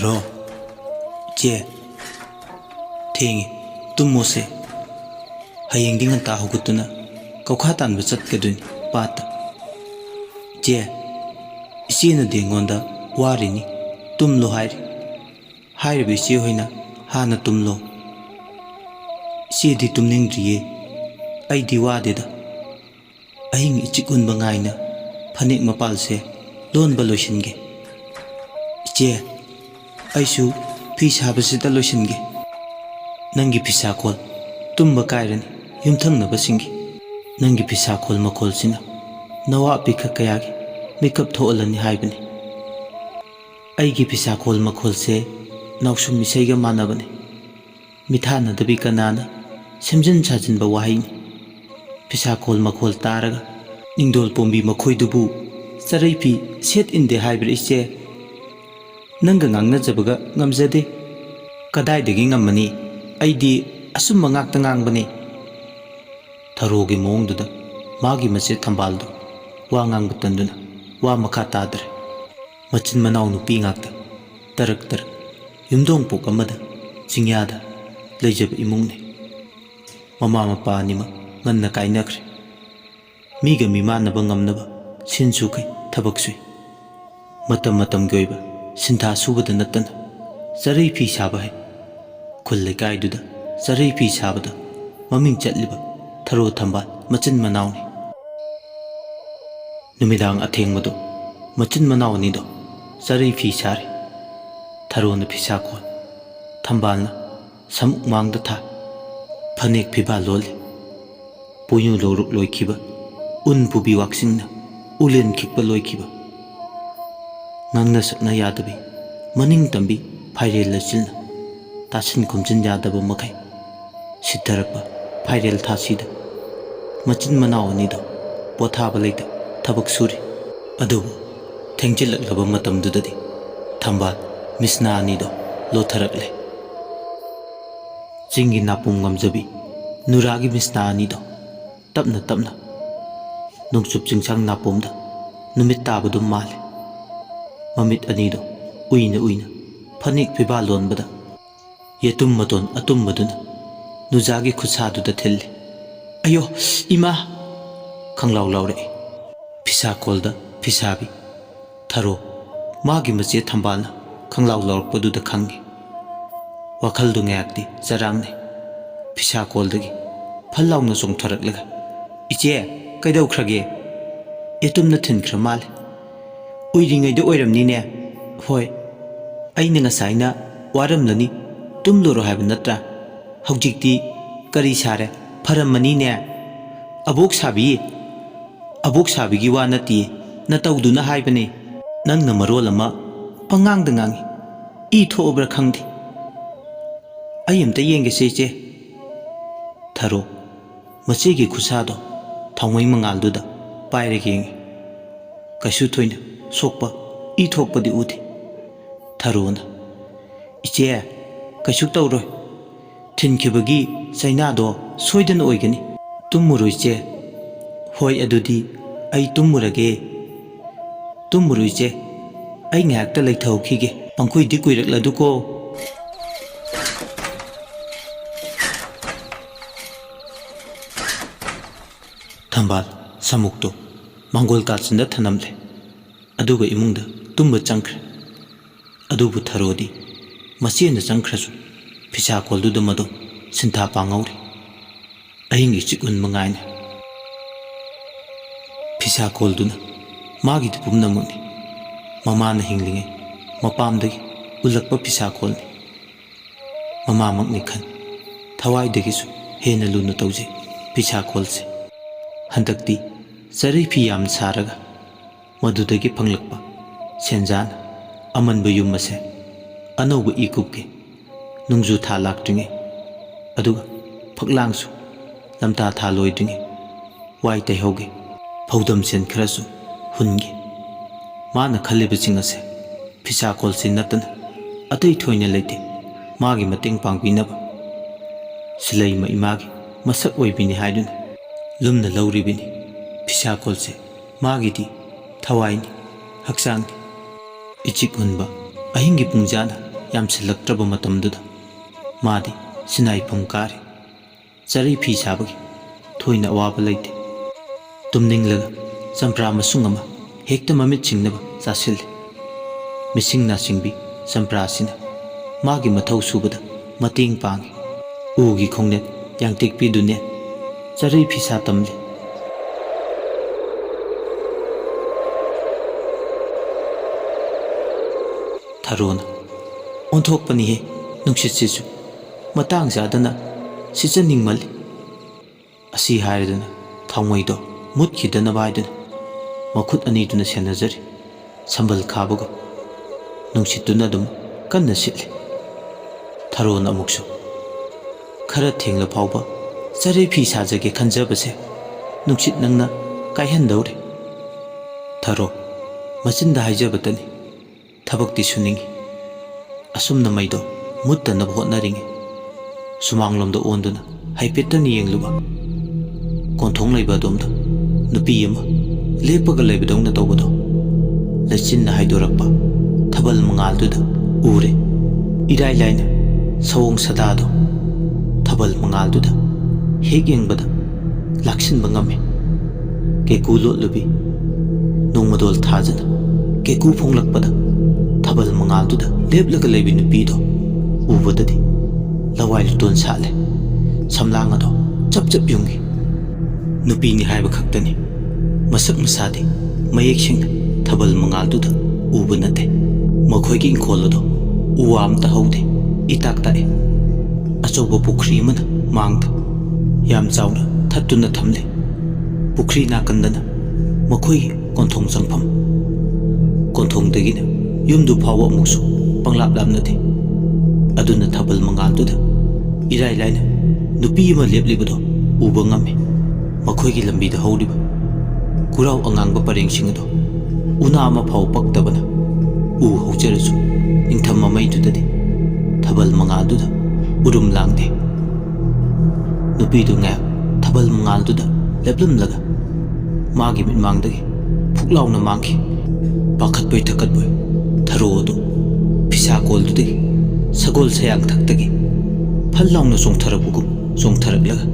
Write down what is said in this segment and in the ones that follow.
Tharo, che, thengi, tummose. Hayeng dingan ta hugutuna, kaukatan bachat kadun pata. Che, isina dingonda warini, tumlo hairi. Hairi bisi hoina, hana tumlo. Isi di tumning driye, ay diwadida. Ahing ichikun bangayna, panik mapalse, lon baloishinge. Che, aisu pisa habasita loishinge. Nangi pisa kol, tumba kairani, yumthang na basingi. Nangi pisa kol makol sina, nawa pika kayagi, mikap thoolani haibani. Aigi pisa kol makol se, nausum misaiga manabani. Mithana dabi kanana, semjin chajin ba wahini. Pisa kol makol taraga, ningdol pombi makoy dubu, saraypi set inde haibri ische. Nanga ngangna jabaga ngamjade, kadai dagi ngamani, aidi asum mangakta ngangbani. Tharogi mongduda, magi mase thambaldo, wa ngangbutanduna, wa makha tadre. Machin manaw nupi ngakta, tarak, yumdong pok amada, jingyada, lejab imungne. Mama mapa nima, nganna kainakre. Miga mimanaba ngamnaba, sinsu kai, thabaksui. Matam gyoiba, sinta subada natana, saray pi saba hai. Kulle kaiduda, saray pi sabada, maming chatliba, tharo thambal, machin manawni. Numidang athengmado, machin manawni do, saray pi sari. Tharo na pisa kol, thambal na, samuk mangda tha, phanek phiba loli. Puyu loruk loi kiba, un pubi waksing na, ulen kikba loi kiba. Nangna sakna yadabi, maning tambi, phairel la chilna, tasin kumchin yadaba makai. Siddharakba, phairel thasida, machin manaw nido, pothaba leita, thabak suri. Adubu, thengchilaklaba matamdudadi, thambal, misna nido, lotharakle. Jingi napung ngamjabi, nuragi misna nido, tapna, nungsup jingsang napumda, numit tabadum mali. Mamit anido, uina, phanik phiba lonbada. Yetum maton atum maduna, nuzagi khutsaduda thilli. Ayo, ima! Khanglaw laure. Pisa kolda, pisabi. Tharo, magi mache thambalna, khanglaw laurpaduda khangi. Wakhaldu ngayakdi, zarangne. Pisa koldagi, phallawna songtharaklaga. Iche, kaidawkhrage? Yetumna thinkhra mali. Uiringayda oiramnine, hoi, aina ngasaina waramlani, tumloro haiba natra. Haujikti kari sare, pharamanine. Abok sabigi wa nati, natawduna haibane. Nangna marol ama, pangangda ngangi. I thoobra khangdi. Ayamta yenge seche. Tharo, machegi khusado, thawmai mangalduda, paire gengi. Kaishu thoina, sokpa, I thokpadi uti. Tharona, iche, kaishu tawroi. Thinkibagi, sainado, soidan oigani. Tummuru iche. Hoi adudi, ay tummurage. Tummuru iche. Ay ngayakta laithawkhige. Pangkhui di kuirakladuko. Thambal, samukto, mangol katsinda thanamle. Aduga imungda, tumba changkre. Adubu tharodi, masiena changkrasu, pisa kolduda mado, sinta pangawri. Ahingi chikun mangayna. Pisa kolduna, magi tipumna muni. Mamana hinglinge, mapamdagi, ulakpa pisa kolni. Mama makni khan, thawai dagisu, hena luna tawje, pisa kolse. Handakti, saray pi yam saraga. Madudagi panglakpa, senjana, amanba yumase, anauba ikupke, nungzu tha lakdringe. Aduga, paklangsu, lamta tha loidringe, wai taihoge, phaudam sen kharasu, hunge. Mana khalibasing ase, pisa kolse natana, atay thoina leite, magi mating pangbinaba. Silay ma imagi, masak oibini haiduna, lumna lauribini, pisa kolse, magi di, Thawaini, haksangni, ichik hunba, ahingi pungjana, ꯌꯥꯝꯁꯤꯜꯂꯛꯇ꯭ꯔꯕ ꯃꯇꯝꯗꯨꯗ ꯃꯥꯗꯤ ꯁꯤꯟꯅꯥꯏꯐꯝ ꯀꯥꯔꯤ ꯆꯔꯩ ꯐꯤ ꯁꯥꯕꯒꯤ ꯊꯣꯏꯅ ꯑꯋꯥꯕ ꯂꯩꯇꯦ ꯇꯨꯝꯅꯤꯡꯂꯒ ꯆꯝꯄ꯭ꯔꯥ ꯃꯁꯨꯡ ꯑꯃ ꯍꯦꯛꯇ ꯃꯃꯤꯠ ꯁꯤꯡꯅꯕ ꯆꯥꯁꯤꯜꯂꯤ ꯃꯤꯁꯤꯡ ꯅꯥꯁꯤꯡꯕꯤ ꯆꯝꯄ꯭ꯔꯥꯁꯤꯅ ꯃꯥꯒꯤ ꯃꯊꯧ ꯁꯨꯕꯗ ꯃꯇꯦꯡ ꯄꯥꯡꯉꯤ ꯎꯒꯤ ꯈꯣꯡꯅꯦꯠ ꯌꯥꯡꯇꯦꯛꯄꯤꯗꯨꯅꯦ ꯆꯔꯩ ꯐꯤꯁꯥ ꯇꯝꯂꯤ ꯊꯔꯣꯅ ꯑꯣꯟꯊꯣꯛꯄꯅꯤꯍꯦ ꯅꯨꯡꯁꯤꯠꯁꯤꯁꯨ ꯃꯇꯥꯡ ꯆꯥꯗꯅ ꯁꯤꯠꯆꯅꯤꯡꯃꯜꯂꯤ ꯑꯁꯤ ꯍꯥꯏꯔꯗꯨꯅ ꯊꯥꯎꯃꯩꯗꯣ ꯃꯨꯠꯈꯤꯗꯅꯕ ꯍꯥꯏꯗꯨꯅ ꯃꯈꯨꯠ ꯑꯅꯤꯗꯨꯅ ꯁꯦꯟꯅꯖꯔꯤ ꯁꯝꯕꯜ ꯈꯥꯕꯒꯨꯝ ꯅꯨꯡꯁꯤꯠꯇꯨꯅ ꯑꯗꯨꯝ ꯀꯟꯅ ꯁꯤꯠꯂꯤ ꯊꯔꯣꯅ ꯑꯃꯨꯛꯁꯨ ꯈꯔ ꯊꯦꯡꯂ ꯐꯥꯎꯕ ꯆꯔꯩ ꯐꯤ ꯁꯥꯖꯒꯦ ꯈꯟꯖꯕꯁꯦ ꯅꯨꯡꯁꯤꯠ ꯅꯪꯅ ꯀꯥꯏꯍꯟꯗꯧꯔꯦ ꯊꯔꯣ ꯃꯆꯤꯟꯗ ꯍꯥꯏꯖꯕꯇꯅꯤ ꯊꯕꯛꯇꯤ ꯁꯨꯅꯤꯡꯉꯤ ꯑꯁꯨꯝꯅ ꯃꯩꯗꯣ ꯃꯨꯠꯇꯅꯕ ꯍꯣꯠꯅꯔꯤꯉꯩ ꯁꯨꯃꯥꯡꯂꯣꯝꯗ ꯑꯣꯟꯗꯨꯅ ꯍꯥꯏꯐꯦꯠꯇꯅ ꯌꯦꯡꯂꯨꯕ ꯀꯣꯟꯊꯣꯡ ꯂꯩꯕ ꯑꯗꯣꯝꯗ ꯅꯨꯄꯤ ꯑꯃ ꯂꯦꯞꯄꯒ ꯂꯩꯕꯗꯧꯅ ꯇꯧꯕꯗꯣ ꯂꯩꯆꯤꯟꯅ ꯍꯥꯏꯗꯣꯔꯛꯄ ꯊꯥꯕꯜ ꯃꯉꯥꯜꯗꯨꯗ ꯎꯔꯦ ꯏꯔꯥꯏ ꯂꯥꯏꯅ ꯁꯑꯣꯡ ꯁꯥꯗꯥꯗꯣ ꯊꯥꯕꯜ ꯃꯉꯥꯜꯗꯨꯗ ꯍꯦꯛ ꯌꯦꯡꯕꯗ ꯂꯥꯛꯁꯤꯟꯕ ꯉꯝꯃꯤ ꯀꯦꯀꯨ ꯂꯣꯠꯂꯨꯕꯤ ꯅꯣꯡꯃꯗꯣꯜ ꯊꯥꯖꯅ ꯀꯦꯀꯨ ꯐꯣꯡꯂꯛꯄꯗ ꯊꯥꯕꯜ ꯃꯉꯥꯜꯗꯨꯗ ꯂꯦꯞꯂꯒ ꯂꯩꯕꯤ ꯅꯨꯄꯤꯗꯣ ꯎꯕꯗꯗꯤ ꯂꯋꯥꯏ ꯂꯨꯇꯣꯟ ꯁꯥꯠꯂꯦ ꯁꯝꯂꯥꯡ ꯑꯗꯣ ꯆꯞ ꯆꯞ ꯌꯨꯡꯉꯤ ꯅꯨꯄꯤꯅꯤ ꯍꯥꯏꯕ ꯈꯛꯇꯅꯤ ꯃꯁꯛ ꯃꯁꯥꯗꯤ ꯃꯌꯦꯛ ꯁꯦꯡꯅ ꯊꯥꯕꯜ ꯃꯉꯥꯜꯗꯨꯗ ꯎꯕ ꯅꯠꯇꯦ ꯃꯈꯣꯏꯒꯤ ꯏꯪꯈꯣꯜ ꯑꯗꯣ ꯎ ꯋꯥ ꯑꯝꯇ ꯍꯧꯗꯦ ꯏꯇꯥꯛ ꯇꯥꯛꯑꯦ ꯑꯆꯧꯕ ꯄꯨꯈ꯭ꯔꯤ ꯑꯃꯅ ꯃꯥꯡꯗ ꯌꯥꯝ ꯆꯥꯎꯅ ꯊꯠꯇꯨꯅ ꯊꯝꯂꯤ ꯄꯨꯈ꯭ꯔꯤ ꯅꯥꯀꯟꯗꯅ ꯃꯈꯣꯏꯒꯤ ꯀꯣꯟꯊꯣꯡ ꯆꯪꯐꯝ ꯀꯣꯟꯊꯣꯡꯗꯒꯤꯅ ꯌꯨꯝꯗꯨ ꯐꯥꯎꯕ ꯑꯃꯨꯛꯁꯨ ꯄꯪꯂꯥꯞ ꯂꯥꯞꯅꯗꯦ ꯑꯗꯨꯅ ꯊꯥꯕꯜ ꯃꯉꯥꯜꯗꯨꯗ ꯏꯔꯥꯏ ꯂꯥꯏꯅ ꯅꯨꯄꯤ ꯑꯃ ꯂꯦꯞꯂꯤꯕꯗꯣ ꯎꯕ ꯉꯝꯃꯤ ꯃꯈꯣꯏꯒꯤ ꯂꯝꯕꯤꯗ ꯍꯧꯔꯤꯕ ꯀꯨꯔꯥꯎ ꯑꯉꯥꯡꯕ ꯄꯔꯦꯡꯁꯤꯡ ꯑꯗꯣ ꯎꯅꯥ ꯑꯃ ꯐꯥꯎ ꯄꯛꯇꯕꯅ ꯎ ꯍꯧꯖꯔꯁꯨ ꯅꯤꯡꯊꯝ ꯃꯃꯩꯗꯨꯗꯗꯤ ꯊꯥꯕꯜ ꯃꯉꯥꯜꯗꯨꯗ ꯎꯔꯨꯝ ꯂꯥꯡꯗꯦ ꯅꯨꯄꯤꯗꯨ ꯉꯥꯏꯍꯥꯛ ꯊꯥꯕꯜ ꯃꯉꯥꯜꯗꯨꯗ ꯂꯦꯞꯂꯝꯂꯒ ꯃꯥꯒꯤ ꯃꯤꯠꯃꯥꯡꯗꯒꯤ ꯐꯨꯛ ꯂꯥꯎꯅ ꯃꯥꯡꯈꯤ ꯄꯥꯈꯠꯄꯣꯏ ꯊꯀꯠꯄꯣꯏ ꯊꯔꯣ ꯑꯗꯨ ꯐꯤꯁꯥꯀꯣꯜꯗꯨꯗꯒꯤ ꯁꯒꯣꯜ ꯁꯌꯥꯡꯊꯛꯇꯒꯤ ꯐꯜ ꯂꯥꯎꯅ ꯆꯣꯡꯊꯔꯛꯄꯒꯨꯝ ꯆꯣꯡꯊꯔꯛꯂꯒ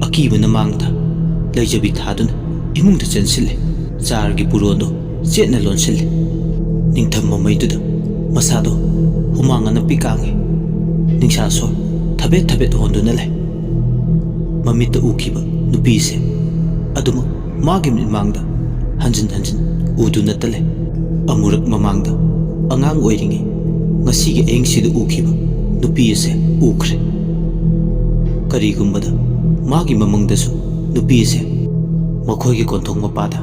ꯑꯀꯤꯕꯅ ꯃꯥꯡꯗ ꯂꯩꯖꯕꯤ ꯊꯥꯗꯨꯅ ꯏꯃꯨꯡꯗ ꯆꯦꯟꯁꯤꯜꯂꯤ ꯆꯥꯔꯒꯤ ꯄꯨꯔꯣꯟꯗꯣ ꯆꯦꯠꯅ ꯂꯣꯟꯁꯤꯜꯂꯤ ꯅꯤꯡꯊꯝ ꯃꯃꯩꯗꯨꯗ ꯃꯁꯥꯗꯣ ꯍꯨꯃꯥꯡ ꯑꯅꯞꯄꯤ ꯀꯥꯡꯉꯤ ꯅꯤꯡꯁꯥ ꯁꯣꯔ ꯊꯕꯦꯠ ꯊꯕꯦꯠ ꯍꯣꯟꯗꯨꯅ ꯂꯩ ꯃꯃꯤꯠꯇ ꯎꯈꯤꯕ ꯅꯨꯄꯤꯁꯦ ꯑꯗꯨꯃꯛ ꯃꯥꯒꯤ ꯃꯤꯠꯃꯥꯡꯗ ꯍꯟꯖꯤꯟ ꯍꯟꯖꯤन ꯎꯗꯨꯅꯇ ꯂꯩ ꯑꯃꯨꯔꯛ ꯃꯃꯥꯡꯗ ꯑꯉꯥꯡ ꯑꯣꯏꯔꯤꯉꯩ ꯉꯁꯤꯒꯤ ꯑꯌꯤꯡꯁꯤꯗ ꯎꯈꯤꯕ ꯅꯨꯄꯤ ꯑꯁꯦ ꯎꯈ꯭ꯔꯦ ꯀꯔꯤꯒꯨꯝꯕꯗ ꯃꯥꯒꯤ ꯃꯃꯪꯗꯁꯨ ꯅꯨꯄꯤ ꯑꯁꯦ ꯃꯈꯣꯏꯒꯤ ꯀꯣꯟꯊꯣꯡ ꯃꯄꯥꯗ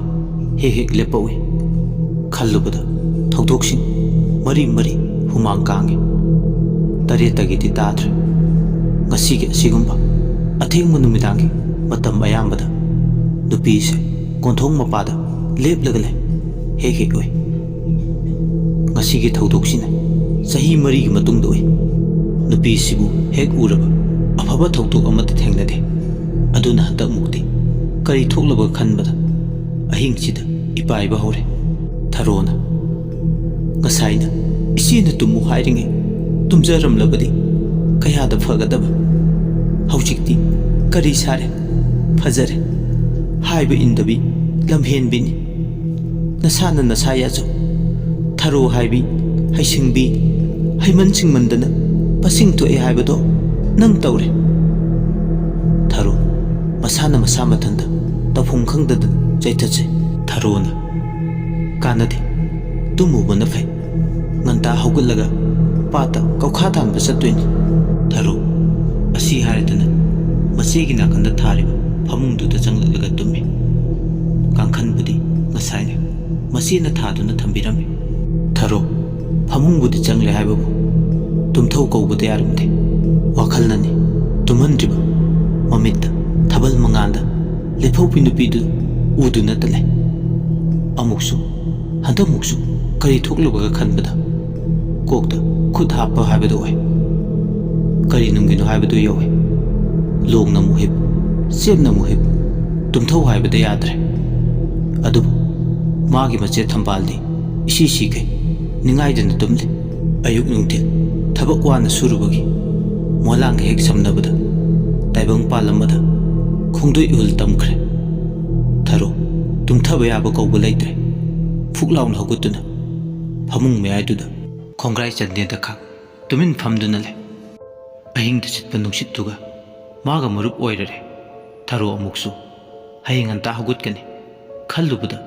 ꯍꯦꯛ ꯍꯦꯛ ꯂꯦꯞꯄ ꯎꯏ ꯈꯜꯂꯨꯕꯗ ꯊꯧꯗꯣꯛꯁꯤꯡ ꯃꯔꯤ ꯃꯔꯤ ꯍꯨꯃꯥꯡ ꯀꯥꯡꯉꯤ ꯇꯔꯦꯠꯇꯒꯤꯗꯤ ꯇꯥꯗ꯭ꯔꯦ ꯉꯁꯤꯒꯤ ꯑꯁꯤꯒꯨꯝꯕ ꯑꯊꯦꯡꯕ ꯅꯨꯃꯤꯗꯥꯡꯒꯤ ꯃꯇꯝ ꯑꯌꯥꯝꯕꯗ ꯅꯨꯄꯤꯁꯦ ꯀꯣꯟꯊꯣꯡ ꯃꯄꯥꯗ ꯂꯦꯞꯂꯒ ꯂꯩ ꯍꯦꯛ ꯍꯦꯛ ꯎꯏ ꯉꯁꯤꯒꯤ ꯊꯧꯗꯣꯛꯁꯤꯅ ꯆꯍꯤ 4ꯒꯤ ꯃꯇꯨꯡꯗ ꯎꯏ ꯅꯨꯄꯤꯁꯤꯕꯨ ꯍꯦꯛ ꯎꯔꯕ ꯑꯐꯕ ꯊꯧꯗꯣꯛ ꯑꯃꯠꯇ ꯊꯦꯡꯅꯗꯦ ꯑꯗꯨꯅ ꯍꯟꯗꯛꯃꯨꯛꯇꯤ ꯀꯔꯤ ꯊꯣꯛꯂꯕ ꯈꯟꯕꯗ ꯑꯍꯤꯡꯁꯤꯗ ꯏꯄꯥꯏꯕ ꯍꯧꯔꯦ ꯊꯔꯣꯅ ꯉꯁꯥꯏꯅ ꯏꯆꯦꯅ ꯇꯨꯝꯃꯨ ꯍꯥꯏꯔꯤꯉꯩ ꯇꯨꯝꯖꯔꯝꯂꯕꯗꯤ ꯀꯌꯥꯗ ꯐꯒꯗꯕ ꯍꯧꯖꯤꯛꯇꯤ ꯀꯔꯤ ꯁꯥꯔꯦ ꯐꯖꯔꯦ ꯍꯥꯏꯕ ꯏꯟꯗꯕꯤ ꯂꯝꯍꯦꯟꯕꯤꯅꯤ ꯅꯁꯥꯅ ꯅꯁꯥ ꯌꯥꯖꯧ ꯊꯔꯣ ꯍꯥꯏꯕꯤ ꯍꯩꯁꯤꯡꯕꯤ ꯍꯩꯃꯟ ꯁꯤꯡꯃꯟꯗꯅ ꯄꯁꯤꯡ ꯊꯣꯛꯑꯦ ꯍꯥꯏꯕꯗꯣ ꯅꯪ ꯇꯧꯔꯦ ꯊꯔꯣ ꯃꯁꯥꯅ ꯃꯁꯥ ꯃꯊꯟꯇ ꯇꯧꯐꯝ ꯈꯪꯗꯗꯅ ꯆꯩꯊꯠꯆꯩ ꯊꯔꯣꯅ ꯀꯥꯟꯅꯗꯦ ꯇꯨꯝꯃꯨꯕꯅ ꯐꯩ ꯉꯟꯇꯥ ꯍꯧꯒꯠꯂꯒ ꯄꯥꯠꯇ ꯀꯧꯈꯥ ꯊꯥꯟꯕ ꯆꯠꯇꯣꯏꯅꯤ ꯊꯔꯣ ꯑꯁꯤ ꯍꯥꯏꯔꯗꯅ ꯃꯆꯦꯒꯤ ꯅꯥꯀꯟꯗ ꯊꯥꯔꯤꯕ ꯐꯃꯨꯡꯗꯨꯗ ꯆꯪꯂꯛꯂꯒ ꯇꯨꯝꯃꯤ ꯀꯥꯡꯈꯟꯕꯨꯗꯤ ꯉꯁꯥꯏꯅ ꯃꯆꯦꯅ ꯊꯥꯗꯨꯅ ꯊꯝꯕꯤꯔꯝꯃꯤ ꯊꯔꯣ ꯐꯃꯨꯡꯕꯨꯗꯤ ꯆꯪꯂꯦ ꯍꯥꯏꯕꯕꯨ ꯇꯨꯝꯊꯧ ꯀꯧꯕꯗ ꯌꯥꯔꯝꯗꯦ ꯋꯥꯈꯜꯅꯅꯤ ꯇꯨꯝꯍꯟꯗ꯭ꯔꯤꯕ ꯃꯃꯤꯠꯇ ꯊꯥꯕꯜ ꯃꯉꯥꯜꯗ ꯂꯦꯞꯍꯧꯕꯤ ꯅꯨꯄꯤꯗꯨ ꯎꯗꯨꯅꯇ ꯂꯩ ꯑꯃꯨꯛꯁꯨ ꯍꯟꯗꯛꯃꯨꯛꯁꯨ ꯀꯔꯤ ꯊꯣꯛꯂꯨꯕꯒ ꯈꯟꯕꯗ ꯀꯣꯛꯇ ꯈꯨꯠ ꯍꯥꯞꯄ ꯍꯥꯏꯕꯗꯨ ꯑꯣꯏ ꯀꯔꯤ ꯅꯨꯡꯒꯤꯅꯣ ꯍꯥꯏꯕꯗꯨ ꯌꯧꯏ ꯂꯣꯡꯅ ꯑꯃꯨꯛ ꯍꯤꯞ ꯆꯦꯞꯅ ꯑꯃꯨꯛ ꯍꯤꯞ ꯇꯨꯝꯊꯧ ꯍꯥꯏꯕꯗ ꯌꯥꯗ꯭ꯔꯦ ꯑꯗꯨꯕꯨ ꯃꯥꯒꯤ ꯃꯆꯦ ꯊꯝꯕꯥꯜꯗꯤ ꯏꯁꯤ ꯁꯤꯈꯩ ꯅꯤꯡꯉꯥꯏꯗꯅ ꯇꯨꯝꯂꯤ ꯑꯌꯨꯛ ꯅꯨꯡꯊꯤꯜ ꯊꯕꯛ ꯋꯥꯅ ꯁꯨꯔꯨꯕꯒꯤ ꯃꯣꯂꯥꯡꯒ ꯍꯦꯛ ꯁꯝꯅꯕꯗ ꯇꯥꯏꯕꯪ ꯄꯥꯜꯂꯝꯕꯗ ꯈꯣꯡꯗꯣꯏ ꯎꯍꯨꯜ ꯇꯝꯈ꯭ꯔꯦ꯫ ꯊꯔꯣ ꯇꯨꯝꯊꯕ ꯌꯥꯕ ꯀꯧꯕ ꯂꯩꯇ꯭ꯔꯦ꯫ ꯐꯨꯛ ꯂꯥꯎꯅ ꯍꯧꯒꯠꯇꯨꯅ ꯐꯃꯨꯡ ꯃꯌꯥꯏꯗꯨꯗ ꯈꯣꯡꯒ꯭ꯔꯥꯏ ꯆꯟꯗꯦꯗ ꯈꯥꯛ ꯇꯨꯃꯤꯟ ꯐꯝꯗꯨꯅ ꯂꯩ꯫ ꯑꯍꯤꯡꯗ ꯁꯤꯠꯄ ꯅꯨꯡꯁꯤꯠꯇꯨꯒ ꯃꯥꯒ ꯃꯔꯨꯞ ꯑꯣꯏꯔꯔꯦ꯫ ꯊꯔꯣ ꯑꯃꯨꯛꯁꯨ ꯍꯌꯦꯡ ꯉꯟꯇꯥ ꯍꯧꯒꯠꯀꯅꯤ ꯈꯜꯂꯨꯕꯗ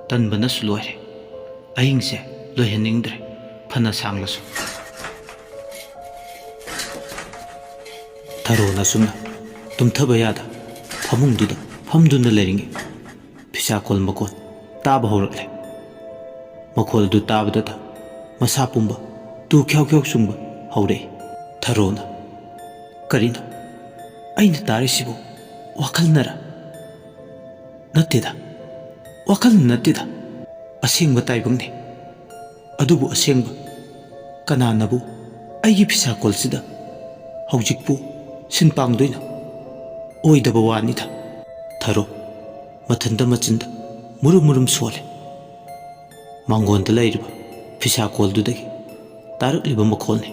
ꯇꯟꯕꯅꯁꯨ ꯂꯣꯏꯔꯦ꯫ ꯑꯍꯤꯡꯁꯦ ꯂꯣꯏꯍꯟꯅꯤꯡꯗ꯭ꯔꯦ ꯐꯅ ꯁꯥꯡꯂꯁꯨ꯫ ꯊꯔꯣꯅ ꯁꯨꯝꯅ ꯇꯨꯝꯊꯕ ꯌꯥꯗ ꯐꯃꯨꯡꯗꯨꯗ ꯐꯝꯗꯨꯅ ꯂꯩꯔꯤꯉꯩ ꯐꯤꯁꯥꯀꯣꯜ ꯃꯈꯣꯜ ꯇꯥꯕ ꯍꯧꯔꯛꯂꯦ꯫ ꯃꯈꯣꯜꯗꯨ ꯇꯥꯕꯗꯇ ꯃꯁꯥ ꯄꯨꯝꯕ ꯇꯨ ꯈ꯭ꯌꯥꯎ ꯈ꯭ꯌꯥꯎ ꯆꯨꯡꯕ ꯍꯧꯔꯛꯏ꯫ ꯊꯔꯣꯅ ꯀꯔꯤꯅꯣ ꯑꯩꯅ ꯇꯥꯔꯤꯁꯤꯕꯨ ꯋꯥꯈꯜꯅꯔ? ꯅꯠꯇꯦꯗ, ꯋꯥꯈꯜ ꯅꯠꯇꯦꯗ, ꯑꯁꯦꯡꯕ ꯇꯥꯏꯕꯪꯅꯤ꯫ ꯑꯗꯨꯕꯨ ꯑꯁꯦꯡꯕ ꯀꯅꯥꯅꯕꯨ ꯑꯩꯒꯤ ꯐꯤꯁꯥꯀꯣꯜꯁꯤꯗ ꯍꯧꯖꯤꯛꯄꯨ ꯁꯤꯟꯄꯥꯡꯗꯣꯏꯅꯣ? ꯑꯣꯏꯗꯕ ꯋꯥꯅꯤꯗ꯫ ꯊꯔꯣ ꯃꯊꯟꯇ ꯃꯆꯤꯟꯗ ꯃꯨꯔꯨꯝ ꯃꯨꯔꯨꯝ ꯁꯣꯜꯂꯦ꯫ ꯃꯥꯡꯒꯣꯟꯗ ꯂꯩꯔꯤꯕ ꯐꯤꯁꯥꯀꯣꯜꯗꯨꯗꯒꯤ ꯇꯥꯔꯛꯂꯤꯕ ꯃꯈꯣꯜꯅꯤ꯫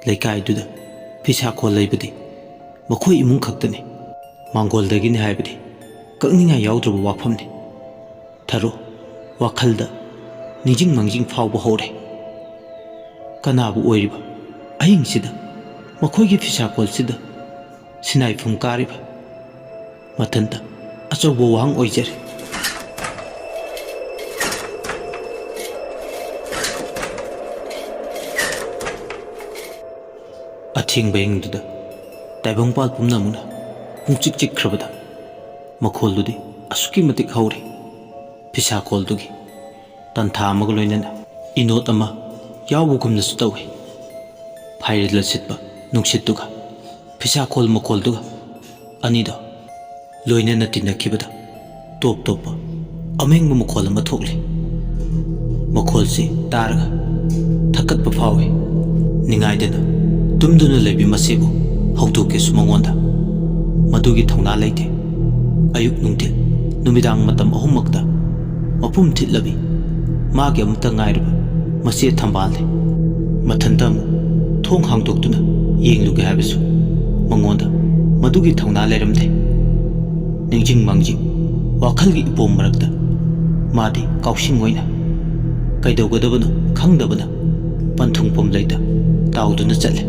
ꯂꯩꯀꯥꯏꯗꯨꯗ ꯐꯤꯁꯥꯀꯣꯜ ꯂꯩꯕꯗꯤ ꯃꯈꯣꯏ ꯏꯃꯨꯡ ꯈꯛꯇꯅꯤ꯫ ꯃꯥꯡꯒꯣꯜꯗꯒꯤꯅꯤ ꯍꯥꯏꯕꯗꯤ ꯀꯛꯅꯤꯡꯉꯥꯏ ꯌꯥꯎꯗ꯭ꯔꯕ ꯋꯥꯐꯝꯅꯤ꯫ ꯊꯔꯣ ꯋꯥꯈꯜꯗ ꯅꯤꯡꯖꯤꯡ ꯃꯥꯡꯖꯤꯡ ꯐꯥꯎꯕ ꯍꯧꯔꯦ꯫ ꯀꯅꯥꯕꯨ ꯑꯣꯏꯔꯤꯕ ꯑꯍꯤꯡꯁꯤꯗ ꯃꯈꯣꯏꯒꯤ ꯐꯤꯁꯥꯀꯣꯜꯁꯤꯗ ꯁꯤꯅꯥꯏꯐꯝ ꯀꯥꯔꯤꯕ? ꯃꯊꯟꯇ ꯑꯆꯧꯕ ꯋꯥꯍꯪ ꯑꯣꯏꯖꯔꯦ꯫ ꯑꯊꯦꯡꯕ ꯑꯍꯤꯡꯗꯨꯗ ꯇꯥꯏꯕꯪꯄꯥꯜ ꯄꯨꯝꯅꯃꯛꯅ ꯄꯨꯡꯆꯤꯛ ꯆꯤꯛꯈ꯭ꯔꯕꯗ ꯃꯈꯣꯜꯗꯨꯗꯤ ꯑꯁꯨꯛꯀꯤ ꯃꯇꯤꯛ ꯍꯧꯔꯤ꯫ ꯐꯤꯁꯥꯀꯣꯜꯗꯨꯒꯤ ꯇꯟꯊꯥ ꯑꯃꯒ ꯂꯣꯏꯅꯅ ꯏꯅꯣꯠ ꯑꯃ ꯌꯥꯎꯕꯒꯨꯝꯅꯁꯨ ꯇꯧꯏ꯫ ꯐꯥꯏꯔꯦꯜꯗ ꯁꯤꯠꯄ ꯅꯨꯡꯁꯤꯠꯇꯨꯒ ꯐꯤꯁꯥꯀꯣꯜ ꯃꯈꯣꯜꯗꯨꯒ ꯑꯅꯤꯗꯣ ꯂꯣꯏꯅꯅ ꯇꯤꯟꯅꯈꯤꯕꯗ ꯇꯣꯞ ꯇꯣꯞꯄ ꯑꯃꯦꯡꯕ ꯃꯈꯣꯜ ꯑꯃ ꯊꯣꯛꯂꯤ꯫ ꯃꯈꯣꯜꯁꯤ ꯇꯥꯔꯒ ꯊꯛꯀꯠꯄ ꯐꯥꯎꯏ꯫ ꯅꯤꯡꯉꯥꯏꯗꯅ ꯇꯨꯝꯗꯨꯅ ꯂꯩꯕꯤ ꯃꯁꯤꯕꯨ ꯍꯧꯗꯣꯛꯀꯦꯁꯨ ꯃꯉꯣꯟꯗ ꯃꯗꯨꯒꯤ ꯊꯧꯅꯥ ꯂꯩꯇꯦ꯫ ꯑꯌꯨꯛ ꯅꯨꯡꯊꯤꯜ ꯅꯨꯃꯤꯗꯥꯡ ꯃꯇꯝ ꯑꯍꯨꯝꯃꯛꯇ ꯃꯄꯨꯝ ꯊꯤꯠꯂꯕꯤ ꯃꯥꯒꯤ ꯑꯃꯠꯇ ꯉꯥꯏꯔꯕ ꯃꯆꯦ ꯊꯝꯕꯥꯜꯅꯤ꯫ ꯃꯊꯟꯇ ꯑꯃꯨꯛ ꯊꯣꯡ ꯍꯥꯡꯗꯣꯛꯇꯨꯅ ꯌꯦꯡꯂꯨꯒꯦ ꯍꯥꯏꯕꯁꯨ ꯃꯉꯣꯟꯗ ꯃꯗꯨꯒꯤ ꯊꯧꯅꯥ ꯂꯩꯔꯝꯗꯦ꯫ ꯅꯤꯡꯖꯤꯡ ꯃꯥꯡꯖꯤꯡ ꯋꯥꯈꯜꯒꯤ ꯏꯄꯣꯝ ꯃꯔꯛꯇ ꯃꯥꯗꯤ ꯀꯥꯎꯁꯤꯡ ꯑꯣꯏꯅ ꯀꯩꯗꯧꯒꯗꯕꯅꯣ ꯈꯪꯗꯕꯅ ꯄꯟꯊꯨꯡꯐꯝ ꯂꯩꯇ ꯇꯥꯎꯗꯨꯅ ꯆꯠꯂꯦ꯫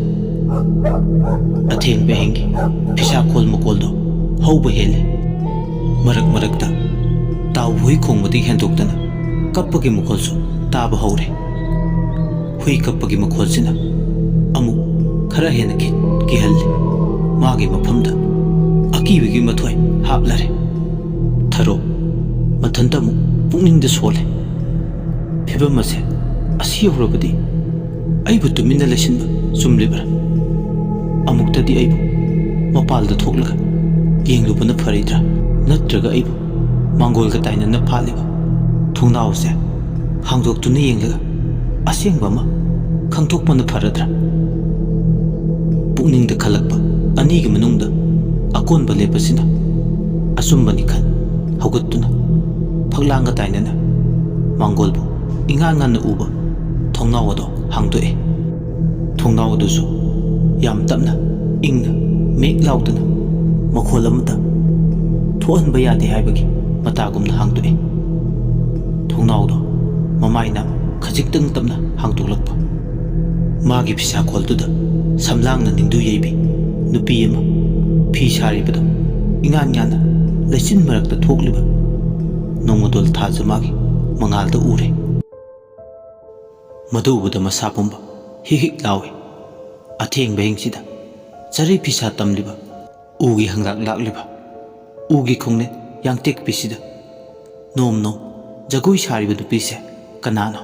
ꯑꯊꯦꯡꯕ ꯑꯍꯤꯡꯒꯤ ꯐꯤꯁꯥꯀꯣꯜ ꯃꯀꯣꯜꯗꯣ ꯍꯧꯕ ꯍꯦꯜꯂꯦ꯫ ꯃꯔꯛ ꯃꯔꯛꯇ ꯇꯥꯎ ꯍꯨꯏ ꯈꯣꯡꯕꯗꯒꯤ ꯍꯦꯟꯗꯣꯛꯇꯅ ꯀꯞꯄꯒꯤ ꯃꯈꯣꯜꯁꯨ ꯇꯥꯕ ꯍꯧꯔꯦ꯫ ꯍꯨꯏ ꯀꯞꯄꯒꯤ ꯃꯈꯣꯜꯁꯤꯅ ꯑꯃꯨꯛ ꯈꯔ ꯍꯦꯟꯅ ꯀꯤꯍꯜꯂꯤ꯫ ꯃꯥꯒꯤ ꯃꯐꯝꯗ ꯑꯀꯤꯕꯒꯤ ꯃꯊ꯭ꯋꯥꯏ ꯍꯥꯞꯂꯔꯦ꯫ ꯊꯔꯣ ꯃꯊꯟꯇ ꯑꯃꯨꯛ ꯄꯨꯛꯅꯤꯡꯗ ꯁꯣꯜꯂꯦ꯫ ꯐꯤꯕꯝ ꯑꯁꯤ ꯌꯧꯔꯕꯗꯤ ꯑꯩꯕꯨ ꯇꯨꯃꯤꯟꯅ ꯂꯩꯁꯤꯟꯕ ꯆꯨꯝꯂꯤꯕ꯭ꯔꯥ? ꯑꯃꯨꯛꯇꯗꯤ ꯑꯩꯕꯨ ꯃꯄꯥꯜꯗ ꯊꯣꯛꯂꯒ ꯌꯦꯡꯂꯨꯕꯅ ꯐꯔꯣꯏꯗ꯭ꯔꯥ? ꯅꯠꯇ꯭ꯔꯒ ꯑꯩꯕꯨ ꯃꯥꯡꯒꯣꯜꯒ ꯇꯥꯏꯅꯅ ꯐꯥꯠꯂꯤꯕ ꯊꯣꯡꯅꯥꯎꯁꯦ ꯍꯥꯡꯗꯣꯛꯇꯨꯅ ꯌꯦꯡꯂꯒ ꯑꯁꯦꯡꯕ ꯑꯃ ꯈꯪꯗꯣꯛꯄꯅ ꯐꯔꯗ꯭ꯔꯥ? ꯄꯨꯛꯅꯤꯡꯗ ꯈꯜꯂꯛꯄ ꯑꯅꯤꯒꯤ ꯃꯅꯨꯡꯗ ꯑꯀꯣꯟꯕ ꯂꯦꯞꯄꯁꯤꯅ ꯑꯆꯨꯝꯕꯅꯤ ꯈꯟ ꯍꯧꯒꯠꯇꯨꯅ ꯐꯛꯂꯥꯡꯒ ꯇꯥꯏꯅꯅ ꯃꯥꯡꯒꯣꯜꯕꯨ ꯏꯉꯥꯟ ꯉꯥꯟꯅ ꯎꯕ ꯊꯣꯡꯅꯥꯎ ꯑꯗꯣ ꯍꯥꯡꯗꯣꯛꯑꯦ꯫ ꯊꯣꯡꯅꯥꯎ ꯑꯗꯨꯁꯨ ꯌꯥꯝ ꯇꯞꯅ ꯏꯪꯅ ꯃꯦꯛ ꯂꯥꯎꯗꯅ ꯃꯈꯣꯜ ꯑꯃꯇ ꯊꯣꯛꯍꯟꯕ ꯌꯥꯗꯦ ꯍꯥꯏꯕꯒꯤ ꯃꯇꯥꯒꯨꯝꯅ ꯍꯥꯡꯗꯣꯛꯑꯦ꯫ ꯊꯣꯡꯅꯥꯎꯗꯣ ꯃꯃꯥꯏꯅ ꯈꯖꯤꯛꯇꯪ ꯇꯞꯅ ꯍꯥꯡꯗꯣꯛꯂꯛꯄ ꯃꯥꯒꯤ ꯐꯤꯁꯥꯀꯣꯜꯗꯨꯗ ꯁꯝꯂꯥꯡꯅ ꯅꯤꯡꯗꯨ ꯌꯩꯕꯤ ꯅꯨꯄꯤ ꯑꯃ ꯐꯤ ꯁꯥꯔꯤꯕꯗꯣ ꯏꯉꯥꯟ ꯉꯥꯟꯅ ꯂꯩꯆꯤꯟ ꯃꯔꯛꯇ ꯊꯣꯛꯂꯤꯕ ꯅꯣꯡꯃꯗꯣꯜ ꯊꯥꯖ ꯃꯥꯒꯤ ꯃꯉꯥꯜꯗ ꯎꯔꯦ꯫ ꯃꯗꯨ ꯎꯕꯗ ꯃꯁꯥ ꯄꯨꯝꯕ ꯍꯤꯛ ꯍꯤꯛ ꯂꯥꯎꯏ꯫ ꯑꯊꯦꯡꯕ ꯑꯍꯤꯡꯁꯤꯗ ꯆꯔꯩ ꯐꯤꯁꯥ ꯇꯝꯂꯤꯕ ꯎꯒꯤ ꯍꯪꯂꯥꯛ ꯂꯥꯛꯂꯤꯕ ꯎꯒꯤ ꯈꯣꯡꯅꯦꯠ ꯌꯥꯡꯇꯦꯛꯄꯤꯁꯤꯗ ꯅꯣꯝ ꯅꯣꯝ ꯖꯒꯣꯏ ꯁꯥꯔꯤꯕ ꯅꯨꯄꯤꯁꯦ ꯀꯅꯥꯅꯣ?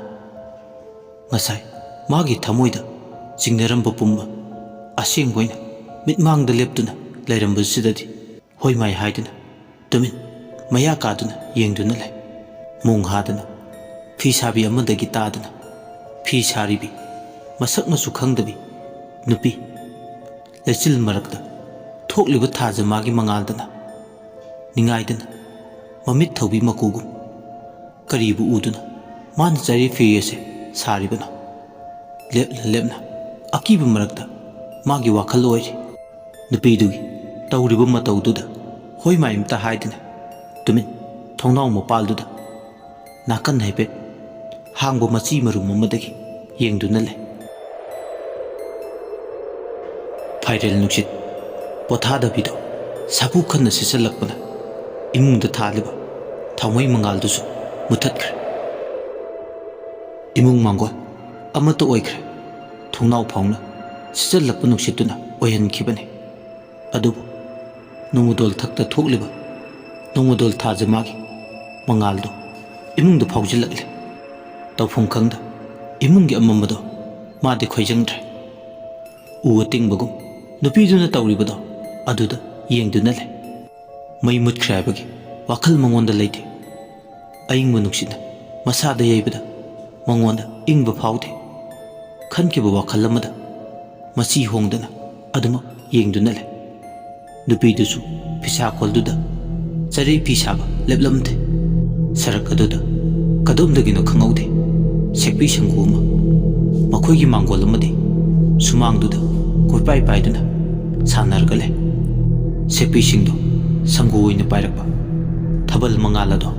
ꯉꯁꯥꯏ ꯃꯥꯒꯤ ꯊꯃꯣꯏꯗ ꯆꯤꯡꯅꯔꯝꯕ ꯄꯨꯝꯕ ꯑꯁꯦꯡꯕ ꯑꯣꯏꯅ ꯃꯤꯠꯃꯥꯡꯗ ꯂꯦꯞꯇꯨꯅ ꯂꯩꯔꯝꯕꯁꯤꯗꯗꯤ ꯍꯣꯏ ꯃꯥꯏ ꯍꯥꯏꯗꯨꯅ ꯇꯨꯃꯤꯟ ꯃꯌꯥ ꯀꯥꯗꯨꯅ ꯌꯦꯡꯗꯨꯅ ꯂꯩ꯫ ꯃꯣꯡ ꯍꯥꯗꯅ ꯐꯤ ꯁꯥꯕꯤ ꯑꯃꯗꯒꯤ ꯇꯥꯗꯨꯅ ꯐꯤ ꯁꯥꯔꯤꯕꯤ ꯃꯁꯛ ꯃꯆꯨ ꯈꯪꯗꯕꯤ ꯅꯨꯄꯤ ꯂꯩꯆꯤꯜ ꯃꯔꯛꯇ ꯊꯣꯛꯂꯤꯕ ꯊꯥꯖ ꯃꯥꯒꯤ ꯃꯉꯥꯜꯗꯅ ꯅꯤꯡꯉꯥꯏꯗꯅ ꯃꯃꯤꯠ ꯊꯧꯕꯤ ꯃꯀꯨꯒꯨꯝ ꯀꯔꯤꯕꯨ ꯎꯗꯨꯅ ꯃꯥꯅ ꯆꯔꯩ ꯐꯤ ꯑꯁꯦ ꯁꯥꯔꯤꯕꯅꯣ? ꯂꯦꯞꯅ ꯂꯦꯞꯅ ꯑꯀꯤꯕ ꯃꯔꯛꯇ ꯃꯥꯒꯤ ꯋꯥꯈꯜ ꯑꯣꯏꯔꯤ꯫ ꯅꯨꯄꯤꯗꯨꯒꯤ ꯇꯧꯔꯤꯕ ꯃꯇꯧꯗꯨꯗ ꯍꯣꯏ ꯃꯥꯏ ꯑꯝꯇ ꯍꯥꯏꯗꯅ ꯇꯨꯃꯤꯟ ꯊꯣꯡꯅꯥꯎ ꯃꯄꯥꯜꯗꯨꯗ ꯅꯥꯀꯟ ꯍꯥꯏꯐꯦꯠ ꯍꯥꯡꯕ ꯃꯆꯤ ꯃꯔꯨꯝ ꯑꯃꯗꯒꯤ ꯌꯦꯡꯗꯨꯅ ꯂꯩ꯫ ꯐꯥꯏꯔꯦꯜ ꯅꯨꯡꯁꯤꯠ ꯄꯣꯊꯥꯗꯕꯤꯗꯣ ꯁꯥꯐꯨ ꯈꯟꯅ ꯁꯤꯠꯆꯜꯂꯛꯄꯅ ꯏꯃꯨꯡꯗ ꯊꯥꯜꯂꯤꯕ ꯊꯥꯎꯃꯩ ꯃꯉꯥꯜꯗꯨꯁꯨ ꯃꯨꯊꯠꯈ꯭ꯔꯦ꯫ ꯏꯃꯨꯡ ꯃꯥꯡꯒꯣꯜ ꯑꯃꯠꯇ ꯑꯣꯏꯈ꯭ꯔꯦ꯫ ꯊꯣꯡꯅꯥꯎ ꯐꯥꯎꯅ ꯁꯤꯠꯆꯜꯂꯛꯄ ꯅꯨꯡꯁꯤꯠꯇꯨꯅ ꯑꯣꯏꯍꯟꯈꯤꯕꯅꯤ꯫ ꯑꯗꯨꯕꯨ ꯅꯣꯡꯃꯗꯣꯜ ꯊꯛꯇ ꯊꯣꯛꯂꯤꯕ ꯅꯣꯡꯃꯗꯣꯜ ꯊꯥꯖꯃꯥꯒꯤ ꯃꯉꯥꯜꯗꯣ ꯏꯃꯨꯡꯗ ꯐꯥꯎꯖꯤꯜꯂꯛꯂꯦ꯫ ꯇꯧꯐꯝ ꯈꯪꯗ ꯏꯃꯨꯡꯒꯤ ꯑꯃꯝꯕꯗꯣ ꯃꯥꯗꯤ ꯈꯣꯏꯖꯪꯗ꯭ꯔꯦ꯫ ꯎ ꯑꯇꯤꯡꯕꯒꯨꯝ ꯅꯨꯄꯤꯗꯨꯅ ꯇꯧꯔꯤꯕꯗꯣ ꯑꯗꯨꯗ ꯌꯦꯡꯗꯨꯅ ꯂꯩ꯫ ꯃꯩ ꯃꯨꯠꯈ꯭ꯔꯦ ꯍꯥꯏꯕꯒꯤ ꯋꯥꯈꯜ ꯃꯉꯣꯟꯗ ꯂꯩꯇꯦ꯫ ꯑꯏꯪꯕ ꯅꯨꯡꯁꯤꯠꯅ ꯃꯁꯥꯗ ꯌꯩꯕꯗ ꯃꯉꯣꯟꯗ ꯏꯪꯕ ꯐꯥꯎꯗꯦ꯫ ꯈꯟꯈꯤꯕ ꯋꯥꯈꯜ ꯑꯃꯗ ꯃꯆꯤ ꯍꯣꯡꯗꯅ ꯑꯗꯨꯃꯛ ꯌꯦꯡꯗꯨꯅ ꯂꯩ꯫ ꯅꯨꯄꯤꯗꯨꯁꯨ ꯐꯤꯁꯥꯈꯣꯜꯗꯨꯗ ꯆꯔꯩ ꯐꯤ ꯁꯥꯕ ꯂꯦꯞꯂꯝꯗꯦ꯫ ꯁꯔꯛ ꯑꯗꯨꯗ ꯀꯗꯣꯝꯗꯒꯤꯅꯣ ꯈꯪꯍꯧꯗꯦ ꯁꯦꯛꯄꯤ ꯁꯪꯒꯨ ꯑꯃ ꯃꯈꯣꯏꯒꯤ ꯃꯥꯡꯒꯣꯜ ꯑꯃꯗꯤ ꯁꯨꯃꯥꯡꯗꯨꯗ ꯀꯣꯏꯄꯥꯏ ꯄꯥꯏꯗꯨꯅ ꯁꯥꯟꯅꯔꯒ ꯂꯩ꯫ ꯁꯦꯛꯄꯤꯁꯤꯡꯗꯣ ꯁꯪꯒꯨ ꯑꯣꯏꯅ ꯄꯥꯏꯔꯛꯄ ꯊꯥꯕꯜ ꯃꯉꯥꯜ ꯑꯗꯣ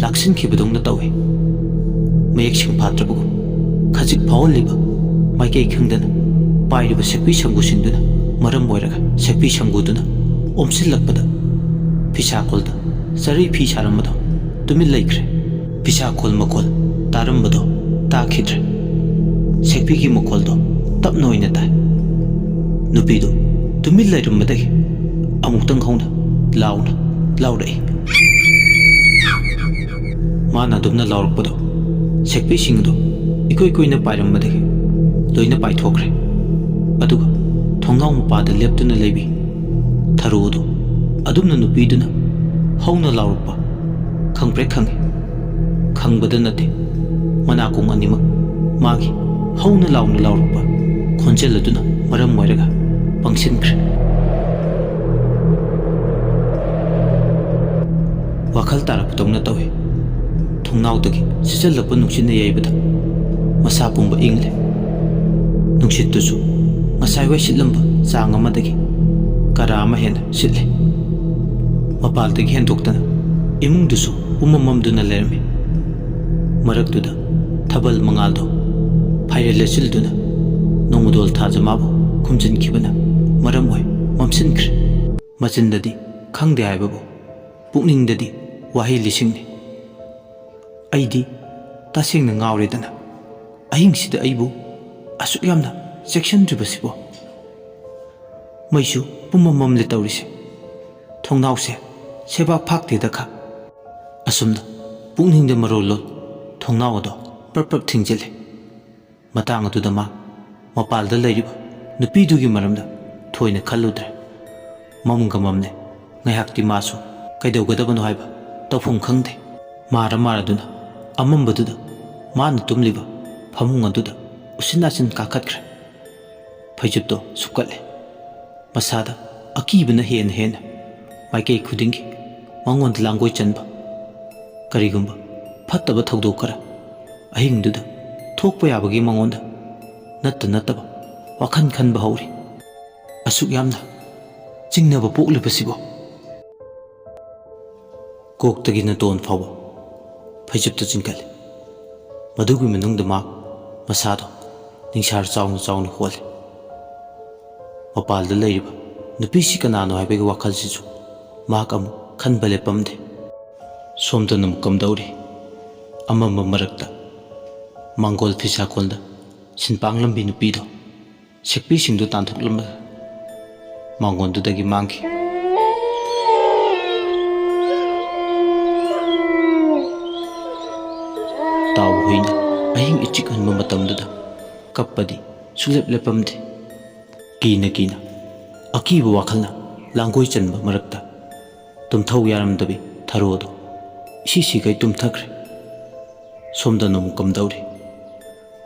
ꯂꯥꯛꯁꯤꯟꯈꯤꯕꯗꯧꯅ ꯇꯧꯏ꯫ ꯃꯌꯦꯛ ꯁꯦꯡꯐꯥꯠꯇ꯭ꯔꯕꯒꯨꯝ ꯈꯖꯤꯛ ꯐꯥꯎꯍꯜꯂꯤꯕ ꯃꯥꯏꯀꯩ ꯈꯪꯗꯅ ꯄꯥꯏꯔꯤꯕ ꯁꯦꯛꯄꯤ ꯁꯪꯒꯨꯁꯤꯡꯗꯨꯅ ꯃꯔꯝ ꯑꯣꯏꯔꯒ ꯁꯦꯛꯄꯤ ꯁꯪꯒꯨꯗꯨꯅ ꯑꯣꯝꯁꯤꯜꯂꯛꯄꯗ ꯐꯤꯁꯥꯈꯣꯜꯗ ꯆꯔꯩ ꯐꯤ ꯁꯥꯔꯝꯕꯗꯣ ꯇꯨꯃꯤꯟ ꯂꯩꯈ꯭ꯔꯦ꯫ ꯐꯤꯁꯥꯈꯣꯜ ꯃꯈꯣꯜ ꯇꯥꯔꯝꯕꯗꯣ ꯇꯥꯈꯤꯗ꯭ꯔꯦ꯫ ꯁꯦꯛꯄꯤꯒꯤ ꯃꯈꯣꯜꯗꯣ ꯇꯞꯅ ꯑꯣꯏꯅ ꯇꯥꯏ꯫ ꯅꯨꯄꯤꯗꯣ ꯇꯨꯃꯤꯟ ꯂꯩꯔꯝꯕꯗꯒꯤ ꯑꯃꯨꯛꯇꯪ ꯍꯧꯅ ꯂꯥꯎꯅ ꯂꯥꯎꯔꯛꯏ꯫ ꯃꯥꯅ ꯑꯗꯨꯝꯅ ꯂꯥꯎꯔꯛꯄꯗꯣ ꯁꯦꯛꯄꯤꯁꯤꯡꯗꯣ ꯏꯀꯣꯏ ꯀꯣꯏꯅ ꯄꯥꯏꯔꯝꯕꯗꯒꯤ ꯂꯣꯏꯅ ꯄꯥꯏꯊꯣꯛꯈ꯭ꯔꯦ꯫ ꯑꯗꯨꯒ ꯊꯣꯡꯅꯥꯎ ꯃꯄꯥꯗ ꯂꯦꯞꯇꯨꯅ ꯂꯩꯕꯤ ꯊꯔꯣꯗꯣ ꯑꯗꯨꯝꯅ ꯅꯨꯄꯤꯗꯨꯅ ꯍꯧꯅ ꯂꯥꯎꯔꯛꯄ ꯈꯪꯄ꯭ꯔꯦꯛ ꯈꯪꯉꯤ꯫ ꯈꯪꯕꯗ ꯅꯠꯇꯦ ꯃꯅꯥꯀꯣꯡ ꯑꯅꯤꯃꯛ ꯃꯥꯒꯤ ꯍꯧꯅ ꯂꯥꯎꯅ ꯂꯥꯎꯔꯛꯄ ꯈꯣꯟꯖꯦꯜ ꯑꯗꯨꯅ ꯃꯔꯝ ꯑꯣꯏꯔꯒ ꯄꯪꯁꯤꯟꯈ꯭ꯔꯦ꯫ ꯋꯥꯈꯜ ꯇꯥꯔꯛꯄꯗꯧꯅ ꯇꯧꯏ꯫ ꯊꯣꯡꯅꯥꯎꯗꯒꯤ ꯁꯤꯠꯆꯜꯂꯛꯄ ꯅꯨꯡꯁꯤꯠꯅ ꯌꯩꯕꯗ ꯃꯁꯥ ꯄꯨꯝꯕ ꯏꯪꯂꯦ꯫ ꯅꯨꯡꯁꯤꯠꯇꯨꯁꯨ ꯉꯁꯥꯏꯋꯥꯏ ꯁꯤꯠꯂꯝꯕ ꯆꯥꯡ ꯑꯃꯗꯒꯤ ꯀꯔꯥ ꯑꯃ ꯍꯦꯟꯅ ꯁꯤꯠꯂꯦ꯫ ꯃꯄꯥꯜꯗꯒꯤ ꯍꯦꯟꯗꯣꯛꯇꯅ ꯏꯃꯨꯡꯗꯨꯁꯨ ꯎꯃꯝꯃꯝꯗꯨꯅ ꯂꯩꯔꯝꯃꯤ꯫ ꯃꯔꯛꯇꯨꯗ ꯊꯥꯕꯜ ꯃꯉꯥꯜꯗꯣ ꯐꯥꯏꯔꯦꯜ ꯂꯩꯆꯤꯜꯗꯨꯅ ꯅꯣꯡꯃꯗꯣꯜ ꯊꯥꯖꯃꯥꯕꯨ ꯈꯨꯝꯖꯤꯟꯈꯤꯕꯅ ꯃꯔꯝ ꯑꯣꯏ ꯃꯝꯁꯤꯟꯈ꯭ꯔꯦ꯫ ꯃꯆꯤꯟꯗꯗꯤ ꯈꯪꯗꯦ ꯍꯥꯏꯕꯕꯨ ꯄꯨꯛꯅꯤꯡꯗꯗꯤ ꯋꯥꯍꯩ ꯂꯤꯁꯤꯡꯅꯤ꯫ ꯑꯩꯗꯤ ꯇꯁꯦꯡꯅ ꯉꯥꯎꯔꯦꯗꯅ ꯑꯍꯤꯡꯁꯤꯗ ꯑꯩꯕꯨ ꯑꯁꯨꯛ ꯌꯥꯝꯅ ꯆꯦꯛꯁꯤꯟꯗ꯭ꯔꯤꯕꯁꯤꯕꯣ꯫ ꯃꯩꯁꯨ ꯄꯨꯝꯃꯝ ꯃꯝꯂꯦ ꯇꯧꯔꯤꯁꯦ꯫ ꯊꯣꯡꯅꯥꯎꯁꯦ ꯁꯦꯕꯥꯛ ꯐꯥꯛꯇꯦꯗ ꯈꯥ꯫ ꯑꯁꯨꯝꯅ ꯄꯨꯛꯅꯤꯡꯗ ꯃꯔꯣꯜꯂꯣꯟ ꯊꯣꯡꯅꯥꯎ ꯑꯗꯣ ꯄ꯭ꯔꯞ ꯄ꯭ꯔꯞ ꯊꯤꯡꯖꯤꯜꯂꯦ꯫ ꯃꯇꯥꯡ ꯑꯗꯨꯗ ꯃꯥ ꯃꯄꯥꯜꯗ ꯂꯩꯔꯤꯕ ꯅꯨꯄꯤꯗꯨꯒꯤ ꯃꯔꯝꯗ ꯊꯣꯏꯅ ꯈꯜꯂꯨꯗ꯭ꯔꯦ꯫ ꯃꯝꯒ ꯃꯝꯂꯦ ꯉꯥꯏꯍꯥꯛꯇꯤ ꯃꯥꯁꯨ ꯀꯩꯗꯧꯒꯗꯕꯅꯣ ꯍꯥꯏꯕ ꯇꯧꯐꯝ ꯈꯪꯗꯦ꯫ ꯃꯥꯔꯗꯨꯅ ꯑꯃꯝꯕꯗꯨꯗ ꯃꯥꯅ ꯇꯨꯝꯂꯤꯕ ꯐꯃꯨꯡ ꯑꯗꯨꯗ ꯎꯆꯤꯟ ꯅꯥꯆꯤꯟ ꯀꯥꯈꯠꯈ꯭ꯔꯦ꯫ ꯐꯩꯖꯨꯞꯇꯣ ꯁꯨꯞꯀꯠꯂꯦ꯫ ꯃꯁꯥꯗ ꯑꯀꯤꯕꯅ ꯍꯦꯟꯅ ꯍꯦꯟꯅ ꯃꯥꯏꯀꯩ ꯈꯨꯗꯤꯡꯒꯤ ꯃꯉꯣꯟꯗ ꯂꯥꯡꯒꯣꯏ ꯆꯟꯕ ꯀꯔꯤꯒꯨꯝꯕ ꯐꯠꯇꯕ ꯊꯧꯗꯣꯛ ꯈꯔ ꯑꯍꯤꯡꯗꯨꯗ ꯊꯣꯛꯄ ꯌꯥꯕꯒꯤ ꯃꯉꯣꯟꯗ ꯅꯠꯇꯕ ꯋꯥꯈꯜ ꯈꯟꯕ ꯍꯧꯔꯤ꯫ ꯑꯁꯨꯛ ꯌꯥꯝꯅ ꯆꯤꯡꯅꯕ ꯄꯣꯛꯂꯤꯕꯁꯤꯕꯣ꯫ ꯀꯣꯛꯇꯒꯤ ꯅꯇꯣꯟ ꯐꯥꯎꯕ ꯐꯩꯖꯨꯞꯇ ꯆꯤꯡꯈꯠꯂꯦ꯫ ꯃꯗꯨꯒꯤ ꯃꯅꯨꯡꯗ ꯃꯥ ꯃꯁꯥꯗꯣ ꯅꯤꯡꯁꯥꯔ ꯆꯥꯎꯅ ꯆꯥꯎꯅ ꯍꯣꯜꯂꯦ꯫ ꯃꯄꯥꯜꯗ ꯂꯩꯔꯤꯕ ꯅꯨꯄꯤꯁꯤ ꯀꯅꯥꯅꯣ ꯍꯥꯏꯕꯒꯤ ꯋꯥꯈꯜꯁꯤꯁꯨ ꯃꯍꯥꯛ ꯑꯃꯨꯛ ꯈꯟꯕ ꯂꯦꯞꯄꯝꯗꯦ꯫ ꯁꯣꯝꯗꯅ ꯑꯃꯨꯛ ꯀꯝꯗꯧꯔꯤ? ꯑꯃꯝꯕ ꯃꯔꯛꯇ ꯃꯥꯡꯒꯣꯜ ꯐꯤꯁꯥꯈꯣꯜꯗ ꯁꯤꯟꯄꯥꯡ ꯂꯝꯕꯤ ꯅꯨꯄꯤꯗꯣ ꯁꯦꯛꯄꯤꯁꯤꯡꯗꯨ ꯇꯥꯟꯊꯣꯛꯂꯝꯕ ꯃꯥꯡꯒꯣꯜꯗꯨꯗꯒꯤ ꯃꯥꯡꯈꯤ꯫ ꯇꯥꯎꯕ ꯍꯨꯏꯅ ꯑꯍꯤꯡ ꯏꯆꯤꯛ ꯍꯟꯕ ꯃꯇꯝꯗꯨꯗ ꯀꯞꯄꯗꯤ ꯁꯨꯡꯂꯦꯞ ꯂꯦꯞꯄꯝꯗꯦ꯫ ꯀꯤꯅ ꯀꯤꯅ ꯑꯀꯤꯕ ꯋꯥꯈꯜꯅ ꯂꯥꯡꯒꯣꯏ ꯆꯟꯕ ꯃꯔꯛꯇ ꯇꯨꯝꯊꯧ ꯌꯥꯔꯝꯗꯕꯤ ꯊꯔꯣꯗꯣ ꯏꯁꯤ ꯁꯤꯒꯩ ꯇꯨꯝꯊꯈ꯭ꯔꯦ꯫ ꯁꯣꯝꯗꯅ ꯑꯃꯨꯛ ꯀꯝꯗꯧꯔꯤ?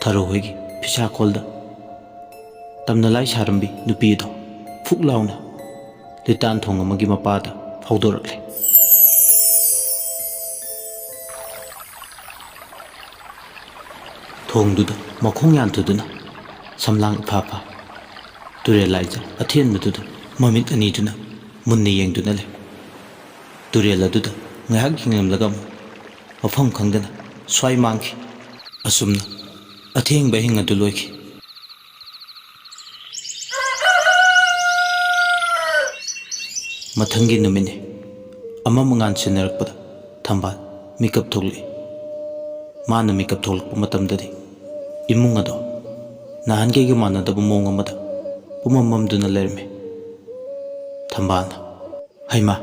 ꯊꯔꯣ ꯍꯣꯏꯒꯤ ꯐꯤꯁꯥꯈꯣꯜꯗ ꯇꯝꯅꯂꯥꯏ ꯁꯥꯔꯝꯕꯤ ꯅꯨꯄꯤ ꯑꯗꯣ ꯐꯨꯛ ꯂꯥꯎꯅ ꯂꯤꯇꯥꯟ ꯊꯣꯡ ꯑꯃꯒꯤ ꯃꯄꯥꯗ ꯐꯥꯎꯗꯣꯔꯛꯂꯦ꯫ ꯊꯣꯡꯗꯨꯗ ꯃꯈꯣꯡ ꯌꯥꯟꯊꯨꯗꯨꯅ ꯁꯝꯂꯥꯡ ꯏꯐꯥ ꯐꯥ ꯇꯨꯔꯦꯜ ꯂꯥꯏꯖ ꯑꯊꯦꯟꯕꯗꯨꯗ ꯃꯃꯤꯠ ꯑꯅꯤꯗꯨꯅ ꯃꯨꯟꯅ ꯌꯦꯡꯗꯨꯅ ꯂꯩ꯫ ꯇꯨꯔꯦꯜ ꯑꯗꯨꯗ ꯉꯥꯏꯍꯥꯛ ꯌꯦꯡꯂꯝꯂꯒ ꯑꯃꯨꯛ ꯃꯐꯝ ꯈꯪꯗꯅ ꯁ꯭ꯋꯥꯏ ꯃꯥꯡꯈꯤ꯫ ꯑꯁꯨꯝꯅ ꯑꯊꯦꯡꯕ ꯑꯍꯤꯡ ꯑꯗꯨ ꯂꯣꯏꯈꯤ꯫ ꯃꯊꯪꯒꯤ ꯅꯨꯃꯤꯠꯅꯤ꯫ ꯃꯉꯥꯟ ꯁꯤꯟꯅꯔꯛꯄꯗ ꯊꯝꯕꯥꯜ ꯃꯤꯀꯞ ꯊꯣꯛꯂꯛꯏ꯫ ꯃꯥꯅ ꯃꯤꯀꯞ ꯊꯣꯛꯂꯛꯄ ꯃꯇꯝꯗꯗꯤ ꯏꯃꯨꯡ ꯑꯗꯣ ꯅꯍꯥꯟꯈꯩꯒ ꯃꯥꯟꯅꯗꯕ ꯃꯑꯣꯡ ꯑꯃꯗ ꯄꯨꯃꯝ ꯃꯝꯗꯨꯅ ꯂꯩꯔꯝꯃꯤ꯫ ꯊꯝꯕꯥꯜꯅ "ꯍꯩꯃꯥ,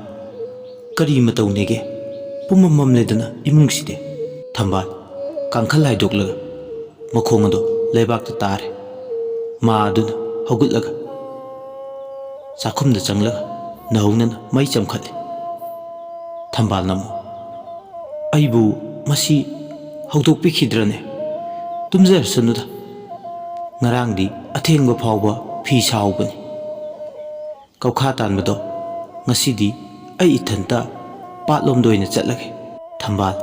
ꯀꯔꯤ ꯃꯇꯧꯅꯦꯒꯦ? ꯄꯨꯃꯝ ꯃꯝꯂꯦꯗꯅ ꯏꯃꯨꯡꯁꯤꯗꯤ"꯫ ꯊꯝꯕꯥꯜ ꯀꯥꯡꯈꯜ ꯍꯥꯏꯗꯣꯛꯂꯒ ꯃꯈꯣꯡ ꯑꯗꯣ ꯂꯩꯕꯥꯛꯇ ꯇꯥꯔꯦ꯫ ꯃꯥ ꯑꯗꯨꯅ ꯍꯧꯒꯠꯂꯒ ꯆꯥꯛꯈꯨꯝꯗ ꯆꯪꯂꯒ ꯅꯍꯧꯅꯅ ꯃꯩ ꯆꯝꯈꯠꯂꯤ꯫ ꯊꯝꯕꯥꯜꯅ ꯑꯃꯨꯛ "ꯑꯩꯕꯨ ꯃꯁꯤ ꯍꯧꯗꯣꯛꯄꯤꯈꯤꯗ꯭ꯔꯅꯦ? ꯇꯨꯝꯖꯔꯁꯅꯨꯗ, ꯉꯔꯥꯡꯗꯤ ꯑꯊꯦꯡꯕ ꯐꯥꯎꯕ ꯐꯤ ꯁꯥꯍꯧꯕꯅꯤ꯫ ꯀꯧꯈꯥ ꯇꯥꯟꯕꯗꯣ ꯉꯁꯤꯗꯤ ꯑꯩ ꯏꯊꯟꯇ ꯄꯥꯠꯂꯣꯝꯗ ꯑꯣꯏꯅ ꯆꯠꯂꯒꯦ"꯫ ꯊꯝꯕꯥꯜ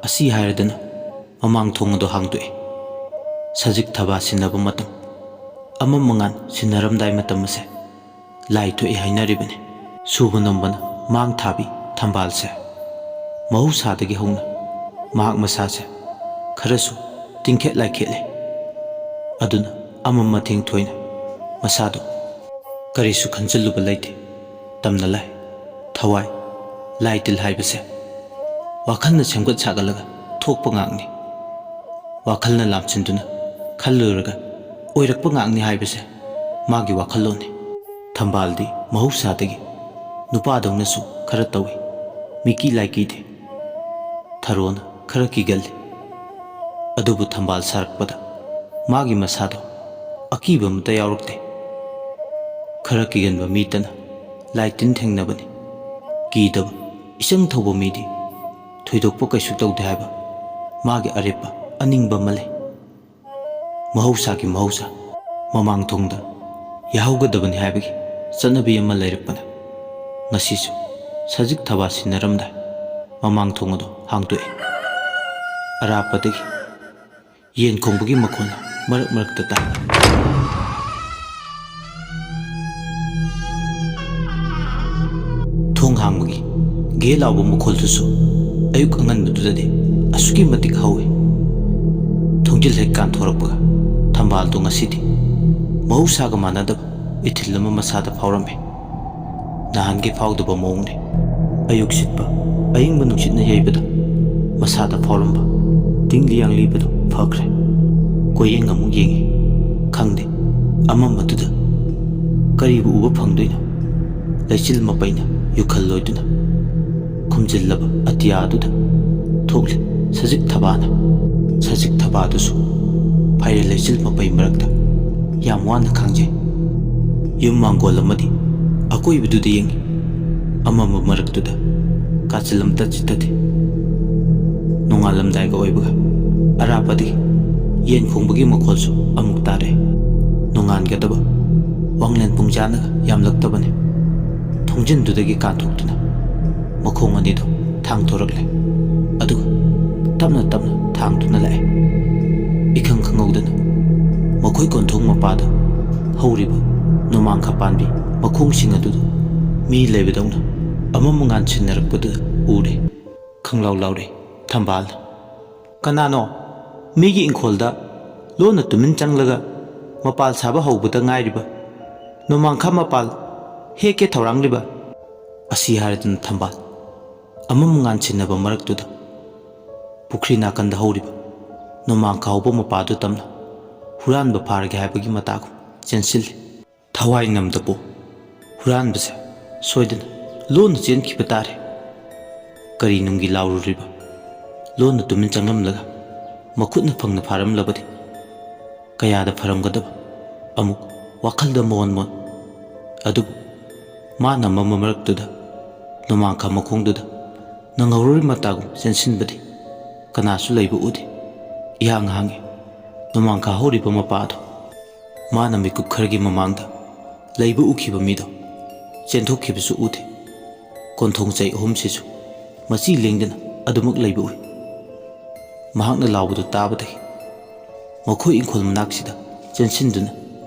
ꯑꯁꯤ ꯍꯥꯏꯔꯗꯅ ꯃꯃꯥꯡ ꯊꯣꯡ ꯑꯗꯨ ꯍꯥꯡꯗꯣꯛꯏ꯫ ꯁꯖꯤꯛ ꯊꯕꯥ ꯁꯤꯟꯅꯕ ꯃꯇꯝ, ꯃꯉꯥꯟ ꯁꯤꯟꯅꯔꯝꯗꯥꯏ ꯃꯇꯝ ꯑꯁꯦ ꯂꯥꯏ ꯊꯣꯛꯏ ꯍꯥꯏꯅꯔꯤꯕꯅꯤ꯫ ꯁꯨꯕ ꯅꯣꯝꯕꯅ ꯃꯥꯡ ꯊꯥꯕꯤ ꯊꯝꯕꯥꯜꯁꯦ ꯃꯍꯧꯁꯥꯗꯒꯤ ꯍꯧꯅ ꯃꯍꯥꯛ ꯃꯁꯥꯁꯦ ꯈꯔꯁꯨ ꯇꯤꯡꯈꯦꯠ ꯂꯥꯏꯈꯦꯠꯂꯤ꯫ ꯑꯗꯨꯅ ꯃꯇꯦꯡ ꯊꯣꯏꯅ ꯃꯁꯥꯗꯣ ꯀꯔꯤꯁꯨ ꯈꯟꯖꯤꯜꯂꯨꯕ ꯂꯩꯇꯦ꯫ ꯇꯝꯅ ꯂꯥꯏ, ꯊꯋꯥꯏ, ꯂꯥꯏ ꯇꯤꯜ ꯍꯥꯏꯕꯁꯦ ꯋꯥꯈꯜꯅ ꯁꯦꯝꯒꯠ ꯁꯥꯒꯠꯂꯒ ꯊꯣꯛꯄ ꯉꯥꯛꯅꯤ꯫ ꯋꯥꯈꯜꯅ ꯂꯥꯝꯁꯤꯟꯗꯨꯅ ꯈꯜꯂꯨꯔꯒ ꯑꯣꯏꯔꯛꯄ ꯉꯥꯛꯅꯤ ꯍꯥꯏꯕꯁꯦ ꯃꯥꯒꯤ ꯋꯥꯈꯜꯂꯣꯟꯅꯤ꯫ ꯊꯝꯕꯥꯜꯗꯤ ꯃꯍꯧꯁꯥꯗꯒꯤ ꯅꯨꯄꯥꯗꯧꯅꯁꯨ ꯈꯔ ꯇꯧꯏ, ꯃꯤꯀꯤ ꯂꯥꯏꯀꯤꯗꯦ꯫ ꯊꯔꯣꯅ ꯈꯔ ꯀꯤꯒꯜꯂꯤ꯫ ꯑꯗꯨꯕꯨ ꯊꯝꯕꯥꯜ ꯁꯥꯔꯛꯄꯗ ꯃꯥꯒꯤ ꯃꯁꯥꯗꯣ ꯑꯀꯤꯕ ꯑꯃꯠꯇ ꯌꯥꯎꯔꯛꯇꯦ꯫ ꯈꯔ ꯀꯤꯒꯟꯕ ꯃꯤꯇꯅ ꯂꯥꯏ ꯇꯤꯟ ꯊꯦꯡꯅꯕꯅꯤ, ꯀꯤꯗꯕ ꯏꯆꯪ ꯊꯧꯕ ꯃꯤꯗꯤ ꯊꯣꯏꯗꯣꯛꯄ ꯀꯩꯁꯨ ꯇꯧꯗꯦ ꯍꯥꯏꯕ ꯃꯥꯒꯤ ꯑꯔꯦꯞꯄ ꯑꯅꯤꯡꯕ ꯑꯃ ꯂꯩ꯫ ꯃꯍꯧꯁꯥꯒꯤ ꯃꯍꯧꯁꯥ ꯃꯃꯥꯡ ꯊꯣꯡꯗ ꯌꯥꯍꯧꯒꯗꯕꯅꯤ ꯍꯥꯏꯕꯒꯤ ꯆꯠꯅꯕꯤ ꯑꯃ ꯂꯩꯔꯛꯄꯅ ꯉꯁꯤꯁꯨ ꯁꯖꯤꯛ ꯊꯕꯥ ꯁꯤꯟꯅꯔꯝꯗꯥꯏ ꯃꯃꯥꯡ ꯊꯣꯡ ꯑꯗꯨ ꯍꯥꯡꯗꯣꯛꯏ꯫ ꯑꯔꯥꯞꯄꯗꯒꯤ ꯌꯦꯟ ꯈꯣꯡꯕꯒꯤ ꯃꯈꯣꯟꯅ ꯃꯔꯛ ꯃꯔꯛꯇ ꯇꯥꯏ꯫ ꯊꯣꯡ ꯍꯥꯡꯕꯒꯤ ꯒꯦ ꯂꯥꯎꯕ ꯃꯈꯣꯜꯗꯨꯁꯨ ꯑꯌꯨꯛ ꯑꯉꯟꯕꯗꯨꯗꯗꯤ ꯑꯁꯨꯛꯀꯤ ꯃꯇꯤꯛ ꯍꯧꯏ꯫ ꯊꯣꯡꯖꯤꯜ ꯍꯦꯛ ꯀꯥꯟꯊꯣꯔꯛꯄꯒ ꯊꯝꯕꯥꯜꯗꯣ ꯉꯁꯤꯗꯤ ꯃꯍꯧꯁꯥꯒ ꯃꯥꯟꯅꯗꯕ ꯏꯊꯤꯜ ꯑꯃ ꯃꯁꯥꯗ ꯐꯥꯎꯔꯝꯃꯤ꯫ ꯅꯍꯥꯟꯒꯤ ꯐꯥꯎꯗꯕ ꯃꯑꯣꯡꯅꯤ꯫ ꯑꯌꯨꯛ ꯁꯤꯠꯄ ꯑꯏꯪꯕ ꯅꯨꯡꯁꯤꯠꯅ ꯌꯩꯕꯗ ꯃꯁꯥꯗ ꯐꯥꯎꯔꯝꯕ ꯇꯤꯡꯂꯤ ꯌꯥꯡꯂꯤꯕꯗꯨ ꯐꯈ꯭ꯔꯦ꯫ ꯀꯣꯌꯦꯡ ꯑꯃꯨꯛ ꯌꯦꯡꯉꯤ꯫ ꯈꯪꯗꯦ ꯑꯃꯝꯕꯗꯨꯗ ꯀꯔꯤꯕꯨ ꯎꯕ ꯐꯪꯗꯣꯏꯅꯣ? ꯂꯩꯆꯤꯜ ꯃꯄꯩꯅ ꯌꯨꯈꯜꯂꯣꯏꯗꯨꯅ ꯈꯨꯝꯖꯤꯜꯂꯕ ꯑꯇꯤꯌꯥꯗꯨꯗ ꯊꯣꯛꯂꯤ ꯁꯖꯤꯛ ꯊꯕꯥꯅ꯫ ꯁꯖꯤꯛ ꯊꯕꯥꯗꯨꯁꯨ ꯐꯥꯏꯔꯦꯜ ꯂꯩꯆꯤꯜ ꯃꯄꯩ ꯃꯔꯛꯇ ꯌꯥꯝ ꯋꯥꯅ ꯈꯥꯡꯖꯩ꯫ ꯌꯨꯝ ꯃꯥꯡꯒꯣꯜ ꯑꯃꯗꯤ ꯑꯀꯣꯏꯕꯗꯨꯗ ꯌꯦꯡꯉꯤ꯫ ꯑꯃꯝꯕ ꯃꯔꯛꯇꯨꯗ ꯀꯥꯆꯤꯜ ꯑꯃꯇ ꯆꯤꯊꯗꯦ꯫ ꯅꯣꯡꯉꯥꯜꯂꯝꯗꯥꯏꯒ ꯑꯣꯏꯕꯒ ꯑꯔꯥꯞꯄꯗꯒꯤ ꯌꯦꯟ ꯈꯣꯡꯕꯒꯤ ꯃꯈꯣꯜꯁꯨ ꯑꯃꯨꯛ ꯇꯥꯔꯛꯏ꯫ ꯅꯣꯡꯉꯥꯟꯒꯗꯕ ꯋꯥꯡꯂꯦꯟ ꯄꯨꯡꯖꯥꯅꯒ ꯌꯥꯝꯂꯛꯇꯕꯅꯤ꯫ ꯊꯣꯡꯖꯤꯟꯗꯨꯗꯒꯤ ꯀꯥꯟꯊꯣꯛꯇꯨꯅ ꯃꯈꯣꯡ ꯑꯅꯤꯗꯣ ꯊꯥꯡꯊꯣꯔꯛꯂꯦ꯫ ꯑꯗꯨꯒ ꯇꯞꯅ ꯇꯞꯅ ꯊꯥꯡꯗꯨꯅ ꯂꯥꯛꯑꯦ꯫ ꯏꯈꯪ ꯈꯪꯍꯧꯗꯅ ꯃꯈꯣꯏ ꯀꯣꯟꯊꯣꯡ ꯃꯄꯥꯗ ꯍꯧꯔꯤꯕ ꯅꯣꯡꯃꯥꯡꯈꯥ ꯄꯥꯟꯕꯤ ꯃꯈꯣꯡꯁꯤꯡ ꯑꯗꯨꯗ ꯃꯤ ꯂꯩꯕꯗꯧꯅ ꯃꯉꯥꯟ ꯁꯤꯟꯅꯔꯛꯄꯗꯨꯗ ꯎꯔꯦ꯫ ꯈꯪꯂꯥꯎ ꯂꯥꯎꯔꯦ ꯊꯝꯕꯥꯜꯅ꯫ "ꯀꯅꯥꯅꯣ? ꯃꯤꯒꯤ ꯏꯪꯈꯣꯜꯗ ꯂꯣꯟꯅ ꯇꯨꯃꯤꯟ ꯆꯪꯂꯒ ꯃꯄꯥꯜ ꯁꯥꯕ ꯍꯧꯕꯗ ꯉꯥꯏꯔꯤꯕ ꯅꯣꯡꯃꯥꯡꯈꯥ ꯃꯄꯥꯜ ꯍꯦꯛꯀꯦ ꯊꯧꯔꯥꯡꯂꯤꯕ"꯫ ꯑꯁꯤ ꯍꯥꯏꯔꯗꯨꯅ ꯊꯝꯕꯥꯜ ꯃꯉꯥꯟ ꯁꯤꯟꯅꯕ ꯃꯔꯛꯇꯨꯗ ꯄꯨꯈ꯭ꯔꯤ ꯅꯥꯀꯟꯗ ꯍꯧꯔꯤꯕ ꯅꯣꯡꯃꯥꯡꯈꯥ ꯍꯧꯕ ꯃꯄꯥꯗꯨ ꯇꯝꯅ ꯍꯨꯔꯥꯟꯕ ꯐꯥꯔꯒꯦ ꯍꯥꯏꯕꯒꯤ ꯃꯇꯥꯒꯨꯝ ꯆꯦꯟꯁꯤꯜꯂꯤ꯫ ꯊꯋꯥꯏ ꯉꯝꯗꯕꯨ ꯍꯨꯔꯥꯟꯕꯁꯦ ꯁꯣꯏꯗꯅ ꯂꯣꯟꯅ ꯆꯦꯟꯈꯤꯕ ꯇꯥꯔꯦ꯫ ꯀꯔꯤ ꯅꯨꯡꯒꯤ ꯂꯥꯎꯔꯨꯔꯤꯕ? ꯂꯣꯟꯅ ꯇꯨꯃꯤꯟ ꯆꯪꯂꯝꯂꯒ ꯃꯈꯨꯠꯅ ꯐꯪꯅ ꯐꯥꯔꯝꯂꯕꯗꯤ ꯀꯌꯥꯗ ꯐꯔꯝꯒꯗꯕ? ꯑꯃꯨꯛ ꯋꯥꯈꯜꯗ ꯃꯣꯟ ꯃꯣꯟ꯫ ꯑꯗꯨꯕꯨ ꯃꯥꯅ ꯃꯝꯕ ꯃꯔꯛꯇꯨꯗ ꯅꯣꯡꯃꯥꯡꯈꯥ ꯃꯈꯣꯡꯗꯨꯗ ꯅꯪꯍꯧꯔꯣꯏ ꯃꯇꯥꯒꯨꯝ ꯆꯦꯟꯁꯤꯟꯕꯗꯤ ꯀꯅꯥꯁꯨ ꯂꯩꯕ ꯎꯗꯦ꯫ ꯏꯍꯥꯡ ꯍꯥꯡꯉꯤ ꯅꯣꯡꯃꯥꯡꯈꯥ ꯍꯧꯔꯤꯕ ꯃꯄꯥꯗꯣ꯫ ꯃꯥꯅ ꯃꯤꯀꯨꯞ ꯈꯔꯒꯤ ꯃꯃꯥꯡꯗ ꯂꯩꯕ ꯎꯈꯤꯕ ꯃꯤꯗꯣ ꯆꯦꯟꯊꯣꯛꯈꯤꯕꯁꯨ ꯎꯗꯦ꯫ ꯀꯣꯟꯊꯣꯡ ꯆꯩ ꯑꯍꯨꯝꯁꯤꯁꯨ ꯃꯆꯤ ꯂꯦꯡꯗꯅ ꯑꯗꯨꯃꯛ ꯂꯩꯕ ꯎꯏ꯫ ꯃꯍꯥꯛꯅ ꯂꯥꯎꯕꯗꯨ ꯇꯥꯕꯗꯒꯤ ꯃꯈꯣꯏ ꯏꯪꯈꯣꯜ ꯃꯅꯥꯛꯁꯤꯗ ꯆꯦꯟꯁꯤꯟꯗꯨꯅ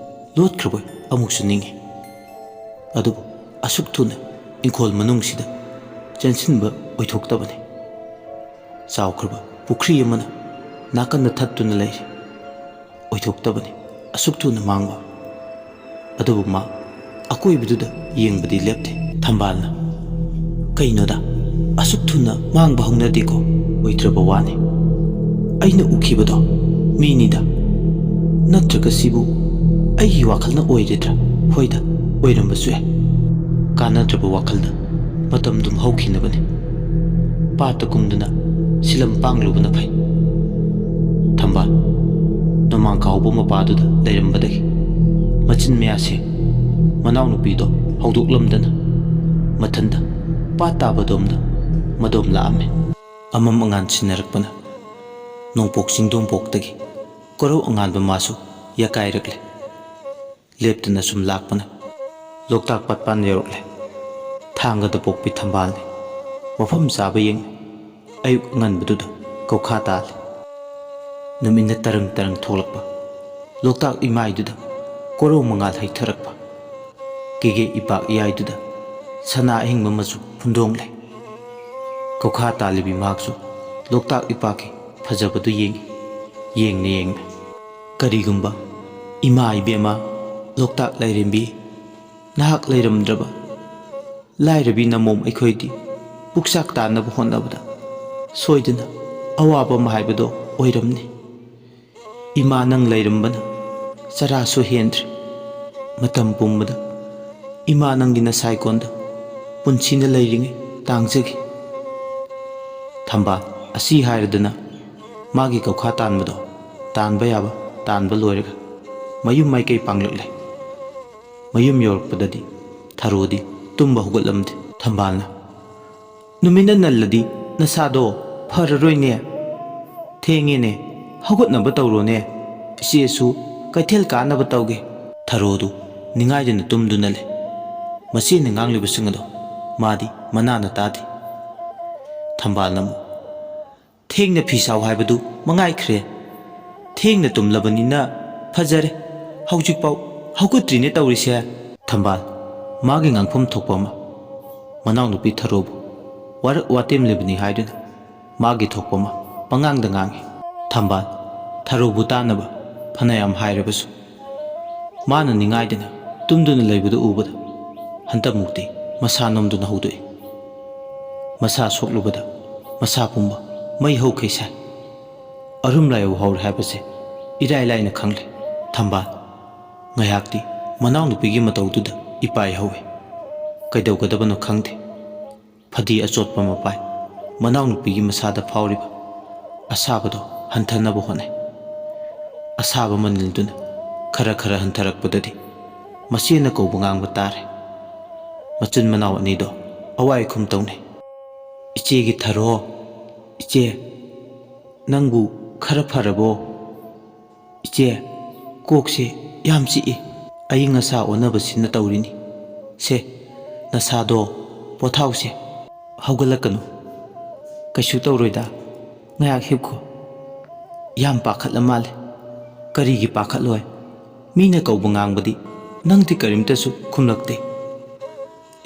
ꯂꯣꯠꯈ꯭ꯔꯕ ꯑꯃꯨꯛꯁꯨ ꯅꯤꯡꯉꯤ꯫ ꯑꯗꯨꯕꯨ ꯑꯁꯨꯛ ꯊꯨꯅ ꯏꯪꯈꯣꯜ ꯃꯅꯨꯡꯁꯤꯗ ꯆꯦꯟꯁꯤꯟꯕ ꯑꯣꯏꯊꯣꯛꯇꯕꯅꯤ꯫ ꯆꯥꯎꯈ꯭ꯔꯕ ꯄꯨꯈ꯭ꯔꯤ ꯑꯃꯅ ꯅꯥꯀꯟꯗ ꯊꯠꯇꯨꯅ ꯂꯩꯔꯤ ꯑꯣꯏꯊꯣꯛꯇꯕꯅꯤ ꯑꯁꯨꯛ ꯊꯨꯅ ꯃꯥꯡꯕ꯫ ꯑꯗꯨꯕꯨ ꯃꯥ ꯑꯀꯣꯏꯕꯗꯨꯗ ꯌꯦꯡꯕꯗꯤ ꯂꯦꯞꯇꯦ꯫ ꯊꯝꯕꯥꯜꯅ "ꯀꯩꯅꯣꯗ ꯑꯁꯨꯛ ꯊꯨꯅ ꯃꯥꯡꯕ ꯍꯧꯅꯗꯦꯀꯣ, ꯑꯣꯏꯗ꯭ꯔꯕ ꯋꯥꯅꯤ꯫ ꯑꯩꯅ ꯎꯈꯤꯕꯗꯣ ꯃꯤꯅꯤꯗ, ꯅꯠꯇ꯭ꯔꯒ ꯁꯤꯕꯨ ꯑꯩꯒꯤ ꯋꯥꯈꯜꯅ ꯑꯣꯏꯔꯤꯗ꯭ꯔꯥ? ꯍꯣꯏꯗ, ꯑꯣꯏꯔꯝꯕꯁꯨ ꯌꯥꯏ꯫ ꯀꯥꯟꯅꯗ꯭ꯔꯕ ꯋꯥꯈꯜꯗ ꯃꯇꯝꯗꯨꯝ ꯍꯧꯈꯤꯅꯕꯅꯤ꯫ ꯄꯥꯠꯇ ꯀꯨꯝꯗꯨꯅ ꯁꯤꯂꯝ ꯄꯥꯡꯂꯨꯕꯅ ꯐꯩ"꯫ ꯊꯝꯕꯥꯜ ꯅꯣꯡꯃꯥꯡꯈꯥ ꯍꯧꯕ ꯃꯄꯥꯗꯨꯗ ꯂꯩꯔꯝꯕꯗꯒꯤ ꯃꯆꯤꯟ ꯃꯌꯥꯁꯦ ꯃꯅꯥꯎꯅꯨꯄꯤꯗꯣ ꯍꯧꯗꯣꯛꯂꯝꯗꯅ ꯃꯊꯟꯇ ꯄꯥꯠ ꯇꯥꯕꯗꯣꯝꯗ ꯃꯗꯣꯝ ꯂꯥꯛꯑꯝꯃꯤ꯫ ꯑꯃꯝ ꯑꯉꯥꯟ ꯁꯤꯟꯅꯔꯛꯄꯅ ꯅꯣꯡꯄꯣꯛ ꯆꯤꯡꯗꯣꯡꯄꯣꯛꯇꯒꯤ ꯀꯣꯔꯧ ꯑꯉꯥꯟꯕ ꯃꯥꯁꯨ ꯌꯥꯀꯥꯏꯔꯛꯂꯦ꯫ ꯂꯦꯞꯇꯅ ꯁꯨꯝ ꯂꯥꯛꯄꯅ ꯂꯣꯛꯇꯥꯛ ꯄꯥꯠꯄꯥꯟ ꯌꯧꯔꯛꯂꯦ꯫ ꯊꯥꯡꯒꯗ ꯄꯣꯛꯄꯤ ꯊꯝꯕꯥꯜꯅꯤ ꯃꯐꯝ ꯆꯥꯕ ꯌꯦꯡꯉꯤ꯫ ꯑꯌꯨꯛ ꯑꯉꯟꯕꯗꯨꯗ ꯀꯧꯈꯥ ꯇꯥꯜꯂꯤ꯫ ꯅꯨꯃꯤꯠꯅ ꯇꯔꯪ ꯇꯔꯪ ꯊꯣꯛꯂꯛꯄ ꯂꯣꯛꯇꯥꯛ ꯏꯃꯥꯏꯗꯨꯗ ꯀꯣꯔꯧ ꯃꯉꯥꯜ ꯍꯩꯊꯔꯛꯄ ꯀꯦꯒꯦ ꯏꯄꯥꯛ ꯏꯌꯥꯏꯗꯨꯗ ꯁꯅꯥ ꯑꯍꯤꯡꯕ ꯃꯆꯨ ꯐꯨꯟꯗꯣꯡꯂꯦ꯫ ꯀꯧꯈꯥ ꯇꯥꯜꯂꯤꯕꯤ ꯃꯍꯥꯛꯁꯨ ꯂꯣꯛꯇꯥꯛ ꯏꯄꯥꯛꯀꯤ ꯐꯖꯕꯗꯨ ꯌꯦꯡꯉꯤ꯫ ꯌꯦꯡꯅ ꯌꯦꯡꯅ "ꯀꯔꯤꯒꯨꯝꯕ ꯏꯃꯥ ꯏꯕꯦꯝꯃ ꯂꯣꯛꯇꯥꯛ ꯂꯥꯏꯔꯦꯝꯕꯤ, ꯅꯍꯥꯛ ꯂꯩꯔꯝꯗ꯭ꯔꯕ ꯂꯥꯏꯔꯕꯤ ꯅꯃꯣꯝ ꯑꯩꯈꯣꯏꯗꯤ ꯄꯨꯛꯆꯥꯛ ꯇꯥꯅꯕ ꯍꯣꯠꯅꯕꯗ ꯁꯣꯏꯗꯅ ꯑꯋꯥꯕ ꯑꯃ ꯍꯥꯏꯕꯗꯣ ꯑꯣꯏꯔꯝꯅꯤ꯫ ꯏꯃꯥ ꯅꯪ ꯂꯩꯔꯝꯕꯅ ꯆꯔꯥꯁꯨ ꯍꯦꯟꯗ꯭ꯔꯦ꯫ ꯃꯇꯝ ꯄꯨꯝꯕꯗ ꯏꯃꯥ ꯅꯪꯒꯤ ꯅꯁꯥꯏꯀꯣꯟꯗ ꯄꯨꯟꯁꯤꯅ ꯂꯩꯔꯤꯉꯩ ꯇꯥꯡꯖꯈꯤ"꯫ ꯊꯝꯕꯥꯜ ꯑꯁꯤ ꯍꯥꯏꯔꯗꯨꯅ ꯃꯥꯒꯤ ꯀꯧꯈꯥ ꯇꯥꯟꯕꯗꯣ ꯇꯥꯟꯕ ꯌꯥꯕ ꯇꯥꯟꯕ ꯂꯣꯏꯔꯒ ꯃꯌꯨꯝ ꯃꯥꯏꯀꯩ ꯄꯥꯡꯂꯛꯂꯦ꯫ ꯃꯌꯨꯝ ꯌꯧꯔꯛꯄꯗꯗꯤ ꯊꯔꯣꯗꯤ ꯇꯨꯝꯕ ꯍꯧꯒꯠꯂꯝꯗꯦ꯫ ꯊꯝꯕꯥꯜꯅ "ꯅꯨꯃꯤꯠꯅ ꯅꯜꯂꯗꯤ ꯅꯁꯥꯗꯣ ꯐꯔꯔꯣꯏꯅꯦ, ꯊꯦꯡꯉꯦꯅꯦ, ꯍꯧꯒꯠꯅꯕ ꯇꯧꯔꯣꯅꯦ, ꯏꯆꯦꯁꯨ ꯀꯩꯊꯦꯜ ꯀꯥꯅꯕ ꯇꯧꯒꯦ"꯫ ꯊꯔꯣꯗꯨ ꯅꯤꯡꯉꯥꯏꯗꯅ ꯇꯨꯝꯗꯨꯅ ꯂꯩ꯫ ꯃꯆꯦꯅ ꯉꯥꯡꯂꯤꯕꯁꯤꯡ ꯑꯗꯣ ꯃꯥꯗꯤ ꯃꯅꯥꯅ ꯇꯥꯗꯦ꯫ ꯊꯝꯕꯥꯜꯅ ꯑꯃꯨꯛ "ꯊꯦꯡꯅ ꯐꯤ ꯁꯥꯎ ꯍꯥꯏꯕꯗꯨ ꯃꯉꯥꯏꯈ꯭ꯔꯦ, ꯊꯦꯡꯅ ꯇꯨꯝꯂꯕꯅꯤꯅ ꯐꯖꯔꯦ, ꯍꯧꯖꯤꯛꯐꯥꯎ ꯍꯧꯒꯠꯇ꯭ꯔꯤꯅꯦ ꯇꯧꯔꯤꯁꯦ"꯫ ꯊꯝꯕꯥꯜ ꯃꯥꯒꯤ ꯉꯥꯡꯐꯝ ꯊꯣꯛꯄ ꯑꯃ ꯃꯅꯥꯎꯅꯨꯄꯤ ꯊꯔꯣꯕꯨ ꯋꯥꯔꯛ ꯋꯥꯇꯦꯝꯂꯤꯕꯅꯤ ꯍꯥꯏꯗꯨꯅ ꯃꯥꯒꯤ ꯊꯣꯛꯄ ꯑꯃ ꯄꯉꯥꯡꯗ ꯉꯥꯡꯉꯤ꯫ ꯊꯝꯕꯥꯜ ꯊꯔꯣꯕꯨ ꯇꯥꯅꯕ ꯐꯅꯌꯥꯝ ꯍꯥꯏꯔꯕꯁꯨ ꯃꯥꯅ ꯅꯤꯡꯉꯥꯏꯗꯅ ꯇꯨꯝꯗꯨꯅ ꯂꯩꯕꯗꯨ ꯎꯕꯗ ꯍꯟꯇꯛꯃꯨꯛꯇꯤ ꯃꯁꯥ ꯅꯣꯝꯗꯨꯅ ꯍꯧꯗꯣꯛꯏ꯫ ꯃꯁꯥ ꯁꯣꯛꯂꯨꯕꯗ ꯃꯁꯥ ꯄꯨꯝꯕ ꯃꯩ ꯍꯧꯈꯩ ꯁꯥꯏ꯫ ꯑꯔꯨꯝ ꯂꯥꯏꯍꯧ ꯍꯧꯔꯦ ꯍꯥꯏꯕꯁꯦ ꯏꯔꯥꯏ ꯂꯥꯏꯅ ꯈꯪꯂꯦ꯫ ꯊꯝꯕꯥꯜ ꯉꯥꯏꯍꯥꯛꯇꯤ ꯃꯅꯥꯎꯅꯨꯄꯤꯒꯤ ꯃꯇꯧꯗꯨꯗ ꯏꯄꯥꯏ ꯍꯧꯏ꯫ ꯀꯩꯗꯧꯒꯗꯕꯅꯣ ꯈꯪꯗꯦ꯫ ꯐꯗꯤ ꯑꯆꯣꯠꯄ ꯑꯃ ꯄꯥꯏ ꯃꯅꯥꯎꯅꯨꯄꯤꯒꯤ ꯃꯁꯥꯗ ꯐꯥꯎꯔꯤꯕ ꯑꯁꯥꯕꯗꯣ ꯍꯟꯊꯅꯕ ꯍꯣꯠꯅꯩ꯫ ꯑꯁꯥꯕ ꯃꯅꯤꯜꯗꯨꯅ ꯈꯔ ꯈꯔ ꯍꯟꯊꯔꯛꯄꯗꯗꯤ ꯃꯆꯦꯅ ꯀꯧꯕ ꯉꯥꯡꯕ ꯇꯥꯔꯦ꯫ ꯃꯆꯤꯟ ꯃꯅꯥꯎ ꯑꯅꯤꯗꯣ ꯑꯋꯥꯏ ꯑꯈꯨꯝ ꯇꯧꯅꯩ꯫ "ꯏꯆꯦꯒꯤ ꯊꯔꯣ, ꯏꯆꯦ ꯅꯪꯕꯨ ꯈꯔ ꯐꯔꯕꯣ? ꯏꯆꯦ ꯀꯣꯛꯁꯦ ꯌꯥꯝ ꯆꯤꯛꯏ, ꯑꯏꯪ ꯑꯁꯥ ꯑꯣꯟꯅꯕꯁꯤꯅ ꯇꯧꯔꯤꯅꯤ꯫ ꯁꯦ ꯅꯁꯥꯗꯣ ꯄꯣꯊꯥꯎꯁꯦ, ꯍꯧꯒꯠꯂꯛꯀꯅꯨ, ꯀꯩꯁꯨ ꯇꯧꯔꯣꯏꯗ, ꯉꯥꯏꯍꯥꯛ ꯍꯤꯞꯈꯣ꯫ ꯌꯥꯝ ꯄꯥꯈꯠꯂ ꯃꯥꯜꯂꯦ"꯫ "ꯀꯔꯤꯒꯤ ꯄꯥꯈꯠꯂꯣꯏ? ꯃꯤꯅ ꯀꯧꯕ ꯉꯥꯡꯕꯗꯤ ꯅꯪꯗꯤ ꯀꯔꯤꯝꯇꯁꯨ ꯈꯨꯝꯂꯛꯇꯦ"꯫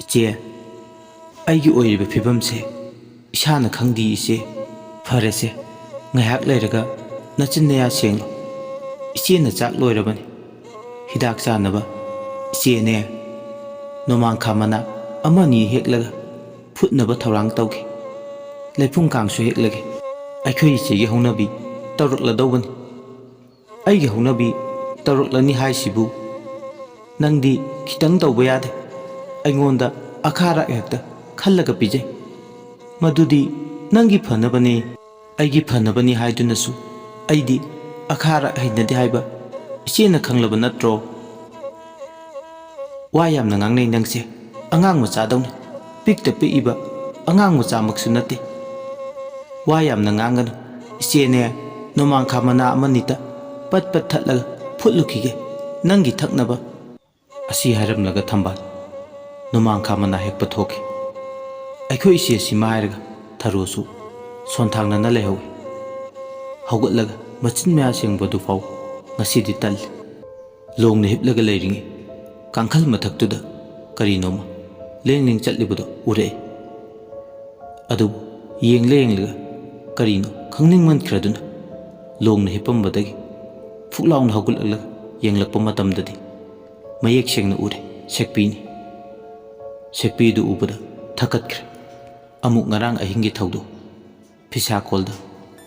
"ꯏꯆꯦ ꯑꯩꯒꯤ ꯑꯣꯏꯔꯤꯕ ꯐꯤꯕꯝꯁꯦ ꯏꯁꯥꯅ ꯈꯪꯗꯦ ꯏꯆꯦ"꯫ "ꯐꯔꯦꯁꯦ, ꯉꯥꯏꯍꯥꯛ ꯂꯩꯔꯒ ꯅꯆꯤꯟ ꯅꯌꯥ ꯁꯦꯡꯂꯣ꯫ ꯏꯆꯦꯅ ꯆꯥꯛ ꯂꯣꯏꯔꯕꯅꯤ, ꯍꯤꯗꯥꯛ ꯆꯥꯅꯕ ꯏꯆꯦꯅꯦ ꯅꯣꯡꯃꯥꯡꯈꯥ ꯃꯅꯥ ꯑꯃ ꯑꯅꯤ ꯍꯦꯛꯂꯒ ꯐꯨꯠꯅꯕ ꯊꯧꯔꯥꯡ ꯇꯧꯒꯦ꯫ ꯂꯩꯄꯨꯡ ꯈꯥꯡꯁꯨ ꯍꯦꯛꯂꯒꯦ꯫ ꯑꯩꯈꯣꯏ ꯏꯆꯦꯒꯤ ꯍꯧꯅꯕꯤ ꯇꯧꯔꯛꯂꯗꯧꯕꯅꯤ"꯫ "ꯑꯩꯒꯤ ꯍꯧꯅꯕꯤ ꯇꯧꯔꯛꯂꯅꯤ ꯍꯥꯏꯁꯤꯕꯨ ꯅꯪꯗꯤ ꯈꯤꯇꯪ ꯇꯧꯕ ꯌꯥꯗꯦ, ꯑꯩꯉꯣꯟꯗ ꯑꯈꯥꯔꯛ ꯍꯦꯛꯇ ꯈꯜꯂꯒ ꯄꯤꯖꯩ꯫ ꯃꯗꯨꯗꯤ ꯅꯪꯒꯤ ꯐꯅꯕꯅꯤ, ꯑꯩꯒꯤ ꯐꯅꯕꯅꯤ ꯍꯥꯏꯗꯨꯅꯁꯨ ꯑꯩꯗꯤ ꯑꯈꯥꯔꯛ ꯍꯩꯅꯗꯦ ꯍꯥꯏꯕ ꯏꯆꯦꯅ ꯈꯪꯂꯕ ꯅꯠꯇ꯭ꯔꯣ"꯫ "ꯋꯥ ꯌꯥꯝꯅ ꯉꯥꯡꯅꯩ ꯅꯪꯁꯦ, ꯑꯉꯥꯡ ꯃꯆꯥꯗꯧꯅ꯫ ꯄꯤꯛꯇ ꯄꯤꯛꯏꯕ ꯑꯉꯥꯡ ꯃꯆꯥꯃꯛꯁꯨ ꯅꯠꯇꯦ꯫ ꯋꯥ ꯌꯥꯝꯅ ꯉꯥꯡꯒꯅꯨ꯫ ꯏꯆꯦꯅꯦ ꯅꯣꯡꯃꯥꯡꯈꯥ ꯃꯅꯥ ꯑꯃꯅꯤꯇ ꯄꯠ ꯄꯠ ꯊꯠꯂꯒ ꯐꯨꯠꯂꯨꯈꯤꯒꯦ ꯅꯪꯒꯤ ꯊꯛꯅꯕ"꯫ ꯑꯁꯤ ꯍꯥꯏꯔꯝꯂꯒ ꯊꯝꯕꯥꯜ ꯅꯣꯡꯃꯥꯡꯈꯥ ꯃꯅꯥ ꯍꯦꯛꯄ ꯊꯣꯛꯈꯤ꯫ ꯑꯩꯈꯣꯏ ꯏꯆꯦꯁꯤꯃ ꯍꯥꯏꯔꯒ ꯊꯔꯣꯁꯨ ꯁꯣꯟꯊꯥꯡꯅꯅ ꯂꯩꯍꯧꯏ꯫ ꯍꯧꯒꯠꯂꯒ ꯃꯆꯤꯟ ꯃꯌꯥ ꯁꯦꯡꯕꯗꯨ ꯐꯥꯎ ngasi di tal long ne hipla ga leiringi kangkhal mathaktuda kari noma leng leng chatlibudo ure adu yengleng laga kari no khangning man khraduna long ne hipam badagi fuklaung hagul laga yenglak pamatam dadi mayek sengna ure sekpi ni sekpi du ubada thakat khre amuk ngarang ahingi thaudu phisa kolda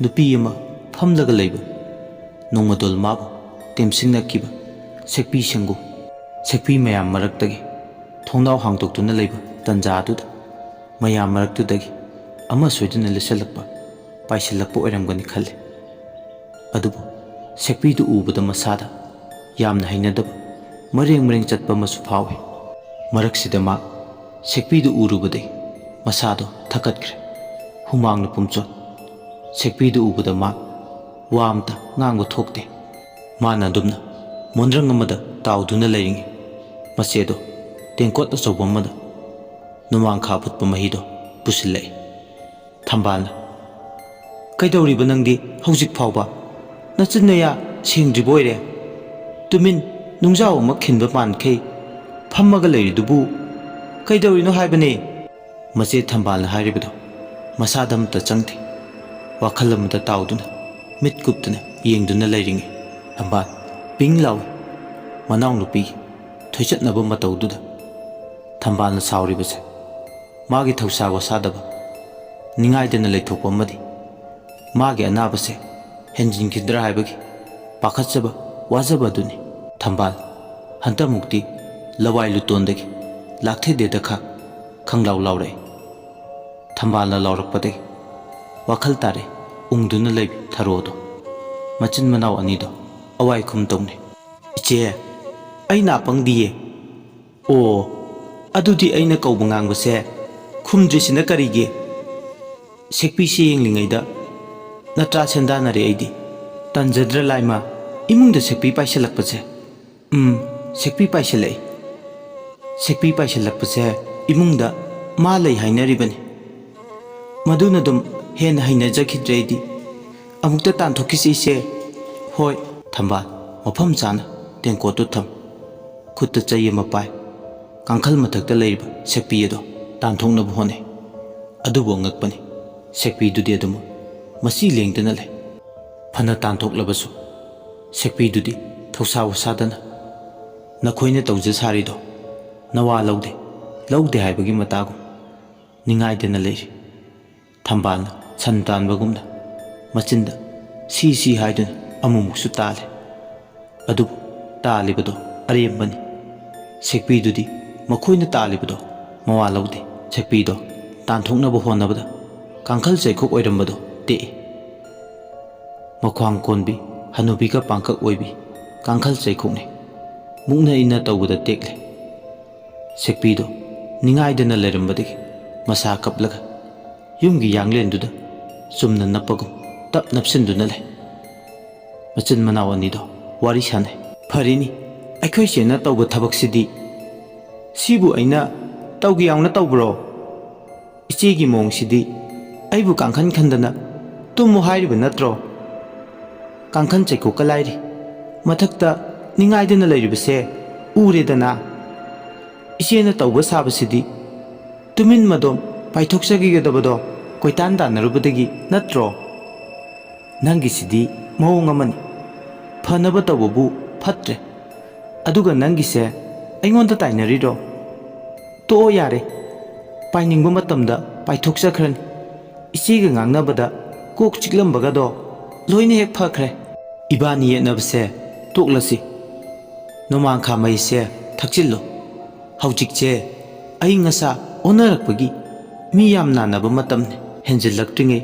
nupi ama phamlaga leiba nongmadol mabu temsingna kiba sekpi sengu sekpi mayam maraktagi thongnaw hangtoktuna leiba tanja aduda mayam maraktudagi ama soiduna lesalakpa paisilakpa oiramgani khalle adubu sekpi du ubada masada yamna hainadaba mareng mareng chatpa masu phawe maraksida ma sekpi du urubadai masado thakatkhre humangna pumchot sekpi du ubada ma wamta ngangbo thokte mana dumna mondrang amada tauduna leiringi masedo tengkot asoba amada numang kha phutpa mahido pusilai thambalna kaidawriba nangdi hojik phawba nachinaya sengdri boire tumin nungjaw ma khinba pankhei phammaga leiridubu kaidawrino haibane mase thambalna hairibado masadam ta changthi wakhalam da tauduna mit kuptuna yengduna leiringi thambal ping law manaw nupi thoichatnaba matawduda thambalna sauribase magi thausa wasadaba ningaidena leithokpa madi magi anabase henjin khidra haibagi pakhatchaba wajaba duni thambal hanta mukti lawai lutondagi lakhthe de dakha khanglaw lawre thambalna lawrakpadagi wakhal tare ungduna leibi tharodo machin manaw anido awai khum tongni iche aina pangdiye o adudi aina kawba ngangbase khumdrisina karige sekpi se yenglingaida natra sendanare aidi tanjadra laima imungda sekpi paisalakpase sekpi paisalai sekpi paisalakpase imungda ma lei hainaribani maduna dum hen hainajakhidreidi amukta tanthokisi se hoi thambal mafam chana tengkotu tham khutta chai ama pai kangkhal mathakta leiba sekpi edo tanthongna bhone adubo ngakpani sekpi dudi adum masi lengdana le phana tanthoklabasu sekpi dudi thausa wasadana nakhoina tawja sarido nawa laude haibagi matagu ningaidena leiri thambalna santanbagumna machinda si haiduna amumuksu tale adu talibado arembani sekpi dudi makhoina talibado mawa laude sekpi do tanthoknaba honabada kangkhal chaikok oirambado te makhwang konbi hanubi ka pangkak oibi kangkhal chaikokne mukna ina tawbada tekle sekpi do ningaidena lerambadagi masa kaplaga yumgi yanglenduda sumna napagum tap napsinduna le machin manaw anido wari sane farini aikhoi sena tawba thabak sidi sibu aina tawgi yangna tawbro ichegi mong sidi aibu kangkhan khandana tumu hairiba natro kangkhan chaiko kalairi mathakta ningaidena leiribase uredana ichena tawba sabasidi tumin madom paithoksagigadabado koitan danarubadagi natro nangi sidi mawong amani phanaba tawbabu phatre aduga nangi se aingonda tainariro to yare painingba matamda paithoksakrani ichiga ngangnabada kok chiklambagado loine hek phakhre ibani yenabse toklasi nomang khamai se thakchillo haujikche aingasa onarakpagi mi yam nanaba matamne henjillaktinge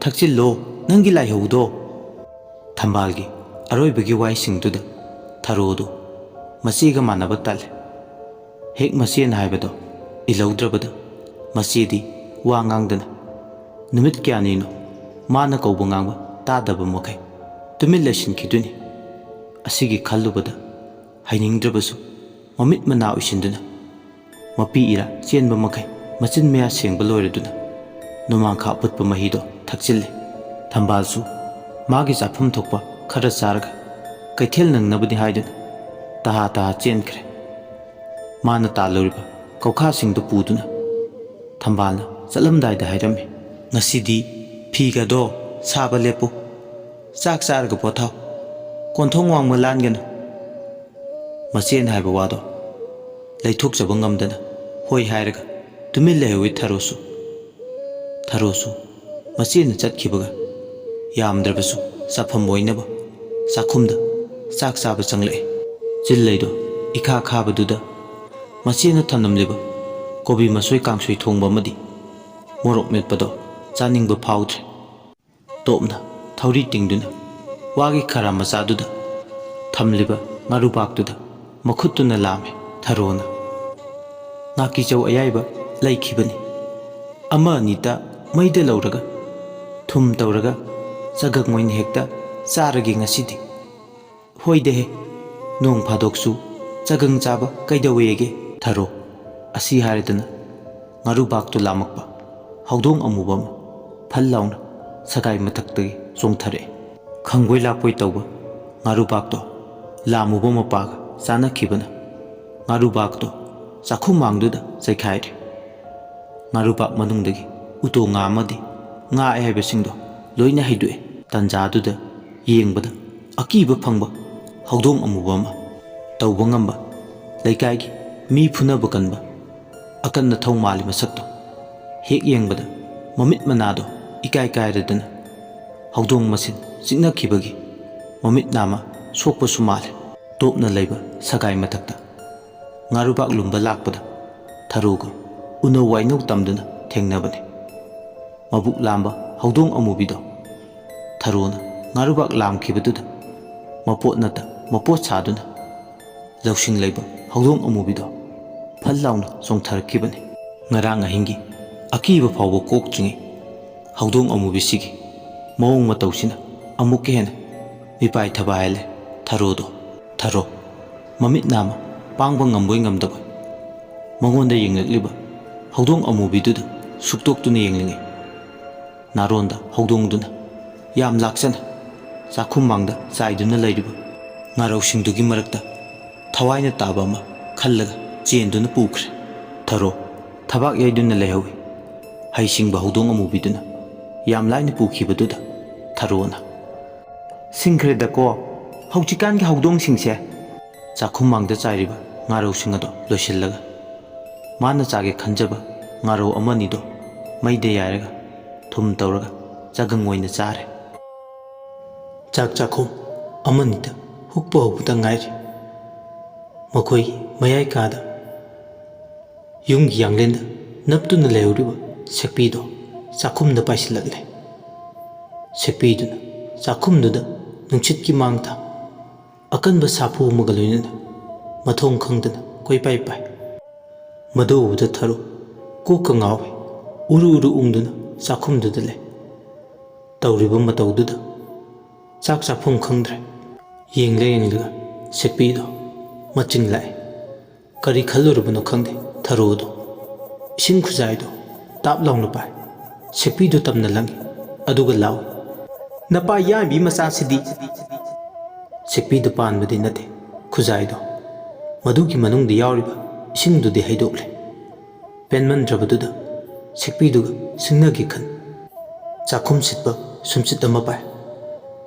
thakchillo nangi laihaudo thambalgi aroibagi waisingduda tharodu masiga manaba tale hek masien haibado ilaudrabada masidi wa ngangdana numit kyanino mana kawba ngangba tadaba makai tumil leshin kiduni asigi khallubada hainingdrabasu mamit mana uishinduna mapi ira chenba makai machin meya sengba loiraduna numangkha putpa mahido thakchille thambalsu magi chafam thokpa khara charga ꯀꯩꯊꯦꯜ ꯅꯪꯅꯕꯗꯤ ꯍꯥꯏꯗꯨꯅ ꯇꯍꯥ ꯇꯍꯥ ꯆꯦꯟꯈ꯭ꯔꯦ꯫ ꯃꯥꯅ ꯇꯥꯜꯂꯨꯔꯤꯕ ꯀꯧꯈꯥꯁꯤꯡꯗꯨ ꯄꯨꯗꯨꯅ ꯊꯝꯕꯥꯜꯅ ꯆꯠꯂꯝꯗꯥꯏꯗ ꯍꯥꯏꯔꯝꯃꯤ, ꯉꯁꯤꯗꯤ ꯐꯤꯒꯗꯣ ꯁꯥꯕ ꯂꯦꯞꯄꯨ, ꯆꯥꯛ ꯆꯥꯔꯒ ꯄꯣꯊꯥꯎ, ꯀꯣꯟꯊꯣꯡ ꯋꯥꯡꯃ ꯂꯥꯟꯒꯅꯨ꯫ ꯃꯆꯦꯅ ꯍꯥꯏꯕ ꯋꯥꯗꯣ ꯂꯩꯊꯣꯛꯆꯕ ꯉꯝꯗꯅ ꯍꯣꯏ ꯍꯥꯏꯔꯒ ꯇꯨꯃꯤꯟ ꯂꯩꯍꯧꯏ ꯊꯔꯣꯁꯨ꯫ ꯊꯔꯣꯁꯨ ꯃꯆꯦꯅ ꯆꯠꯈꯤꯕꯒ ꯌꯥꯝꯗ꯭ꯔꯕꯁꯨ ꯆꯥꯐꯝ ꯑꯣꯏꯅꯕ ꯆꯥꯛꯈꯨꯝꯗ ꯆꯥꯛ ꯆꯥꯕ ꯆꯪꯂꯛꯏ꯫ ꯆꯤꯜꯂꯩꯗꯣ ꯏꯈꯥ ꯈꯥꯕꯗꯨꯗ ꯃꯆꯦꯅ ꯊꯅꯝꯂꯤꯕ ꯀꯣꯕꯤ ꯃꯁꯣꯏ ꯀꯥꯡꯁꯣꯏ ꯊꯣꯡꯕ ꯑꯃꯗꯤ ꯃꯣꯔꯣꯛ ꯃꯦꯠꯄꯗꯣ ꯆꯥꯅꯤꯡꯕ ꯐꯥꯎꯗ꯭ꯔꯦ꯫ ꯇꯣꯞꯅ ꯊꯧꯔꯤ ꯇꯤꯡꯗꯨꯅ ꯋꯥꯒꯤ ꯈꯔꯥ ꯃꯆꯥꯗꯨꯗ ꯊꯝꯂꯤꯕ ꯉꯥꯔꯨꯕꯥꯛꯇꯨꯗ ꯃꯈꯨꯠꯇꯨꯅ ꯂꯥꯝꯃꯦ ꯊꯔꯣꯅ꯫ ꯉꯥꯀꯤꯆꯧ ꯑꯌꯥꯏꯕ ꯂꯩꯈꯤꯕꯅꯤ, ꯑꯃ ꯑꯅꯤꯇ ꯃꯩꯗ ꯂꯧꯔꯒ ꯊꯨꯝ ꯇꯧꯔꯒ ꯆꯒꯪ ꯑꯣꯏꯅ ꯍꯦꯛꯇ ꯆꯥꯔꯒꯦ ꯉꯁꯤꯗꯤ꯫ ꯍꯣꯏꯗꯦꯍꯦ, ꯅꯣꯡ ꯐꯥꯗꯣꯛꯁꯨ ꯆꯒꯪ ꯆꯥꯕ ꯀꯩꯗꯧꯋꯦꯒꯦ ꯊꯔꯣ꯫ ꯑꯁꯤ ꯍꯥꯏꯔꯗꯅ ꯉꯥꯔꯨꯕꯥꯛꯇꯨ ꯂꯥꯝꯃꯛꯄ ꯍꯧꯗꯣꯡ ꯑꯃꯨꯕ ꯑꯃ ꯐꯜ ꯂꯥꯎꯅ ꯁꯒꯥꯏ ꯃꯊꯛꯇꯒꯤ ꯆꯣꯡꯊꯔꯛꯑꯦ꯫ ꯈꯪꯕꯣꯏ ꯂꯥꯛꯄꯣꯏ ꯇꯧꯕ ꯉꯥꯔꯨꯕꯥꯛꯇꯣ ꯂꯥꯝꯃꯨꯕ ꯃꯄꯥꯒ ꯆꯥꯅꯈꯤꯕꯅ ꯉꯥꯔꯨꯕꯥꯛꯇꯣ ꯆꯥꯛꯈꯨꯝꯃꯥꯡꯗꯨꯗ ꯆꯩꯈꯥꯏꯔꯦ꯫ ꯉꯥꯔꯨꯕꯥꯛ ꯃꯅꯨꯡꯗꯒꯤ ꯎꯇꯣ ꯉꯥ ꯑꯃꯗꯤ ꯉꯥ ꯑꯌꯥꯏꯕꯁꯤꯡꯗꯣ ꯂꯣꯏꯅ ꯍꯩꯗꯣꯛꯑꯦ꯫ ꯇꯟꯖꯥꯗꯨꯗ ꯌꯦꯡꯕꯗ ꯑꯀꯤꯕ ꯐꯪꯕ ꯍꯧꯗꯣꯡ ꯑꯃꯨꯕ ꯑꯃ, ꯇꯧꯕ ꯉꯝꯕ ꯂꯩꯀꯥꯏꯒꯤ ꯃꯤ ꯐꯨꯅꯕ ꯀꯟꯕ ꯑꯀꯟ ꯑꯊꯧ ꯃꯥꯜꯂꯤ ꯃꯁꯛꯇꯣ꯫ ꯍꯦꯛ ꯌꯦꯡꯕꯗ ꯃꯃꯤꯠ ꯃꯅꯥꯗꯣ ꯏꯀꯥꯏ ꯀꯥꯏꯔꯗꯅ ꯍꯧꯗꯣꯡ ꯃꯁꯦꯟ ꯆꯤꯛꯅꯈꯤꯕꯒꯤ ꯃꯃꯤꯠ ꯅꯥꯝꯃ ꯁꯣꯛꯄꯁꯨ ꯃꯥꯜꯂꯦ꯫ ꯇꯣꯞꯅ ꯂꯩꯕ ꯁꯒꯥꯏ ꯃꯊꯛꯇ ꯉꯥꯔꯨꯕꯥꯛ ꯂꯨꯝꯕ ꯂꯥꯛꯄꯗ ꯊꯔꯣꯒ ꯎꯅꯧ ꯋꯥꯏꯅꯧ ꯇꯝꯗꯨꯅ ꯊꯦꯡꯅꯕꯅꯤ꯫ ꯃꯕꯨꯛ ꯂꯥꯝꯕ ꯍꯧꯗꯣꯡ ꯑꯃꯨꯕꯤꯗꯣ ꯊꯔꯣꯅ ꯉꯥꯔꯨꯕꯥꯛ ꯂꯥꯝꯈꯤꯕꯗꯨꯗ ꯃꯄꯣꯠ ꯅꯠꯇ ꯃꯄꯣꯠ ꯁꯥꯗꯨꯅ ꯂꯧꯁꯤꯡ ꯂꯩꯕ ꯍꯧꯗꯣꯡ ꯑꯃꯨꯕꯤꯗꯣ ꯐꯜ ꯂꯥꯎꯅ ꯆꯣꯡꯊꯔꯛꯈꯤꯕꯅꯤ꯫ ꯉꯔꯥꯡ ꯑꯍꯤꯡꯒꯤ ꯑꯀꯤꯕ ꯐꯥꯎꯕ ꯀꯣꯛꯇ꯭ꯔꯤꯉꯩ ꯍꯧꯗꯣꯡ ꯑꯃꯨꯕꯤꯁꯤꯒꯤ ꯃꯑꯣꯡ ꯃꯇꯧꯁꯤꯅ ꯑꯃꯨꯛꯀ ꯍꯦꯟꯅ ꯃꯤꯄꯥꯏ ꯊꯕꯥꯏꯍꯜꯂꯦ ꯊꯔꯣꯗꯣ꯫ ꯊꯔꯣ ꯃꯃꯤꯠ ꯅꯥꯝꯃ ꯄꯥꯡꯕ ꯉꯝꯕꯣꯏ ꯉꯝꯗꯕꯣꯏ ꯃꯉꯣꯟꯗ ꯌꯦꯡꯂꯛꯂꯤꯕ ꯍꯧꯗꯣꯡ ꯑꯃꯨꯕꯤꯗꯨꯗ ꯁꯨꯛꯇꯣꯛꯇꯨꯅ ꯌꯦꯡꯂꯤꯉꯩ ꯅꯥꯔꯣꯟꯗ ꯍꯧꯗꯣꯡꯗꯨꯅ ꯌꯥꯝ ꯂꯥꯛꯆꯅ ꯆꯥꯛꯈꯨꯝꯃꯥꯡꯗ ꯆꯥꯏꯗꯨꯅ ꯂꯩꯔꯤꯕ ꯉꯥꯔꯧꯁꯤꯡꯗꯨꯒꯤ ꯃꯔꯛꯇ ꯊꯋꯥꯏꯅ ꯇꯥꯕ ꯑꯃ ꯈꯜꯂꯒ ꯆꯦꯟꯗꯨꯅ ꯄꯨꯈ꯭ꯔꯦ꯫ ꯊꯔꯣ ꯊꯕꯥꯛ ꯌꯩꯗꯨꯅ ꯂꯩꯍꯧꯏ꯫ ꯍꯩꯁꯤꯡꯕ ꯍꯧꯗꯣꯡ ꯑꯃꯨꯕꯤꯗꯨꯅ ꯌꯥꯝ ꯂꯥꯏꯅ ꯄꯨꯈꯤꯕꯗꯨꯗ ꯊꯔꯣꯅ ꯁꯤꯡꯈ꯭ꯔꯦꯗꯀꯣ ꯍꯧꯖꯤꯛꯀꯥꯟꯒꯤ ꯍꯧꯗꯣꯡꯁꯤꯡꯁꯦ꯫ ꯆꯥꯛꯈꯨꯝꯃꯥꯡꯗ ꯆꯥꯏꯔꯤꯕ ꯉꯥꯔꯧꯁꯤꯡ ꯑꯗꯣ ꯂꯣꯏꯁꯤꯜꯂꯒ ꯃꯥꯅ ꯆꯥꯒꯦ ꯈꯟꯖꯕ ꯉꯥꯔꯧ ꯑꯃꯅꯤꯗꯣ ꯃꯩꯗ ꯌꯥꯏꯔꯒ ꯊꯨꯝ ꯇꯧꯔꯒ ꯆꯒꯪ ꯑꯣꯏꯅ ꯆꯥꯔꯦ꯫ ꯆꯥꯛ ꯆꯥꯛꯈꯨꯝ ꯑꯃꯅꯤꯗ ꯍꯨꯛꯄ ꯍꯧꯕꯇ ꯉꯥꯏꯔꯤ꯫ ꯃꯈꯣꯏꯒꯤ ꯃꯌꯥꯏ ꯀꯥꯗ ꯌꯨꯝꯒꯤ ꯌꯥꯡꯂꯦꯟꯗ ꯅꯞꯇꯨꯅ ꯂꯩꯍꯧꯔꯤꯕ ꯁꯦꯛꯄꯤꯗꯣ ꯆꯥꯛꯈꯨꯝꯗ ꯄꯥꯏꯁꯤꯜꯂꯛꯂꯦ꯫ ꯁꯦꯛꯄꯤꯗꯨꯅ ꯆꯥꯛꯈꯨꯝꯗꯨꯗ ꯅꯨꯡꯁꯤꯠꯀꯤ ꯃꯥꯡꯊ ꯑꯀꯟꯕ ꯁꯥꯐꯨ ꯑꯃꯒ ꯂꯣꯏꯅꯅ ꯃꯊꯣꯡ ꯈꯪꯗꯅ ꯀꯣꯏꯄꯥꯏ ꯄꯥꯏ꯫ ꯃꯗꯨ ꯎꯕꯗ ꯊꯔꯣ ꯀꯣꯛꯀ ꯉꯥꯎꯏ, ꯎꯔꯨ ꯎꯔꯨ ꯎꯪꯗꯨꯅ ꯆꯥꯛꯈꯨꯝꯗꯨꯗ ꯂꯩ꯫ ꯇꯧꯔꯤꯕ ꯃꯇꯧꯗꯨꯗ ꯆꯥꯛ ꯆꯥꯐꯝ ꯈꯪꯗ꯭ꯔꯦ꯫ ꯌꯦꯡꯂ ꯌꯦꯡꯂꯒ ꯁꯦꯛꯄꯤꯗꯣ ꯃꯆꯤꯡ ꯂꯥꯛꯑꯦ꯫ ꯀꯔꯤ ꯈꯜꯂꯨꯔꯕꯅꯣ ꯈꯪꯗꯦ ꯊꯔꯣꯗꯣ ꯏꯁꯤꯡ ꯈꯨꯖꯥꯏꯗꯣ ꯇꯥꯞ ꯂꯥꯎꯅ ꯄꯥꯏ꯫ ꯁꯦꯛꯄꯤꯗꯨ ꯇꯝꯅ ꯂꯪꯉꯤ, ꯑꯗꯨꯒ ꯂꯥꯎꯏ, ꯅꯄꯥ ꯌꯥꯏꯕꯤ ꯃꯆꯥꯁꯤꯗꯤ꯫ ꯁꯦꯛꯄꯤꯗꯨ ꯄꯥꯟꯕꯗꯤ ꯅꯠꯇꯦ ꯈꯨꯖꯥꯏꯗꯣ, ꯃꯗꯨꯒꯤ ꯃꯅꯨꯡꯗ ꯌꯥꯎꯔꯤꯕ ꯏꯁꯤꯡꯗꯨꯗꯤ ꯍꯩꯗꯣꯛꯂꯦ꯫ ꯄꯦꯟꯃꯟꯗ꯭ꯔꯕꯗꯨꯗ ꯁꯦꯛꯄꯤꯗꯨꯒ ꯁꯤꯡꯅꯒꯦ ꯈꯟ ꯆꯥꯛꯈꯨꯝ ꯁꯤꯠꯄ ꯁꯨꯝꯆꯤꯠ ꯑꯃ ꯄꯥꯏ꯫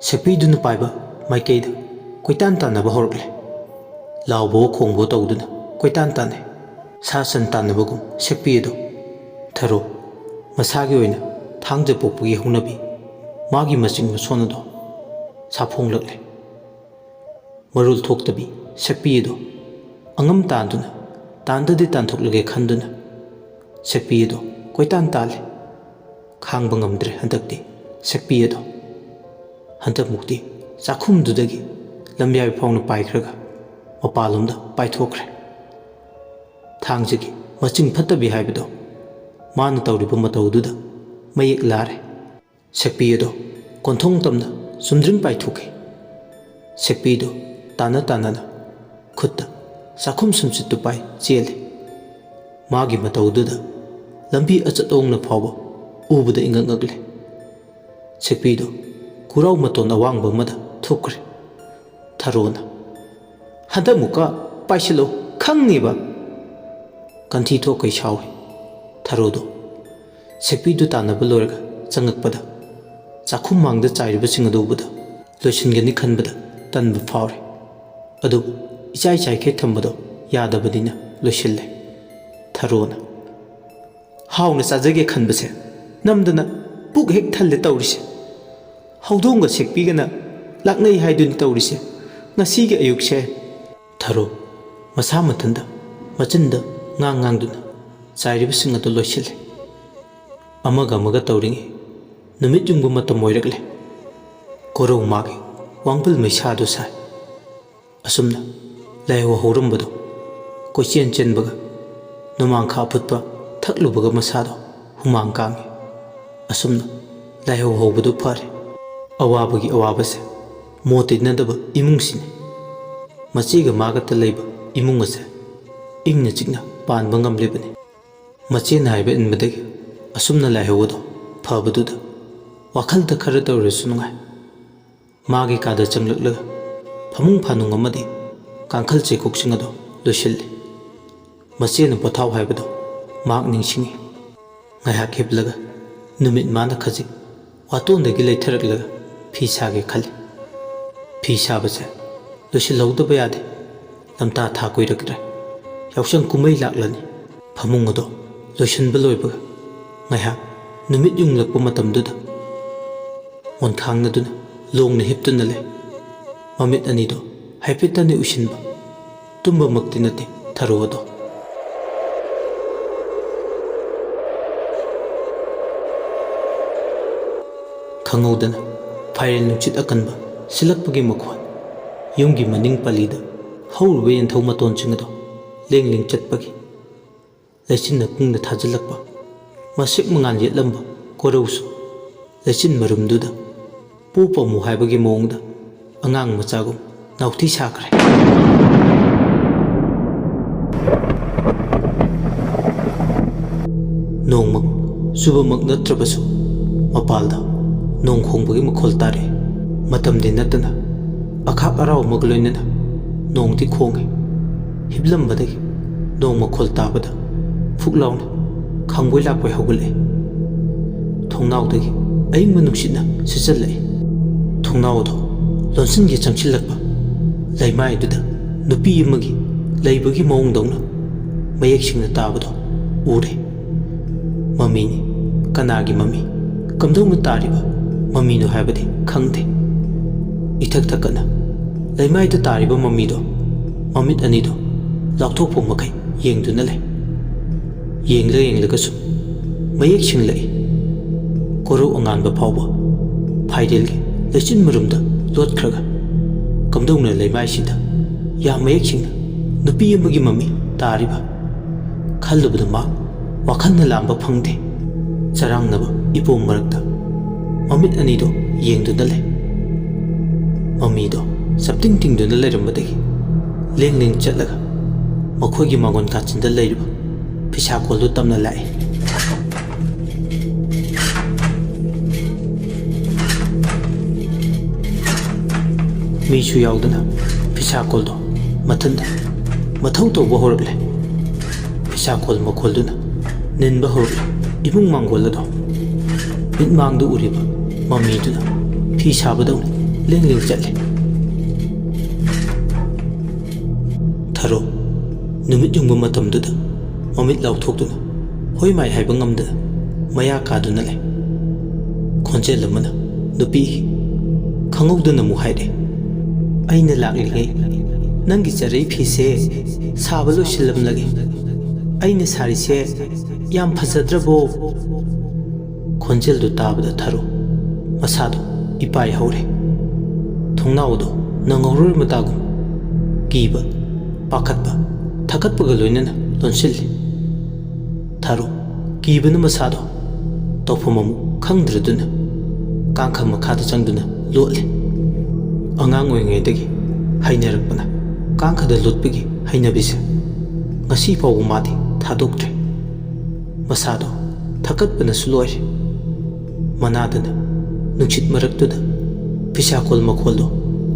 ꯁꯦꯛꯄꯤꯗꯨꯅ ꯄꯥꯏꯕ ꯃꯥꯏꯀꯩꯗ ꯀꯣꯏꯇꯥꯟ ꯇꯥꯟꯅꯕ ꯍꯧꯔꯛꯂꯦ꯫ ꯂꯥꯎꯕꯑꯣ ꯈꯣꯡꯕꯑꯣ ꯇꯧꯗꯨꯅ ꯀꯣꯏꯇꯥꯟ ꯇꯥꯟꯅꯩ꯫ ꯁꯥ ꯁꯟ ꯇꯥꯟꯅꯕꯒꯨꯝ ꯁꯦꯛꯄꯤ ꯑꯗꯣ ꯊꯔꯣ ꯃꯁꯥꯒꯤ ꯑꯣꯏꯅ ꯊꯥꯡꯖ ꯄꯣꯛꯄꯒꯤ ꯍꯧꯅꯕꯤ ꯃꯥꯒꯤ ꯃꯆꯤꯡ ꯃꯁꯣꯟ ꯑꯗꯣ ꯁꯥꯐꯣꯡꯂꯛꯂꯦ꯫ ꯃꯔꯣꯜ ꯊꯣꯛꯇꯕꯤ ꯁꯦꯛꯄꯤ ꯑꯗꯣ ꯑꯉꯝ ꯇꯥꯟꯗꯨꯅ ꯇꯥꯟꯗꯗꯤ ꯇꯥꯟꯊꯣꯛꯂꯒꯦ ꯈꯟꯗꯨꯅ ꯁꯦꯛꯄꯤ ꯑꯗꯣ ꯀꯣꯏꯇꯥꯟ ꯇꯥꯜꯂꯦ꯫ ꯈꯥꯡꯕ ꯉꯝꯗ꯭ꯔꯦ ꯍꯟꯗꯛꯇꯤ ꯁꯦꯛꯄꯤ ꯑꯗꯣ꯫ ꯍꯟꯗꯛꯃꯨꯛꯇꯤ ꯆꯥꯛꯈꯨꯝꯗꯨꯗꯒꯤ ꯂꯝꯌꯥꯏ ꯐꯥꯎꯅ ꯄꯥꯏꯈ꯭ꯔꯒ ꯃꯄꯥꯟꯂꯣꯝꯗ ꯄꯥꯏꯊꯣꯛꯈ꯭ꯔꯦ꯫ ꯊꯥꯡꯖꯒꯤ ꯃꯆꯤꯡ ꯐꯠꯇꯕꯤ ꯍꯥꯏꯕꯗꯣ ꯃꯥꯅ ꯇꯧꯔꯤꯕ ꯃꯇꯧꯗꯨꯗ ꯃꯌꯦꯛ ꯂꯥꯔꯦ꯫ ꯁꯦꯛꯄꯤ ꯑꯗꯣ ꯀꯣꯟꯊꯣꯡ ꯇꯝꯅ ꯆꯨꯝꯗ꯭ꯔꯤꯡ ꯄꯥꯏꯊꯣꯛꯈꯤ꯫ ꯁꯦꯛꯄꯤꯗꯣ ꯇꯥꯟꯅ ꯇꯥꯟꯅꯅ ꯈꯨꯠꯇ ꯆꯥꯛꯈꯨꯝ ꯁꯨꯝꯆꯤꯠꯇꯨ ꯄꯥꯏ ꯆꯦꯜꯂꯤ꯫ ꯃꯥꯒꯤ ꯃꯇꯧꯗꯨꯗ ꯂꯝꯕꯤ ꯑꯆꯠ ꯑꯋꯣꯡꯅ ꯐꯥꯎꯕ ꯎꯕꯗ ꯏꯉꯛ ꯉꯛꯂꯦ꯫ ꯁꯦꯛꯄꯤꯗꯣ ꯈꯨꯔꯥꯎ ꯃꯇꯣꯟ ꯑꯋꯥꯡꯕ ꯑꯃꯗ ꯊꯨꯞꯈ꯭ꯔꯦ꯫ ꯊꯔꯣꯅ ꯍꯟꯗꯛꯃꯨꯛꯀ ꯄꯥꯏꯁꯤꯜꯂꯨ ꯈꯪꯅꯤꯕ ꯀꯟꯊꯤ ꯊꯣꯛꯀꯩ ꯁꯥꯎꯏ ꯊꯔꯣꯗꯣ ꯁꯦꯛꯄꯤꯗꯨ ꯇꯥꯟꯅꯕ ꯂꯣꯏꯔꯒ ꯆꯪꯉꯛꯄꯗ ꯆꯥꯛꯈꯨꯝ ꯃꯥꯡꯗ ꯆꯥꯏꯔꯤꯕꯁꯤꯡ ꯑꯗꯨ ꯎꯕꯗ ꯂꯣꯏꯁꯤꯟꯒꯅꯤ ꯈꯟꯕꯗ ꯇꯟꯕ ꯐꯥꯎꯔꯦ ꯑꯗꯨꯕꯨ ꯏꯆꯥꯏ ꯆꯥꯏꯈꯩ ꯊꯝꯕꯗꯣ ꯌꯥꯗꯕꯅꯤꯅ ꯂꯣꯏꯁꯤꯜꯂꯦ ꯊꯔꯣꯅ ꯍꯥꯎꯅ ꯆꯥꯖꯒꯦ ꯈꯟꯕꯁꯦ ꯅꯝꯗꯅ ꯄꯨꯛ ꯍꯦꯛ ꯊꯜꯂꯦ ꯇꯧꯔꯤꯁꯦ ꯍꯧꯗꯣꯡꯒ ꯁꯦꯛꯄꯤꯒꯅ ꯂꯥꯛꯅꯩ ꯍꯥꯏꯗꯨꯅꯤ ꯇꯧꯔꯤꯁꯦ ꯉꯁꯤꯒꯤ ꯑꯌꯨꯛꯁꯦ ꯊꯔꯣ ꯃꯁꯥ ꯃꯊꯟꯇ ꯃꯆꯤꯟꯗ ꯉꯥꯡꯗꯨꯅ ꯆꯥꯏꯔꯤꯕꯁꯤꯡ ꯑꯗꯨ ꯂꯣꯏꯁꯤꯜꯂꯦ ꯑꯃꯒ ꯑꯃꯒ ꯇꯧꯔꯤꯉꯩ ꯅꯨꯃꯤꯠ ꯌꯨꯡꯕ ꯃꯇꯝ ꯑꯣꯏꯔꯛꯂꯦ ꯀꯣꯔꯧ ꯃꯥꯒꯤ ꯋꯥꯡꯕꯜ ꯃꯩꯁꯥꯗꯨ ꯁꯥꯏ ꯑꯁꯨꯝꯅ ꯂꯥꯏꯍꯧ ꯍꯧꯔꯝꯕꯗꯣ ꯀꯣꯏꯆꯦꯟ ꯆꯦꯟꯕꯒ ꯅꯣꯡꯃꯥꯡꯈꯥ ꯑꯐꯨꯠꯄ ꯊꯛꯂꯨꯕꯒ ꯃꯁꯥꯗꯣ ꯍꯨꯃꯥꯡ ꯀꯥꯡꯉꯤ ꯑꯁꯨꯝꯅ ꯂꯥꯏꯍꯧ ꯍꯧꯕꯗꯨ ꯐꯔꯦ ꯑꯋꯥꯕꯒꯤ ꯑꯋꯥꯕꯁꯦ ꯃꯣꯠ ꯇꯤꯟꯅꯗꯕ ꯏꯃꯨꯡꯁꯤꯅꯤ ꯃꯆꯦꯒ ꯃꯥꯒꯇ ꯂꯩꯕ ꯏꯃꯨꯡ ꯑꯁꯦ ꯏꯪꯅ ꯆꯤꯛꯅ ꯄꯥꯟꯕ ꯉꯝꯂꯤꯕꯅꯤ ꯃꯆꯦꯅ ꯍꯥꯏꯕ ꯏꯟꯕꯗꯒꯤ ꯑꯁꯨꯝꯅ ꯂꯥꯏꯍꯧ ꯑꯗꯣ ꯐꯕꯗꯨꯗ ꯋꯥꯈꯜꯗ ꯈꯔ ꯇꯧꯔꯁꯨ ꯅꯨꯡꯉꯥꯏ ꯃꯥꯒꯤ ꯀꯥꯗ ꯆꯪꯂꯛꯂꯒ ꯐꯃꯨꯡ ꯐꯥꯅꯨꯡ ꯑꯃꯗꯤ ꯀꯥꯡꯈꯜ ꯆꯩꯀꯣꯛꯁꯤꯡ ꯑꯗꯣ ꯂꯣꯏꯁꯤꯜꯂꯤ ꯃꯆꯦꯅ ꯄꯣꯊꯥꯎ ꯍꯥꯏꯕꯗꯣ ꯃꯍꯥꯛ ꯅꯤꯡꯁꯤꯡꯉꯤ ꯉꯥꯏꯍꯥꯛ ꯍꯤꯞꯂꯒ ꯅꯨꯃꯤꯠ ꯃꯥꯅ ꯈꯖꯤꯛ ꯋꯥꯇꯣꯟꯗꯒꯤ ꯂꯩꯊꯔꯛꯂꯒ ꯐꯤ ꯁꯥꯒꯦ ꯈꯜꯂꯤ ꯐꯤ ꯁꯥꯕꯁꯦ ꯂꯣꯏꯁꯤꯜꯍꯧꯗꯕ ꯌꯥꯗꯦ ꯂꯝꯇꯥ ꯊꯥ ꯀꯨꯏꯔꯛꯇ꯭ꯔꯦ ꯌꯥꯎꯁꯪ ꯀꯨꯝꯍꯩ ꯂꯥꯛꯂꯅꯤ ꯐꯃꯨꯡ ꯑꯗꯣ ꯂꯣꯏꯁꯤꯟꯕ ꯂꯣꯏꯕꯒ ꯉꯥꯏꯍꯥꯛ ꯅꯨꯃꯤꯠ ꯌꯨꯡꯂꯛꯄ ꯃꯇꯝꯗꯨꯗ ꯃꯣꯟꯈꯥꯡꯅꯗꯨꯅ ꯂꯣꯡꯅ ꯍꯤꯞꯇꯨꯅ ꯂꯩ ꯃꯃꯤꯠ ꯑꯅꯤꯗꯣ ꯍꯥꯏꯐꯦꯠꯇꯅꯤ ꯎꯏꯁꯤꯟꯕ ꯇꯨꯝꯕꯃꯛꯇꯤ ꯅꯠꯇꯦ ꯊꯔꯣ ꯑꯗꯣ ꯈꯪꯍꯧꯗꯅ ꯐꯥꯏꯔꯦꯜ ꯅꯨꯡꯁꯤꯠ ꯑꯀꯟꯕ ꯁꯤꯜꯂꯛꯄꯒꯤ ꯃꯈꯣꯟ ꯌꯨꯝꯒꯤ ꯃꯅꯤꯡ ꯄꯜꯂꯤꯗ ꯍꯧꯔꯤꯕ ꯌꯦꯟꯊꯧ ꯃꯇꯣꯟꯁꯤꯡ ꯑꯗꯣ ꯂꯦꯡ ꯂꯦꯡ ꯆꯠꯄꯒꯤ ꯂꯩꯆꯤꯟꯅ ꯄꯨꯡꯅ ꯊꯥꯖꯤꯜꯂꯛꯄ ꯃꯁꯦꯛ ꯃꯉꯥꯟ ꯌꯦꯠꯂꯝꯕ ꯀꯣꯔꯧꯁꯨ ꯂꯩꯆꯤꯟ ꯃꯔꯨꯝꯗꯨꯗ ꯄꯨ ꯄꯝꯃꯨ ꯍꯥꯏꯕꯒꯤ ꯃꯑꯣꯡꯗ ꯑꯉꯥꯡ ꯃꯆꯥꯒꯨꯝ ꯅꯥꯎꯊꯤ ꯁꯥꯈ꯭ꯔꯦ ꯅꯣꯡꯃꯛ ꯆꯨꯕꯃꯛ ꯅꯠꯇ꯭ꯔꯕꯁꯨ ꯃꯄꯥꯜꯗ ꯅꯣꯡ ꯈꯣꯡꯕꯒꯤ ꯃꯈꯣꯜ ꯇꯥꯔꯛꯏ ꯃꯇꯝꯗꯤ ꯅꯠꯇꯅ ꯑꯈꯥꯛ ꯑꯔꯥꯎ ꯑꯃꯒ ꯂꯣꯏꯅꯅ ꯅꯣꯡꯗꯤ ꯈꯣꯡꯉꯤ ꯍꯤꯞꯂꯝꯕꯗꯒꯤ ꯅꯣꯡ ꯃꯈꯣꯜ ꯇꯥꯕꯗ ꯐꯨꯛ ꯂꯥꯎꯅ ꯈꯪꯕꯣꯏ ꯂꯥꯛꯄꯣꯏ ꯍꯧꯒꯠꯂꯛꯏ ꯊꯣꯡꯅꯥꯎꯗꯒꯤ ꯑꯏꯪꯕ ꯅꯨꯡꯁꯤꯠꯅ ꯁꯤꯠꯆꯜꯂꯛꯏ ꯊꯣꯡꯅꯥꯎ ꯑꯗꯣ ꯂꯣꯟꯁꯤꯟꯒꯦ ꯆꯪꯁꯤꯜꯂꯛꯄ ꯂꯩꯃꯥꯏꯗꯨꯗ ꯅꯨꯄꯤ ꯑꯃꯒꯤ ꯂꯩꯕꯒꯤ ꯃꯑꯣꯡꯗꯧꯅ ꯃꯌꯦꯛ ꯁꯦꯡꯅ ꯇꯥꯕꯗꯣ ꯎꯔꯦ ꯃꯃꯤꯅꯤ ꯀꯅꯥꯒꯤ ꯃꯃꯤ ꯀꯝꯗꯧꯅ ꯇꯥꯔꯤꯕ ꯃꯃꯤꯅꯣ ꯍꯥꯏꯕꯗꯤ ꯈꯪꯗꯦ ꯏꯊꯛ ꯊꯛꯀꯠꯅ ꯂꯩꯃꯥꯏꯗ ꯇꯥꯔꯤꯕ ꯃꯃꯤꯗꯣ ꯃꯃꯤꯠ ꯑꯅꯤꯗꯣ ꯂꯥꯎꯊꯣꯛꯄ ꯃꯈꯩ ꯌꯦꯡꯗꯨꯅ ꯂꯩ ꯌꯦꯡꯂꯒꯁꯨ ꯃꯌꯦꯛ ꯁꯦꯡꯂꯛꯏ ꯀꯣꯔꯧ ꯑꯉꯥꯟꯕ ꯐꯥꯎꯕ ꯐꯥꯏꯔꯦꯜꯒꯤ ꯂꯩꯆꯤꯟ ꯃꯔꯨꯝꯗ ꯂꯣꯠꯈ꯭ꯔꯒ ꯀꯝꯗꯧꯅ ꯂꯩꯃꯥꯏꯁꯤꯗ ꯌꯥꯝ ꯃꯌꯦꯛ ꯁꯦꯡꯅ ꯅꯨꯄꯤ ꯑꯃꯒꯤ ꯃꯃꯤ ꯇꯥꯔꯤꯕ ꯈꯜꯂꯨꯕꯗ ꯃꯍꯥꯛ ꯋꯥꯈꯜꯅ ꯂꯥꯝꯕ ꯐꯪꯗꯦ ꯆꯔꯥꯡꯅꯕ ꯏꯄꯣꯝ ꯃꯔꯛꯇ ꯃꯃꯤꯠ ꯑꯅꯤꯗꯣ ꯌꯦꯡꯗꯨꯅ ꯂꯩ ꯃꯃꯤꯗꯣ ꯆꯞꯇꯤꯡ ꯇꯤꯡꯗꯨꯅ ꯂꯩꯔꯝꯕꯗꯒꯤ ꯂꯦꯡ ꯂꯦꯡ ꯆꯠꯂꯒ ꯃꯈꯣꯏꯒꯤ ꯃꯥꯡꯒꯣꯟ ꯀꯥꯆꯤꯟꯗ ꯂꯩꯔꯤꯕ ꯐꯤꯁꯥꯀꯣꯜꯗꯨ ꯇꯞꯅ ꯂꯥꯛꯏ ꯃꯤꯁꯨ ꯌꯥꯎꯗꯅ ꯐꯤꯁꯥꯀꯣꯜꯗꯣ ꯃꯊꯟꯇ ꯃꯊꯧ ꯇꯧꯕ ꯍꯧꯔꯛꯂꯦ ꯐꯤꯁꯥꯀꯣꯜ ꯃꯈꯣꯜꯗꯨꯅ ꯅꯤꯟꯕ ꯍꯧꯔꯛꯂꯦ ꯏꯃꯨꯡ ꯃꯥꯡꯒꯣꯜ ꯑꯗꯣ ꯃꯤꯠꯃꯥꯡꯗ ꯎꯔꯤꯕ ꯃꯃꯤꯗꯨꯅ ꯐꯤ ꯁꯥꯕꯗꯧꯅ ꯂꯦꯡ ꯂꯦꯡ ꯆꯠꯂꯤ ꯊꯔꯣ ꯅꯨꯃꯤꯠ ꯌꯨꯡꯕ ꯃꯇꯝꯗꯨꯗ ꯃꯃꯤꯠ ꯂꯥꯎꯊꯣꯛꯇꯨꯅ ꯍꯣꯏ ꯃꯥꯏ ꯍꯥꯏꯕ ꯉꯝꯗꯅ ꯃꯌꯥ ꯀꯥꯗꯨꯅ ꯂꯩ ꯈꯣꯟꯖꯦꯜ ꯑꯃꯅ ꯅꯨꯄꯤꯒꯤ ꯈꯪꯍꯧꯗꯅ ꯑꯃꯨꯛ ꯍꯥꯏꯔꯦ ꯑꯩꯅ ꯂꯥꯛꯂꯤꯉꯩ ꯅꯪꯒꯤ ꯆꯔꯩ ꯐꯤꯁꯦ ꯁꯥꯕ ꯂꯣꯏꯁꯤꯜꯂꯝꯂꯒꯦ ꯑꯩꯅ ꯁꯥꯔꯤꯁꯦ ꯌꯥꯝ ꯐꯖꯗ꯭ꯔꯕꯣ ꯈꯣꯟꯖꯦꯜꯗꯨ ꯇꯥꯕꯗ ꯊꯔꯣ ꯃꯁꯥꯗꯣ ꯏꯄꯥꯏ ꯍꯧꯔꯦ ꯊꯣꯡꯅꯥꯎꯗꯣ ꯅꯪꯍꯧꯔꯣꯏ ꯃꯇꯥꯒꯨꯝ ꯀꯤꯕ ꯄꯥꯈꯠꯄ ꯊꯀꯠꯄꯒ ꯂꯣꯏꯅꯅ ꯂꯣꯟꯁꯤꯜꯂꯤ ꯊꯔꯣ ꯀꯤꯕꯅ ꯃꯁꯥꯗꯣ ꯇꯧꯐꯝ ꯑꯃꯨꯛ ꯈꯪꯗ꯭ꯔꯗꯨꯅ ꯀꯥꯡꯈꯪ ꯃꯈꯥꯗ ꯆꯪꯗꯨꯅ ꯂꯣꯠꯂꯤ ꯑꯉꯥꯡ ꯑꯣꯏꯔꯤꯉꯩꯗꯒꯤ ꯍꯩꯅꯔꯛꯄꯅ ꯀꯥꯡꯈꯗ ꯂꯣꯠꯄꯒꯤ ꯍꯩꯅꯕꯤꯁꯦ ꯉꯁꯤ ꯐꯥꯎꯕ ꯃꯥꯗꯤ ꯊꯥꯗꯣꯛꯇ꯭ꯔꯦ ꯃꯁꯥꯗꯣ ꯊꯀꯠꯄꯅꯁꯨ ꯂꯣꯏꯔꯦ ꯃꯅꯥꯗꯅ ꯅꯨꯡꯁꯤꯠ ꯃꯔꯛꯇꯨꯗ ꯐꯤꯁꯥꯀꯣꯜ ꯃꯈꯣꯜꯗꯣ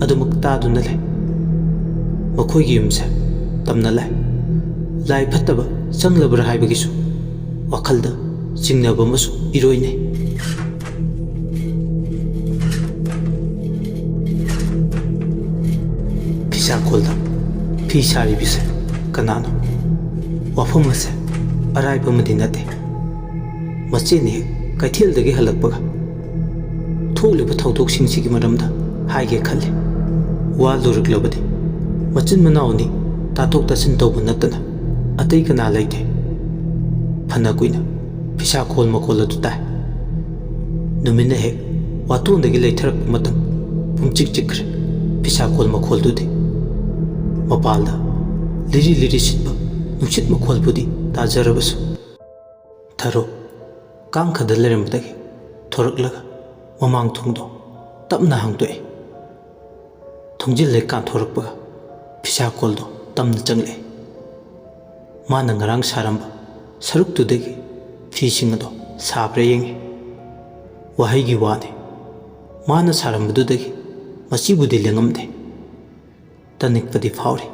ꯑꯗꯨꯃꯛ ꯇꯥꯗꯨꯅ ꯂꯩ ꯃꯈꯣꯏꯒꯤ ꯌꯨꯝꯁꯦ ꯇꯝꯅ ꯂꯥꯏ ꯐꯠꯇꯕ ꯆꯪꯂꯕ꯭ꯔꯥ ꯍꯥꯏꯕꯒꯤꯁꯨ ꯋꯥꯈꯜꯗ ꯆꯤꯡꯅꯕ ꯑꯃꯁꯨ ꯏꯔꯣꯏꯅꯩ꯫ ꯐꯤꯁꯥꯀꯣꯜꯗ ꯐꯤ ꯁꯥꯔꯤꯕꯁꯦ ꯀꯅꯥꯅꯣ? ꯋꯥꯐꯝ ꯑꯁꯦ ꯑꯔꯥꯏꯕ ꯑꯃꯗꯤ ꯅꯠꯇꯦ꯫ ꯃꯆꯦꯅ ꯍꯦꯛ ꯀꯩꯊꯦꯜꯗꯒꯤ ꯍꯜꯂꯛꯄꯒ ꯊꯣꯛꯂꯤꯕ ꯊꯧꯗꯣꯛꯁꯤꯡꯁꯤꯒꯤ ꯃꯔꯝꯗ ꯍꯥꯏꯒꯦ ꯈꯜꯂꯤ꯫ ꯋꯥ ꯂꯣꯏꯔꯛꯂꯕꯗꯤ ꯃꯆꯤꯟ ꯃꯅꯥꯎ ꯑꯅꯤ ꯇꯥꯊꯣꯛ ꯇꯥꯁꯤꯟ ꯇꯧꯕ ꯅꯠꯇꯅ ꯑꯇꯩ ꯀꯅꯥ ꯂꯩꯇꯦ꯫ ꯐꯅ ꯀꯨꯏꯅ ꯐꯤꯁꯥꯈꯣꯜ ꯃꯈꯣꯜ ꯑꯗꯨ ꯇꯥꯏ꯫ ꯅꯨꯃꯤꯠꯅ ꯍꯦꯛ ꯋꯥꯇꯣꯟꯗꯒꯤ ꯂꯩꯊꯔꯛꯄ ꯃꯇꯝ ꯄꯨꯡꯆꯤꯛ ꯆꯤꯛꯈ꯭ꯔꯦ ꯐꯤꯁꯥꯈꯣꯜ ꯃꯈꯣꯜꯗꯨꯗꯤ꯫ ꯃꯄꯥꯜꯗ ꯂꯤꯔꯤ ꯂꯤꯔꯤ ꯁꯤꯠꯄ ꯅꯨꯡꯁꯤꯠ ꯃꯈꯣꯜꯕꯨꯗꯤ ꯇꯥꯖꯔꯕꯁꯨ ꯊꯔꯣ ꯀꯥꯡꯈꯗ ꯂꯩꯔꯝꯕꯗꯒꯤ ꯊꯣꯔꯛꯂꯒ ꯃꯃꯥꯡ ꯊꯣꯡꯗꯣ ꯇꯞꯅ ꯍꯥꯡꯗꯣꯛꯏ꯫ ꯊꯣꯡꯖꯤꯜ ꯍꯦꯛ ꯀꯥꯟꯊꯣꯔꯛꯄꯒ ꯐꯤꯁꯥꯀꯣꯜꯗꯣ ꯇꯝꯅ ꯆꯪꯂꯛꯏ꯫ ꯃꯥꯅ ꯉꯔꯥꯡ ꯁꯥꯔꯝꯕ ꯁꯔꯨꯛꯇꯨꯗꯒꯤ ꯐꯤꯁꯤꯡ ꯑꯗꯣ ꯁꯥꯕ꯭ꯔꯥ ꯌꯦꯡꯉꯤ꯫ ꯋꯥꯍꯩꯒꯤ ꯋꯥꯅꯤ, ꯃꯥꯅ ꯁꯥꯔꯝꯕꯗꯨꯗꯒꯤ ꯃꯁꯤꯕꯨꯗꯤ ꯂꯦꯡꯉꯝꯗꯦ꯫ ꯇꯅꯤꯛꯄꯗꯤ ꯐꯥꯎꯔꯤ꯫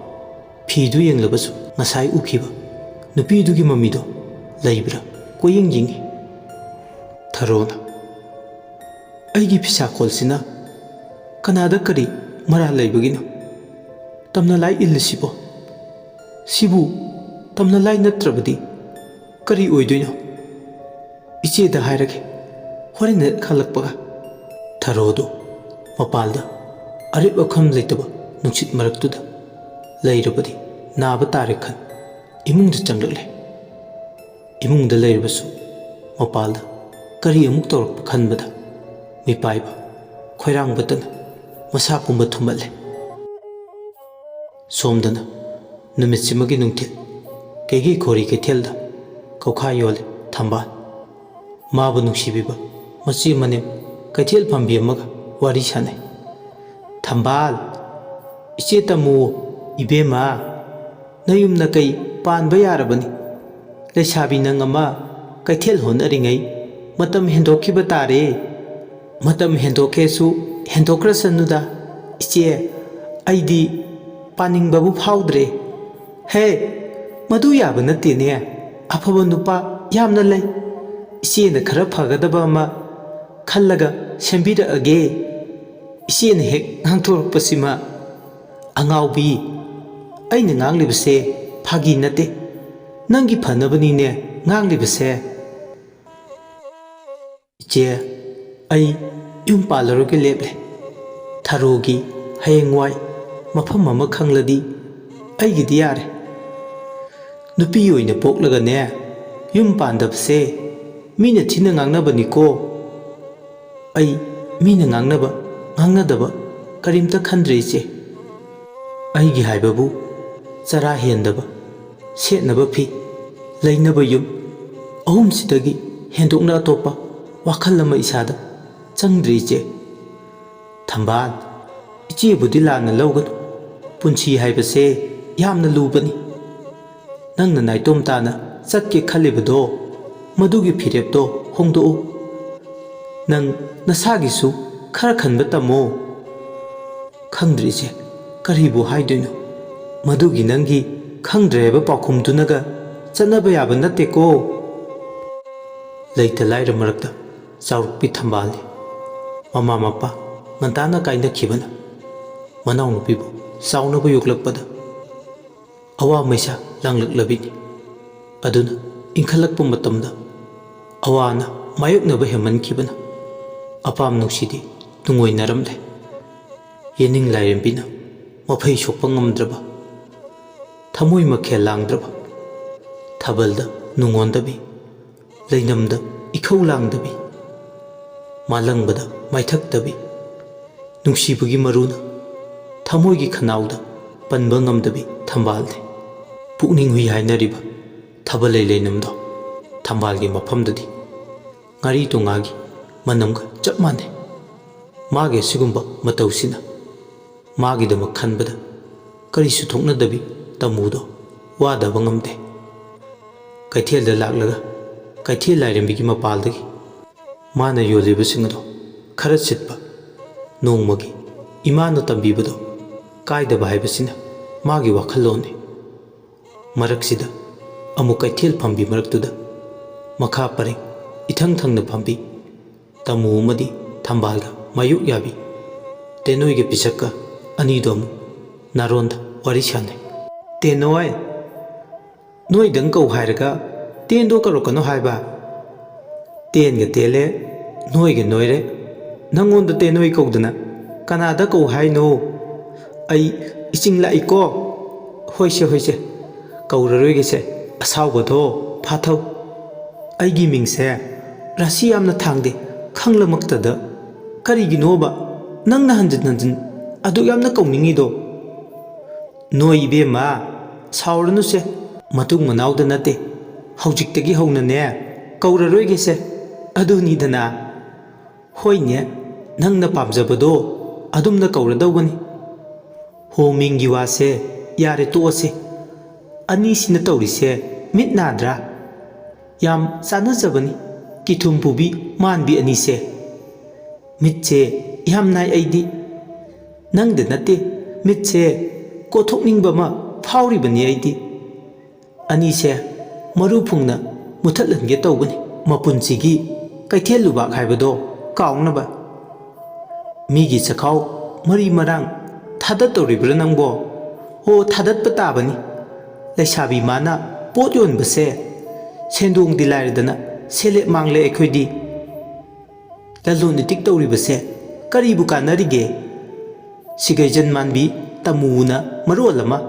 ꯐꯤꯗꯨ ꯌꯦꯡꯂꯕꯁꯨ ꯉꯁꯥꯏ ꯎꯈꯤꯕ ꯅꯨꯄꯤꯗꯨꯒꯤ ꯃꯃꯤꯗꯣ ꯂꯩꯕ꯭ꯔꯥ ꯀꯣꯌꯦꯡ ꯌꯦꯡꯉꯤ꯫ ꯊꯔꯣꯅ "ꯑꯩꯒꯤ ꯐꯤꯁꯥꯀꯣꯜꯁꯤꯅ ꯀꯅꯥꯗ ꯀꯔꯤ ꯃꯔꯥꯜ ꯂꯩꯕꯒꯤꯅꯣ? ꯇꯝꯅꯂꯥꯏ ꯏꯜꯂꯤꯁꯤꯕꯣ? ꯁꯤꯕꯨ ꯇꯝꯅꯂꯥꯏ ꯅꯠꯇ꯭ꯔꯕꯗꯤ ꯀꯔꯤ ꯑꯣꯏꯗꯣꯏꯅꯣ? ꯏꯆꯦꯗ ꯍꯥꯏꯔꯒꯦ ꯍꯣꯔꯦꯟ ꯍꯦꯛ ꯍꯜꯂꯛꯄꯒ." ꯊꯔꯣꯗꯨ ꯃꯄꯥꯜꯗ ꯑꯔꯦꯞ ꯑꯈꯝ ꯂꯩꯇꯕ ꯅꯨꯡꯁꯤꯠ ꯃꯔꯛꯇꯨꯗ ꯂꯩꯔꯕꯗꯤ ꯅꯥꯕ ꯇꯥꯔꯦ ꯈꯟ ꯏꯃꯨꯡꯗ ꯆꯪꯂꯛꯂꯦ꯫ ꯏꯃꯨꯡꯗ ꯂꯩꯔꯕꯁꯨ ꯃꯄꯥꯜꯗ ꯀꯔꯤ ꯑꯃꯨꯛ ꯇꯧꯔꯛꯄ ꯈꯟꯕꯗ ꯃꯤꯄꯥꯏꯕ ꯈꯣꯏꯔꯥꯡꯕꯇꯅ ꯃꯁꯥ ꯄꯨꯝꯕ ꯊꯨꯝꯍꯠꯂꯦ꯫ ꯁꯣꯝꯗꯅ ꯅꯨꯃꯤꯠꯁꯤꯃꯒꯤ ꯅꯨꯡꯊꯤꯜ ꯀꯩꯒꯤ ꯈꯣꯔꯤ ꯀꯩꯊꯦꯜꯗ ꯀꯧꯈꯥ ꯌꯣꯜꯂꯦ ꯊꯝꯕꯥꯜ꯫ ꯃꯥꯕꯨ ꯅꯨꯡꯁꯤꯕꯤꯕ ꯃꯆꯦ ꯃꯅꯦꯝ ꯀꯩꯊꯦꯜ ꯐꯝꯕꯤ ꯑꯃꯒ ꯋꯥꯔꯤ ꯁꯥꯟꯅꯩ꯫ "ꯊꯝꯕꯥꯜ, ꯏꯆꯦ ꯇꯝꯃꯨ ꯏꯕꯦꯝꯃ, ꯅꯌꯨꯝꯅ ꯀꯩ ꯄꯥꯟꯕ ꯌꯥꯔꯕꯅꯤ꯫ ꯂꯩꯁꯥꯕꯤ ꯅꯪ ꯑꯃ ꯀꯩꯊꯦꯜ ꯍꯣꯠꯅꯔꯤꯉꯩ ꯃꯇꯝ ꯍꯦꯟꯗꯣꯛꯈꯤꯕ ꯇꯥꯔꯦ꯫ ꯃꯇꯝ ꯍꯦꯟꯗꯣꯛꯀꯦꯁꯨ ꯍꯦꯟꯗꯣꯛꯈ꯭ꯔꯁꯅꯨꯗ ꯏꯆꯦ, ꯑꯩꯗꯤ ꯄꯥꯅꯤꯡꯕꯕꯨ ꯐꯥꯎꯗ꯭ꯔꯦ꯫ ꯍꯦ, ꯃꯗꯨ ꯌꯥꯕ ꯅꯠꯇꯦꯅꯦ꯫ ꯑꯐꯕ ꯅꯨꯄꯥ ꯌꯥꯝꯅ ꯂꯩ꯫ ꯏꯆꯦꯅ ꯈꯔ ꯐꯒꯗꯕ ꯑꯃ ꯈꯜꯂꯒ ꯁꯦꯝꯕꯤꯔꯛꯑꯒꯦ." ꯏꯆꯦꯅ ꯍꯦꯛ ꯉꯥꯡꯊꯣꯔꯛꯄꯁꯤꯃ "ꯑꯉꯥꯎꯕꯤ, ꯑꯩꯅ ꯉꯥꯡꯂꯤꯕꯁꯦ ꯐꯥꯒꯤ ꯅꯠꯇꯦ꯫ ꯅꯪꯒꯤ ꯐꯅꯕꯅꯤꯅꯦ ꯉꯥꯡꯂꯤꯕꯁꯦ꯫ ꯏꯆꯦ, ꯑꯩ ꯌꯨꯝ ꯄꯥꯜꯂꯔꯣꯏꯒꯦ ꯂꯦꯞꯂꯦ꯫ ꯊꯔꯣꯒꯤ ꯍꯌꯦꯡꯋꯥꯏ ꯃꯐꯝ ꯑꯃ ꯈꯪꯂꯗꯤ ꯑꯩꯒꯤꯗꯤ ꯌꯥꯔꯦ꯫ ꯅꯨꯄꯤ ꯑꯣꯏꯅ ꯄꯣꯛꯂꯒꯅꯦ ꯌꯨꯝ ꯄꯥꯟꯗꯕꯁꯦ ꯃꯤꯅ ꯊꯤꯅ ꯉꯥꯡꯅꯕꯅꯤꯀꯣ꯫ ꯑꯩ ꯃꯤꯅ ꯉꯥꯡꯅꯕ ꯉꯥꯡꯅꯗꯕ ꯀꯔꯤꯝꯇ ꯈꯟꯗ꯭ꯔꯦ ꯏꯆꯦ꯫ ꯑꯩꯒꯤ ꯍꯥꯏꯕꯕꯨ ꯆꯔꯥ ꯍꯦꯟꯗꯕ, ꯁꯦꯠꯅꯕ ꯐꯤ, ꯂꯩꯅꯕ ꯌꯨꯝ, ꯑꯍꯨꯝꯁꯤꯗꯒꯤ ꯍꯦꯟꯗꯣꯛꯅ ꯑꯇꯣꯞꯄ ꯋꯥꯈꯜ ꯑꯃ ꯏꯁꯥꯗ ꯆꯪꯗ꯭ꯔꯤ ꯏꯆꯦ꯫ ꯊꯝꯕꯥꯜ, ꯏꯆꯦꯕꯨꯗꯤ ꯂꯥꯟꯅ ꯂꯧꯒꯅꯨ꯫ ꯄꯨꯟꯁꯤ ꯍꯥꯏꯕꯁꯦ ꯌꯥꯝꯅ ꯂꯨꯕꯅꯤ꯫ ꯅꯪꯅ ꯅꯥꯏꯇꯣꯝ ꯇꯥꯅ ꯆꯠꯀꯦ ꯈꯜꯂꯤꯕꯗꯣ ꯃꯗꯨꯒꯤ ꯐꯤꯔꯦꯞꯇꯣ ꯍꯣꯡꯗꯣꯛꯎ꯫ ꯅꯪ ꯅꯁꯥꯒꯤꯁꯨ ꯈꯔ ꯈꯟꯕ ꯇꯝꯃꯣ꯫ ꯈꯪꯗ꯭ꯔꯤ ꯏꯆꯦ, ꯀꯔꯤꯕꯨ ꯍꯥꯏꯗꯣꯏꯅꯣ? ꯃꯗꯨꯒꯤ ꯅꯪꯒꯤ ꯈꯪꯗ꯭ꯔꯦ ꯍꯥꯏꯕ ꯄꯥꯎꯈꯨꯝꯗꯨꯅꯒ ꯆꯠꯅꯕ ꯌꯥꯕ ꯅꯠꯇꯦꯀꯣ꯫ ꯂꯩꯇ ꯂꯥꯏꯔ ꯃꯔꯛꯇ ꯆꯥꯎꯔꯛꯄꯤ ꯊꯝꯕꯥꯜꯅꯤ꯫ ꯃꯃꯥ ꯃꯄꯥ ꯉꯟꯇꯥꯅ ꯀꯥꯏꯅꯈꯤꯕꯅ ꯃꯅꯥꯎꯅꯨꯄꯤꯕꯨ ꯆꯥꯎꯅꯕ ꯌꯣꯛꯂꯛꯄꯗ ꯑꯋꯥ ꯃꯩꯁꯥ ꯂꯥꯡꯂꯛꯂꯕꯤꯅꯤ꯫ ꯑꯗꯨꯅ ꯏꯟꯈꯠꯂꯛꯄ ꯃꯇꯝꯗ ꯑꯋꯥꯅ ꯃꯥꯌꯣꯛꯅꯕ ꯍꯦꯟꯃꯟꯈꯤꯕꯅ ꯑꯄꯥꯝ ꯅꯨꯡꯁꯤꯗꯤ ꯅꯨꯡꯉꯣꯏꯅꯔꯝꯂꯦ꯫ ꯌꯦꯅꯤꯡ ꯂꯥꯏꯔꯦꯝꯕꯤꯅ ꯃꯐꯩ ꯁꯣꯛꯄ ꯉꯝꯗ꯭ꯔꯕ, ꯊꯃꯣꯏ ꯃꯈꯦꯜ ꯂꯥꯡꯗ꯭ꯔꯕ, ꯊꯥꯕꯜꯗ ꯅꯨꯡꯉꯣꯟꯗꯕꯤ, ꯂꯩꯅꯝꯗ ꯏꯈꯧ ꯂꯥꯡꯗꯕꯤ, ꯃꯥꯂꯪꯕꯗ ꯃꯥꯏꯊꯛꯇꯕꯤ, ꯅꯨꯡꯁꯤꯕꯒꯤ ꯃꯔꯨꯅ ꯊꯃꯣꯏꯒꯤ ꯈꯅꯥꯎꯗ ꯄꯟꯕ ꯉꯝꯗꯕꯤ ꯊꯝꯕꯥꯜꯅꯤ꯫ ꯄꯨꯛꯅꯤꯡ ꯍꯨꯏ ꯍꯥꯏꯅꯔꯤꯕ ꯊꯥꯕꯜꯂꯩ ꯂꯩꯅꯝꯗꯣ ꯊꯝꯕꯥꯜꯒꯤ ꯃꯐꯝꯗꯗꯤ ꯉꯥꯔꯤ ꯇꯣꯉꯥꯒꯤ ꯃꯅꯝꯒ ꯆꯞ ꯃꯥꯟꯅꯩ꯫ ꯃꯥꯒꯤ ꯑꯁꯤꯒꯨꯝꯕ ꯃꯇꯧꯁꯤꯅ ꯃꯥꯒꯤꯗꯃꯛ ꯈꯟꯕꯗ ꯀꯔꯤꯁꯨ ꯊꯣꯛꯅꯗꯕꯤ ꯇꯃꯨꯗꯣ ꯋꯥꯗꯕ ꯉꯝꯗꯦ꯫ ꯀꯩꯊꯦꯜꯗ ꯂꯥꯛꯂꯒ ꯀꯩꯊꯦꯜ ꯂꯥꯏꯔꯦꯝꯕꯤꯒꯤ ꯃꯄꯥꯜꯗꯒꯤ ꯃꯥꯅ ꯌꯣꯜꯂꯤꯕꯁꯤꯡ ꯑꯗꯣ ꯈꯔ ꯁꯤꯠꯄ, ꯅꯣꯡꯃꯒꯤ ꯏꯃꯥꯅ ꯇꯝꯕꯤꯕꯗꯣ ꯀꯥꯏꯗꯕ ꯍꯥꯏꯕꯁꯤꯅ ꯃꯥꯒꯤ ꯋꯥꯈꯜꯂꯣꯟꯅꯤ꯫ ꯃꯔꯛꯁꯤꯗ ꯑꯃꯨꯛ ꯀꯩꯊꯦꯜ ꯐꯝꯕꯤ ꯃꯔꯛꯇꯨꯗ ꯃꯈꯥ ꯄꯔꯦꯡ ꯏꯊꯪ ꯊꯪꯅ ꯐꯝꯕꯤ ꯇꯥꯃꯨ ꯑꯃꯗꯤ ꯊꯝꯕꯥꯜꯒ ꯃꯥꯌꯣꯛ ꯌꯥꯕꯤ ꯇꯦꯅꯣꯏꯒ ꯄꯤꯁꯛꯀ ꯑꯅꯤꯗꯣ ꯑꯃꯨꯛ ꯅꯥꯔꯣꯟꯗ ꯋꯥꯔꯤ ꯁꯥꯟꯅꯩ꯫ ꯇꯦꯅꯣꯏ, ꯅꯣꯏꯗꯪ ꯀꯧ ꯍꯥꯏꯔꯒ ꯇꯦꯟꯗꯣ ꯀꯧꯔꯛꯀꯅꯣ ꯍꯥꯏꯕ? ꯇꯦꯟꯒ ꯇꯦꯜꯂꯦ, ꯅꯣꯏꯒ ꯅꯣꯏꯔꯦ, ꯅꯪꯉꯣꯟꯗ ꯇꯦꯅꯣꯏ ꯀꯧꯗꯅ ꯀꯅꯥꯗ ꯀꯧ ꯍꯥꯏꯅꯣ? ꯑꯩ ꯏꯆꯤꯡ ꯂꯥꯛꯏꯀꯣ꯫ ꯍꯣꯏꯁꯦ ꯍꯣꯏꯁꯦ, ꯀꯧꯔꯔꯣꯏꯒꯦꯁꯦ ꯑꯁꯥꯎꯕꯗꯣ ꯐꯥꯊꯧ꯫ ꯑꯩꯒꯤ ꯃꯤꯡꯁꯦ ꯔꯥꯁꯤ ꯌꯥꯝꯅ ꯊꯥꯡꯗꯦ ꯈꯪꯂꯃꯛꯇꯗ ꯀꯔꯤꯒꯤꯅꯣꯕ ꯅꯪꯅ ꯍꯟꯖꯤꯟ ꯍꯟꯖꯤꯟ ꯑꯗꯨꯛ ꯌꯥꯝꯅ ꯀꯧꯅꯤꯡꯉꯤꯗꯣ? ꯅꯣꯏ ꯏꯕꯦꯝꯃ ꯁꯥꯎꯔꯅꯨꯁꯦ, ꯃꯇꯨꯡ ꯃꯅꯥꯎꯗ ꯅꯠꯇꯦ, ꯍꯧꯖꯤꯛꯇꯒꯤ ꯍꯧꯅꯅꯦ ꯀꯧꯔꯔꯣꯏꯒꯦꯁꯦ ꯑꯗꯨꯅꯤꯗꯅ꯫ ꯍꯣꯏꯅꯦ, ꯅꯪꯅ ꯄꯥꯝꯖꯕꯗꯣ ꯑꯗꯨꯝꯅ ꯀꯧꯔꯗꯧꯕꯅꯤ꯫ ꯍꯣ ꯃꯤꯡꯒꯤ ꯋꯥꯁꯦ ꯌꯥꯔꯦ ꯇꯣꯛꯑꯁꯦ꯫ ꯑꯅꯤꯁꯤꯅ ꯇꯧꯔꯤꯁꯦ ꯃꯤꯠ ꯅꯥꯗ꯭ꯔꯥ? ꯌꯥꯝ ꯆꯥꯟꯅꯖꯕꯅꯤ ꯀꯤꯊꯨꯝ ꯄꯨꯕꯤ ꯃꯥꯟꯕꯤ ꯑꯅꯤꯁꯦ꯫ ꯃꯤꯠꯁꯦ ꯌꯥꯝ ꯅꯥꯏ ꯑꯩꯗꯤ꯫ ꯅꯪꯗ ꯅꯠꯇꯦ, ꯃꯤꯠꯁꯦ ꯀꯣꯊꯣꯛꯅꯤꯡꯕ ꯑꯃ ꯐꯥꯎꯔꯤꯕꯅꯤ ꯑꯩꯗꯤ꯫ ꯑꯅꯤꯁꯦ ꯃꯔꯨ ꯐꯨꯡꯅ ꯃꯨꯊꯠꯍꯟꯒꯦ ꯇꯧꯕꯅꯤ ꯃꯄꯨꯟꯁꯤꯒꯤ ꯀꯩꯊꯦꯜ ꯂꯨꯕꯥꯛ ꯍꯥꯏꯕꯗꯣ ꯀꯥꯎꯅꯕ꯫ ꯃꯤꯒꯤ ꯆꯈꯥꯎ ꯃꯔꯤ ꯃꯔꯥꯡ ꯊꯥꯗꯠꯇꯧꯔꯤꯕ꯭ꯔꯥ ꯅꯪꯕꯣ? ꯍꯣ ꯊꯥꯗꯠꯄ ꯇꯥꯕꯅꯤ꯫ ꯂꯩꯁꯥꯕꯤ ꯃꯥꯅ ꯄꯣꯠ ꯌꯣꯟꯕꯁꯦ ꯁꯦꯟꯗꯣꯡꯗꯤ ꯂꯥꯏꯔꯗꯅ ꯁꯦꯂꯦꯞ ꯃꯥꯡꯂꯦ ꯑꯩꯈꯣꯏꯗꯤ꯫ ꯂꯂꯣꯟ ꯏꯇꯤꯛ ꯇꯧꯔꯤꯕꯁꯦ ꯀꯔꯤꯕꯨ ꯀꯥꯟꯅꯔꯤꯒꯦ? ꯁꯤꯒꯩꯖꯟ ꯃꯥꯟꯕꯤ ꯇꯃꯨꯅ ꯃꯔꯣꯜ ꯑꯃ,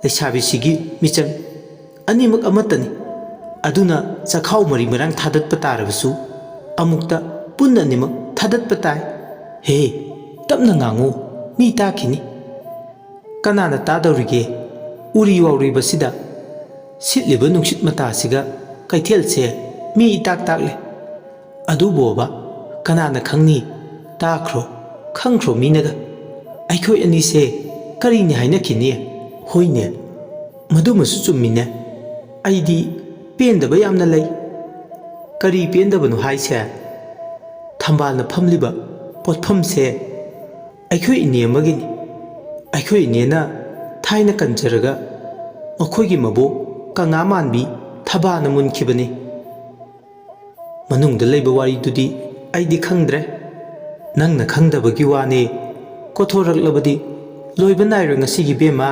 ꯂꯩꯁꯥꯕꯤꯁꯤꯒꯤ ꯃꯤꯆꯪ ꯑꯅꯤꯃꯛ ꯑꯃꯠꯇꯅꯤ꯫ ꯑꯗꯨꯅ ꯆꯈꯥꯎ ꯃꯔꯤ ꯃꯔꯥꯡ ꯊꯥꯗꯠꯄ ꯇꯥꯔꯕꯁꯨ ꯑꯃꯨꯛꯇ ꯄꯨꯟꯅ ꯑꯅꯤꯃꯛ ꯊꯥꯗꯠꯄ ꯇꯥꯏ꯫ ꯍꯦ, ꯇꯞꯅ ꯉꯥꯡꯉꯨ, ꯃꯤ ꯇꯥꯈꯤꯅꯤ꯫ ꯀꯅꯥꯅ ꯇꯥꯗꯧꯔꯤꯒꯦ? ꯎꯔꯤ ꯋꯥꯎꯔꯤꯕꯁꯤꯗ ꯁꯤꯠꯂꯤꯕ ꯅꯨꯡꯁꯤꯠ ꯃꯇꯥꯁꯤꯒ ꯀꯩꯊꯦꯜꯁꯦ ꯃꯤ ꯏꯇꯥꯛ ꯇꯥꯛꯂꯦ꯫ ꯑꯗꯨꯕꯣꯕ ꯀꯅꯥꯅ ꯈꯪꯅꯤ? ꯇꯥꯈ꯭ꯔꯣ, ꯈꯪꯈ꯭ꯔꯣ ꯃꯤꯅꯒ ꯑꯩꯈꯣꯏ ꯑꯅꯤꯁꯦ ꯀꯔꯤꯅꯤ ꯍꯥꯏꯅꯈꯤꯅꯤ? ꯍꯣꯏꯅꯦ, ꯃꯗꯨꯃꯁꯨ ꯆꯨꯝꯃꯤꯅꯦ꯫ ꯑꯩꯗꯤ ꯄꯦꯟꯗꯕ ꯌꯥꯝꯅ ꯂꯩ꯫ ꯀꯔꯤ ꯄꯦꯟꯗꯕꯅꯣ ꯍꯥꯏꯁꯦ? ꯊꯝꯕꯥꯜꯅ ꯐꯝꯂꯤꯕ ꯄꯣꯠꯐꯝꯁꯦ ꯑꯩꯈꯣꯏ ꯏꯅꯦ ꯑꯃꯒꯤꯅꯤ꯫ ꯑꯩꯈꯣꯏ ꯏꯅꯦꯅ ꯊꯥꯏꯅ ꯀꯟꯖꯔꯒ ꯃꯈꯣꯏꯒꯤ ꯃꯕꯣꯛ ꯀꯪꯉꯥ ꯃꯥꯟꯕꯤ ꯊꯕꯥꯅ ꯃꯨꯟꯈꯤꯕꯅꯤ꯫ ꯃꯅꯨꯡꯗ ꯂꯩꯕ ꯋꯥꯔꯤꯗꯨꯗꯤ ꯑꯩꯗꯤ ꯈꯪꯗ꯭ꯔꯦ꯫ ꯅꯪꯅ ꯈꯪꯗꯕꯒꯤ ꯋꯥꯅꯤ, ꯀꯣꯊꯣꯔꯛꯂꯕꯗꯤ ꯂꯣꯏꯕ ꯅꯥꯏꯔꯣꯏ ꯉꯁꯤꯒꯤ ꯕꯦꯝꯃ꯫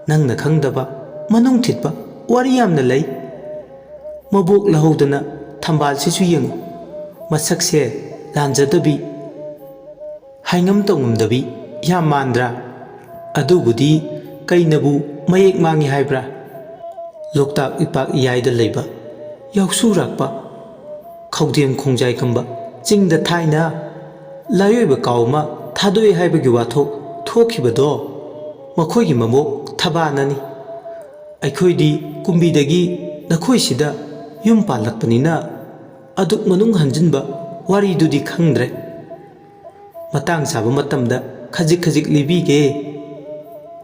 ꯅꯪꯅ ꯈꯪꯗꯕ ꯃꯅꯨꯡ ꯊꯤꯠꯄ ꯋꯥꯔꯤ ꯌꯥꯝꯅ ꯂꯩ꯫ ꯃꯕꯣꯛ ꯂꯧꯍꯧꯗꯅ ꯊꯝꯕꯥꯜꯁꯤꯁꯨ ꯌꯦꯡꯉꯨ, ꯃꯁꯛꯁꯦ ꯂꯥꯟꯖꯗꯕꯤ, ꯍꯥꯏꯉꯝ ꯇꯧꯉꯝꯗꯕꯤ ꯌꯥꯝ ꯃꯥꯟꯗ꯭ꯔꯥ? ꯑꯗꯨꯕꯨꯗꯤ ꯀꯩꯅꯕꯨ ꯃꯌꯦꯛ ꯃꯥꯡꯉꯤ ꯍꯥꯏꯕ꯭ꯔꯥ? ꯂꯣꯛꯇꯥꯛ ꯏꯄꯥꯛ ꯏꯌꯥꯏꯗ ꯂꯩꯕ ꯌꯥꯎꯁꯨꯔꯥꯛꯄ ꯈꯧꯗꯦꯝ ꯈꯣꯡꯖꯥꯏ ꯀꯝꯕ ꯆꯤꯡꯗ ꯊꯥꯏꯅ ꯂꯥꯏꯑꯣꯏꯕ ꯀꯥꯎ ꯑꯃ ꯊꯥꯗꯣꯛꯏ ꯍꯥꯏꯕꯒꯤ ꯋꯥꯊꯣꯛ ꯊꯣꯛꯈꯤꯕꯗꯣ ꯃꯈꯣꯏꯒꯤ ꯃꯕꯣꯛ ꯊꯕꯥꯅꯅꯤ꯫ ꯑꯩꯈꯣꯏꯗꯤ ꯀꯨꯝꯕꯤꯗꯒꯤ ꯅꯈꯣꯏꯁꯤꯗ ꯌꯨꯝ ꯄꯥꯜꯂꯛꯄꯅꯤꯅ ꯑꯗꯨꯛ ꯃꯅꯨꯡ ꯍꯟꯖꯤꯟꯕ ꯋꯥꯔꯤꯗꯨꯗꯤ ꯈꯪꯗ꯭ꯔꯦ꯫ ꯃꯇꯥꯡ ꯆꯥꯕ ꯃꯇꯝꯗ ꯈꯖꯤꯛ ꯈꯖꯤꯛ ꯂꯤꯕꯤꯒꯦ꯫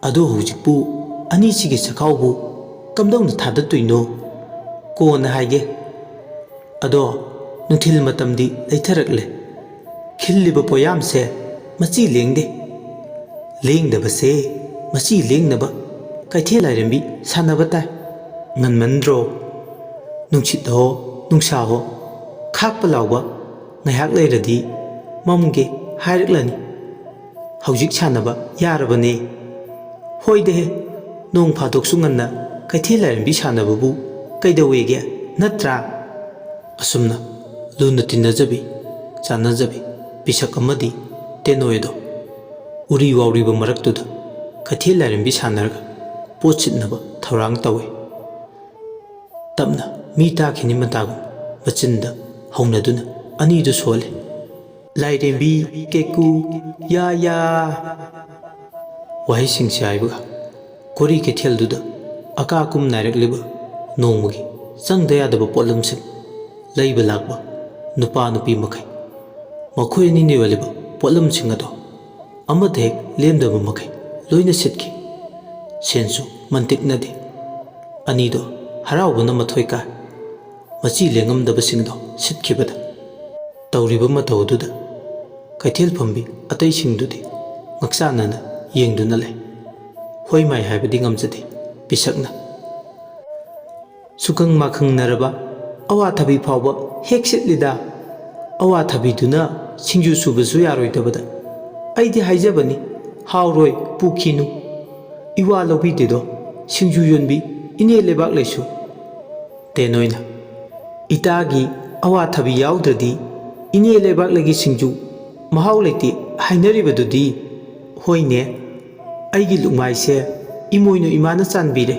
ꯑꯗꯣ ꯍꯧꯖꯤꯛꯄꯨ ꯑꯅꯤꯁꯤꯒꯤ ꯆꯈꯥꯎꯕꯨ ꯀꯝꯗꯧꯅ ꯊꯥꯗꯠꯇꯣꯏꯅꯣ? ꯀꯣꯟꯅ ꯍꯥꯏꯒꯦ꯫ ꯑꯗꯣ ꯅꯨꯡꯊꯤꯜ ꯃꯇꯝꯗꯤ ꯂꯩꯊꯔꯛꯂꯦ꯫ ꯈꯤꯜꯂꯤꯕ ꯄꯣꯌꯥꯝꯁꯦ ꯃꯆꯤ ꯂꯦꯡꯗꯦ꯫ ꯂꯦꯡꯗꯕꯁꯦ ꯃꯆꯤ ꯂꯦꯡꯅꯕ ꯀꯩꯊꯦꯜ ꯂꯥꯏꯔꯦꯝꯕꯤ ꯁꯥꯟꯅꯕ ꯇꯥꯏ꯫ ꯉꯟꯃꯟꯗ꯭ꯔꯣ? ꯅꯨꯡꯁꯤꯠ ꯍꯣ ꯅꯨꯡꯁꯥ ꯍꯣ ꯈꯥꯛꯄ ꯂꯥꯎꯕ ꯉꯥꯏꯍꯥꯛ ꯂꯩꯔꯗꯤ ꯃꯝꯒꯦ ꯍꯥꯏꯔꯛꯂꯅꯤ꯫ ꯍꯧꯖꯤꯛ ꯁꯥꯟꯅꯕ ꯌꯥꯔꯕꯅꯦ꯫ ꯍꯣꯏꯗꯦꯍꯦ, ꯅꯣꯡ ꯐꯥꯗꯣꯛꯁꯨ ꯉꯟꯅ ꯀꯩꯊꯦꯜ ꯂꯥꯏꯔꯦꯝꯕꯤ ꯁꯥꯟꯅꯕꯕꯨ ꯀꯩꯗꯧꯋꯦꯒꯦ, ꯅꯠꯇ꯭ꯔꯥ? ꯑꯁꯨꯝꯅ ꯂꯨꯅ ꯇꯤꯟꯅꯖꯕꯤ ꯆꯥꯟꯅꯖꯕꯤ ꯄꯤꯁꯛ ꯑꯃꯗꯤ ꯇꯦꯅꯣꯏꯗꯣ ꯎꯔꯤ ꯋꯥꯎꯔꯤꯕ ꯃꯔꯛꯇꯨꯗ ꯀꯩꯊꯦꯜ ꯂꯥꯏꯔꯦꯝꯕꯤ ꯁꯥꯟꯅꯔꯒ ꯄꯣꯠ ꯁꯤꯠꯅꯕ ꯊꯧꯔꯥꯡ ꯇꯧꯏ꯫ ꯇꯞꯅ ꯃꯤ ꯇꯥꯈꯤꯅꯤ ꯃꯇꯥꯒꯨꯝ ꯃꯆꯤꯟꯗ ꯍꯧꯅꯗꯨꯅ ꯑꯅꯤꯗꯨ ꯁꯣꯜꯂꯤ꯫ ꯂꯥꯏꯔꯦꯝꯕꯤ ꯀꯦꯀꯨ ꯌꯥ ꯌꯥ꯫ ꯋꯥꯍꯩꯁꯤꯡꯁꯤ ꯍꯥꯏꯕꯒ ꯀꯣꯔꯤ ꯀꯩꯊꯦꯜꯗꯨꯗ ꯑꯀꯥꯀꯨꯝ ꯅꯥꯏꯔꯛꯂꯤꯕ ꯅꯣꯡꯃꯒꯤ ꯆꯪꯗ ꯌꯥꯗꯕ ꯄꯣꯠꯂꯝꯁꯤꯡ ꯂꯩꯕ ꯂꯥꯛꯄ ꯅꯨꯄꯥ ꯅꯨꯄꯤ ꯃꯈꯩ, ꯃꯈꯣꯏ ꯑꯅꯤꯅ ꯌꯣꯜꯂꯤꯕ ꯄꯣꯠꯂꯝꯁꯤꯡ ꯑꯗꯣ ꯑꯃꯠꯇ ꯍꯦꯛ ꯂꯦꯝꯗꯕ ꯃꯈꯩ ꯂꯣꯏꯅ ꯁꯤꯠꯈꯤ꯫ ꯁꯦꯟꯁꯨ ꯃꯟꯇꯤꯛꯅꯗꯦ꯫ ꯑꯅꯤꯗꯣ ꯍꯔꯥꯎꯕꯅ ꯃꯊꯣꯏ ꯀꯥꯏ, ꯃꯆꯤ ꯂꯦꯡꯉꯝꯗꯕꯁꯤꯡꯗꯣ ꯁꯤꯠꯈꯤꯕꯗ꯫ ꯇꯧꯔꯤꯕ ꯃꯇꯧ ꯑꯗꯨꯗ ꯀꯩꯊꯦꯜ ꯐꯝꯕꯤ ꯑꯇꯩꯁꯤꯡꯗꯨꯗꯤ ꯉꯛꯆꯥꯟꯅꯅ ꯌꯦꯡꯗꯨꯅ ꯂꯩ꯫ ꯍꯣꯏ ꯃꯥꯏ ꯍꯥꯏꯕꯗꯤ ꯉꯝꯖꯗꯦ ꯄꯤꯁꯛꯅ ꯁꯨꯈꯪ ꯃꯥꯈꯪꯅꯔꯕ ꯑꯋꯥꯊꯕꯤ ꯐꯥꯎꯕ ꯍꯦꯛ ꯁꯤꯠꯂꯤꯗ ꯑꯋꯥꯊꯕꯤꯗꯨꯅ ꯁꯤꯡꯖꯨ ꯁꯨꯕꯁꯨ ꯌꯥꯔꯣꯏꯗꯕꯗ ꯑꯩꯗꯤ ꯍꯥꯏꯖꯕꯅꯤ ꯍꯥꯎꯔꯣꯏ ꯄꯨꯈꯤꯅꯨ 이와 ꯂꯧꯕꯤꯗꯦꯗꯣ ꯁꯤꯡꯖꯨ ꯌꯣꯟꯕꯤ 이네 ꯂꯩꯕꯥꯛ ꯂꯩꯁꯨ ꯇꯦꯅꯣꯏꯅ 이따ꯒꯤ ꯑꯋꯥꯊꯕꯤ ꯌꯥꯎꯗ꯭ꯔꯗꯤ 이네 ꯂꯩꯕꯥꯛ ꯂꯩꯒꯤ ꯁꯤꯡꯖꯨ ꯃꯍꯥꯎ ꯂꯩꯇꯦ ꯍꯥꯏꯅꯔꯤꯕꯗꯨꯗꯤ ꯍꯣꯏꯅꯦ ꯑꯩꯒꯤ ꯂꯨꯛꯃꯥꯏꯁꯦ ꯏꯃꯣꯏꯅꯨ ꯏꯃꯥꯅ ꯆꯥꯟꯕꯤꯔꯦ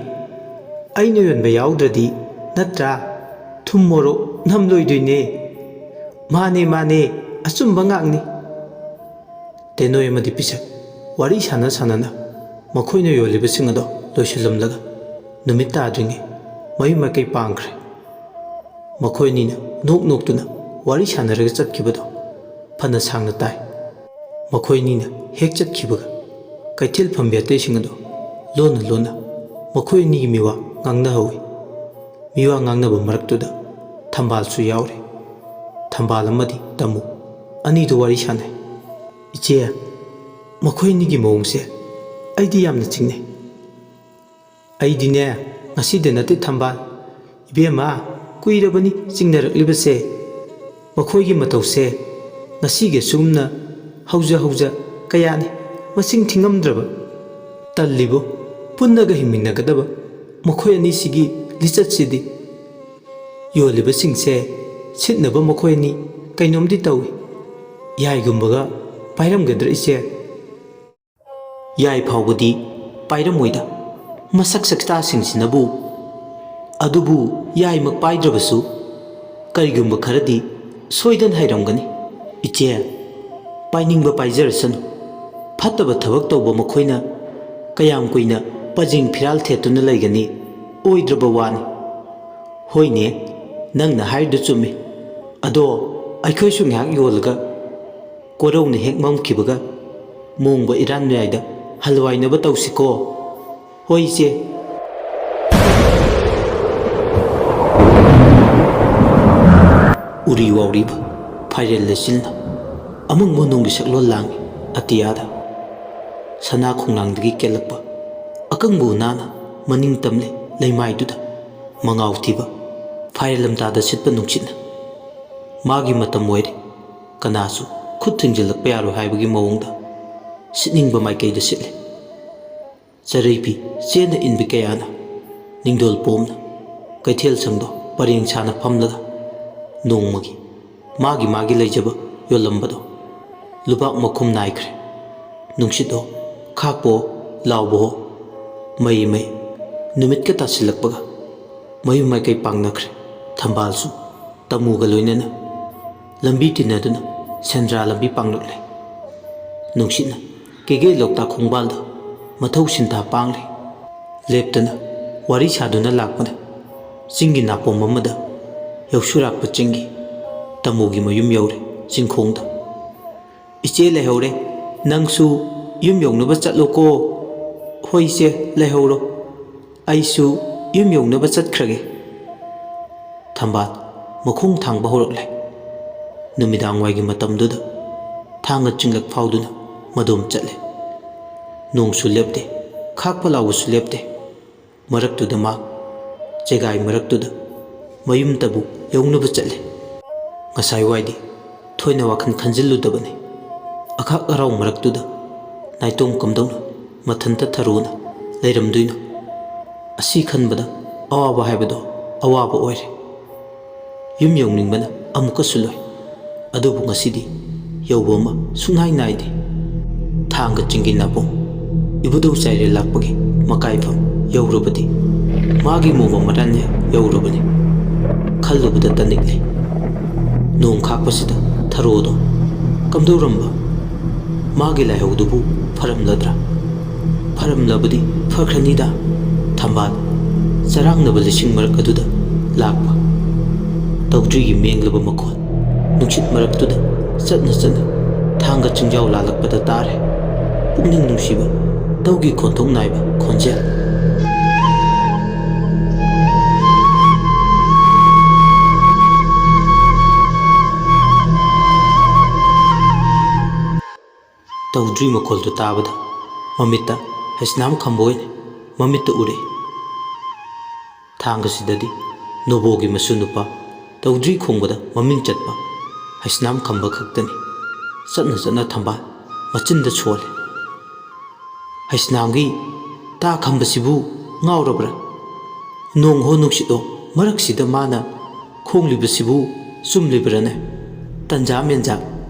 ꯑꯩꯅ ꯌꯣꯟꯕ ꯌꯥꯎꯗ꯭ꯔꯗꯤ ꯅꯠꯇ꯭ꯔꯥ ꯊꯨꯝ ꯃꯣꯔꯣꯛ ꯅꯝꯂꯣꯏꯗꯣꯏꯅꯦ ꯃꯥꯅꯦ ꯃꯥꯅꯦ ꯑꯆꯨꯝꯕ ꯉꯥꯛꯅꯤ ꯇꯦꯅꯣꯏ ꯑꯃꯗꯤ ꯄꯤꯁꯛ ꯋꯥꯔꯤ ꯁꯥꯟꯅ ꯁꯥꯟꯅꯅ ꯃꯈꯣꯏꯅ ꯌꯣꯜꯂꯤꯕꯁꯤꯡ ꯑꯗꯣ ꯂꯣꯏꯁꯤꯜꯂꯝꯂꯒ ꯅꯨꯃꯤꯠ ꯇꯥꯗ꯭ꯔꯤꯉꯩ ꯃꯌꯨꯝ ꯃꯀꯩ ꯄꯥꯡꯈ꯭ꯔꯦ ꯃꯈꯣꯏ ꯑꯅꯤꯅ ꯅꯣꯛ ꯅꯣꯛꯇꯨꯅ ꯋꯥꯔꯤ ꯁꯥꯟꯅꯔꯒ ꯆꯠꯈꯤꯕꯗꯣ ꯐꯅ ꯁꯥꯡꯅ ꯇꯥꯏ ꯃꯈꯣꯏ ꯑꯅꯤꯅ ꯍꯦꯛ ꯆꯠꯈꯤꯕꯒ ꯀꯩꯊꯦꯜ ꯐꯝꯕꯤ ꯑꯇꯩꯁꯤꯡ ꯑꯗꯣ ꯂꯣꯟꯅ ꯂꯣꯟꯅ ꯃꯈꯣꯏ ꯑꯅꯤꯒꯤ ꯃꯤꯋꯥ ꯉꯥꯡꯅꯍꯧꯏ ꯃꯤꯋꯥ ꯉꯥꯡꯅꯕ ꯃꯔꯛꯇꯨꯗ ꯊꯝꯕꯥꯜꯁꯨ ꯌꯥꯎꯔꯦ ꯊꯝꯕꯥꯜ ꯑꯃꯗꯤ ꯇꯥꯃꯨ ꯑꯅꯤꯗꯨ ꯋꯥꯔꯤ ꯁꯥꯟꯅꯩ ꯏꯆꯦ ꯃꯈꯣꯏ ꯑꯅꯤꯒꯤ ꯃꯑꯣꯡꯁꯦ ꯑꯩꯗꯤ ꯌꯥꯝꯅ ꯆꯤꯡꯅꯩ ꯑꯩꯗꯤꯅꯦ ꯉꯁꯤꯗ ꯅꯠꯇꯦ ꯊꯝꯕꯥꯜ 이베ꯝꯃ ꯀꯨꯏꯔꯕꯅꯤ ꯆꯤꯡꯅꯔꯛꯂꯤꯕꯁꯦ ꯃꯈꯣꯏꯒꯤ ꯃꯇꯧꯁꯦ ꯉꯁꯤꯒꯤ ꯁꯨꯝꯅ ꯍꯧꯖ ꯀꯌꯥꯅꯤ ꯃꯁꯤꯡ ꯊꯤꯉꯝꯗ꯭ꯔꯕ ꯇꯜꯂꯤꯕꯣ ꯄꯨꯟꯅꯒ ꯍꯤꯡꯃꯤꯟꯅꯒꯗꯕ ꯃꯈꯣꯏ ꯑꯅꯤꯁꯤꯒꯤ ꯂꯤꯆꯠꯁꯤꯗꯤ ꯌꯣꯜꯂꯤꯕꯁꯤꯡꯁꯦ ꯁꯤꯠꯅꯕ ꯃꯈꯣꯏ ꯑꯅꯤ ꯀꯩꯅꯣꯝꯗꯤ ꯇꯧꯏ ꯌꯥꯏꯒꯨꯝꯕꯒ ꯄꯥꯏꯔꯝꯒꯗ꯭ꯔꯥ ꯏꯆꯦ ꯌꯥꯏ ꯐꯥꯎꯕꯗꯤ ꯄꯥꯏꯔꯝꯃꯣꯏꯗ ꯃꯁꯛ ꯁꯛꯇꯥꯁꯤꯡꯁꯤꯅꯕꯨ ꯑꯗꯨꯕꯨ ꯌꯥꯏꯃꯛ ꯄꯥꯏꯗ꯭ꯔꯕꯁꯨ ꯀꯔꯤꯒꯨꯝꯕ ꯈꯔꯗꯤ ꯁꯣꯏꯗꯅ ꯍꯩꯔꯝꯒꯅꯤ ꯏꯆꯦ ꯄꯥꯏꯅꯤꯡꯕ ꯄꯥꯏꯖꯔꯁꯅꯨ ꯐꯠꯇꯕ ꯊꯕꯛ ꯇꯧꯕ ꯃꯈꯣꯏꯅ ꯀꯌꯥꯝ ꯀꯨꯏꯅ ꯄꯖꯤꯡ ꯐꯤꯔꯥꯜ ꯊꯦꯠꯇꯨꯅ ꯂꯩꯒꯅꯤ ꯑꯣꯏꯗ꯭ꯔꯕ ꯋꯥꯅꯤ ꯍꯣꯏꯅꯦ ꯅꯪꯅ ꯍꯥꯏꯔꯤꯗꯨ ꯆꯨꯝꯃꯤ ꯑꯗꯣ ꯑꯩꯈꯣꯏꯁꯨ ꯉꯥꯏꯍꯥꯛ ꯌꯣꯜꯂꯒ ꯀꯣꯔꯧꯅ ꯍꯦꯛ ꯃꯝꯈꯤꯕꯒ ꯃꯣꯡꯕ ꯏꯔꯥꯟ ꯃꯌꯥꯏꯗ ꯍꯜꯋꯥꯏꯅꯕ ꯇꯧꯁꯤꯀꯣ ꯍꯣꯏ ꯏꯆꯦ ꯎꯔꯤ ꯋꯥꯎꯔꯤꯕ ꯐꯥꯏꯔꯦꯜ ꯂꯩꯆꯤꯜꯅ ꯑꯃꯪ ꯃꯅꯨꯡꯒꯤ ꯁꯛꯂꯣꯟ ꯂꯥꯡꯏ ꯑꯇꯤꯌꯥꯗ ꯁꯅꯥ ꯈꯣꯡꯅꯥꯡꯗꯒꯤ ꯀꯦꯜꯂꯛꯄ ꯑꯀꯪꯕ ꯎꯅꯥꯅ ꯃꯅꯤꯡ ꯇꯝꯂꯦ ꯂꯩꯃꯥꯏꯗꯨꯗ ꯃꯉꯥꯎ ꯊꯤꯕ ꯐꯥꯏꯔꯦꯜ ꯂꯝꯇꯥꯗ ꯁꯤꯠꯄ ꯅꯨꯡꯁꯤꯠꯅ ꯃꯥꯒꯤ ꯃꯇꯝ ꯑꯣꯏꯔꯦ ꯀꯅꯥꯁꯨ ꯈꯨꯠ ꯊꯤꯡꯖꯤꯜꯂꯛꯄ ꯌꯥꯔꯣꯏ ꯍꯥꯏꯕꯒꯤ ꯃꯑꯣꯡꯗ ꯁꯤꯠꯅꯤꯡꯕ ꯃꯥꯏꯀꯩꯗ ꯁꯤꯠꯂꯦ ꯆꯔꯩꯄꯤ ꯆꯦꯟꯅ ꯏꯟꯕꯤ ꯀꯌꯥꯅ ꯅꯤꯡꯗꯣꯜ ꯄꯣꯝꯅ ꯀꯩꯊꯦꯜ ꯁꯪꯗꯣ ꯄꯔꯦꯡ ꯁꯥꯅ ꯐꯝꯂꯒ ꯅꯣꯡꯃꯒꯤ ꯃꯥꯒꯤ ꯂꯩꯖꯕ ꯌꯣꯜꯂꯝꯕꯗꯣ ꯂꯨꯕꯥꯛ ꯃꯈꯨꯝ ꯅꯥꯏꯈ꯭ꯔꯦ ꯅꯨꯡꯁꯤꯠꯍꯣ ꯈꯥꯛꯄꯍꯣ ꯂꯥꯎꯕꯍꯣ ꯃꯩ ꯅꯨꯃꯤꯠꯀ ꯇꯥꯁꯤꯜꯂꯛꯄꯒ ꯃꯌꯨꯝ ꯃꯥꯏꯀꯩ ꯄꯥꯡꯅꯈ꯭ꯔꯦ ꯊꯝꯕꯥꯜꯁꯨ ꯇꯃꯨꯒ ꯂꯣꯏꯅꯅ ꯂꯝꯕꯤ ꯇꯤꯟꯅꯗꯨꯅ ꯁꯦꯟꯗ꯭ꯔꯥ ꯂꯝꯕꯤ ꯄꯥꯡꯂꯛꯂꯦ ꯅꯨꯡꯁꯤꯠꯅ ꯀꯦꯒꯦ ꯂꯣꯛꯇꯥꯛ ꯈꯣꯡꯕꯥꯜꯗ ꯃꯊꯧ ꯁꯤꯟꯊꯥ ꯄꯥꯡꯂꯤ ꯂꯦꯞꯇꯅ ꯋꯥꯔꯤ ꯁꯥꯗꯨꯅ ꯂꯥꯛꯄꯅ ꯆꯤꯡꯒꯤ ꯅꯥꯄꯣꯝ ꯑꯃꯗ ꯌꯧꯁꯨꯔꯥꯛꯄ ꯆꯤꯡꯒꯤ ꯇꯃꯨꯒꯤ ꯃꯌꯨꯝ ꯌꯧꯔꯦ ꯆꯤꯡꯈꯣꯡꯗ ꯏꯆꯦ ꯂꯩꯍꯧꯔꯦ ꯅꯪꯁꯨ ꯌꯨꯝ ꯌꯧꯅꯕ ꯆꯠꯂꯣꯀꯣ ꯍꯣꯏ ꯏꯆꯦ ꯂꯩꯍꯧꯔꯣ ꯑꯩꯁꯨ ꯌꯨꯝ ꯌꯧꯅꯕ ꯆꯠꯈ꯭ꯔꯒꯦ ꯊꯝꯕꯥꯜ ꯃꯈꯣꯡ ꯊꯥꯡꯕ ꯍꯧꯔꯛꯂꯦ ꯅꯨꯃꯤꯗꯥꯡꯋꯥꯏꯒꯤ ꯃꯇꯝꯗꯨꯗ ꯊꯥꯡꯒ ꯆꯤꯡꯂꯛ ꯐꯥꯎꯗꯨꯅ ꯃꯗꯣꯝ ꯆꯠꯂꯦ ꯅꯣꯡꯁꯨ ꯂꯦꯞꯇꯦ ꯈꯥꯛꯄ ꯂꯥꯎꯕꯁꯨ ꯂꯦꯞꯇꯦ ꯃꯔꯛꯇꯨꯗ ꯃꯥ ꯆꯦꯒꯥꯏ ꯃꯔꯛꯇꯨꯗ ꯃꯌꯨꯝꯇꯕꯨ ꯌꯧꯅꯕ ꯆꯠꯂꯦ ꯉꯁꯥꯏꯋꯥꯏꯗꯤ ꯊꯣꯏꯅ ꯋꯥꯈꯜ ꯈꯟꯖꯤꯜꯂꯨꯗꯕꯅꯤ ꯑꯈꯥꯛ ꯑꯔꯥꯎ ꯃꯔꯛꯇꯨꯗ ꯅꯥꯏꯇꯣꯝ ꯀꯝꯗꯧꯅ ꯃꯊꯟꯇ ꯊꯔꯣꯅ ꯂꯩꯔꯝꯗꯣꯏꯅꯣ ꯑꯁꯤ ꯈꯟꯕꯗ ꯑꯋꯥꯕ ꯍꯥꯏꯕꯗꯣ ꯑꯋꯥꯕ ꯑꯣꯏꯔꯦ ꯌꯨꯝ ꯌꯧꯅꯤꯡꯕꯅ ꯑꯃꯨꯛꯀꯁꯨ ꯂꯣꯏ ꯑꯗꯨꯕꯨ ꯉꯁꯤꯗꯤ ꯌꯧꯕ ꯑꯃ ꯁꯨꯡꯅꯥꯏ ꯅꯥꯏꯗꯦ ꯊꯥꯡꯒ ꯆꯤꯡꯒꯤ ꯅꯥꯄꯣꯝ ꯏꯕꯨꯙꯧ ꯆꯥꯏꯔꯦꯜ ꯂꯥꯛꯄꯒꯤ ꯃꯀꯥꯏꯐꯝ ꯌꯧꯔꯕꯗꯤ ꯃꯥꯒꯤ ꯃꯣꯕ ꯃꯔꯥꯟꯌꯥ ꯌꯧꯔꯕꯅꯤ ꯈꯜꯂꯨꯕꯗ ꯇꯅꯤꯛꯂꯤ ꯅꯣꯡ ꯈꯥꯛꯄꯁꯤꯗ ꯊꯔꯣꯗꯣ ꯀꯝꯗꯧꯔꯝꯕ ꯃꯥꯒꯤ ꯂꯥꯏꯍꯧꯗꯨꯕꯨ ꯐꯔꯝꯂꯗ꯭ꯔꯥ ꯐꯔꯝꯂꯕꯗꯤ ꯐꯈ꯭ꯔꯅꯤꯗ ꯊꯝꯕꯥꯜ ꯆꯔꯥꯡꯅꯕ ꯂꯤꯁꯤꯡ ꯃꯔꯛ ꯑꯗꯨꯗ ꯂꯥꯛꯄ ꯇꯧꯗ꯭ꯔꯤꯒꯤ ꯃꯦꯡꯂꯕ ꯃꯈꯣꯟ ꯅꯨꯡꯁꯤꯠ ꯃꯔꯛꯇꯨꯗ ꯆꯠꯅ ꯊꯥꯡꯒ ꯆꯤꯡꯖꯥꯎ ꯂꯥꯜꯂꯛꯄꯗ ꯇꯥꯔꯦ ꯄꯨꯛꯅꯤꯡ ꯅꯨꯡꯁꯤꯕ ꯇꯧꯒꯤ ꯈꯣꯟꯊꯣꯛ ꯅꯥꯏꯕ ꯈꯣꯟꯖꯦꯜ ꯇꯧꯗ꯭ꯔꯤ ꯃꯈꯣꯜꯗꯨ ꯇꯥꯕꯗ ꯃꯃꯤꯠꯇ ꯍꯩꯁꯅꯥꯝ ꯈꯝꯕ ꯑꯣꯏꯅ ꯃꯃꯤꯠꯇ ꯎꯔꯛꯏ꯫ ꯊꯥꯡꯒꯁꯤꯗꯗꯤ ꯅꯣꯕꯣꯒꯤ ꯃꯁꯨ ꯅꯨꯄꯥ ꯇꯧꯗ꯭ꯔꯤ ꯈꯣꯡꯕꯗ ꯃꯃꯤꯡ ꯆꯠꯄ ꯍꯩꯁꯅꯥꯝ ꯈꯝꯕ ꯈꯛꯇꯅꯤ ꯆꯠꯅ ꯆꯠꯅ ꯊꯝꯕꯥꯜ ꯃꯆꯤꯟꯗ ꯁꯣꯜꯂꯦ꯫ ꯍꯩꯁꯅꯥꯝꯒꯤ ꯇꯥ ꯈꯝꯕꯁꯤꯕꯨ ꯉꯥꯎꯔꯕ꯭ꯔꯥ? ꯅꯣꯡꯍꯣ ꯅꯨꯡꯁꯤꯠꯍꯣ ꯃꯔꯛꯁꯤꯗ ꯃꯥꯅ ꯈꯣꯡꯂꯤꯕꯁꯤꯕꯨ ꯆꯨꯝꯂꯤꯕ꯭ꯔꯥꯅꯦ? ꯇꯟꯖꯥ ꯃꯦꯟꯖꯥ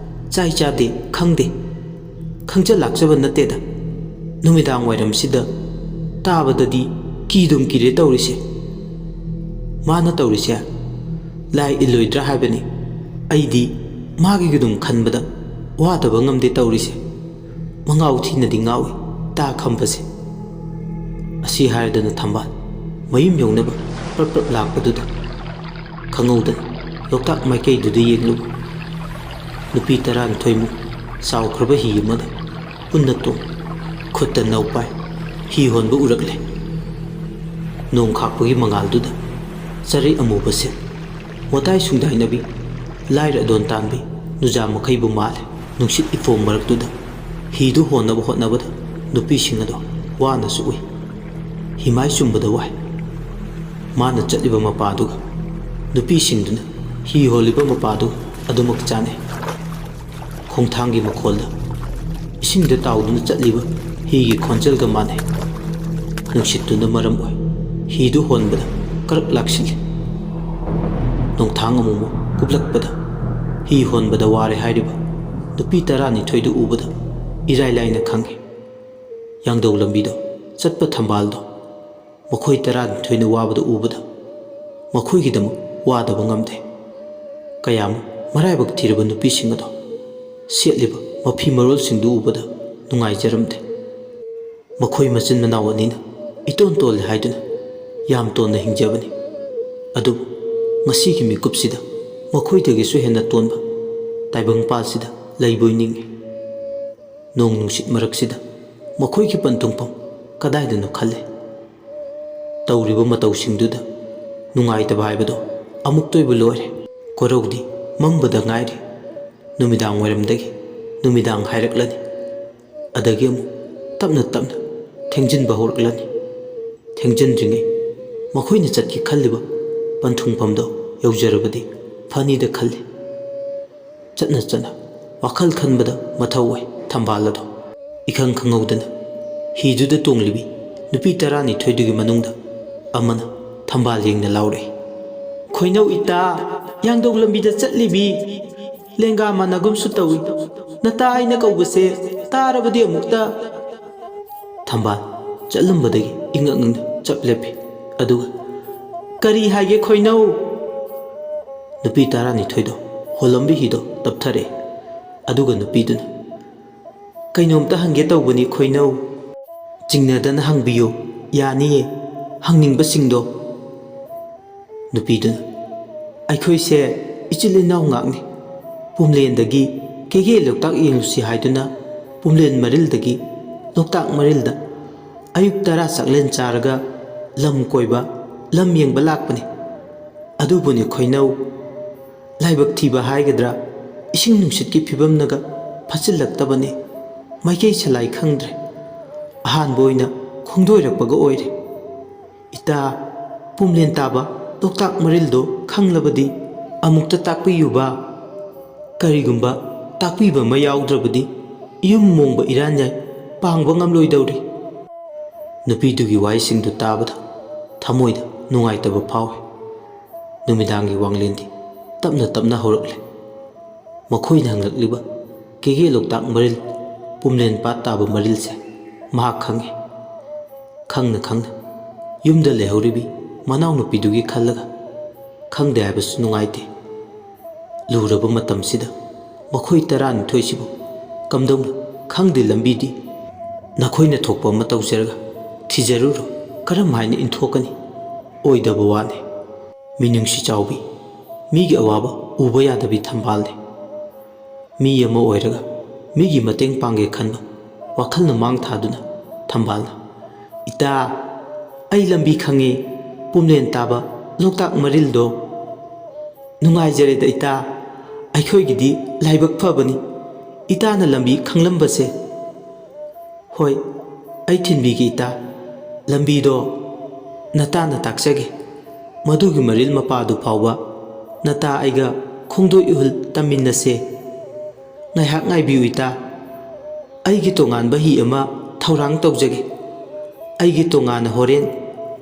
ꯆꯥꯏ ꯆꯥꯗꯦ ꯈꯪꯗꯦ, ꯈꯪꯖ ꯂꯥꯛꯆꯕ ꯅꯠꯇꯦꯗ꯫ ꯅꯨꯃꯤꯗꯥꯡ ꯋꯥꯏꯔꯝꯁꯤꯗ ꯇꯥꯕꯗꯗꯤ ꯀꯤꯗꯨꯝ ꯀꯤꯔꯦ ꯇꯧꯔꯤꯁꯦ꯫ ꯃꯥꯅ ꯇꯧꯔꯤꯁꯦ ꯂꯥꯏ ꯏꯜꯂꯣꯏꯗ꯭ꯔꯥ ꯍꯥꯏꯕꯅꯤ꯫ ꯑꯩꯗꯤ ꯃꯥꯒꯤꯒꯗꯨꯝ ꯈꯟꯕꯗ ꯋꯥꯗꯕ ꯉꯝꯗꯦ ꯇꯧꯔꯤꯁꯦ꯫ ꯃꯉꯥꯎ ꯊꯤꯅꯗꯤ ꯉꯥꯎꯏ ꯇꯥ ꯈꯝꯕꯁꯦ꯫ ꯑꯁꯤ ꯍꯥꯏꯔꯗꯅ ꯊꯝꯕꯥꯜ ꯃꯌꯨꯝ ꯌꯧꯅꯕ ꯄ꯭ꯔꯞ ꯄ꯭ꯔꯞ ꯂꯥꯛꯄꯗꯨꯗ ꯈꯪꯍꯧꯗꯅ ꯂꯣꯛꯇꯥꯛ ꯃꯥꯏꯀꯩꯗꯨꯗ ꯌꯦꯡꯂꯨꯏ꯫ ꯅꯨꯄꯤ 12ꯃꯨꯛ ꯆꯥꯎꯈ꯭ꯔꯕ ꯍꯤ ꯑꯃꯗ ꯄꯨꯟꯅ ꯇꯣꯡ ꯈꯨꯠꯇ ꯅꯧ ꯄꯥꯏ ꯍꯤ ꯍꯣꯟꯕ ꯎꯔꯛꯂꯦ꯫ ꯅꯣꯡ ꯈꯥꯛꯄꯒꯤ ꯃꯉꯥꯜꯗꯨꯗ ꯆꯔꯩ ꯑꯃꯨꯕ ꯁꯦꯠ, ꯋꯥꯇꯥꯏ ꯁꯨꯡꯗꯥꯏꯅꯕꯤ, ꯂꯥꯏꯔ ꯑꯗꯣꯟ ꯇꯥꯟꯕꯤ ꯅꯨꯖꯥ ꯃꯈꯩꯕꯨ ꯃꯥꯜꯂꯦ꯫ ꯅꯨꯡꯁꯤꯠ ꯏꯐꯣꯡ ꯃꯔꯛꯇꯨꯗ ꯍꯤꯗꯨ ꯍꯣꯟꯅꯕ ꯍꯣꯠꯅꯕꯗ ꯅꯨꯄꯤꯁꯤꯡ ꯑꯗꯣ ꯋꯥꯅꯁꯨ ꯎꯏ, ꯍꯤꯃꯥꯏ ꯆꯨꯝꯕꯗ ꯋꯥꯏ꯫ ꯃꯥꯅ ꯆꯠꯂꯤꯕ ꯃꯄꯥꯗꯨꯒ ꯅꯨꯄꯤꯁꯤꯡꯗꯨꯅ ꯍꯤ ꯍꯣꯜꯂꯤꯕ ꯃꯄꯥꯗꯨꯒ ꯑꯗꯨꯃꯛ ꯆꯥꯟꯅꯩ꯫ ꯈꯣꯡꯊꯥꯡꯒꯤ ꯃꯈꯣꯜꯗ ꯏꯁꯤꯡꯗ ꯇꯥꯎꯗꯨꯅ ꯆꯠꯂꯤꯕ ꯍꯤꯒꯤ ꯈꯣꯟꯖꯦꯜꯒ ꯃꯥꯟꯅꯩ꯫ ꯅꯨꯡꯁꯤꯠꯇꯨꯅ ꯃꯔꯝ ꯑꯣꯏ ꯍꯤꯗꯨ ꯍꯣꯟꯕꯗ ꯀꯔꯛ ꯂꯥꯛꯁꯤꯜꯂꯤ꯫ ꯅꯣꯡꯊꯥꯡ ꯑꯃꯨꯛ ꯀꯨꯞꯂꯛꯄꯗ ꯍꯤ ꯍꯣꯟꯕꯗ ꯋꯥꯔꯦ ꯍꯥꯏꯔꯤꯕ ꯅꯨꯄꯤ 12ꯗꯨ ꯎꯕꯗ ꯏꯔꯥꯏ ꯂꯥꯏꯅ ꯈꯪꯉꯤ꯫ ꯌꯥꯡꯗꯧ ꯂꯝꯕꯤꯗꯣ ꯆꯠꯄ ꯊꯝꯕꯥꯜꯗꯣ ꯃꯈꯣꯏ 12ꯅ ꯋꯥꯕꯗ ꯎꯕꯗ ꯃꯈꯣꯏꯒꯤꯗꯃꯛ ꯋꯥꯗꯕ ꯉꯝꯗꯦ꯫ ꯀꯌꯥꯃꯨꯛ ꯃꯔꯥꯏꯕꯛ ꯊꯤꯔꯕ ꯅꯨꯄꯤꯁꯤꯡ ꯑꯗꯣ ꯁꯦꯠꯂꯤꯕ ꯃꯐꯤ ꯃꯔꯣꯜꯁꯤꯡꯗꯨ ꯎꯕꯗ ꯅꯨꯡꯉꯥꯏꯖꯔꯝꯗꯦ꯫ ꯃꯈꯣꯏ ꯃꯆꯤꯟ ꯃꯅꯥꯎ ꯑꯅꯤꯅ ꯏꯇꯣꯟ ꯇꯣꯜꯂꯦ ꯍꯥꯏꯗꯨꯅ ꯌꯥꯝ ꯇꯣꯟꯅ ꯍꯤꯡꯖꯕꯅꯤ꯫ ꯑꯗꯨꯕꯨ ꯉꯁꯤꯒꯤ ꯃꯤꯀꯨꯞꯁꯤꯗ ꯃꯈꯣꯏꯗꯒꯤꯁꯨ ꯍꯦꯟꯅ ꯇꯣꯟꯕ ꯇꯥꯏꯕꯪꯄꯥꯜꯁꯤꯗ ꯂꯩꯕꯣꯏ ꯅꯤꯡꯏ꯫ ꯅꯣꯡ ꯅꯨꯡꯁꯤꯠ ꯃꯔꯛꯁꯤꯗ ꯃꯈꯣꯏꯒꯤ ꯄꯟꯊꯨꯡꯐꯝ ꯀꯗꯥꯏꯗꯅꯣ ꯈꯜꯂꯦ꯫ ꯇꯧꯔꯤꯕ ꯃꯇꯧꯁꯤꯡꯗꯨꯗ ꯅꯨꯡꯉꯥꯏꯇꯕ ꯍꯥꯏꯕꯗꯣ ꯑꯃꯨꯛꯇꯣꯏꯕ ꯂꯣꯏꯔꯦ꯫ ꯀꯣꯔꯧꯗꯤ ꯃꯝꯕꯗ ꯉꯥꯏꯔꯤ꯫ ꯅꯨꯃꯤꯗꯥꯡ ꯋꯥꯏꯔꯝꯗꯒꯤ ꯅꯨꯃꯤꯗꯥꯡ ꯍꯥꯏꯔꯛꯂꯅꯤ꯫ ꯑꯗꯒꯤ ꯑꯃꯨꯛ ꯇꯞꯅ ꯇꯞꯅ ꯊꯦꯡꯖꯤꯟꯕ ꯍꯧꯔꯛꯂꯅꯤ꯫ ꯊꯦꯡꯖꯤꯟꯗ꯭ꯔꯤꯉꯩ ꯃꯈꯣꯏꯅ ꯆꯠꯀꯦ ꯈꯜꯂꯤꯕ ꯄꯟꯊꯨꯡꯐꯝꯗꯣ ꯌꯧꯖꯔꯕꯗꯤ ꯐꯅꯤꯗ ꯈꯜꯂꯤ꯫ ꯆꯠꯅ ꯆꯠꯅ ꯋꯥꯈꯜ ꯈꯟꯕꯗ ꯃꯊꯧ ꯑꯣꯏ ꯊꯝꯕꯥꯜ ꯑꯗꯣ꯫ ꯏꯈꯪ ꯈꯪꯍꯧꯗꯅ ꯍꯤꯗꯨꯗ ꯇꯣꯡꯂꯤꯕꯤ ꯅꯨꯄꯤ 12ꯗꯨꯒꯤ ꯃꯅꯨꯡꯗ ꯑꯃꯅ ꯊꯝꯕꯥꯜ ꯌꯦꯡꯅ ꯂꯥꯎꯔꯛꯏ꯫ ꯈꯣꯏꯅꯧ ꯏꯇꯥ, ꯌꯥꯡꯗꯧ ꯂꯝꯕꯤꯗ ꯆꯠꯂꯤꯕꯤ, ꯂꯦꯡꯒꯥ ꯃꯥꯟꯅꯒꯨꯝꯁꯨ ꯇꯧꯏ, ꯅꯇꯥ ꯑꯩꯅ ꯀꯧꯕꯁꯦ ꯇꯥꯔꯕꯗꯤ ꯑꯃꯨꯛꯇ꯫ ꯊꯝꯕꯥꯜ ꯆꯠꯂꯝꯕꯗꯒꯤ ꯏꯉꯛ ꯉꯛꯅ ꯆꯞ ꯂꯦꯞꯄꯤ꯫ ꯑꯗꯨꯒ ꯀꯔꯤ ꯍꯥꯏꯒꯦ ꯈꯣꯏꯅꯧ? ꯅꯨꯄꯤ 12ꯗꯣ ꯍꯣꯜꯂꯝꯕꯤ ꯍꯤꯗꯣ ꯇꯞꯊꯔꯛꯏ꯫ ꯑꯗꯨꯒ ꯅꯨꯄꯤꯗꯨꯅ ꯀꯩꯅꯣꯝꯇ ꯍꯪꯒꯦ ꯇꯧꯕꯅꯤ ꯈꯣꯏꯅꯧ꯫ ꯆꯤꯡꯅꯗꯅ ꯍꯪꯕꯤꯌꯨ, ꯌꯥꯅꯤꯌꯦ, ꯍꯪꯅꯤꯡꯕꯁꯤꯡꯗꯣ꯫ ꯅꯨꯄꯤꯗꯨꯅ ꯑꯩꯈꯣꯏꯁꯦ ꯏꯆꯤꯜ ꯏꯅꯥꯎ ꯉꯥꯛꯅꯤ꯫ ꯄꯨꯝꯂꯦꯟꯗꯒꯤ ꯀꯦꯒꯦ ꯂꯣꯛꯇꯥꯛ ꯌꯦꯡꯂꯨꯁꯤ ꯍꯥꯏꯗꯨꯅ ꯄꯨꯝꯂꯦꯟ ꯃꯔꯤꯜꯗꯒꯤ ꯂꯣꯛꯇꯥꯛ ꯃꯔꯤꯜꯗ ꯑꯌꯨꯛ 10 ꯆꯥꯛꯂꯦꯟ ꯆꯥꯔꯒ ꯂꯝ ꯀꯣꯏꯕ, ꯂꯝ ꯌꯦꯡꯕ ꯂꯥꯛꯄꯅꯤ꯫ ꯑꯗꯨꯕꯨꯅꯤ ꯈꯣꯏꯅꯧ, ꯂꯥꯏꯕꯛ ꯊꯤꯕ ꯍꯥꯏꯒꯗ꯭ꯔꯥ, ꯏꯁꯤꯡ ꯅꯨꯡꯁꯤꯠꯀꯤ ꯐꯤꯕꯝꯅꯒ ꯐꯠꯆꯤꯜꯂꯛꯇꯕꯅꯤ꯫ ꯃꯥꯏꯀꯩ ꯁꯂꯥꯏ ꯈꯪꯗ꯭ꯔꯦ꯫ ꯑꯍꯥꯟꯕ ꯑꯣꯏꯅ ꯈꯣꯡꯗꯣꯏꯔꯛꯄꯒ ꯑꯣꯏꯔꯦ꯫ ꯏꯇꯥ, ꯄꯨꯝꯂꯦꯟ ꯇꯥꯕ ꯂꯣꯛꯇꯥꯛ ꯃꯔꯤꯜꯗꯣ ꯈꯪꯂꯕꯗꯤ ꯑꯃꯨꯛꯇ ꯇꯥꯛꯄꯤꯌꯨꯕ꯫ ꯀꯔꯤꯒꯨꯝꯕ ꯇꯥꯛꯄꯤꯕ ꯑꯃ ꯌꯥꯎꯗ꯭ꯔꯕꯗꯤ ꯌꯨꯝ ꯃꯣꯡꯕ ꯏꯔꯥꯟꯌꯥꯏ ꯄꯥꯡꯕ ꯉꯝꯂꯣꯏꯗꯧꯔꯤ꯫ ꯅꯨꯄꯤꯗꯨꯒꯤ ꯋꯥꯍꯩꯁꯤꯡꯗꯨ ꯇꯥꯕꯗ ꯊꯃꯣꯏꯗ ꯅꯨꯡꯉꯥꯏꯇꯕ ꯐꯥꯎꯏ꯫ ꯅꯨꯃꯤꯗꯥꯡꯒꯤ ꯋꯥꯡꯂꯦꯟꯗꯤ ꯇꯞꯅ ꯇꯞꯅ ꯍꯧꯔꯛꯂꯦ꯫ ꯃꯈꯣꯏꯅ ꯍꯪꯂꯛꯂꯤꯕ ꯀꯦꯒꯦ ꯂꯣꯛꯇꯥꯛ ꯃꯔꯤꯜ, ꯄꯨꯝꯂꯦꯟ ꯄꯥꯠ ꯇꯥꯕ ꯃꯔꯤꯜꯁꯦ ꯃꯍꯥꯛ ꯈꯪꯉꯤ꯫ ꯈꯪꯅ ꯈꯪꯅ ꯌꯨꯝꯗ ꯂꯩꯍꯧꯔꯤꯕꯤ ꯃꯅꯥꯎꯅꯨꯄꯤꯗꯨꯒꯤ ꯈꯜꯂꯒ ꯈꯪꯗꯦ ꯍꯥꯏꯕꯁꯨ ꯅꯨꯡꯉꯥꯏꯇꯦ꯫ ꯂꯨꯔꯕ ꯃꯇꯝꯁꯤꯗ ꯃꯈꯣꯏ 12ꯁꯤꯕꯨ ꯀꯝꯗꯧꯅ ꯈꯪꯗꯦ ꯂꯝꯕꯤꯗꯤ? ꯅꯈꯣꯏꯅ ꯊꯣꯛꯄ ꯑꯃ ꯇꯧꯖꯔꯒ ꯊꯤꯖꯔꯨꯔꯣ, ꯀꯔꯝ ꯍꯥꯏꯅ ꯏꯟꯊꯣꯛꯀꯅꯤ? ꯑꯣꯏꯗꯕ ꯋꯥꯅꯤ꯫ ꯃꯤꯅꯨꯡꯁꯤ ꯆꯥꯎꯕꯤ, ꯃꯤꯒꯤ ꯑꯋꯥꯕ ꯎꯕ ꯌꯥꯗꯕꯤ ꯊꯝꯕꯥꯜꯅꯤ꯫ ꯃꯤ ꯑꯃ ꯑꯣꯏꯔꯒ ꯃꯤꯒꯤ ꯃꯇꯦꯡ ꯄꯥꯡꯒꯦ ꯈꯟꯕ ꯋꯥꯈꯜꯅ ꯃꯥꯡ ꯊꯥꯗꯨꯅ ꯊꯝꯕꯥꯜꯅ ꯏꯇꯥ, ꯑꯩ ꯂꯝꯕꯤ ꯈꯪꯉꯤ, ꯄꯨꯝꯂꯦꯟ ꯇꯥꯕ ꯂꯣꯛꯇꯥꯛ ꯃꯔꯤꯜꯗꯣ꯫ ꯅꯨꯡꯉꯥꯏꯖꯔꯦꯗ ꯏꯇꯥ, ꯑꯩꯈꯣꯏꯒꯤꯗꯤ ꯂꯥꯏꯕꯛ ꯐꯕꯅꯤ ꯏꯇꯥꯅ ꯂꯝꯕꯤ ꯈꯪꯂꯝꯕꯁꯦ꯫ ꯍꯣꯏ, ꯑꯩ ꯊꯤꯟꯕꯤꯒꯦ ꯏꯇꯥ ꯂꯝꯕꯤꯗꯣ ꯅꯇꯥꯅ ꯇꯥꯛꯆꯒꯦ ꯃꯗꯨꯒꯤ ꯃꯔꯤꯜ ꯃꯄꯥꯗꯨ ꯐꯥꯎꯕ ꯅꯇꯥ ꯑꯩꯒ ꯈꯣꯡꯗꯣꯏ ꯏꯍꯨꯜ ꯇꯝꯃꯤꯟꯅꯁꯦ ꯉꯥꯏꯍꯥꯛ ꯉꯥꯏꯕꯤꯌꯨ ꯏꯇꯥ ꯑꯩꯒꯤ ꯇꯣꯉꯥꯟꯕ ꯍꯤ ꯑꯃ ꯊꯧꯔꯥꯡ ꯇꯧꯖꯒꯦ ꯑꯩꯒꯤ ꯇꯣꯉꯥꯟꯅ ꯍꯣꯔꯦꯟ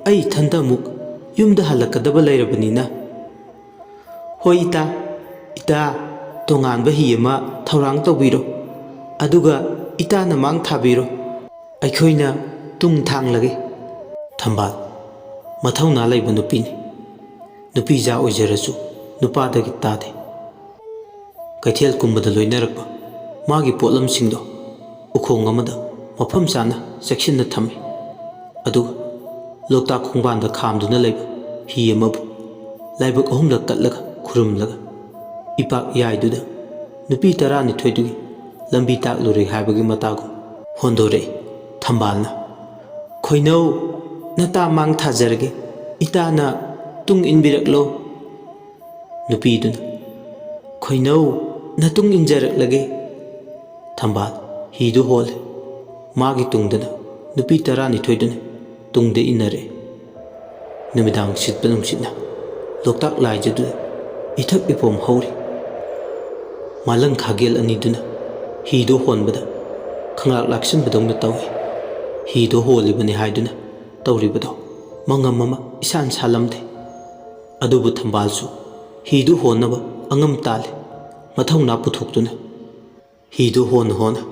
ꯑꯩ ꯏꯊꯟꯇ ꯑꯃꯨꯛ ꯌꯨꯝꯗ ꯍꯜꯂꯛꯀꯗꯕ ꯂꯩꯔꯕꯅꯤꯅ ꯍꯣꯏ ꯏꯇꯥ ꯇꯣꯉꯥꯟꯕ ꯍꯤ ꯑꯃ ꯊꯧꯔꯥꯡ ꯇꯧꯕꯤꯔꯣ ꯑꯗꯨꯒ ꯏꯇꯥꯅ ꯃꯥꯡ ꯊꯥꯕꯤꯔꯣ ꯑꯩꯈꯣꯏꯅ ꯇꯨꯡ ꯊꯥꯡꯂꯒꯦ ꯊꯝꯕꯥꯜ ꯃꯊꯧꯅꯥ ꯂꯩꯕ ꯅꯨꯄꯤꯅꯤ ꯅꯨꯄꯤꯖꯥ ꯑꯣꯏꯖꯔꯁꯨ ꯅꯨꯄꯥꯗꯒꯤ ꯇꯥꯗꯦ ꯀꯩꯊꯦꯜ ꯀꯨꯝꯕꯗ ꯂꯣꯏꯅꯔꯛꯄ ꯃꯥꯒꯤ ꯄꯣꯠꯂꯝꯁꯤꯡꯗꯣ ꯎꯈꯣꯡ ꯑꯃꯗ ꯃꯐꯝ ꯆꯥꯅ ꯆꯦꯛꯁꯤꯟꯅ ꯊꯝꯃꯤ ꯑꯗꯨꯒ ꯂꯣꯛꯇꯥꯛ ꯈꯣꯡꯕꯥꯟꯗ ꯈꯥꯝꯗꯨꯅ ꯂꯩꯕ ꯍꯤ ꯑꯃꯕꯨ ꯂꯥꯏꯕꯛ 3ꯂꯛ ꯀꯠꯂꯒ ꯈꯨꯔꯨꯝꯂꯒ ꯏꯄꯥꯛ ꯏꯌꯥꯏꯗꯨꯗ ꯅꯨꯄꯤ 12ꯗꯨꯒꯤ ꯂꯝꯕꯤ ꯇꯥꯛꯂꯨꯔꯦ ꯍꯥꯏꯕꯒꯤ ꯃꯇꯥꯒꯨꯝ ꯍꯣꯟꯗꯣꯔꯛꯏ ꯊꯝꯕꯥꯜꯅ ꯈꯣꯏꯅꯧ ꯅꯇꯥ ꯃꯥꯡ ꯊꯥꯖꯔꯒꯦ ꯏꯇꯥꯅ ꯇꯨꯡ ꯏꯟꯕꯤꯔꯛꯂꯣ ꯅꯨꯄꯤꯗꯨꯅ ꯈꯣꯏꯅꯧ ꯅꯇꯨꯡ ꯏꯟꯖꯔꯛꯂꯒꯦ ꯊꯝꯕꯥꯜ ꯍꯤꯗꯨ ꯍꯣꯜꯂꯦ ꯃꯥꯒꯤ ꯇꯨꯡꯗꯅ ꯅꯨꯄꯤ 12ꯗꯨꯅ ꯇꯨꯡꯗ ꯏꯟꯅꯔꯛꯑꯦ ꯅꯨꯃꯤꯗꯥꯡ ꯁꯤꯠꯄ ꯅꯨꯡꯁꯤꯠꯅ ꯂꯣꯛꯇꯥꯛ ꯂꯥꯏꯖꯗꯨꯗ ꯏꯊꯛ ꯏꯄꯣꯝ ꯍꯧꯔꯤ ꯃꯥꯂꯪ ꯈꯥꯒꯦꯜ ꯑꯅꯤꯗꯨꯅ ꯍꯤꯗꯨ ꯍꯣꯟꯕꯗ ꯈꯪꯂꯥꯛ ꯂꯥꯛꯁꯤꯟꯕꯗꯧꯅ ꯇꯧꯏ ꯍꯤꯗꯨ ꯍꯣꯜꯂꯤꯕꯅꯤ ꯍꯥꯏꯗꯨꯅ ꯇꯧꯔꯤꯕꯗꯣ ꯃꯉꯝ ꯑꯃ ꯏꯁꯥꯟ ꯁꯥꯜꯂꯝꯗꯦ ꯑꯗꯨꯕꯨ ꯊꯝꯕꯥꯜꯁꯨ ꯍꯤꯗꯨ ꯍꯣꯟꯅꯕ ꯑꯉꯝ ꯇꯥꯜꯂꯤ ꯃꯊꯧꯅꯥ ꯄꯨꯊꯣꯛꯇꯨꯅ ꯍꯤꯗꯨ ꯍꯣꯟꯅ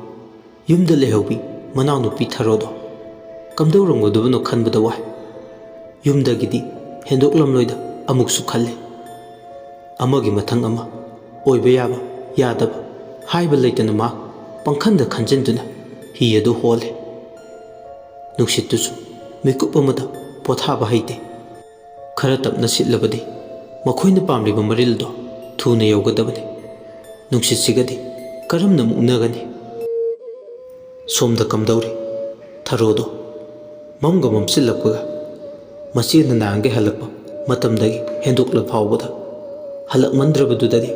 ꯌꯨꯝꯗ ꯂꯩꯍꯧꯕꯤ ꯃꯅꯥꯎꯅꯨꯄꯤ ꯊꯔꯣꯗꯣ ꯀꯝꯗꯧꯔꯝꯒꯗꯕꯅꯣ ꯈꯟꯕꯗ ꯋꯥꯏ ꯌꯨꯝꯗꯒꯤꯗꯤ ꯍꯦꯟꯗꯣꯛꯂꯝꯂꯣꯏꯗ ꯑꯃꯨꯛꯁꯨ ꯈꯜꯂꯤ ꯑꯃꯒꯤ ꯃꯊꯪ ꯑꯃ ꯑꯣꯏꯕ ꯌꯥꯕ ꯌꯥꯗꯕ ꯍꯥꯏꯕ ꯂꯩꯇꯅ ꯃꯥ ꯄꯪꯈꯟꯗ ꯈꯟꯖꯤꯟꯗꯨꯅ ꯍꯤ ꯑꯗꯨ ꯍꯣꯜꯂꯤ ꯅꯨꯡꯁꯤꯠꯇꯨꯁꯨ ꯃꯤꯀꯨꯞ ꯑꯃꯗ ꯄꯣꯊꯥꯕ ꯍꯩꯇꯦ ꯈꯔ ꯇꯞꯅ ꯁꯤꯠꯂꯕꯗꯤ ꯃꯈꯣꯏꯅ ꯄꯥꯝꯂꯤꯕ ꯃꯔꯤꯜꯗꯣ ꯊꯨꯅ ꯌꯧꯒꯗꯕꯅꯤ ꯅꯨꯡꯁꯤꯠꯁꯤꯒꯗꯤ ꯀꯔꯝꯅ ꯃꯨꯛꯅꯒꯅꯤ ꯁꯣꯝꯗ ꯀꯝꯗꯧꯔꯤ ꯊꯔꯣꯗꯣ ꯃꯝꯒ ꯃꯝꯁꯤꯜꯂꯛꯄꯒ ꯃꯆꯦꯅ ꯅꯍꯥꯟꯒꯩ ꯍꯜꯂꯛꯄ ꯃꯇꯝꯗꯒꯤ ꯍꯦꯟꯗꯣꯛꯂ ꯐꯥꯎꯕꯗ ꯍꯜꯂꯛꯃꯟꯗ꯭ꯔꯕꯗꯨꯗꯗꯤ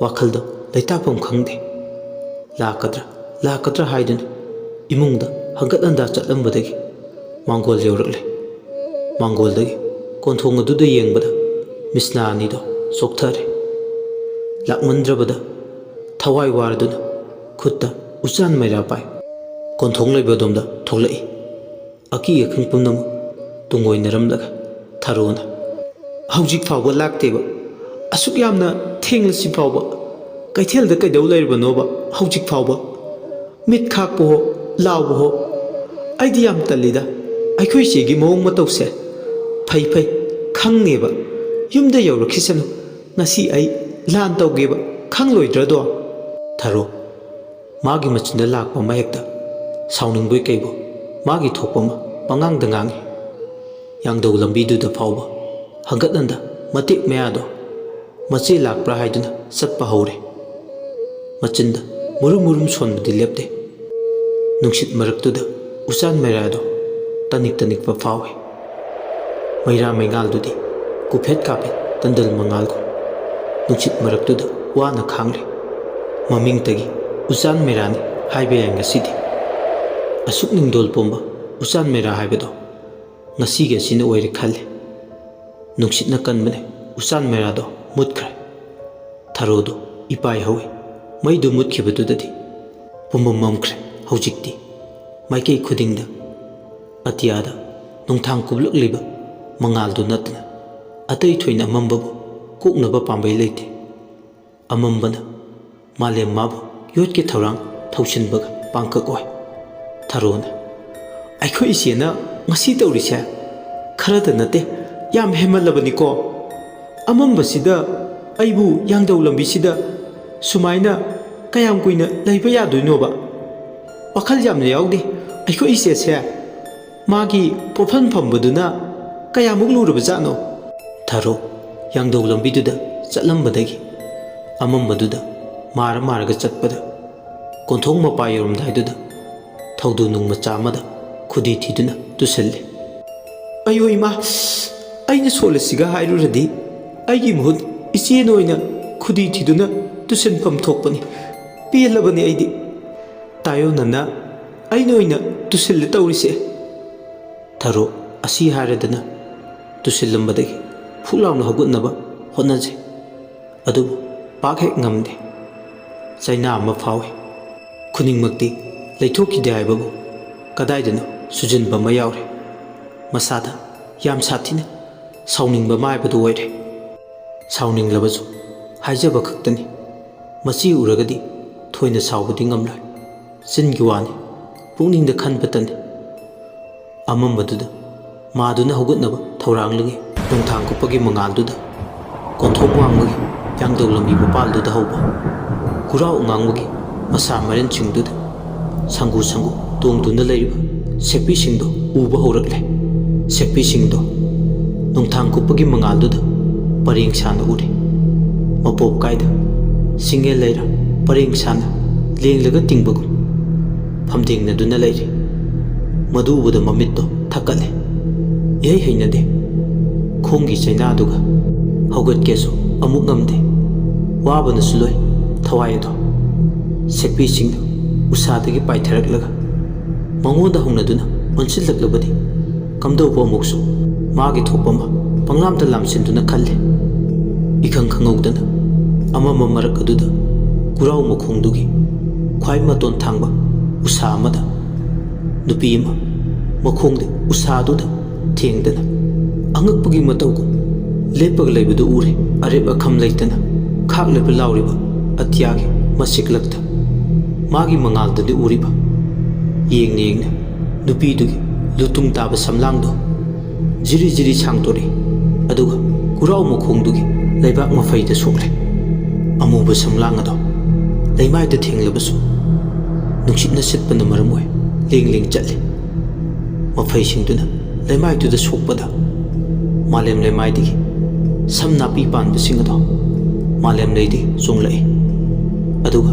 ꯋꯥꯈꯜꯗꯣ ꯂꯩꯇꯥꯐꯝ ꯈꯪꯗꯦ ꯂꯥꯛꯀꯗ꯭ꯔꯥ ꯍꯥꯏꯗꯨꯅ ꯏꯃꯨꯡꯗ ꯍꯪꯒꯠ ꯍꯟꯗꯥ ꯆꯠꯂꯝꯕꯗꯒꯤ ꯃꯥꯡꯒꯣꯜ ꯌꯧꯔꯛꯂꯦ ꯃꯥꯡꯒꯣꯜꯗꯒꯤ ꯀꯣꯟꯊꯣꯡ ꯑꯗꯨꯗ ꯌꯦꯡꯕꯗ ꯃꯤꯁꯅꯥ ꯑꯅꯤꯗꯣ ꯆꯣꯛꯊꯔꯦ ꯂꯥꯛꯃꯟꯗ꯭ꯔꯕꯗ ꯊꯋꯥꯏ ꯋꯥꯔꯗꯨꯅ ꯈꯨꯠꯇ ꯎꯆꯥꯟ ꯃꯩꯔꯥ ꯄꯥꯏ ꯀꯣꯟꯊꯣꯡ ꯂꯩꯕꯗꯣꯝꯗ ꯊꯣꯛꯂꯛꯏ ꯑꯀꯤ ꯑꯈꯪ ꯄꯨꯝꯅꯃꯛ ꯇꯨꯡꯑꯣꯏꯅꯔꯝꯂꯒ ꯊꯔꯣꯅ ꯍꯧꯖꯤꯛ ꯐꯥꯎꯕ ꯂꯥꯛꯇꯦꯕ ꯑꯁꯨꯛ ꯌꯥꯝꯅ ꯊꯦꯡꯂꯁꯤ ꯐꯥꯎꯕ ꯀꯩꯊꯦꯜꯗ ꯀꯩꯗꯧ ꯂꯩꯔꯕꯅꯣꯕ ꯍꯧꯖꯤꯛ ꯐꯥꯎꯕ ꯃꯤꯠ ꯈꯥꯛꯄ ꯍꯣ ꯂꯥꯎꯕ ꯍꯣ ꯑꯩꯗꯤ ꯌꯥꯝ ꯇꯜꯂꯤꯗ ꯑꯩꯈꯣꯏ ꯆꯦꯒꯤ ꯃꯑꯣꯡ ꯃꯇꯧꯁꯦ ꯐꯩ ꯈꯪꯉꯦꯕ ꯌꯨꯝꯗ ꯌꯧꯔꯛꯈꯤꯁꯅꯨ ꯉꯁꯤ ꯑꯩ ꯂꯥꯟ ꯇꯧꯒꯦꯕ ꯈꯪꯂꯣꯏꯗ꯭ꯔꯗꯣ ꯊꯔꯣ ꯃꯥꯒꯤ ꯃꯆꯤꯟꯗ ꯂꯥꯛꯄ ꯑꯃ ꯍꯦꯛꯇ ꯁꯥꯎꯅꯤꯡꯕꯣꯏ ꯀꯩꯕꯣ ꯃꯥꯒꯤ ꯊꯣꯛꯄ ꯑꯃ ꯄꯉꯥꯡꯗ ꯉꯥꯡꯉꯤ ꯌꯥꯡꯗꯧ ꯂꯝꯕꯤꯗꯨꯗ ꯐꯥꯎꯕ ꯍꯪꯒꯠ ꯍꯟꯗ ꯃꯇꯦꯛ ꯃꯌꯥꯗꯣ ꯃꯆꯦ ꯂꯥꯛꯄ꯭ꯔꯥ ꯍꯥꯏꯗꯨꯅ ꯆꯠꯄ ꯍꯧꯔꯦ ꯃꯆꯤꯟꯗ ꯃꯨꯔꯨꯝ ꯁꯣꯟꯕꯗꯤ ꯂꯦꯞꯇꯦ ꯅꯨꯡꯁꯤꯠ ꯃꯔꯛꯇꯨꯗ ꯎꯆꯥꯟ ꯃꯩꯔꯥꯗꯣ ꯇꯅꯤꯛꯄ ꯐꯥꯎꯏ ꯃꯩꯔꯥ ꯃꯩꯉꯥꯜꯗꯨꯗꯤ ꯀꯨꯐꯦꯠ ꯀꯥꯐꯦꯠ ꯇꯟꯗꯜ ꯃꯉꯥꯜꯒꯨꯝ ꯅꯨꯡꯁꯤꯠ ꯃꯔꯛꯇꯨꯗ ꯋꯥꯅ ꯈꯥꯡꯂꯤ ꯃꯃꯤꯡꯇꯒꯤ ꯎꯆꯥꯟ ꯃꯩꯔꯥꯅꯤ ꯍꯥꯏꯕ ꯌꯥꯏ ꯉꯁꯤꯗꯤ ꯑꯁꯨꯛ ꯅꯤꯡꯗꯣꯜ ꯄꯣꯝꯕ ꯎꯆꯥꯟ ꯃꯩꯔꯥ ꯍꯥꯏꯕꯗꯣ ꯉꯁꯤꯒꯤ ꯑꯁꯤꯅ ꯑꯣꯏꯔꯦ ꯈꯜꯂꯤ ꯅꯨꯡꯁꯤꯠꯅ ꯀꯟꯕꯅꯦ ꯎꯆꯥꯟ ꯃꯩꯔꯥꯗꯣ ꯃꯨꯠꯈ꯭ꯔꯦ ꯊꯔꯣꯗꯣ ꯏꯄꯥꯏ ꯍꯧꯏ ꯃꯩꯗꯨ ꯃꯨꯠꯈꯤꯕꯗꯨꯗꯗꯤ ꯄꯨꯝꯃꯝ ꯃꯝꯈ꯭ꯔꯦ ꯍꯧꯖꯤꯛꯇꯤ ꯃꯥꯏꯀꯩ ꯈꯨꯗꯤꯡꯗ ꯑꯇꯤꯌꯥꯗ ꯅꯨꯡꯊꯥꯡ ꯀꯨꯞꯂꯛꯂꯤꯕ ꯃꯉꯥꯜꯗꯨ ꯅꯠꯇꯅ ꯑꯇꯩ ꯊꯣꯏꯅ ꯑꯃꯝꯕꯕꯨ ꯀꯣꯛꯅꯕ ꯄꯥꯝꯕꯩ ꯂꯩꯇꯦ ꯑꯃꯝꯕꯅ ꯃꯥꯂꯦꯝ ꯃꯥꯕꯨ ꯌꯣꯠꯀꯤ ꯊꯧꯔꯥꯡ ꯊꯧꯁꯤꯟꯕꯒ ꯄꯥꯡꯀꯛ ꯑꯣꯏ ꯊꯔꯣꯅ ꯑꯩꯈꯣꯏ ꯏꯆꯦꯅ ꯉꯁꯤ ꯇꯧꯔꯤꯁꯦ ꯈꯔꯗ ꯅꯠꯇꯦ ꯌꯥꯝ ꯍꯦꯟꯃꯜꯂꯕꯅꯤꯀꯣ ꯑꯃꯝꯕꯁꯤꯗ ꯑꯩꯕꯨ ꯌꯥꯡꯗꯧ ꯂꯝꯕꯤꯁꯤꯗ ꯁꯨꯃꯥꯏꯅ ꯀꯌꯥꯝ ꯀꯨꯏꯅ ꯂꯩꯕ ꯌꯥꯗꯣꯏꯅꯣꯕ ꯋꯥꯈꯜ ꯌꯥꯝꯅ ꯌꯥꯎꯗꯦ ꯑꯩꯈꯣꯏ ꯏꯆꯦꯁꯦ ꯃꯥꯒꯤ ꯄꯣꯠꯐꯝ ꯐꯝꯕꯗꯨꯅ ꯀꯌꯥꯃꯨꯛ ꯂꯨꯔꯕꯖꯥꯠꯅꯣ ꯊꯔꯣ ꯌꯥꯡꯗꯧ ꯂꯝꯕꯤꯗꯨꯗ ꯆꯠꯂꯝꯕꯗꯒꯤ ꯑꯃꯝꯕꯗꯨꯗ ꯃꯥꯔꯒ ꯆꯠꯄꯗ ꯀꯣꯟꯊꯣꯡ ꯃꯄꯥ ꯌꯧꯔꯝꯗꯥꯏꯗꯨꯗ ꯊꯧꯗꯨ ꯅꯨꯡ ꯃꯆꯥ ꯑꯃꯗ ꯈꯨꯗꯤ ꯊꯤꯗꯨꯅ ꯇꯨꯁꯜꯂꯤ ꯑꯌꯣ ꯏꯃꯥ ꯑꯩꯅ ꯁꯣꯜꯂꯁꯤꯒ ꯍꯥꯏꯔꯨꯔꯗꯤ ꯑꯩꯒꯤ ꯃꯍꯨꯠ ꯏꯆꯦꯅ ꯑꯣꯏꯅ ꯈꯨꯗꯤ ꯊꯤꯗꯨꯅ ꯇꯨꯁꯟꯐꯝ ꯊꯣꯛꯄꯅꯤ ꯄꯦꯜꯂꯕꯅꯤ ꯑꯩꯗꯤ ꯇꯥꯌꯣꯟꯅꯅ ꯑꯩꯅ ꯑꯣꯏꯅ ꯇꯨꯁꯤꯜꯂ ꯇꯧꯔꯤꯁꯦ꯫ ꯊꯔꯣ ꯑꯁꯤ ꯍꯥꯏꯔꯗꯅ ꯇꯨꯁꯤꯜꯂꯝꯕꯗꯒꯤ ꯐꯨꯛ ꯂꯥꯎꯅ ꯍꯧꯒꯠꯅꯕ ꯍꯣꯠꯅꯖꯩ, ꯑꯗꯨꯕꯨ ꯄꯥꯛ ꯍꯦꯛ ꯉꯝꯗꯦ꯫ ꯆꯩꯅꯥ ꯑꯃ ꯐꯥꯎꯏ, ꯈꯨꯅꯤꯡꯃꯛꯇꯤ ꯂꯩꯊꯣꯛꯈꯤꯗꯦ ꯍꯥꯏꯕꯕꯨ ꯀꯗꯥꯏꯗꯅꯣ ꯁꯨꯖꯤꯟꯕ ꯑꯃ ꯌꯥꯎꯔꯦ꯫ ꯃꯁꯥꯗ ꯌꯥꯝ ꯁꯥꯊꯤꯅ ꯁꯥꯎꯅꯤꯡꯕ ꯑꯃ ꯍꯥꯏꯕꯗꯨ ꯑꯣꯏꯔꯦ꯫ ꯁꯥꯎꯅꯤꯡꯂꯕꯁꯨ ꯍꯥꯏꯖꯕ ꯈꯛꯇꯅꯤ, ꯃꯁꯤ ꯎꯔꯒꯗꯤ ꯊꯣꯏꯅ ꯁꯥꯎꯕꯗꯤ ꯉꯝꯂꯣꯏ꯫ ꯆꯤꯟꯒꯤ ꯋꯥꯅꯤ, ꯄꯨꯛꯅꯤꯡꯗ ꯈꯟꯕꯇꯅꯤ꯫ ꯑꯃꯝꯕꯗꯨꯗ ꯃꯥꯗꯨꯅ ꯍꯧꯒꯠꯅꯕ ꯊꯧꯔꯥꯡꯂꯤꯉꯩ ꯅꯣꯡꯊꯥꯡ ꯀꯨꯞꯄꯒꯤ ꯃꯉꯥꯜꯗꯨꯗ ꯀꯣꯟꯊꯣꯡ ꯋꯥꯡꯕꯒꯤ ꯌꯥꯡꯗꯧ ꯂꯝꯕꯤ ꯃꯄꯥꯜꯗꯨꯗ ꯍꯧꯕ ꯒꯨꯔꯥꯎ ꯉꯥꯡꯕꯒꯤ ꯃꯁꯥ ꯃꯔꯤꯟꯁꯤꯡꯗꯨꯗ ꯁꯪꯒꯨ ꯁꯪꯒꯨ ꯇꯣꯡꯗꯨꯅ ꯂꯩꯔꯤꯕ ꯁꯦꯛꯄꯤꯁꯤꯡꯗꯣ ꯎꯕ ꯍꯧꯔꯛꯂꯦ꯫ ꯁꯦꯛꯄꯤꯁꯤꯡꯗꯣ ꯅꯣꯡꯊꯥꯡ ꯀꯨꯞꯄꯒꯤ ꯃꯉꯥꯜꯗꯨꯗ ꯄꯔꯦꯡ ꯁꯥꯅ ꯎꯔꯤ꯫ ꯃꯄꯣꯞ ꯀꯥꯏꯗ ꯁꯤꯡꯉꯦꯜ ꯂꯩꯔ ꯄꯔꯦꯡ ꯁꯥꯅ ꯂꯦꯡꯂꯒ ꯇꯤꯡꯕꯒꯨꯝ ꯐꯝꯊꯦꯡꯅꯗꯨꯅ ꯂꯩꯔꯤ꯫ ꯃꯗꯨ ꯎꯕꯗ ꯃꯃꯤꯠꯇꯣ ꯊꯛꯀꯠꯂꯦ꯫ ꯏꯍꯩ ꯍꯩꯅꯗꯦ꯫ ꯈꯣꯡꯒꯤ ꯆꯩꯅꯥꯗꯨꯒ ꯍꯧꯒꯠꯀꯦꯁꯨ ꯑꯃꯨꯛ ꯉꯝꯗꯦ꯫ ꯋꯥꯕꯅꯁꯨ ꯂꯣꯏ ꯊꯋꯥꯏ ꯑꯗꯣ꯫ ꯁꯦꯛꯄꯤꯁꯤꯡꯗꯨ ꯎꯁꯥꯗꯒꯤ ꯄꯥꯏꯊꯔꯛꯂꯒ ꯃꯉꯣꯟꯗ ꯍꯧꯅꯗꯨꯅ ꯑꯣꯟꯁꯤꯜꯂꯛꯂꯕꯗꯤ ꯀꯝꯗꯧꯕ ꯑꯃꯨꯛꯁꯨ ꯃꯥꯒꯤ ꯊꯣꯛꯄ ꯑꯃ ꯄꯪꯂꯥꯝꯗ ꯂꯥꯝꯁꯤꯟꯗꯨꯅ ꯈꯜꯂꯦ꯫ ꯏꯈꯪ ꯈꯪꯍꯧꯗꯅ ꯑꯃꯝꯕ ꯃꯔꯛ ꯑꯗꯨꯗ ꯒꯨꯔꯥꯎ ꯃꯈꯣꯡꯗꯨꯒꯤ ꯈ꯭ꯋꯥꯏ ꯃꯇꯣꯟ ꯊꯥꯡꯕ ꯎꯁꯥ ꯑꯃꯗ ꯅꯨꯄꯤ ꯑꯃ ꯃꯈꯣꯡꯗ ꯎꯁꯥꯗꯨꯗ ꯊꯦꯡꯗꯅ ꯑꯉꯛꯄꯒꯤ ꯃꯇꯧꯒꯨꯝ ꯂꯦꯞꯄꯒ ꯂꯩꯕꯗꯨ ꯎꯔꯦ꯫ ꯑꯔꯦꯞ ꯑꯈꯝ ꯂꯩꯇꯅ ꯈꯥꯛꯂꯤꯕ ꯂꯥꯎꯔꯤꯕ ꯑꯇꯤꯌꯥꯒꯤ ꯃꯁꯤꯛꯂꯛꯇ ꯃꯥꯒꯤ ꯃꯉꯥꯜꯗꯗꯤ ꯎꯔꯤꯕ꯫ ꯌꯦꯡꯅ ꯌꯦꯡꯅ ꯅꯨꯄꯤꯗꯨꯒꯤ ꯂꯨꯇꯨꯡ ꯇꯥꯕ ꯁꯝꯂꯥꯡꯗꯣ ꯖꯤꯔꯤ ꯖꯤꯔꯤ ꯁꯥꯡꯇꯣꯔꯛꯏ, ꯑꯗꯨꯒ ꯒꯨꯔꯥꯎ ꯃꯈꯣꯡꯗꯨꯒꯤ ꯂꯩꯕꯥꯛ ꯃꯐꯩꯗ ꯁꯣꯛꯂꯦ꯫ ꯑꯃꯨꯕ ꯁꯝꯂꯥꯡ ꯑꯗꯣ ꯂꯩꯃꯥꯏꯗ ꯊꯦꯡꯂꯕꯁꯨ ꯅꯨꯡꯁꯤꯠꯅ ꯁꯤꯠꯄꯅ ꯃꯔꯝ ꯑꯣꯏ ꯂꯦꯡ ꯂꯦꯡ ꯆꯠꯂꯤ꯫ ꯃꯐꯩꯁꯤꯡꯗꯨꯅ ꯂꯩꯃꯥꯏꯗꯨꯗ ꯁꯣꯛꯄꯗ ꯃꯥꯂꯦꯝ ꯂꯩꯃꯥꯏꯗꯒꯤ ꯁꯝ ꯅꯥꯄꯤ ꯄꯥꯟꯕꯁꯤꯡ ꯑꯗꯣ ꯃꯥꯂꯦꯝ ꯂꯩꯗꯒꯤ ꯆꯣꯡꯂꯛꯏ, ꯑꯗꯨꯒ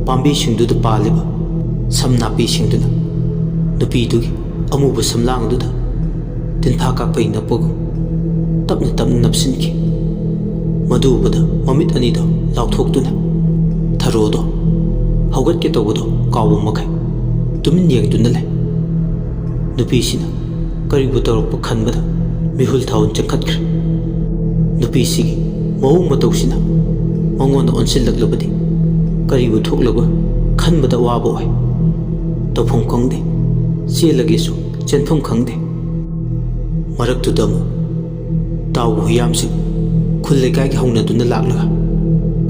ꯄꯥꯝꯕꯤꯁꯤꯡꯗꯨꯗ ꯄꯥꯜꯂꯤꯕ ꯁꯝ ꯅꯥꯄꯤꯁꯤꯡꯗꯨꯅ ꯅꯨꯄꯤꯗꯨꯒꯤ ꯑꯃꯨꯕ ꯁꯝꯂꯥꯡꯗꯨꯗ ꯇꯤꯟꯐꯥ ꯀꯥꯞꯄꯩ ꯅꯞꯄꯒꯨꯝ ꯇꯞꯅ ꯇꯞꯅ ꯅꯞꯁꯤꯟꯈꯤ꯫ ꯃꯗꯨ ꯎꯕꯗ ꯃꯃꯤꯠ ꯑꯅꯤꯗꯣ ꯂꯥꯎꯊꯣꯛꯇꯨꯅ ꯊꯔꯣꯗꯣ ꯍꯧꯒꯠꯀꯦ ꯇꯧꯕꯗꯣ ꯀꯥꯎꯕ ꯃꯈꯩ ꯇꯨꯃꯤꯟ ꯌꯦꯡꯗꯨꯅ ꯂꯩ꯫ ꯅꯨꯄꯤꯁꯤꯅ ꯀꯔꯤꯕꯨ ꯇꯧꯔꯛꯄ ꯈꯟꯕꯗ ꯃꯤꯍꯨꯜ ꯊꯥꯎꯟ ꯆꯪꯈꯠꯈ꯭ꯔꯦ꯫ ꯅꯨꯄꯤꯁꯤꯒꯤ ꯃꯑꯣꯡ ꯃꯇꯧꯁꯤꯅ ꯃꯉꯣꯟꯗ ꯑꯣꯟꯁꯤꯜꯂꯛꯂꯕꯗꯤ ꯀꯔꯤꯕꯨ ꯊꯣꯛꯂꯕ ꯈꯟꯕꯗ ꯋꯥꯕ ꯑꯣꯏ꯫ ꯇꯧꯐꯝ ꯈꯪꯗꯦ, ꯆꯦꯜꯂꯒꯦꯁꯨ ꯆꯦꯟꯐꯝ ꯈꯪꯗꯦ꯫ ꯃꯔꯛꯇꯨꯗ ꯑꯃꯨꯛ ꯇꯥꯎꯕ ꯍꯨꯏꯌꯥꯝꯁꯤꯡ ꯈꯨꯜ ꯂꯩꯀꯥꯏꯒꯤ ꯍꯧꯅꯗꯨꯅ ꯂꯥꯛꯂꯒ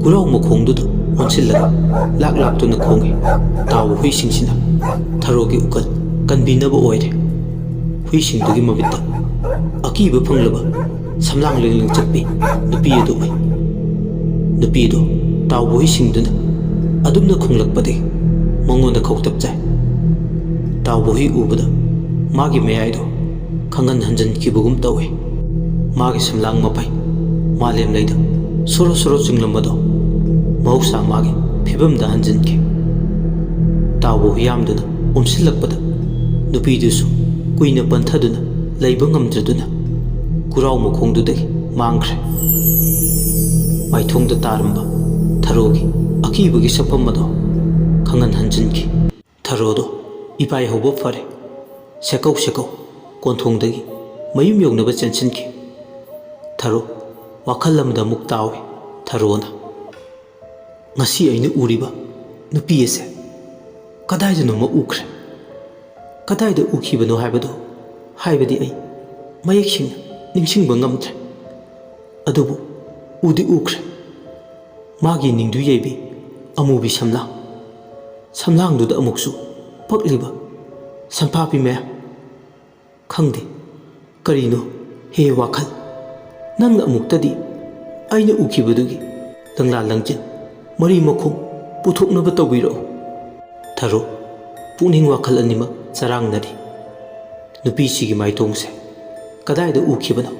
ꯒꯨꯔꯥꯎ ꯃꯈꯣꯡꯗꯨꯗ ꯑꯣꯟꯁꯤꯜꯂꯒ ꯂꯥꯛ ꯂꯥꯛꯇꯨꯅ ꯈꯣꯡꯏ꯫ ꯇꯥꯎꯕ ꯍꯨꯏꯁꯤꯡꯁꯤꯅ ꯊꯔꯣꯒꯤ ꯎꯀꯜ ꯀꯟꯕꯤꯅꯕ ꯑꯣꯏꯔꯦ꯫ ꯍꯨꯏꯁꯤꯡꯗꯨꯒꯤ ꯃꯃꯤꯠꯇ ꯑꯀꯤꯕ ꯐꯪꯂꯕ ꯁꯝꯂꯥꯡ ꯂꯦꯡꯂꯦꯡ ꯆꯠꯄꯤ ꯅꯨꯄꯤ ꯑꯗꯨ ꯎꯏ꯫ ꯅꯨꯄꯤꯗꯣ ꯇꯥꯎꯕ ꯍꯨꯏꯁꯤꯡꯗꯨꯅ ꯑꯗꯨꯝꯅ ꯈꯣꯡꯂꯛꯄꯗꯒꯤ ꯃꯉꯣꯟꯗ ꯈꯧꯇꯛ ꯆꯥꯏ꯫ ꯇꯥꯎꯕ ꯍꯨꯏ ꯎꯕꯗ ꯃꯥꯒꯤ ꯃꯌꯥꯏꯗꯣ ꯈꯪꯍꯟ ꯍꯟꯖꯤꯟꯈꯤꯕꯒꯨꯝ ꯇꯧꯏ꯫ ꯃꯥꯒꯤ ꯁꯝꯂꯥꯡ ꯃꯄꯩ ꯃꯥꯂꯦꯝ ꯂꯩꯗ ꯁꯣꯔꯣ ꯁꯣꯔꯣ ꯆꯤꯡꯂꯝꯕꯗꯣ ꯃꯍꯧꯁꯥ ꯃꯥꯒꯤ ꯐꯤꯕꯝꯗ ꯍꯟꯖꯤꯟꯈꯤ꯫ ꯇꯥꯎꯕ ꯍꯨꯏꯌꯥꯝꯗꯨꯅ ꯑꯣꯝꯁꯤꯜꯂꯛꯄꯗ ꯅꯨꯄꯤꯗꯨꯁꯨ ꯀꯨꯏꯅ ꯄꯟꯊꯗꯨꯅ ꯂꯩꯕ ꯉꯝꯗ꯭ꯔꯗꯨꯅ ꯒꯨꯔꯥꯎ ꯃꯈꯣꯡꯗꯨꯗꯒꯤ ꯃꯥꯡꯈ꯭ꯔꯦ꯫ ꯃꯥꯏꯊꯣꯡꯗ ꯇꯥꯔꯝꯕ ꯊꯔꯣꯒꯤ ꯑꯀꯤꯕꯒꯤ ꯁꯛꯐꯝ ꯑꯗꯣ ꯈꯪꯍꯟ ꯍꯟꯖꯤꯟꯈꯤ꯫ ꯊꯔꯣꯗꯣ ꯏꯄꯥꯏ ꯍꯧꯕ ꯐꯔꯦ꯫ ꯁꯦꯀꯧ ꯁꯦꯀꯧ ꯀꯣꯟꯊꯣꯡꯗꯒꯤ ꯃꯌꯨꯝ ꯌꯧꯅꯕ ꯆꯦꯟꯁꯤꯟꯈꯤ꯫ ꯊꯔꯣ ꯋꯥꯈꯜ ꯑꯃꯗ ꯑꯃꯨꯛ ꯇꯥꯎꯏ꯫ ꯊꯔꯣꯅ ꯉꯁꯤ ꯑꯩꯅ ꯎꯔꯤꯕ ꯅꯨꯄꯤ ꯑꯁꯦ ꯀꯗꯥꯏꯗꯅꯣꯃ ꯎꯈ꯭ꯔꯦ꯫ ꯀꯗꯥꯏꯗ ꯎꯈꯤꯕꯅꯣ ꯍꯥꯏꯕꯗꯤ ꯑꯩ ꯃꯌꯦꯛ ꯁꯦꯡꯅ ꯅꯤꯡꯁꯤꯡꯕ ꯉꯝꯗ꯭ꯔꯦ, ꯑꯗꯨꯕꯨ ꯎꯗꯤ ꯎꯈ꯭ꯔꯦ꯫ ꯃꯥꯒꯤ ꯅꯤꯡꯗꯨ ꯌꯩꯕꯤ ꯑꯃꯨꯕꯤ ꯁꯝꯂꯥꯡꯗꯨꯗ ꯑꯃꯨꯛꯁꯨ ꯄꯛꯂꯤꯕ ꯁꯝꯐꯥꯄꯤ ꯃꯌꯥꯝ꯫ ꯈꯪꯗꯦ ꯀꯔꯤꯅꯣ ꯍꯦ ꯋꯥꯈꯜ, ꯅꯪꯅ ꯑꯃꯨꯛꯇꯗꯤ ꯑꯩꯅ ꯎꯈꯤꯕꯗꯨꯒꯤ ꯂꯪꯂꯥ ꯂꯪꯖꯤꯟ ꯃꯔꯤ ꯃꯈꯣꯡ ꯄꯨꯊꯣꯛꯅꯕ ꯇꯧꯕꯤꯔꯛꯎ꯫ ꯊꯔꯣ ꯄꯨꯛꯅꯤꯡ ꯋꯥꯈꯜ ꯑꯅꯤꯃꯛ ꯆꯔꯥꯡꯅꯔꯤ꯫ ꯅꯨꯄꯤꯁꯤꯒꯤ ꯃꯥꯏꯊꯣꯡꯁꯦ ꯀꯗꯥꯏꯗ ꯎꯈꯤꯕꯅꯣ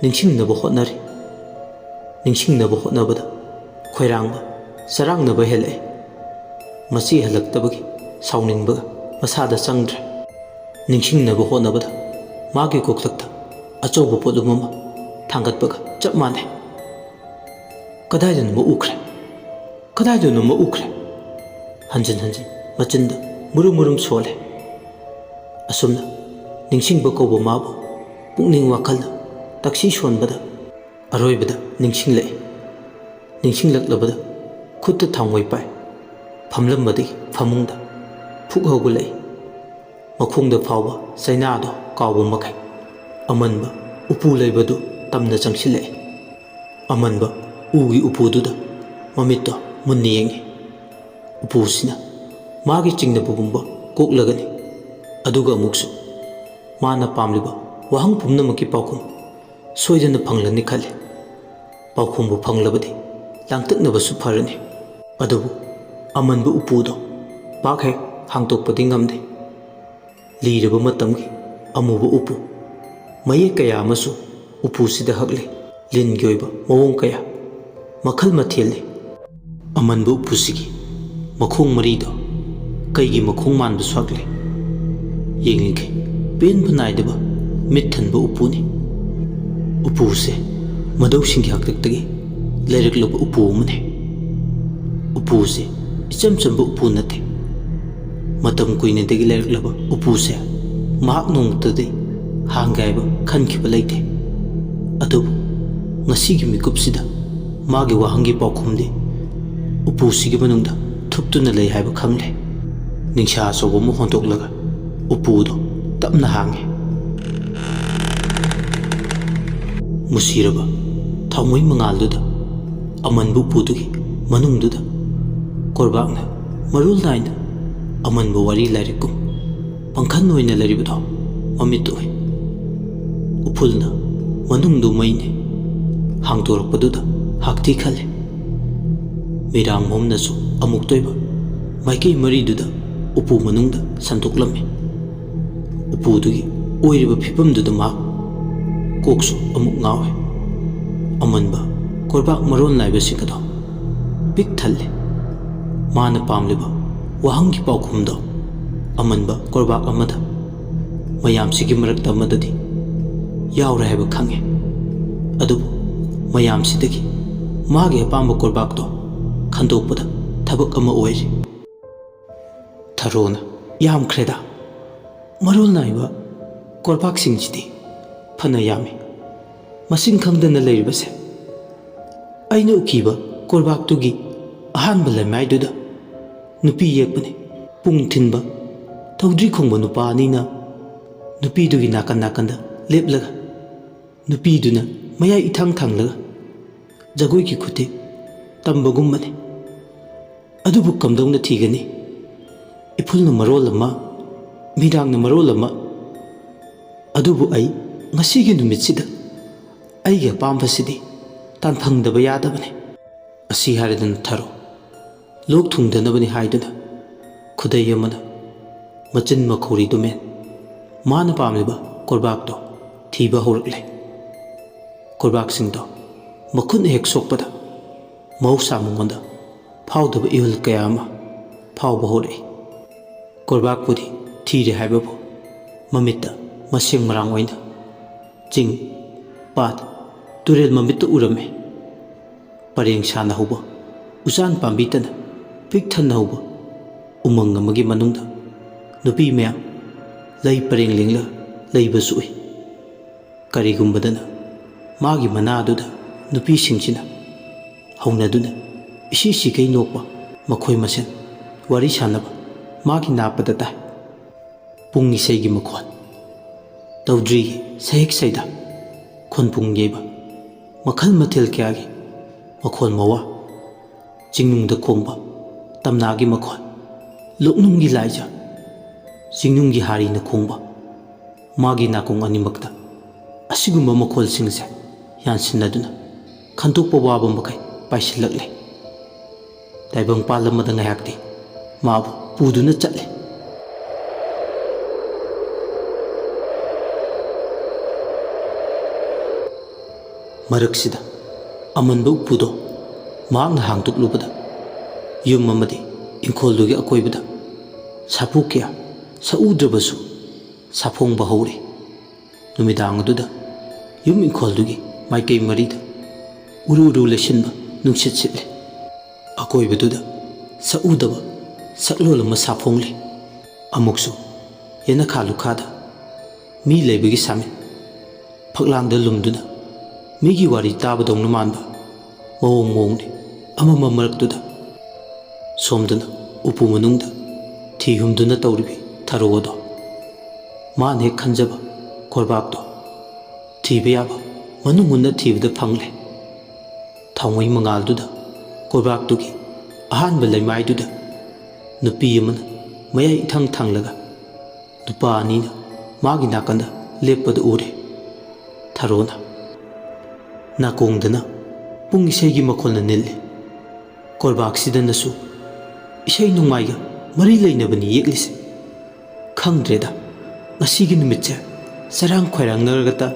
ꯅꯤꯡꯁꯤꯡꯅꯕ ꯍꯣꯠꯅꯔꯤ꯫ ꯅꯤꯡꯁꯤꯡꯅꯕ ꯍꯣꯠꯅꯕꯗ ꯈꯣꯏꯔꯥꯡꯕ ꯆꯔꯥꯡꯅꯕ ꯍꯦꯜꯂꯛꯏ꯫ ꯃꯆꯤ ꯍꯜꯂꯛꯇꯕꯒꯤ ꯁꯥꯎꯅꯤꯡꯕꯒ ꯃꯁꯥꯗ ꯆꯪꯗ꯭ꯔꯦ꯫ ꯅꯤꯡꯁꯤꯡꯅꯕ ꯍꯣꯠꯅꯕꯗ ꯃꯥꯒꯤ ꯀꯣꯛꯊꯛꯇ ꯑꯆꯧꯕ ꯄꯣꯠꯂꯨꯝ ꯑꯃ ꯊꯥꯡꯒꯠꯄꯒ ꯆꯞ ꯃꯥꯟꯅꯩ꯫ ꯀꯗꯥꯏꯗꯅꯣꯃ ꯎꯈ꯭ꯔꯦ꯫ ꯍꯟꯖꯤꯟ ꯍꯟꯖꯤꯟ ꯃꯆꯤꯟꯗ ꯃꯨꯔꯨꯝ ꯃꯨꯔꯨꯝ ꯁꯣꯜꯂꯦ꯫ ꯑꯁꯨꯝꯅ ꯅꯤꯡꯁꯤꯡꯕ ꯀꯧꯕ ꯃꯥꯕꯨ ꯄꯨꯛꯅꯤꯡ ꯋꯥꯈꯜꯅ ꯇꯛꯁꯤ ꯁꯣꯟꯕꯗ ꯑꯔꯣꯏꯕꯗ ꯅꯤꯡꯁꯤꯡꯂꯛꯏ꯫ ꯅꯤꯡꯁꯤꯡꯂꯛꯂꯕꯗ ꯈꯨꯠꯇ ꯊꯥꯡꯃꯣꯏ ꯄꯥꯏ ꯐꯝꯂꯝꯕꯗꯒꯤ ꯐꯃꯨꯡꯗ ꯐꯨꯛ ꯍꯧꯒꯠꯂꯛꯏ꯫ ꯃꯈꯣꯡꯗ ꯐꯥꯎꯕ ꯆꯩꯅꯥꯗꯣ ꯀꯥꯎꯕ ꯃꯈꯩ ꯑꯃꯟꯕ ꯎꯄꯨ ꯂꯩꯕꯗꯨ ꯇꯝꯅ ꯆꯪꯁꯤꯜꯂꯛꯏ꯫ ꯑꯃꯟꯕ ꯎꯒꯤ ꯎꯄꯨꯗꯨꯗ ꯃꯃꯤꯠꯇꯣ ꯃꯨꯟꯅ ꯌꯦꯡꯉꯤ꯫ ꯎꯄꯨꯁꯤꯅ ꯃꯥꯒꯤ ꯆꯤꯡꯅꯕꯒꯨꯝꯕ ꯀꯣꯛꯂꯒꯅꯤ, ꯑꯗꯨꯒ ꯑꯃꯨꯛꯁꯨ ꯃꯥꯅ ꯄꯥꯝꯂꯤꯕ ꯋꯥꯍꯪ ꯄꯨꯝꯅꯃꯛꯀꯤ ꯄꯥꯎꯈꯨꯝ ꯁꯣꯏꯗꯅ ꯐꯪꯂꯅꯤ ꯈꯜꯂꯤ꯫ ꯄꯥꯎꯈꯨꯝꯕꯨ ꯐꯪꯂꯕꯗꯤ ꯂꯥꯡꯇꯛꯅꯕꯁꯨ ꯐꯔꯅꯤ꯫ ꯑꯗꯨꯕꯨ ꯑꯃꯟꯕ ꯎꯄꯨꯗꯣ ꯄꯥꯛ ꯍꯦꯛ ꯍꯥꯡꯇꯣꯛꯄꯗꯤ ꯉꯝꯗꯦ꯫ ꯂꯤꯔꯕ ꯃꯇꯝꯒꯤ ꯑꯃꯨꯕ ꯎꯄꯨ ꯃꯌꯦꯛ ꯀꯌꯥ ꯑꯃꯁꯨ ꯎꯄꯨꯁꯤꯗ ꯍꯛꯂꯤ꯫ ꯂꯤꯟꯒꯤ ꯑꯣꯏꯕ ꯃꯑꯣꯡ ꯀꯌꯥ ꯃꯈꯜ ꯃꯊꯦꯜꯅꯤ꯫ ꯑꯃꯟꯕ ꯎꯄꯨꯁꯤꯒꯤ ꯃꯈꯣꯡ ꯃꯔꯤꯗꯣ ꯀꯩꯒꯤ ꯃꯈꯣꯡ ꯃꯥꯟꯕꯁꯨ ꯍꯛꯂꯤ꯫ ꯌꯦꯡꯂꯤꯈꯩ ꯄꯦꯟꯕ ꯅꯥꯏꯗꯕ ꯃꯤꯠ ꯊꯟꯕ ꯎꯄꯨꯅꯤ꯫ ꯎꯄꯨꯁꯦ ꯃꯙꯧꯁꯤꯡꯒꯤ ꯍꯥꯛꯇꯛꯇꯒꯤ ꯂꯩꯔꯛꯂꯕ ꯎꯄꯨ ꯑꯃꯅꯤ꯫ ꯎꯄꯨꯁꯦ ꯏꯆꯝ ꯆꯝꯕ ꯎꯄꯨ ꯅꯠꯇꯦ꯫ ꯃꯇꯝ ꯀꯨꯏꯅꯗꯒꯤ ꯂꯩꯔꯛꯂꯕ ꯎꯄꯨꯁꯦ ꯃꯍꯥꯛ ꯅꯣꯡꯃꯇꯗꯤ ꯍꯥꯡꯒꯦ ꯍꯥꯏꯕ ꯈꯟꯈꯤꯕ ꯂꯩꯇꯦ꯫ ꯑꯗꯨꯕꯨ ꯉꯁꯤꯒꯤ ꯃꯤꯀꯨꯞꯁꯤꯗ ꯃꯥꯒꯤ ꯋꯥꯍꯪꯒꯤ ꯄꯥꯎꯈꯨꯝꯗꯤ ꯎꯄꯨꯁꯤꯒꯤ ꯃꯅꯨꯡꯗ ꯊꯨꯞꯇꯨꯅ ꯂꯩ ꯍꯥꯏꯕ ꯈꯪꯂꯦ꯫ ꯅꯤꯡꯁꯥ ꯑꯆꯧꯕ ꯑꯃ ꯍꯣꯟꯗꯣꯛꯂꯒ ꯎꯄꯨꯗꯣ ꯇꯞꯅ ꯍꯥꯡꯉꯤ꯫ ꯃꯨꯁꯤꯔꯕ ꯊꯥꯎꯃꯩ ꯃꯉꯥꯜꯗꯨꯗ ꯑꯃꯟꯕ ꯎꯄꯨꯗꯨꯒꯤ ꯃꯅꯨꯡꯗꯨꯗ ꯀꯣꯔꯕꯥꯛꯅ ꯃꯔꯣꯜ ꯅꯥꯏꯅ ꯑꯃꯟꯕ ꯋꯥꯔꯤ ꯂꯥꯏꯔꯤꯛꯀꯨꯝ ꯄꯪꯈꯟ ꯑꯣꯏꯅ ꯂꯩꯔꯤꯕꯗꯣ ꯃꯃꯤꯠ ꯎꯏ꯫ ꯎꯐꯨꯜꯅ ꯃꯅꯨꯡꯗꯨ ꯃꯩꯅꯤ꯫ ꯍꯥꯡꯗꯣꯔꯛꯄꯗꯨꯗ ꯍꯥꯛꯊꯤ ꯈꯜꯂꯤ꯫ ꯃꯤꯔꯥꯡ ꯃꯣꯝꯅꯁꯨ ꯑꯃꯨꯛꯇꯣꯏꯕ ꯃꯥꯏꯀꯩ ꯃꯔꯤꯗꯨꯗ ꯎꯄꯨ ꯃꯅꯨꯡꯗ ꯁꯟꯗꯣꯛꯂꯝꯃꯤ꯫ ꯎꯄꯨꯗꯨꯒꯤ ꯑꯣꯏꯔꯤꯕ ꯐꯤꯕꯝꯗꯨꯗ ꯃꯍꯥꯛ ꯀꯣꯛꯁꯨ ꯑꯃꯨꯛ ꯉꯥꯎꯏ꯫ ꯑꯃꯟꯕ ꯀꯣꯔꯕꯥꯛ ꯃꯔꯣꯜ ꯅꯥꯏꯕꯁꯤꯡ ꯑꯗꯣ ꯄꯤꯛ ꯊꯜꯂꯤ꯫ ꯃꯥꯅ ꯄꯥꯝꯂꯤꯕ ꯋꯥꯍꯪꯒꯤ ꯄꯥꯎꯈꯨꯝꯗꯣ ꯑꯃꯟꯕ ꯀꯣꯔꯕꯥꯛ ꯑꯃꯗ, ꯃꯌꯥꯝꯁꯤꯒꯤ ꯃꯔꯛꯇ ꯑꯃꯗꯗꯤ ꯌꯥꯎꯔꯦ ꯍꯥꯏꯕ ꯈꯪꯉꯤ꯫ ꯑꯗꯨꯕꯨ ꯃꯌꯥꯝꯁꯤꯗꯒꯤ ꯃꯥꯒꯤ ꯑꯄꯥꯝꯕ ꯀꯣꯔꯕꯥꯛꯇꯣ ꯈꯟꯗꯣꯛꯄꯗ ꯊꯕꯛ ꯑꯃ ꯑꯣꯏꯔꯤ꯫ ꯊꯔꯣꯅ ꯌꯥꯝꯈ꯭ꯔꯦꯗ, ꯃꯔꯣꯜ ꯅꯥꯏꯕ ꯀꯣꯔꯕꯥꯛꯁꯤꯡꯁꯤꯗꯤ ꯐꯅ ꯌꯥꯝꯃꯤ꯫ ꯃꯁꯤꯡ ꯈꯪꯗꯅ ꯂꯩꯔꯤꯕꯁꯦ ꯑꯩꯅ ꯎꯈꯤꯕ ꯀꯣꯔꯕꯥꯛꯇꯨꯒꯤ ꯑꯍꯥꯟꯕ ꯂꯩꯃꯥꯏꯗꯨꯗ ꯅꯨꯄꯤ ꯌꯦꯛꯄꯅꯤ꯫ ꯄꯨꯡ ꯊꯤꯟꯕ ꯊꯧꯗ꯭ꯔꯤ ꯈꯣꯡꯕ ꯅꯨꯄꯥ ꯑꯅꯤꯅ ꯅꯨꯄꯤꯗꯨꯒꯤ ꯅꯥꯀꯟ ꯅꯥꯀꯟꯗ ꯂꯦꯞꯂꯒ, ꯅꯨꯄꯤꯗꯨꯅ ꯃꯌꯥꯏ ꯏꯊꯥꯡ ꯊꯥꯡꯂꯒ ꯖꯒꯣꯏꯒꯤ ꯈꯨꯠꯊꯦꯛ ꯇꯝꯕꯒꯨꯝꯕꯅꯤ꯫ ꯑꯗꯨꯕꯨ ꯀꯝꯗꯧꯅ ꯊꯤꯒꯅꯤ? ꯏꯐꯨꯜꯅ ꯃꯔꯣꯜ ꯑꯃ, ꯃꯤꯔꯥꯡꯅ ꯃꯔꯣꯜ ꯑꯃ꯫ ꯑꯗꯨꯕꯨ ꯑꯩ ꯉꯁꯤꯒꯤ ꯅꯨꯃꯤꯠꯁꯤꯗ ꯑꯩꯒꯤ ꯑꯄꯥꯝꯕꯁꯤꯗꯤ ꯇꯥꯟꯐꯪꯗꯕ ꯌꯥꯗꯕꯅꯤ꯫ ꯑꯁꯤ ꯍꯥꯏꯔꯗꯅ ꯊꯔꯣ ꯂꯣꯛ ꯊꯨꯡꯗꯅꯕꯅꯤ ꯍꯥꯏꯗꯨꯅ ꯈꯨꯗꯩ ꯑꯃꯅ ꯃꯆꯤꯟ ꯃꯈꯧꯔꯤꯗꯨ ꯃꯦꯟ ꯃꯥꯅ ꯄꯥꯝꯂꯤꯕ ꯀꯣꯔꯕꯥꯛꯇꯣ ꯊꯤꯕ ꯍꯧꯔꯛꯂꯦ꯫ ꯀꯣꯔꯕꯥꯛꯁꯤꯡꯗꯣ ꯃꯈꯨꯠꯅ ꯍꯦꯛ ꯁꯣꯛꯄꯗ ꯃꯍꯧꯁꯥ ꯃꯉꯣꯟꯗ ꯐꯥꯎꯗꯕ ꯏꯍꯨꯜ ꯀꯌꯥ ꯑꯃ ꯐꯥꯎꯕ ꯍꯧꯔꯛꯏ꯫ ꯀꯣꯔꯕꯥꯛꯄꯨꯗꯤ ꯊꯤꯔꯦ ꯍꯥꯏꯕꯕꯨ ꯃꯃꯤꯠꯇ ꯃꯁꯦꯡ ꯃꯔꯥꯡ ꯑꯣꯏꯅ ꯆꯤꯡ, ꯄꯥꯠ, ꯇꯨꯔꯦꯜ ꯃꯃꯤꯠꯇ ꯎꯔꯝꯃꯤ꯫ ꯄꯔꯦꯡ ꯁꯥꯅ ꯍꯧꯕ ꯎꯆꯥꯟ ꯄꯥꯝꯕꯤꯇꯅ ꯄꯤꯛ ꯊꯟꯅ ꯍꯧꯕ ꯎꯃꯪ ꯑꯃꯒꯤ ꯃꯅꯨꯡꯗ ꯅꯨꯄꯤ ꯃꯌꯥꯝ ꯂꯩ ꯄꯔꯦꯡ ꯂꯦꯡꯂꯒ ꯂꯩꯕꯁꯨ ꯎꯏ꯫ ꯀꯔꯤꯒꯨꯝꯕꯗꯅ ꯃꯥꯒꯤ ꯃꯅꯥꯗꯨꯗ ꯅꯨꯄꯤꯁꯤꯡꯁꯤꯅ ꯍꯧꯅꯗꯨꯅ ꯏꯁꯤ ꯁꯤꯈꯩ ꯅꯣꯛꯄ, ꯃꯈꯣꯏ ꯃꯁꯦꯟ ꯋꯥꯔꯤ ꯁꯥꯟꯅꯕ ꯃꯥꯒꯤ ꯅꯥꯞꯄꯗ ꯇꯥꯏ꯫ ꯄꯨꯡ ꯏꯁꯩꯒꯤ ꯃꯈꯣꯜ, ꯇꯧꯗ꯭ꯔꯤꯒꯤ ꯁꯍꯦꯛ ꯁꯩꯗꯥ, ꯈꯣꯟꯄꯨꯡ ꯌꯩꯕ, ꯃꯈꯜ ꯃꯊꯦꯜ ꯀꯌꯥꯒꯤ ꯃꯈꯣꯜ ꯃꯋꯥ, ꯆꯤꯡꯅꯨꯡꯗ ꯈꯣꯡꯕ ꯇꯝꯅꯥꯒꯤ ꯃꯈꯣꯜ, ꯂꯣꯛꯅꯨꯡꯒꯤ ꯂꯥꯏꯖ, ꯆꯤꯡꯅꯨꯡꯒꯤ ꯍꯥꯔꯤꯅ ꯈꯣꯡꯕ, ꯃꯥꯒꯤ ꯅꯥꯀꯣꯡ ꯑꯅꯤꯃꯛꯇ ꯑꯁꯤꯒꯨꯝꯕ ꯃꯈꯣꯜꯁꯤꯡꯁꯦ ꯌꯥꯟꯁꯤꯟꯅꯗꯨꯅ ꯈꯟꯗꯣꯛꯄ ꯋꯥꯕ ꯃꯈꯩ ꯄꯥꯏꯁꯤꯜꯂꯛꯂꯦ꯫ ꯇꯥꯏꯕꯪꯄꯥꯜ ꯑꯃꯗ ꯉꯥꯏꯍꯥꯛꯇꯤ ꯃꯥꯕꯨ ꯄꯨꯗꯨꯅ ꯆꯠꯂꯤ꯫ ꯃꯔꯛꯁꯤꯗ ꯑꯃꯟꯕ ꯎꯄꯨꯗꯣ ꯃꯍꯥꯛꯅ ꯍꯥꯡꯗꯣꯛꯂꯨꯕꯗ ꯌꯨꯝ ꯑꯃꯗꯤ ꯏꯪꯈꯣꯜꯗꯨꯒꯤ ꯑꯀꯣꯏꯕꯗ ꯁꯥꯄꯨ ꯀꯌꯥ ꯁꯛꯎꯗ꯭ꯔꯕꯁꯨ ꯁꯥꯐꯣꯡꯕ ꯍꯧꯔꯤ꯫ ꯅꯨꯃꯤꯗꯥꯡ ꯑꯗꯨꯗ ꯌꯨꯝ ꯏꯪꯈꯣꯜꯗꯨꯒꯤ ꯃꯥꯏꯀꯩ ꯃꯔꯤꯗ ꯎꯔꯨ ꯎꯔꯨ ꯂꯩꯁꯤꯟꯕ ꯅꯨꯡꯁꯤꯠ ꯁꯤꯠꯂꯤ꯫ ꯑꯀꯣꯏꯕꯗꯨꯗ ꯁꯛꯎꯗꯕ ꯁꯛꯂꯣꯟ ꯑꯃ ꯁꯥꯐꯣꯡꯂꯤ꯫ ꯑꯃꯨꯛꯁꯨ ꯌꯦꯅ ꯈꯥꯂꯨꯈꯥꯗ ꯃꯤ ꯂꯩꯕꯒꯤ ꯁꯥꯃꯤꯟ ꯐꯛꯂꯥꯡꯗ ꯂꯨꯝꯗꯨꯅ ꯃꯤꯒꯤ ꯋꯥꯔꯤ ꯇꯥꯕꯗꯧꯅ ꯃꯥꯟꯕ ꯃꯑꯣꯡ ꯃꯑꯣꯡꯅꯤ ꯑꯃꯃ ꯃꯔꯛꯇꯨꯗ ꯁꯣꯝꯗꯅ ꯎꯄꯨ ꯃꯅꯨꯡꯗ ꯊꯤ ꯍꯨꯝꯗꯨꯅ ꯇꯧꯔꯤꯕꯤ ꯊꯔꯣ ꯑꯗꯣ ꯃꯥꯅ ꯍꯦꯛ ꯈꯟꯖꯕ ꯀꯣꯔꯕꯥꯛꯇꯣ ꯊꯤꯕ ꯌꯥꯕ ꯃꯅꯨꯡ ꯍꯨꯟꯅ ꯊꯤꯕꯗ ꯐꯪꯂꯦ ꯊꯥꯎꯃꯩ ꯃꯉꯥꯜꯗꯨꯗ ꯀꯣꯔꯕꯥꯛꯇꯨꯒꯤ ꯑꯍꯥꯟꯕ ꯂꯩꯃꯥꯏꯗꯨꯗ ꯅꯨꯄꯤ ꯑꯃꯅ ꯃꯌꯥꯏ ꯏꯊꯪ ꯊꯪꯂꯒ ꯅꯨꯄꯥ ꯑꯅꯤꯅ ꯃꯥꯒꯤ ꯅꯥꯀꯟꯗ ꯂꯦꯞꯄꯗ ꯎꯔꯦ ꯊꯔꯣꯅ ꯅꯥꯀꯣꯡꯗꯅ ꯄꯨꯡ ꯏꯁꯩꯒꯤ ꯃꯈꯣꯜꯅ ꯅꯤꯜꯂꯤ ꯀꯣꯔꯕꯥꯛꯁꯤꯗꯅꯁꯨ ꯏꯁꯩ ꯅꯣꯡꯃꯥꯏꯒ ꯃꯔꯤ ꯂꯩꯅꯕꯅꯤ ꯌꯦꯛꯂꯤꯁꯦ ꯈꯪꯗ꯭ꯔꯦꯗ ꯉꯁꯤꯒꯤ ꯅꯨꯃꯤꯠꯁꯦ ꯆꯔꯥꯡ ꯈꯣꯏꯔꯥꯡꯅꯔꯒꯇ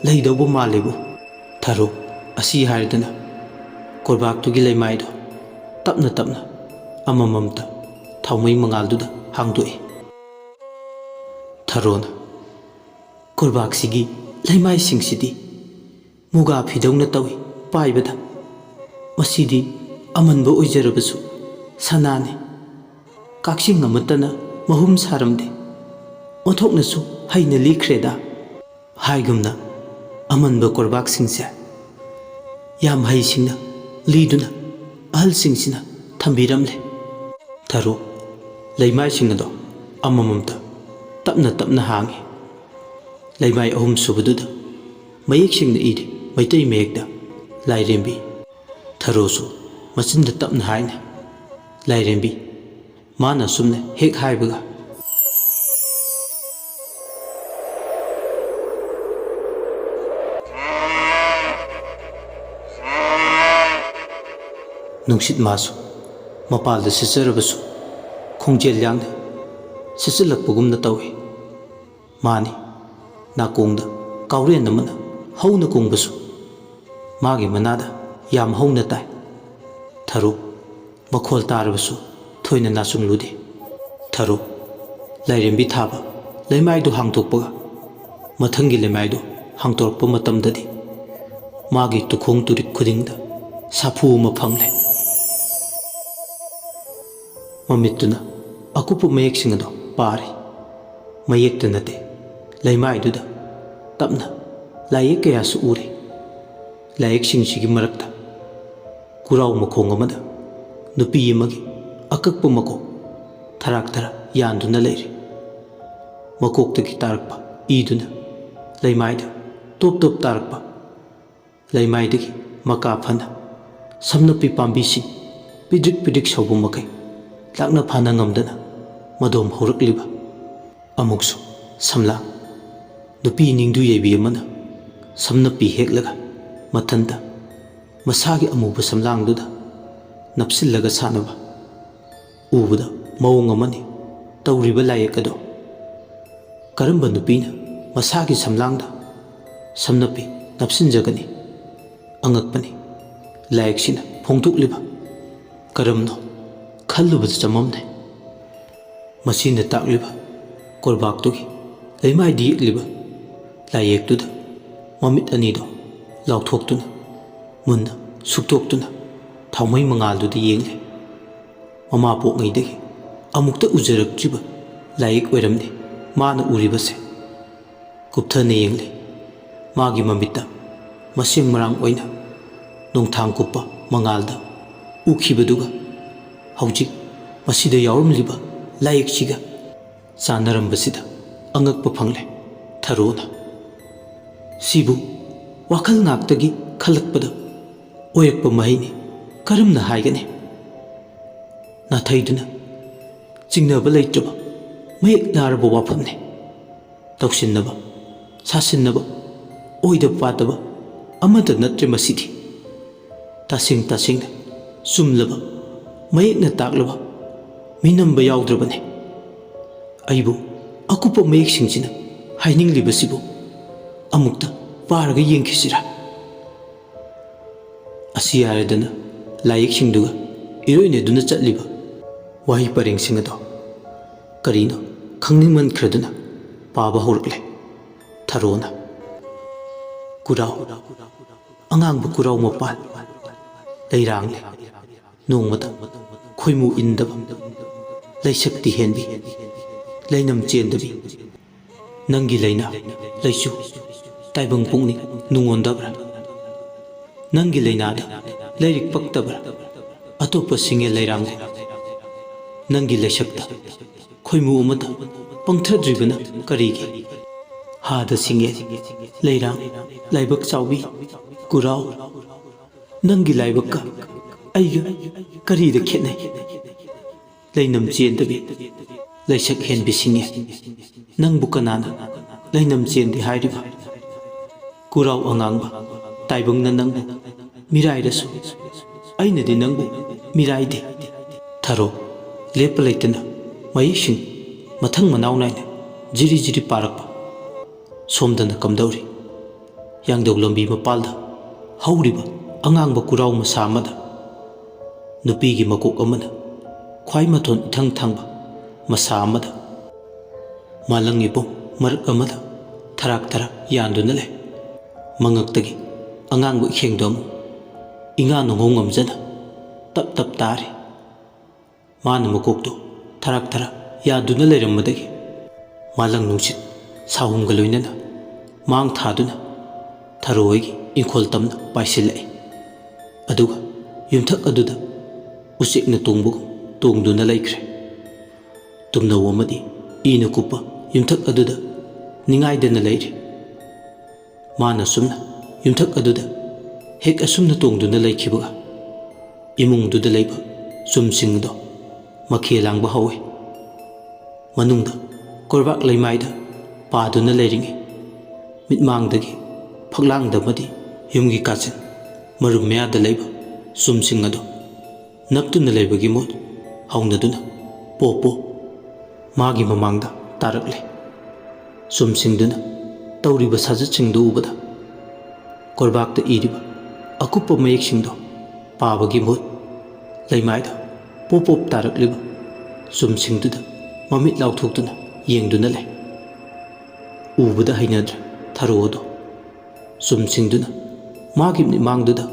ꯂꯩꯗꯧꯕ ꯃꯥꯜꯂꯦꯕꯨ ꯊꯔꯣ ꯑꯁꯤ ꯍꯥꯏꯔꯗꯅ ꯀꯣꯔꯕꯥꯛꯇꯨꯒꯤ ꯂꯩꯃꯥꯏꯗꯣ ꯇꯞꯅ ꯇꯞꯅ ꯑꯃꯃꯝꯇ ꯊꯥꯎꯃꯩ ꯃꯉꯥꯜꯗꯨꯗ ꯍꯥꯡꯗꯣꯛꯏ ꯊꯔꯣꯅ ꯀꯣꯔꯕꯥꯛꯁꯤꯒꯤ ꯂꯩꯃꯥꯏꯁꯤꯡꯁꯤꯗꯤ ꯃꯨꯒꯥ ꯐꯤꯗꯧꯅ ꯇꯧꯏ ꯄꯥꯏꯕꯗ ꯃꯁꯤꯗꯤ ꯑꯃꯟꯕ ꯑꯣꯏꯖꯔꯕꯁꯨ ꯁꯅꯥꯅꯤ ꯀꯥꯛꯆꯤꯡ ꯑꯃꯠꯇꯅ ꯃꯍꯨꯝ ꯁꯥꯔꯝꯗꯦ ꯑꯣꯟꯊꯣꯛꯅꯁꯨ ꯍꯩꯅ ꯂꯤꯈ꯭ꯔꯦꯗ ꯍꯥꯏꯒꯨꯝꯅ ꯑꯃꯟꯕ ꯀꯣꯔꯕꯥꯛꯁꯤꯡꯁꯦ ꯌꯥꯝ ꯍꯩꯁꯤꯡꯅ ꯂꯤꯗꯨꯅ ꯑꯍꯜꯁꯤꯡꯁꯤꯅ ꯊꯝꯕꯤꯔꯝꯂꯦ ꯊꯔꯣ ꯂꯩꯃꯥꯏꯁꯤꯡ ꯑꯗꯣ ꯑꯃꯃꯝꯇ ꯇꯞꯅ ꯇꯞꯅ ꯍꯥꯡꯉꯤ ꯂꯩꯃꯥꯏ ꯑꯍꯨꯝ ꯁꯨꯕꯗꯨꯗ ꯃꯌꯦꯛꯁꯤꯡꯅ ꯏꯔꯤ ꯃꯩꯇꯩ ꯃꯌꯦꯛꯇ ꯂꯥꯏꯔꯦꯝꯕꯤ ꯊꯔꯣꯁꯨ ꯃꯆꯤꯟꯗ ꯇꯞꯅ ꯍꯥꯏꯅꯤ ꯂꯥꯏꯔꯦꯝꯕꯤ ꯃꯥꯅ ꯑꯁꯨꯝꯅ ꯍꯦꯛ ꯍꯥꯏꯕꯒ ꯅꯨꯡꯁꯤꯠ ꯃꯥꯁꯨ ꯃꯄꯥꯜꯗ ꯁꯤꯠꯆꯔꯕꯁꯨ ꯈꯣꯡꯖꯦꯜ ꯌꯥꯡꯅ ꯁꯤꯠꯆꯤꯜꯂꯛꯄꯒꯨꯝꯅ ꯇꯧꯏ ꯃꯥꯅꯤ ꯅꯥꯀꯣꯡꯗ ꯀꯥꯎꯔꯦꯟ ꯑꯃꯅ ꯍꯧꯅ ꯀꯣꯡꯕꯁꯨ ꯃꯥꯒꯤ ꯃꯅꯥꯗ ꯌꯥꯝ ꯍꯧꯅ ꯇꯥꯏ ꯊꯔꯣ ꯃꯈꯣꯜ ꯇꯥꯔꯕꯁꯨ ꯊꯣꯏꯅ ꯅꯥꯆꯨꯡꯂꯨꯗꯦ ꯊꯔꯣ ꯂꯥꯏꯔꯦꯝꯕꯤ ꯊꯥꯕ ꯂꯩꯃꯥꯏꯗꯨ ꯍꯥꯡꯗꯣꯛꯄꯒ ꯃꯊꯪꯒꯤ ꯂꯩꯃꯥꯏꯗꯨ ꯍꯥꯡꯗꯣꯔꯛꯄ ꯃꯇꯝꯗꯗꯤ ꯃꯥꯒꯤ ꯇꯨꯈꯣꯡ ꯇꯨꯔꯤꯛ ꯈꯨꯗꯤꯡꯗ ꯁꯥꯐꯨ ꯑꯃ ꯐꯪꯂꯦ ꯃꯃꯤꯠꯇꯨꯅ ꯑꯀꯨꯞꯄ ꯃꯌꯦꯛꯁꯤꯡ ꯑꯗꯣ ꯄꯥꯔꯤ ꯃꯌꯦꯛꯇ ꯅꯠꯇꯦ ꯂꯩꯃꯥꯏꯗꯨꯗ ꯇꯞꯅ ꯂꯥꯏꯌꯦꯛ ꯀꯌꯥꯁꯨ ꯎꯔꯤ ꯂꯥꯏꯌꯦꯛꯁꯤꯡꯁꯤꯒꯤ ꯃꯔꯛꯇ ꯀꯨꯔꯥꯎ ꯃꯈꯣꯡ ꯑꯃꯗ ꯅꯨꯄꯤ ꯑꯃꯒꯤ ꯑꯀꯛꯄ ꯃꯀꯣꯛ ꯊꯔꯥꯛ ꯊꯔꯥꯛ ꯌꯥꯟꯗꯨꯅ ꯂꯩꯔꯤ ꯃꯀꯣꯛꯇꯒꯤ ꯇꯥꯔꯛꯄ ꯏꯗꯨꯅ ꯂꯩꯃꯥꯏꯗ ꯇꯣꯞ ꯇꯣꯞ ꯇꯥꯔꯛꯄ ꯂꯩꯃꯥꯏꯗꯒꯤ ꯃꯀꯥ ꯐꯅ ꯁꯝꯅꯞꯄꯤ ꯄꯥꯝꯕꯤꯁꯤꯡ ꯄꯤꯗ꯭ꯔꯤꯛ ꯄꯤꯗ꯭ꯔꯤꯛ ꯁꯧꯕ ꯃꯈꯩ ꯂꯥꯛꯅ ꯐꯥꯅ ꯉꯝꯗꯅ ꯃꯗꯣꯝ ꯍꯧꯔꯛꯂꯤꯕ ꯑꯃꯨꯛꯁꯨ ꯁꯝꯂꯥꯡ ꯅꯨꯄꯤ ꯅꯤꯡꯗꯨ ꯌꯩꯕꯤ ꯑꯃꯅ ꯁꯝꯅꯞꯄꯤ ꯍꯦꯛꯂꯒ ꯃꯊꯟꯇ ꯃꯁꯥꯒꯤ ꯑꯃꯨꯕ ꯁꯝꯂꯥꯡꯗꯨꯗ ꯅꯞꯁꯤꯜꯂꯒ ꯁꯥꯟꯅꯕ ꯎꯕꯗ ꯃꯑꯣꯡ ꯑꯃꯅꯤ ꯇꯧꯔꯤꯕ ꯂꯥꯏꯌꯦꯛ ꯑꯗꯣ ꯀꯔꯝꯕ ꯅꯨꯄꯤꯅ ꯃꯁꯥꯒꯤ ꯁꯝꯂꯥꯡꯗ ꯁꯝꯅꯞꯄꯤ ꯅꯞꯁꯤꯟꯖꯒꯅꯤ ꯑꯉꯛꯄꯅꯤ ꯂꯥꯏꯌꯦꯛꯁꯤꯅ ꯐꯣꯡꯗꯣꯛꯂꯤꯕ ꯀꯔꯝꯅꯣ ꯈꯜꯂꯨꯕꯗ ꯆꯃꯝꯅꯩ ꯃꯁꯤꯅ ꯇꯥꯛꯂꯤꯕ ꯀꯣꯔꯕꯥꯛꯇꯨꯒꯤ ꯂꯩꯃꯥꯏꯗ ꯌꯦꯛꯂꯤꯕ ꯂꯥꯏꯌꯦꯛꯇꯨꯗ ꯃꯃꯤꯠ ꯑꯅꯤꯗꯣ ꯂꯥꯎꯊꯣꯛꯇꯨꯅ ꯃꯨꯟꯅ ꯁꯨꯛꯇꯣꯛꯇꯨꯅ ꯊꯥꯎꯃꯩ ꯃꯉꯥꯜꯗꯨꯗ ꯌꯦꯡꯂꯦ ꯃꯃꯥ ꯄꯣꯛꯉꯩꯗꯒꯤ ꯑꯃꯨꯛꯇ ꯎꯖꯔꯛꯇ꯭ꯔꯤꯕ ꯂꯥꯏꯌꯦꯛ ꯑꯣꯏꯔꯝꯂꯦ ꯃꯥꯅ ꯎꯔꯤꯕꯁꯦ ꯀꯨꯞꯊꯅ ꯌꯦꯡꯂꯦ ꯃꯥꯒꯤ ꯃꯃꯤꯠꯇ ꯃꯁꯦꯡ ꯃꯔꯥꯡ ꯑꯣꯏꯅ ꯅꯣꯡꯊꯥꯡ ꯀꯨꯞꯄ ꯃꯉꯥꯜꯗ ꯎꯈꯤꯕꯗꯨꯒ ꯍꯧꯖꯤꯛ ꯃꯁꯤꯗ ꯌꯥꯎꯔꯝꯂꯤꯕ ꯂꯥꯏꯌꯦꯛꯁꯤꯒ ꯆꯥꯟꯅꯔꯝꯕꯁꯤꯗ ꯑꯉꯛꯄ ꯐꯪꯂꯦ ꯊꯔꯣꯅ ꯁꯤꯕꯨ ꯋꯥꯈꯜ ꯉꯥꯛꯇꯒꯤ ꯈꯜꯂꯛꯄꯗ ꯑꯣꯏꯔꯛꯄ ꯃꯍꯩꯅꯤ ꯀꯔꯝꯅ ꯍꯥꯏꯒꯅꯤ ꯅꯥꯊꯩꯗꯨꯅ ꯆꯤꯡꯅꯕ ꯂꯩꯇ꯭ꯔꯕ ꯃꯌꯦꯛ ꯂꯥꯔꯕ ꯋꯥꯐꯝꯅꯤ ꯇꯧꯁꯤꯟꯅꯕ ꯁꯥꯁꯤꯟꯅꯕ ꯑꯣꯏꯗ ꯄꯥꯗꯕ ꯑꯃꯠꯇ ꯅꯠꯇ꯭ꯔꯦ ꯃꯁꯤꯗꯤ ꯇꯁꯦꯡ ꯇꯁꯦꯡꯅ ꯆꯨꯝꯂꯕ ꯃꯌꯦꯛꯅ ꯇꯥꯛꯂꯕ ꯃꯤꯅꯝꯕ ꯌꯥꯎꯗ꯭ꯔꯕꯅꯤ ꯑꯩꯕꯨ ꯑꯀꯨꯞꯄ ꯃꯌꯦꯛꯁꯤꯡꯁꯤꯅ ꯍꯥꯏꯅꯤꯡꯂꯤꯕꯁꯤꯕꯨ ꯑꯃꯨꯛꯇ ꯄꯥꯔꯒ ꯌꯦꯡꯈꯤꯁꯤꯔꯥ ꯑꯁꯤ ꯍꯥꯏꯔꯗꯅ ꯂꯥꯏꯌꯦꯛꯁꯤꯡꯗꯨꯒ ꯏꯔꯣꯏꯅꯗꯨꯅ ꯆꯠꯂꯤꯕ ꯋꯥꯍꯩ ꯄꯔꯦꯡꯁꯤꯡ ꯑꯗꯣ ꯀꯔꯤꯅꯣ ꯈꯪꯅꯤꯡꯃꯟꯈ꯭ꯔꯗꯨꯅ ꯄꯥꯕ ꯍꯧꯔꯛꯂꯦ ꯊꯔꯣꯅ ꯀꯨꯔꯥꯎ ꯑꯉꯥꯡꯕ ꯀꯨꯔꯥꯎ ꯃꯄꯥꯟ ꯂꯩꯔꯥꯡꯂꯦ ꯅꯣꯡꯃꯗ ꯈꯣꯏꯃꯨ ꯏꯟꯗꯕ ꯂꯩꯁꯛꯇꯤ ꯍꯦꯟꯕꯤ ꯂꯩꯅꯝ ꯆꯦꯟꯗꯕꯤ ꯅꯪꯒꯤ ꯂꯩꯅ ꯂꯩꯆꯨ ꯇꯥꯏꯕꯪ ꯄꯨꯛꯅꯤꯡ ꯅꯨꯡꯉꯣꯟꯗꯕ꯭ꯔꯥ ꯅꯪꯒꯤ ꯂꯩꯅꯥꯗ ꯂꯩꯔꯤꯛ ꯄꯛꯇꯕ꯭ꯔꯥ ꯑꯇꯣꯞꯄ ꯁꯤꯡꯉꯦ ꯂꯩꯔꯥꯡꯗꯦ ꯅꯪꯒꯤ ꯂꯩꯁꯛꯇ ꯈꯣꯏꯃꯨ ꯑꯃꯗ ꯄꯪꯊꯗ꯭ꯔꯤꯕꯅ ꯀꯔꯤꯒꯤ ꯍꯥꯗ ꯁꯤꯡꯉꯦ ꯂꯩꯔꯥꯡ ꯂꯥꯏꯕꯛ ꯆꯥꯎꯕꯤ ꯀꯨꯔꯥꯎ ꯅꯪꯒꯤ ꯂꯥꯏꯕꯛꯀ ꯑꯩꯒ ꯀꯔꯤꯗ ꯈꯦꯠꯅꯩ ꯂꯩꯅꯝ ꯆꯦꯟꯗꯕꯤ ꯂꯩꯁꯛ ꯍꯦꯟꯕꯤ ꯁꯤꯡꯉꯦ ꯅꯪꯕꯨ ꯀꯅꯥꯅ ꯂꯩꯅꯝ ꯆꯦꯟꯗꯦ ꯍꯥꯏꯔꯤꯕ ꯀꯨꯔꯥꯎ ꯑꯉꯥꯡꯕ ꯇꯥꯏꯕꯪꯅ ꯅꯪꯕꯨ ꯃꯤꯔꯥꯏꯔꯁꯨ ꯑꯩꯅꯗꯤ ꯅꯪꯕꯨ ꯃꯤꯔꯥꯏꯗꯦ ꯊꯔꯣ ꯂꯦꯞꯄ ꯂꯩꯇꯅ ꯃꯌꯦꯛꯁꯤꯡ ꯃꯊꯪ ꯃꯅꯥꯎ ꯅꯥꯏꯅ ꯖꯤꯔꯤ ꯖꯤꯔꯤ ꯄꯥꯔꯛꯄ ꯁꯣꯝꯗꯅ ꯀꯝꯗꯧꯔꯤ ꯌꯥꯡꯗꯧ ꯂꯝꯕꯤ ꯃꯄꯥꯜꯗ ꯍꯧꯔꯤꯕ ꯑꯉꯥꯡꯕ ꯀꯨꯔꯥꯎ ꯃꯁꯥ ꯑꯃꯗ ꯅꯨꯄꯤꯒꯤ ꯃꯀꯣꯛ ꯑꯃꯅ ꯈ꯭ꯋꯥꯏ ꯃꯇꯣꯟ ꯏꯊꯪ ꯊꯪꯕ ꯃꯁꯥ ꯑꯃꯗ ꯃꯥꯂꯪꯏꯕꯨꯡ ꯃꯔꯛ ꯑꯃꯗ ꯊꯔꯥꯛ ꯊꯔꯥꯛ ꯌꯥꯟꯗꯨꯅ ꯂꯩ ꯃꯉꯛꯇꯒꯤ ꯑꯉꯥꯡꯕ ꯏꯈꯦꯡꯗꯣ ꯑꯃꯨꯛ ꯏꯉꯥ ꯅꯣꯡꯍꯧ ꯉꯝꯖꯅ ꯇꯞ ꯇꯞ ꯇꯥꯔꯤ ꯃꯥꯅ ꯃꯀꯣꯛꯇꯣ ꯊꯔꯥꯛ ꯊꯔꯥꯛ ꯌꯥꯟꯗꯨꯅ ꯂꯩꯔꯝꯕꯗꯒꯤ ꯃꯥꯂꯪ ꯅꯨꯡꯁꯤꯠ ꯁꯥꯍꯨꯝꯒ ꯂꯣꯏꯅꯅ ꯃꯥꯡ ꯊꯥꯗꯨꯅ ꯊꯔꯣ ꯍꯣꯏꯒꯤ ꯏꯪꯈꯣꯜ ꯇꯝꯅ ꯄꯥꯏꯁꯤꯜꯂꯛꯏ ꯑꯗꯨꯒ ꯌꯨꯝꯊꯛ ꯑꯗꯨꯗ ꯎꯆꯦꯛꯅ ꯇꯣꯡꯕꯒꯨꯝ ꯇꯣꯡꯗꯨꯅ ꯂꯩꯈ꯭ꯔꯦ ꯇꯨꯝꯅꯧ ꯑꯃꯗꯤ ꯏꯅ ꯀꯨꯞꯄ ꯌꯨꯝꯊꯛ ꯑꯗꯨꯗ ꯅꯤꯡꯉꯥꯏꯗꯅ ꯂꯩꯔꯤ ꯃꯥꯅ ꯁꯨꯝꯅ ꯌꯨꯝꯊꯛ ꯑꯗꯨꯗ ꯍꯦꯛ ꯑꯁꯨꯝꯅ ꯇꯣꯡꯗꯨꯅ ꯂꯩꯈꯤꯕꯒ ꯏꯃꯨꯡꯗꯨꯗ ꯂꯩꯕ ꯆꯨꯝꯁꯤꯡꯗꯣ ꯃꯈꯦ ꯂꯥꯡꯕ ꯍꯧꯏ ꯃꯅꯨꯡꯗ ꯀꯣꯔꯕꯥꯛ ꯂꯩꯃꯥꯏꯗ ꯄꯥꯗꯨꯅ ꯂꯩꯔꯤꯉꯩ ꯃꯤꯠꯃꯥꯡꯗꯒꯤ ꯐꯛꯂꯥꯡꯗꯃꯗꯤ ꯌꯨꯝꯒꯤ ꯀꯥꯆꯤꯟ ꯃꯔꯨꯝ ꯃꯌꯥꯗ ꯂꯩꯕ ꯆꯨꯝꯁꯤꯡ ꯑꯗꯣ ꯅꯞꯇꯨꯅ ꯂꯩꯕꯒꯤ ꯃꯣꯠ ꯍꯧꯅꯗꯨꯅ ꯄꯣ ꯄꯣ ꯃꯥꯒꯤ ꯃꯃꯥꯡꯗ ꯇꯥꯔꯛꯂꯤ ꯆꯨꯝꯁꯤꯡꯗꯨꯅ ꯇꯧꯔꯤꯕ ꯁꯥꯖꯠꯁꯤꯡꯗꯨ ꯎꯕꯗ ꯀꯣꯔꯕꯥꯛꯇ ꯏꯔꯤꯕ ꯑꯀꯨꯞꯄ ꯃꯌꯦꯛꯁꯤꯡꯗꯣ ꯄꯥꯕꯒꯤ ꯃꯍꯨꯠ ꯂꯩꯃꯥꯏꯗ ꯄꯣꯞ ꯄꯣꯞ ꯇꯥꯔꯛꯂꯤꯕ ꯆꯨꯝꯁꯤꯡꯗꯨꯗ ꯃꯃꯤꯠ ꯂꯥꯎꯊꯣꯛꯇꯨꯅ ꯌꯦꯡꯗꯨꯅ ꯂꯩ ꯎꯕꯗ ꯍꯩꯅꯗ꯭ꯔꯦ ꯊꯔꯣ ꯑꯗꯣ ꯆꯨꯝꯁꯤꯡꯗꯨꯅ ꯃꯥꯒꯤ ꯃꯤꯠꯃꯥꯡꯗꯨꯗ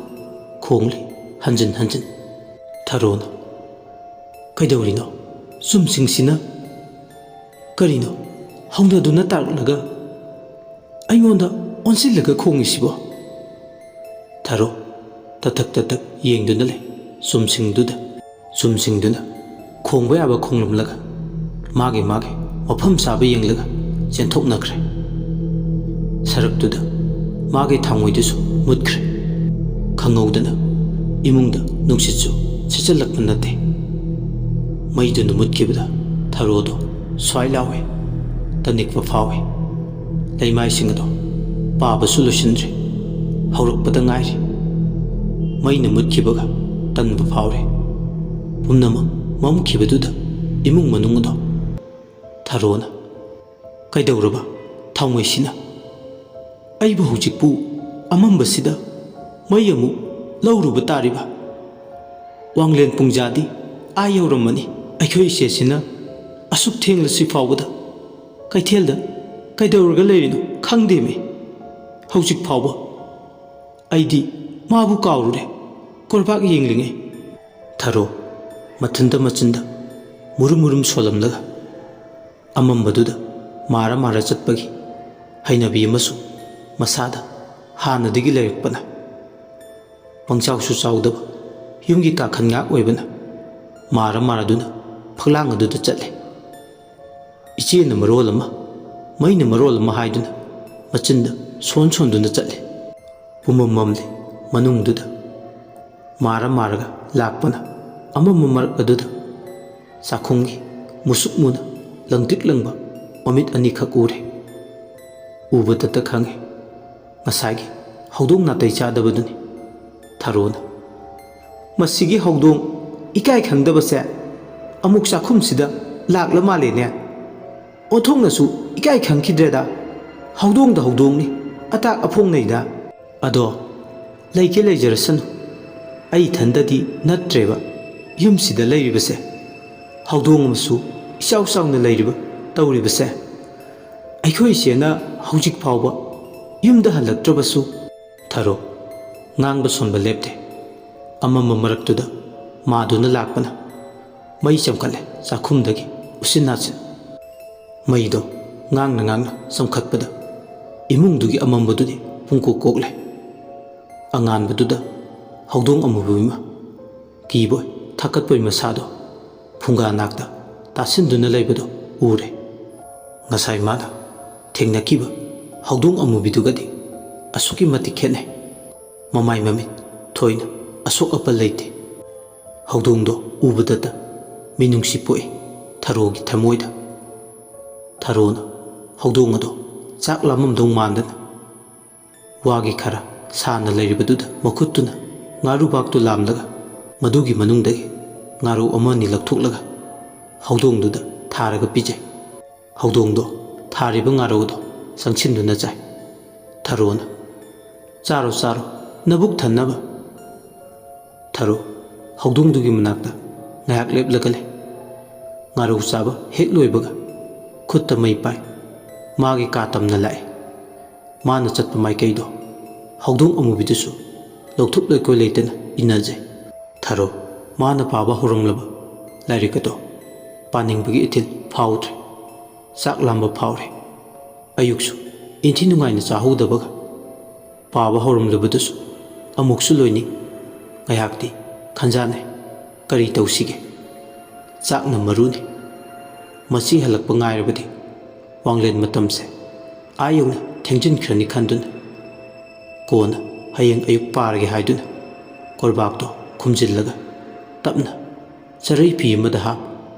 ꯈꯣꯡꯂꯤ ꯍꯟꯖꯤꯟ ꯍꯟꯖꯤꯟ ꯊꯔꯣꯅ ꯀꯩꯗꯧꯔꯤꯅꯣ ꯆꯨꯝꯁꯤꯡꯁꯤꯅ ꯀꯔꯤꯅꯣ ꯍꯧꯅꯗꯨꯅ ꯇꯥꯔꯛꯂꯒ ꯑꯩꯉꯣꯟꯗ ꯑꯣꯟꯁꯤꯜꯂꯒ ꯈꯣꯡꯉꯤꯁꯤꯕꯣ ꯊꯔꯣ ꯇꯊꯛ ꯇꯊꯛ ꯌꯦꯡꯗꯨꯅ ꯂꯩ ꯆꯨꯝꯁꯤꯡꯗꯨꯅ ꯈꯣꯡꯕ ꯌꯥꯕ ꯈꯣꯡꯂꯝꯂꯒ ꯃꯥꯒꯤ ꯃꯐꯝ ꯆꯥꯕ ꯌꯦꯡꯂꯒ ꯆꯦꯟꯊꯣꯛꯅꯈ꯭ꯔꯦ ꯁꯔꯛꯇꯨꯗ ꯃꯥꯒꯤ ꯊꯥꯡꯃꯣꯏꯗꯨꯁꯨ ꯃꯨꯠꯈ꯭ꯔꯦ ꯈꯪꯍꯧꯗꯅ ꯏꯃꯨꯡꯗ ꯅꯨꯡꯁꯤꯠꯁꯨ ꯁꯤꯠꯆꯜꯂꯛꯄ ꯅꯠꯇꯦ ꯃꯩꯗꯨꯅ ꯃꯨꯠꯈꯤꯕꯗ ꯊꯔꯣꯗꯣ ꯁ꯭ꯋꯥꯏ ꯂꯥꯎꯏ ꯇꯅꯤꯛꯄ ꯐꯥꯎꯏ ꯂꯩꯃꯥꯏꯁꯤꯡ ꯑꯗꯣ ꯄꯥꯕꯁꯨ ꯂꯣꯏꯁꯤꯟꯗ꯭ꯔꯤ ꯍꯧꯔꯛꯄꯗ ꯉꯥꯏꯔꯤ ꯃꯩꯅ ꯃꯨꯠꯈꯤꯕꯒ ꯇꯟꯕ ꯐꯥꯎꯔꯦ ꯄꯨꯝꯅꯃꯛ ꯃꯝꯈꯤꯕꯗꯨꯗ ꯏꯃꯨꯡ ꯃꯅꯨꯡ ꯑꯗꯣ ꯊꯔꯣꯅ ꯀꯩꯗꯧꯔꯕ ꯊꯥꯎꯃꯩꯁꯤꯅ ꯑꯩꯕꯨ ꯍꯧꯖꯤꯛꯄꯨ ꯑꯃꯝꯕꯁꯤꯗ ꯃꯩ ꯑꯃꯨꯛ ꯂꯧꯔꯨꯕ ꯇꯥꯔꯤꯕ ꯋꯥꯡꯂꯦꯟ ꯄꯨꯡꯖꯥꯗꯤ ꯑꯥ ꯌꯧꯔꯝꯃꯅꯤ ꯑꯩꯈꯣꯏ ꯏꯆꯦꯁꯤꯅ ꯑꯁꯨꯛ ꯊꯦꯡꯂꯁꯤ ꯐꯥꯎꯕꯗ ꯀꯩꯊꯦꯜꯗ ꯀꯩꯗꯧꯔꯒ ꯂꯩꯔꯤꯅꯣ ꯈꯪꯗꯦꯃꯤ ꯍꯧꯖꯤꯛ ꯐꯥꯎꯕ ꯑꯩꯗꯤ ꯃꯥꯕꯨ ꯀꯥꯎꯔꯨꯔꯦ ꯀꯣꯔꯕꯥꯛ ꯌꯦꯡꯂꯤꯉꯩ ꯊꯔꯣ ꯃꯊꯟꯇ ꯃꯆꯤꯟꯗ ꯃꯨꯔꯨꯝ ꯃꯨꯔꯨꯝ ꯁꯣꯜꯂꯝꯂꯒ ꯑꯃꯝꯕꯗꯨꯗ ꯃꯥꯔ ꯃꯥꯔ ꯆꯠꯄꯒꯤ ꯍꯩꯅꯕꯤ ꯑꯃꯁꯨ ꯃꯁꯥꯗ ꯍꯥꯟꯅꯗꯒꯤ ꯂꯩꯔꯛꯄꯅ ꯄꯪꯆꯥꯎꯁꯨ ꯆꯥꯎꯗꯕ ꯌꯨꯝꯒꯤ ꯀꯥꯈꯟ ꯉꯥꯛ ꯑꯣꯏꯕꯅ ꯃꯥꯔ ꯃꯥꯔꯗꯨꯅ ꯐꯛꯂꯥꯡ ꯑꯗꯨꯗ ꯆꯠꯂꯦ ꯏꯆꯦꯅ ꯃꯔꯣꯜ ꯑꯃ ꯃꯩꯅ ꯃꯔꯣꯜ ꯑꯃ ꯍꯥꯏꯗꯨꯅ ꯃꯆꯤꯟꯗ ꯁꯣꯟꯗꯨꯅ ꯆꯠꯂꯦ ꯄꯨꯃꯝ ꯃꯝꯂꯤ ꯃꯅꯨꯡꯗꯨꯗ ꯃꯥꯔ ꯃꯥꯔꯒ ꯂꯥꯛꯄꯅ ꯑꯃꯝꯕ ꯃꯔꯛ ꯑꯗꯨꯗ ꯆꯥꯛꯈꯨꯝꯒꯤ ꯃꯨꯁꯨꯛ ꯃꯨꯅ ꯂꯪꯇ꯭ꯔꯤꯛ ꯂꯪꯕ ꯃꯃꯤꯠ ꯑꯅꯤꯈꯛ ꯎꯔꯦ ꯎꯕꯗꯇ ꯈꯪꯉꯦ ꯉꯁꯥꯏꯒꯤ ꯍꯧꯗꯣꯡ ꯅꯥꯇꯩ ꯆꯥꯗꯕꯗꯨꯅꯤ ꯊꯔꯣꯅ ꯃꯁꯤꯒꯤ ꯍꯧꯗꯣꯡ ꯏꯀꯥꯏ ꯈꯪꯗꯕꯁꯦ ꯑꯃꯨꯛ ꯆꯥꯛꯈꯨꯝꯁꯤꯗ ꯂꯥꯛꯂ ꯃꯥꯜꯂꯦꯅꯦ ꯑꯣꯟꯊꯣꯛꯅꯁꯨ ꯏꯀꯥꯏ ꯈꯪꯈꯤꯗ꯭ꯔꯦꯗ ꯍꯧꯗꯣꯡꯗ ꯍꯧꯗꯣꯡꯅꯤ ꯑꯇꯥꯛ ꯑꯐꯣꯡꯅꯩꯗ ꯑꯗꯣ ꯂꯩꯒꯦ ꯂꯩꯖꯔꯁꯅꯨ ꯑꯩ ꯏꯊꯟꯗꯗꯤ ꯅꯠꯇ꯭ꯔꯦꯕ ꯌꯨꯝꯁꯤꯗ ꯂꯩꯔꯤꯕꯁꯦ ꯍꯧꯗꯣꯡ ꯑꯃꯁꯨ ꯏꯆꯥꯎ ꯆꯥꯎꯅ ꯂꯩꯔꯤꯕ ꯇꯧꯔꯤꯕꯁꯦ ꯑꯩꯈꯣꯏ ꯏꯆꯦꯅ ꯍꯧꯖꯤꯛ ꯐꯥꯎꯕ ꯌꯨꯝꯗ ꯍꯜꯂꯛꯇ꯭ꯔꯕꯁꯨ ꯊꯔꯣ ꯉꯥꯡꯕ ꯁꯣꯟꯕ ꯂꯦꯞꯇꯦ ꯑꯃꯝꯕ ꯃꯔꯛꯇꯨꯗ ꯃꯥꯗꯨꯅ ꯂꯥꯛꯄꯅ ꯃꯩ ꯆꯝꯈꯠꯂꯦ ꯆꯥꯛꯈꯨꯝꯗꯒꯤ ꯎꯆꯤꯟ ꯅꯥꯆꯤꯟ ꯃꯩꯗꯣ ꯉꯥꯡꯅ ꯉꯥꯡꯅ ꯆꯝꯈꯠꯄꯗ ꯏꯃꯨꯡꯗꯨꯒꯤ ꯑꯃꯝꯕꯗꯨꯗꯤ ꯄꯨꯡꯀꯣꯛ ꯀꯣꯛꯂꯦ꯫ ꯑꯉꯥꯟꯕꯗꯨꯗ ꯍꯧꯗꯣꯡ ꯑꯃꯨꯕꯤ ꯑꯃ ꯀꯤꯕꯣꯏ ꯊꯥꯀꯠꯄꯣꯏ ꯃꯁꯥꯗꯣ ꯐꯨꯡꯒꯥ ꯅꯥꯛꯇ ꯇꯥꯁꯤꯟꯗꯨꯅ ꯂꯩꯕꯗꯣ ꯎꯔꯦ꯫ ꯉꯁꯥꯏ ꯃꯥꯅ ꯊꯦꯡꯅꯈꯤꯕ ꯍꯧꯗꯣꯡ ꯑꯃꯨꯕꯤꯗꯨꯒꯗꯤ ꯑꯁꯨꯛꯀꯤ ꯃꯇꯤꯛ ꯈꯦꯠꯅꯩ꯫ ꯃꯃꯥꯏ ꯃꯃꯤꯠ ꯊꯣꯏꯅ ꯑꯁꯣꯛ ꯑꯄꯟ ꯂꯩꯇꯦ꯫ ꯍꯧꯗꯣꯡꯗꯣ ꯎꯕꯗꯇ ꯃꯤꯅꯨꯡꯁꯤ ꯄꯣꯛꯏ ꯊꯔꯣꯒꯤ ꯊꯃꯣꯏꯗ꯫ ꯊꯔꯣꯅ ꯍꯧꯗꯣꯡ ꯑꯗꯣ ꯆꯥꯛ ꯂꯥꯝꯃꯝꯗꯧ ꯃꯥꯟꯗꯅ ꯋꯥꯒꯤ ꯈꯔ ꯁꯥꯅ ꯂꯩꯔꯤꯕꯗꯨꯗ ꯃꯈꯨꯠꯇꯨꯅ ꯉꯥꯔꯨꯕꯥꯛꯇꯨ ꯂꯥꯝꯂꯒ ꯃꯗꯨꯒꯤ ꯃꯅꯨꯡꯗꯒꯤ ꯉꯥꯔꯧ ꯑꯃꯅꯤ ꯂꯧꯊꯣꯛꯂꯒ ꯍꯧꯗꯣꯡꯗꯨꯗ ꯊꯥꯔꯒ ꯄꯤꯖꯩ꯫ ꯍꯧꯗꯣꯡꯗꯣ ꯊꯥꯔꯤꯕ ꯉꯥꯔꯧꯗꯣ ꯆꯪꯁꯤꯟꯗꯨꯅ ꯆꯥꯏ꯫ ꯊꯔꯣꯅ "ꯆꯥꯔꯣ ꯆꯥꯔꯣ ꯅꯕꯨꯛ ꯊꯟꯅꯕ"꯫ ꯊꯔꯣ ꯍꯧꯗꯣꯡꯗꯨꯒꯤ ꯃꯅꯥꯛꯇ ꯉꯥꯏꯍꯥꯛ ꯂꯦꯞꯂꯒ ꯂꯩ꯫ ꯉꯥꯔꯧ ꯆꯥꯕ ꯍꯦꯛ ꯂꯣꯏꯕꯒ ꯈꯨꯠꯇ ꯃꯩ ꯄꯥꯏ ꯃꯥꯒꯤ ꯀꯥ ꯇꯝꯅ ꯂꯥꯛꯑꯦ꯫ ꯃꯥꯅ ꯆꯠꯄ ꯃꯥꯏꯀꯩꯗꯣ ꯍꯧꯗꯣꯡ ꯑꯃꯨꯕꯤꯗꯨꯁꯨ ꯂꯧꯊꯣꯛ ꯂꯩꯀꯣꯏ ꯂꯩꯇꯅ ꯏꯟꯅꯖꯩ꯫ ꯊꯔꯣ ꯃꯥꯅ ꯄꯥꯕ ꯍꯧꯔꯝꯂꯕ ꯂꯥꯏꯔꯤꯛ ꯑꯗꯣ ꯄꯥꯅꯤꯡꯕꯒꯤ ꯏꯊꯤꯜ ꯐꯥꯎꯗ꯭ꯔꯦ꯫ ꯆꯥꯛ ꯂꯥꯝꯕ ꯐꯥꯎꯔꯦ꯫ ꯑꯌꯨꯛꯁꯨ ꯏꯟꯊꯤ ꯅꯨꯡꯉꯥꯏꯅ ꯆꯥꯍꯧꯗꯕꯒ ꯄꯥꯕ ꯍꯧꯔꯝꯂꯕꯗꯨꯁꯨ ꯑꯃꯨꯛꯁꯨ ꯂꯣꯏꯅꯤꯡ꯫ ꯉꯥꯏꯍꯥꯛꯇꯤ ꯈꯟꯖꯥꯟꯅꯩ ꯀꯔꯤ ꯇꯧꯁꯤꯒꯦ꯫ ꯆꯥꯛꯅ ꯃꯔꯨꯅꯤ꯫ ꯃꯆꯤ ꯍꯜꯂꯛꯄ ꯉꯥꯏꯔꯕꯗꯤ ꯋꯥꯡꯂꯦꯟ ꯃꯇꯝꯁꯦ ꯑꯥ ꯌꯧꯅ ꯊꯦꯡꯖꯤꯟꯈ꯭ꯔꯅꯤ ꯈꯟꯗꯨꯅ ꯀꯣꯟꯅ ꯍꯌꯦꯡ ꯑꯌꯨꯛ ꯄꯥꯔꯒꯦ ꯍꯥꯏꯗꯨꯅ ꯀꯣꯔꯕꯥꯛꯇꯣ ꯈꯨꯝꯖꯤꯜꯂꯒ ꯇꯞꯅ ꯆꯔꯩ ꯐꯤ ꯑꯃꯗ ꯍꯥꯞ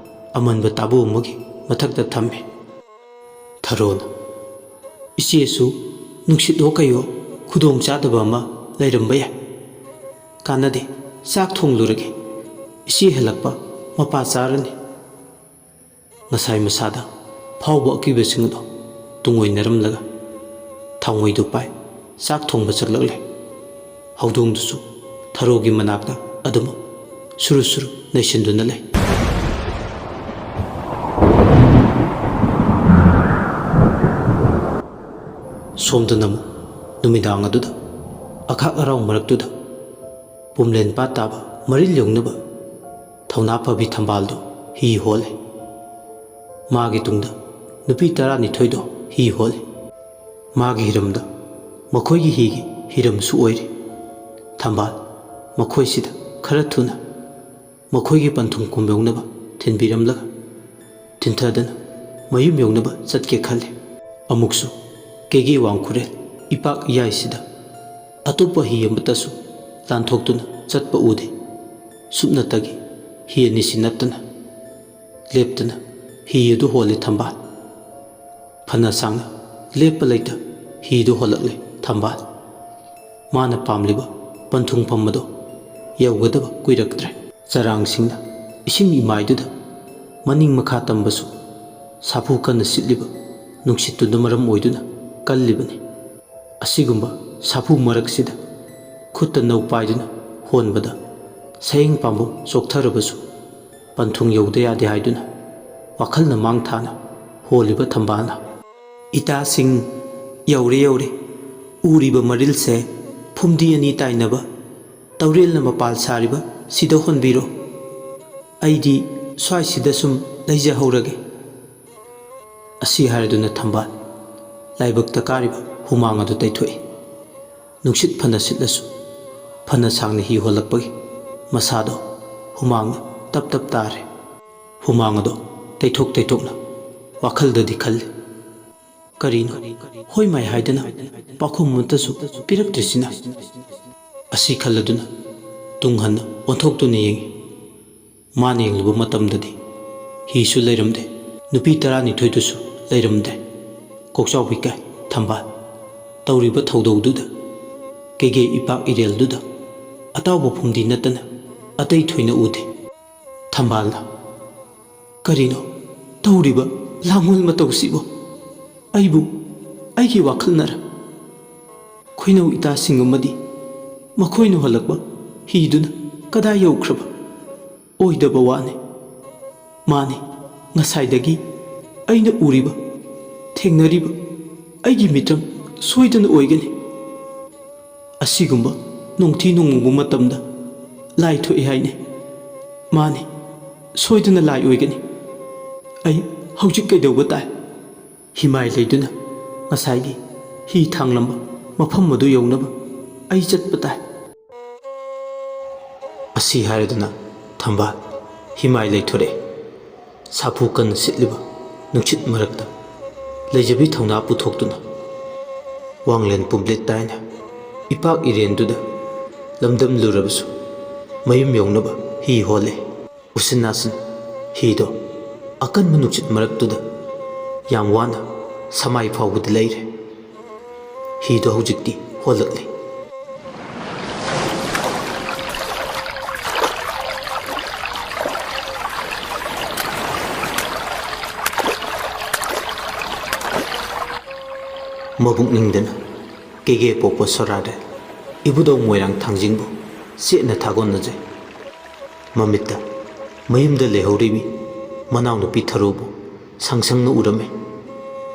ꯑꯃꯟꯕ ꯇꯥꯕꯨ ꯑꯃꯒꯤ ꯃꯊꯛꯇ ꯊꯝꯃꯤ꯫ ꯊꯔꯣꯅ "ꯏꯆꯦꯁꯨ ꯅꯨꯡꯁꯤꯠꯑꯣ ꯀꯩꯑꯣ ꯈꯨꯗꯣꯡ ꯆꯥꯗꯕ ꯑꯃ ꯂꯩꯔꯝꯕ ꯌꯥꯏ꯫ ꯀꯥꯟꯅꯗꯦ ꯆꯥꯛ ꯊꯣꯡꯂꯨꯔꯒꯦ ꯏꯆꯦ ꯍꯜꯂꯛꯄ ꯃꯄꯥ ꯆꯥꯔꯅꯤ"꯫ ꯉꯁꯥꯏ ꯃꯁꯥꯗ ꯐꯥꯎꯕ ꯑꯀꯤꯕꯁꯤꯡ ꯑꯗꯣ ꯇꯨꯡꯑꯣꯏꯅꯔꯝꯂꯒ ꯊꯥꯎꯃꯩꯗꯨ ꯄꯥꯏ ꯆꯥꯛ ꯊꯣꯡꯕ ꯆꯠꯂꯛꯂꯦ꯫ ꯍꯧꯗꯣꯡꯗꯨꯁꯨ ꯊꯔꯣꯒꯤ ꯃꯅꯥꯛꯇ ꯑꯗꯨꯃꯛ ꯁꯨꯔꯨ ꯁꯨꯔꯨ ꯅꯩꯁꯤꯟꯗꯨꯅ ꯂꯩ꯫ ꯁꯣꯝꯗꯅ ꯑꯃꯨꯛ ꯅꯨꯃꯤꯗꯥꯡ ꯑꯗꯨꯗ ꯑꯈꯥꯛ ꯑꯔꯥꯎ ꯃꯔꯛꯇꯨꯗ ꯄꯨꯝꯂꯦꯟ ꯄꯥꯠ ꯇꯥꯕ ꯃꯔꯤꯜ ꯌꯧꯅꯕ ꯊꯧꯅꯥ ꯐꯕꯤ ꯊꯝꯕꯥꯜꯗꯣ ꯍꯤ ꯍꯣꯜꯂꯦ꯫ ꯃꯥꯒꯤ ꯇꯨꯡꯗ ꯅꯨꯄꯤ 12ꯗꯣ ꯍꯤ ꯍꯣꯜꯂꯤ꯫ ꯃꯥꯒꯤ ꯍꯤꯔꯝꯗ ꯃꯈꯣꯏꯒꯤ ꯍꯤꯒꯤ ꯍꯤꯔꯝꯁꯨ ꯑꯣꯏꯔꯤ꯫ ꯊꯝꯕꯥꯜ ꯃꯈꯣꯏꯁꯤꯗ ꯈꯔ ꯊꯨꯅ ꯃꯈꯣꯏꯒꯤ ꯄꯟꯊꯨꯡ ꯀꯨꯝꯌꯧꯅꯕ ꯊꯤꯟꯕꯤꯔꯝꯂꯒ ꯊꯤꯟꯊꯗꯅ ꯃꯌꯨꯝ ꯌꯧꯅꯕ ꯆꯠꯀꯦ ꯈꯜꯂꯤ꯫ ꯑꯃꯨꯛꯁꯨ ꯀꯦꯒꯦ ꯋꯥꯡꯈꯨꯔꯦꯜ ꯏꯄꯥꯛ ꯏꯌꯥꯏꯁꯤꯗ ꯑꯇꯣꯞꯄ ꯍꯤ ꯑꯃꯠꯇꯁꯨ ꯂꯥꯟꯊꯣꯛꯇꯨꯅ ꯆꯠꯄ ꯎꯗꯦ꯫ ꯁꯨꯞꯅꯇꯒꯤ ꯍꯤ ꯑꯅꯤꯁꯤ ꯅꯠꯇꯅ ꯂꯦꯞꯇꯅ ꯍꯤ ꯑꯗꯨ ꯍꯣꯜꯂꯤ ꯊꯝꯕꯥꯜ꯫ ꯐꯅ ꯁꯥꯡꯅ ꯂꯦꯞꯄ ꯂꯩꯇ ꯍꯤꯗꯨ ꯍꯣꯜꯂꯛꯂꯦ ꯊꯝꯕꯥꯜ꯫ ꯃꯥꯅ ꯄꯥꯝꯂꯤꯕ ꯄꯟꯊꯨꯡꯐꯝ ꯑꯗꯣ ꯌꯧꯒꯗꯕ ꯀꯨꯏꯔꯛꯇ꯭ꯔꯦ꯫ ꯆꯔꯥꯡꯁꯤꯡꯅ ꯏꯁꯤꯡ ꯏꯃꯥꯏꯗꯨꯗ ꯃꯅꯤꯡ ꯃꯈꯥ ꯇꯝꯕꯁꯨ ꯁꯥꯐꯨ ꯀꯟꯅ ꯁꯤꯠꯂꯤꯕ ꯅꯨꯡꯁꯤꯠꯇꯨꯅ ꯃꯔꯝ ꯑꯣꯏꯗꯨꯅ ꯀꯜꯂꯤꯕꯅꯤ꯫ ꯑꯁꯤꯒꯨꯝꯕ ꯁꯥꯐꯨ ꯃꯔꯛꯁꯤꯗ ꯈꯨꯠꯇ ꯅꯧ ꯄꯥꯏꯗꯨꯅ ꯍꯣꯟꯕꯗ ꯁꯌꯦꯡ ꯄꯥꯝꯕꯣꯝ ꯆꯣꯛꯊꯔꯕꯁꯨ ꯄꯟꯊꯨꯡ ꯌꯧꯗ ꯌꯥꯗꯦ ꯍꯥꯏꯗꯨꯅ ꯋꯥꯈꯜꯅ ꯃꯥꯡ ꯊꯥꯅ ꯍꯣꯜꯂꯤꯕ ꯊꯝꯕꯥꯜꯅ "ꯏꯇꯥꯁꯤꯡ ꯌꯧꯔꯦ ꯌꯧꯔꯦ ꯎꯔꯤꯕ ꯃꯔꯤꯜꯁꯦ ꯐꯨꯝꯗꯤ ꯑꯅꯤ ꯇꯥꯏꯅꯕ ꯇꯧꯔꯦꯜꯅ ꯃꯄꯥꯜ ꯁꯥꯔꯤꯕ ꯁꯤꯗ ꯍꯣꯟꯕꯤꯔꯣ꯫ ꯑꯩꯗꯤ ꯁ꯭ꯋꯥꯏꯁꯤꯗ ꯁꯨꯝ ꯂꯩꯖꯍꯧꯔꯒꯦ"꯫ ꯑꯁꯤ ꯍꯥꯏꯔꯗꯨꯅ ꯊꯝꯕꯥꯜ ꯂꯥꯏꯕꯛꯇ ꯀꯥꯔꯤꯕ ꯍꯨꯃꯥꯡ ꯑꯗꯨ ꯇꯩꯊꯣꯛꯏ꯫ ꯅꯨꯡꯁꯤꯠ ꯐꯅ ꯁꯤꯠꯂꯁꯨ ꯐꯅ ꯁꯥꯡꯅ ꯍꯤ ꯍꯣꯜꯂꯛꯄꯒꯤ ꯃꯁꯥꯗꯣ ꯍꯨꯃꯥꯡꯅ ꯇꯞ ꯇꯞ ꯇꯥꯔꯦ꯫ ꯍꯨꯃꯥꯡ ꯑꯗꯣ ꯇꯩꯊꯣꯛ ꯇꯩꯊꯣꯛꯅ ꯋꯥꯈꯜꯗꯗꯤ ꯈꯜꯂꯤ ꯀꯔꯤꯅꯣ ꯍꯣꯏ ꯃꯥꯏ ꯍꯥꯏꯗꯅ ꯄꯥꯎꯈꯨꯝ ꯑꯃꯠꯇꯁꯨ ꯄꯤꯔꯛꯇ꯭ꯔꯤꯁꯤꯅ꯫ ꯑꯁꯤ ꯈꯜꯂꯗꯨꯅ ꯇꯨꯡ ꯍꯟꯅ ꯑꯣꯟꯊꯣꯛꯇꯨꯅ ꯌꯦꯡꯉꯤ꯫ ꯃꯥꯅ ꯌꯦꯡꯂꯨꯕ ꯃꯇꯝꯗꯗꯤ ꯍꯤꯁꯨ ꯂꯩꯔꯝꯗꯦ ꯅꯨꯄꯤ 12ꯗꯨꯁꯨ ꯂꯩꯔꯝꯗꯦ꯫ ꯀꯣꯛꯆꯥꯎꯕꯤ ꯀꯥꯏ ꯊꯝꯕꯥꯜ ꯇꯧꯔꯤꯕ ꯊꯧꯗꯧꯗꯨꯗ ꯀꯦꯒꯦ ꯏꯄꯥꯛ ꯏꯔꯦꯜꯗꯨꯗ ꯑꯇꯥꯎꯕ ꯐꯨꯝꯗꯤ ꯅꯠꯇꯅ ꯑꯇꯩ ꯊꯣꯏꯅ ꯎꯗꯦ꯫ ꯊꯝꯕꯥꯜꯅ "ꯀꯔꯤꯅꯣ ꯇꯧꯔꯤꯕ ꯂꯥꯡꯃꯨꯜ ꯃꯇꯧꯁꯤꯕꯨ? ꯑꯩꯕꯨ ꯑꯩꯒꯤ ꯋꯥꯈꯜꯅꯔ? ꯈꯣꯏꯅꯧ ꯏꯇꯥꯁꯤꯡ ꯑꯃꯗꯤ ꯃꯈꯣꯏꯅ ꯍꯣꯜꯂꯛꯄ ꯍꯤꯗꯨꯅ ꯀꯗꯥꯏ ꯌꯧꯈ꯭ꯔꯕ? ꯑꯣꯏꯗꯕ ꯋꯥꯅꯤ꯫ ꯃꯥꯅꯤ ꯉꯁꯥꯏꯗꯒꯤ ꯑꯩꯅ ꯎꯔꯤꯕ ꯊꯦꯡꯅꯔꯤꯕ ꯑꯩꯒꯤ ꯃꯤꯠꯇ꯭ꯔꯪ ꯁꯣꯏꯗꯅ ꯑꯣꯏꯒꯅꯤ꯫ ꯑꯁꯤꯒꯨꯝꯕ ꯅꯣꯡꯊꯤ ꯅꯣꯡꯃꯪꯕ ꯃꯇꯝꯗ ꯂꯥꯏ ꯊꯣꯛꯏ ꯍꯥꯏꯅꯩ꯫ ꯃꯥꯅꯤ ꯁꯣꯏꯗꯅ ꯂꯥꯏ ꯑꯣꯏꯒꯅꯤ꯫ ꯑꯩ ꯍꯧꯖꯤꯛ ꯀꯩꯗꯧꯕ ꯇꯥꯏ? Himai leiduna ngasai hi thanglamba mafam madu yognaba ai chatpa tai asi haiduna thamba himai leithore sapu kan sitliba nukchit marakta lejabi thongna puthokduna wanglen pumlet taina ipak irenduda lamdam lurabasu mayum yognaba hi hole usinasin hi do akan manukchit maraktuda yam wana samai phawbudi leire hi do hujikti holakle mabuk ningdana kege popo sorade ibudo moirang thangjingbu sena thagon naje mamita mayumda lehoribi manaw nupi tharubu sangsang nu urame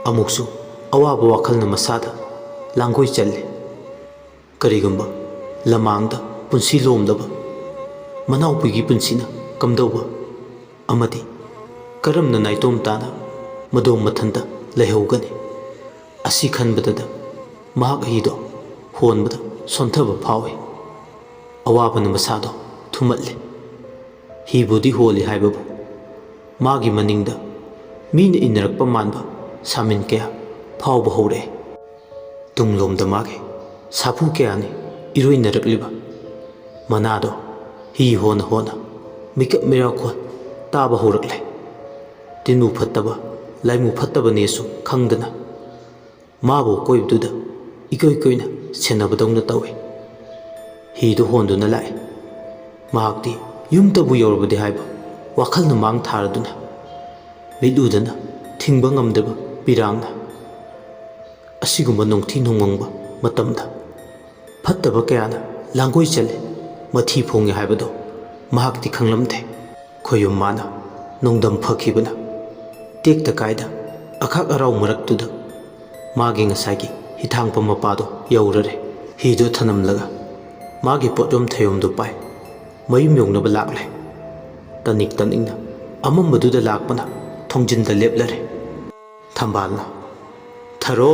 amuksu awaba wakhalna masada langoi challe karigumba lamangda punsi lomdaba manaw pigi punsina kamdauba amadi karamna naitom tana madom mathanda lehogani asi khanbadada mahak hido honbada sonthaba phawe awabana masado thumatle hibudi holi haibabu magi maningda mina inarakpa manba samin kya phawba hore tunglomda mage sapu kyani iroinarakliba manado hi hona hona mikap mirakhwa taba horakle tinu phattaba laimu phattaba nesu khangdana mabu koibduda ikoi koina senabadongna tawe hidu honduna lai mahakti yumtabu yorobadi haiba wakhalna mang tharaduna midudana thingba ngamdaba pirangna asigumba nongthi nongmangba matamda phattaba kayana langoi chale mathi phonge haibado mahakti khanglamde khoyum mana nongdam phakhibana tekta kaida akhak arau maraktuda magi ngasagi hithangpa mapado yaurare hido thanamlaga magi potom thayomdu pai mayum yongnaba lakle tanik taningna amambaduda lakpana thongjinda leplare thambalna tharo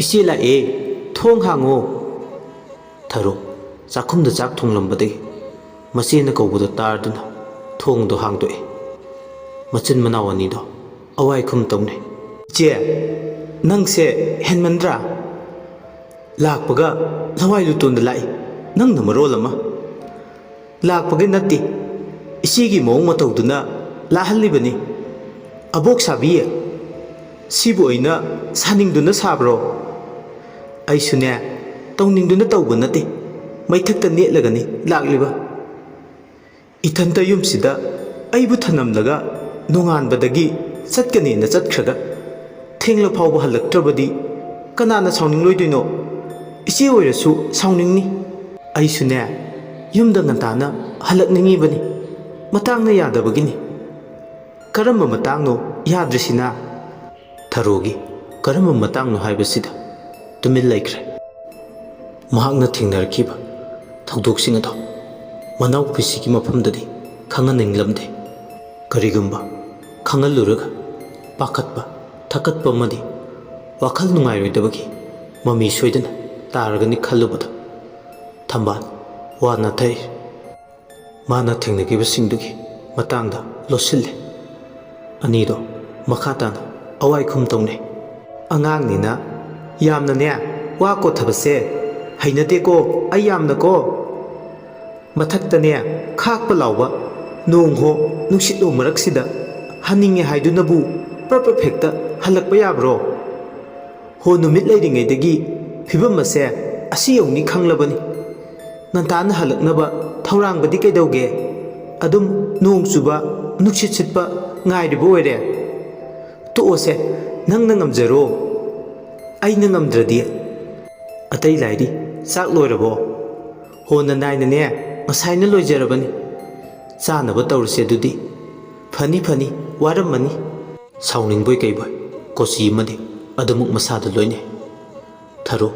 isi la e thong hango tharo chakhumda chak thonglambadagi masena kawbuda tarduna thongdo hangdoe machin manawani do awai khum tawne che nangse henmandra lakpaga lawai lutonda lai nangna marol ama lakpaga natti isigi mawng matawduna lahalibani abok sabiye sibu oina saningduna sabro aisune tawningduna tawba natti maithakta netlagani lakliba ithanta yumsida aibu thanamlaga nonganbadagi chatkani na chatkhraga thengla phawba halaktrabadi kanana sauning loidoino isi oirasu sauningni aisune yumda ngantana halakningibani matangna yadabagini karamba matangno yadrisina tharogi karamba matangno haibasida tumil laikre mahakna thengnarkiba thogdoksing ado manaw pisigi mafamdadi khanganinglamde karigumba khangaluraga pakhatpa thakatpa madi wakhal nungairoidabagi mami soidana taragani khallubada thambal wana thai mana thengnagibasingdugi matangda losille anido makhatana awai khum tawne angangnina yamna ne wa ko thabase hainade ko ayamna ko mathakta ne khakpa lawba nungho nuksitlo maraksida haninge haidunabu perfecta halakpa yabro ho numit leiringaidagi phibam ase asi yongni khanglabani nantana halaknaba thaurangbadi kaidauge adum nong chuba nuksit sitpa ngairibo oire to ose nangna ngamjaro aina ngamdradi atai lairi chak loirabo hona naina ne masaina loijarabani chanaba tawrse dudi fani fani waramani sauning boy kai boy kosi madi adamuk masada loine tharo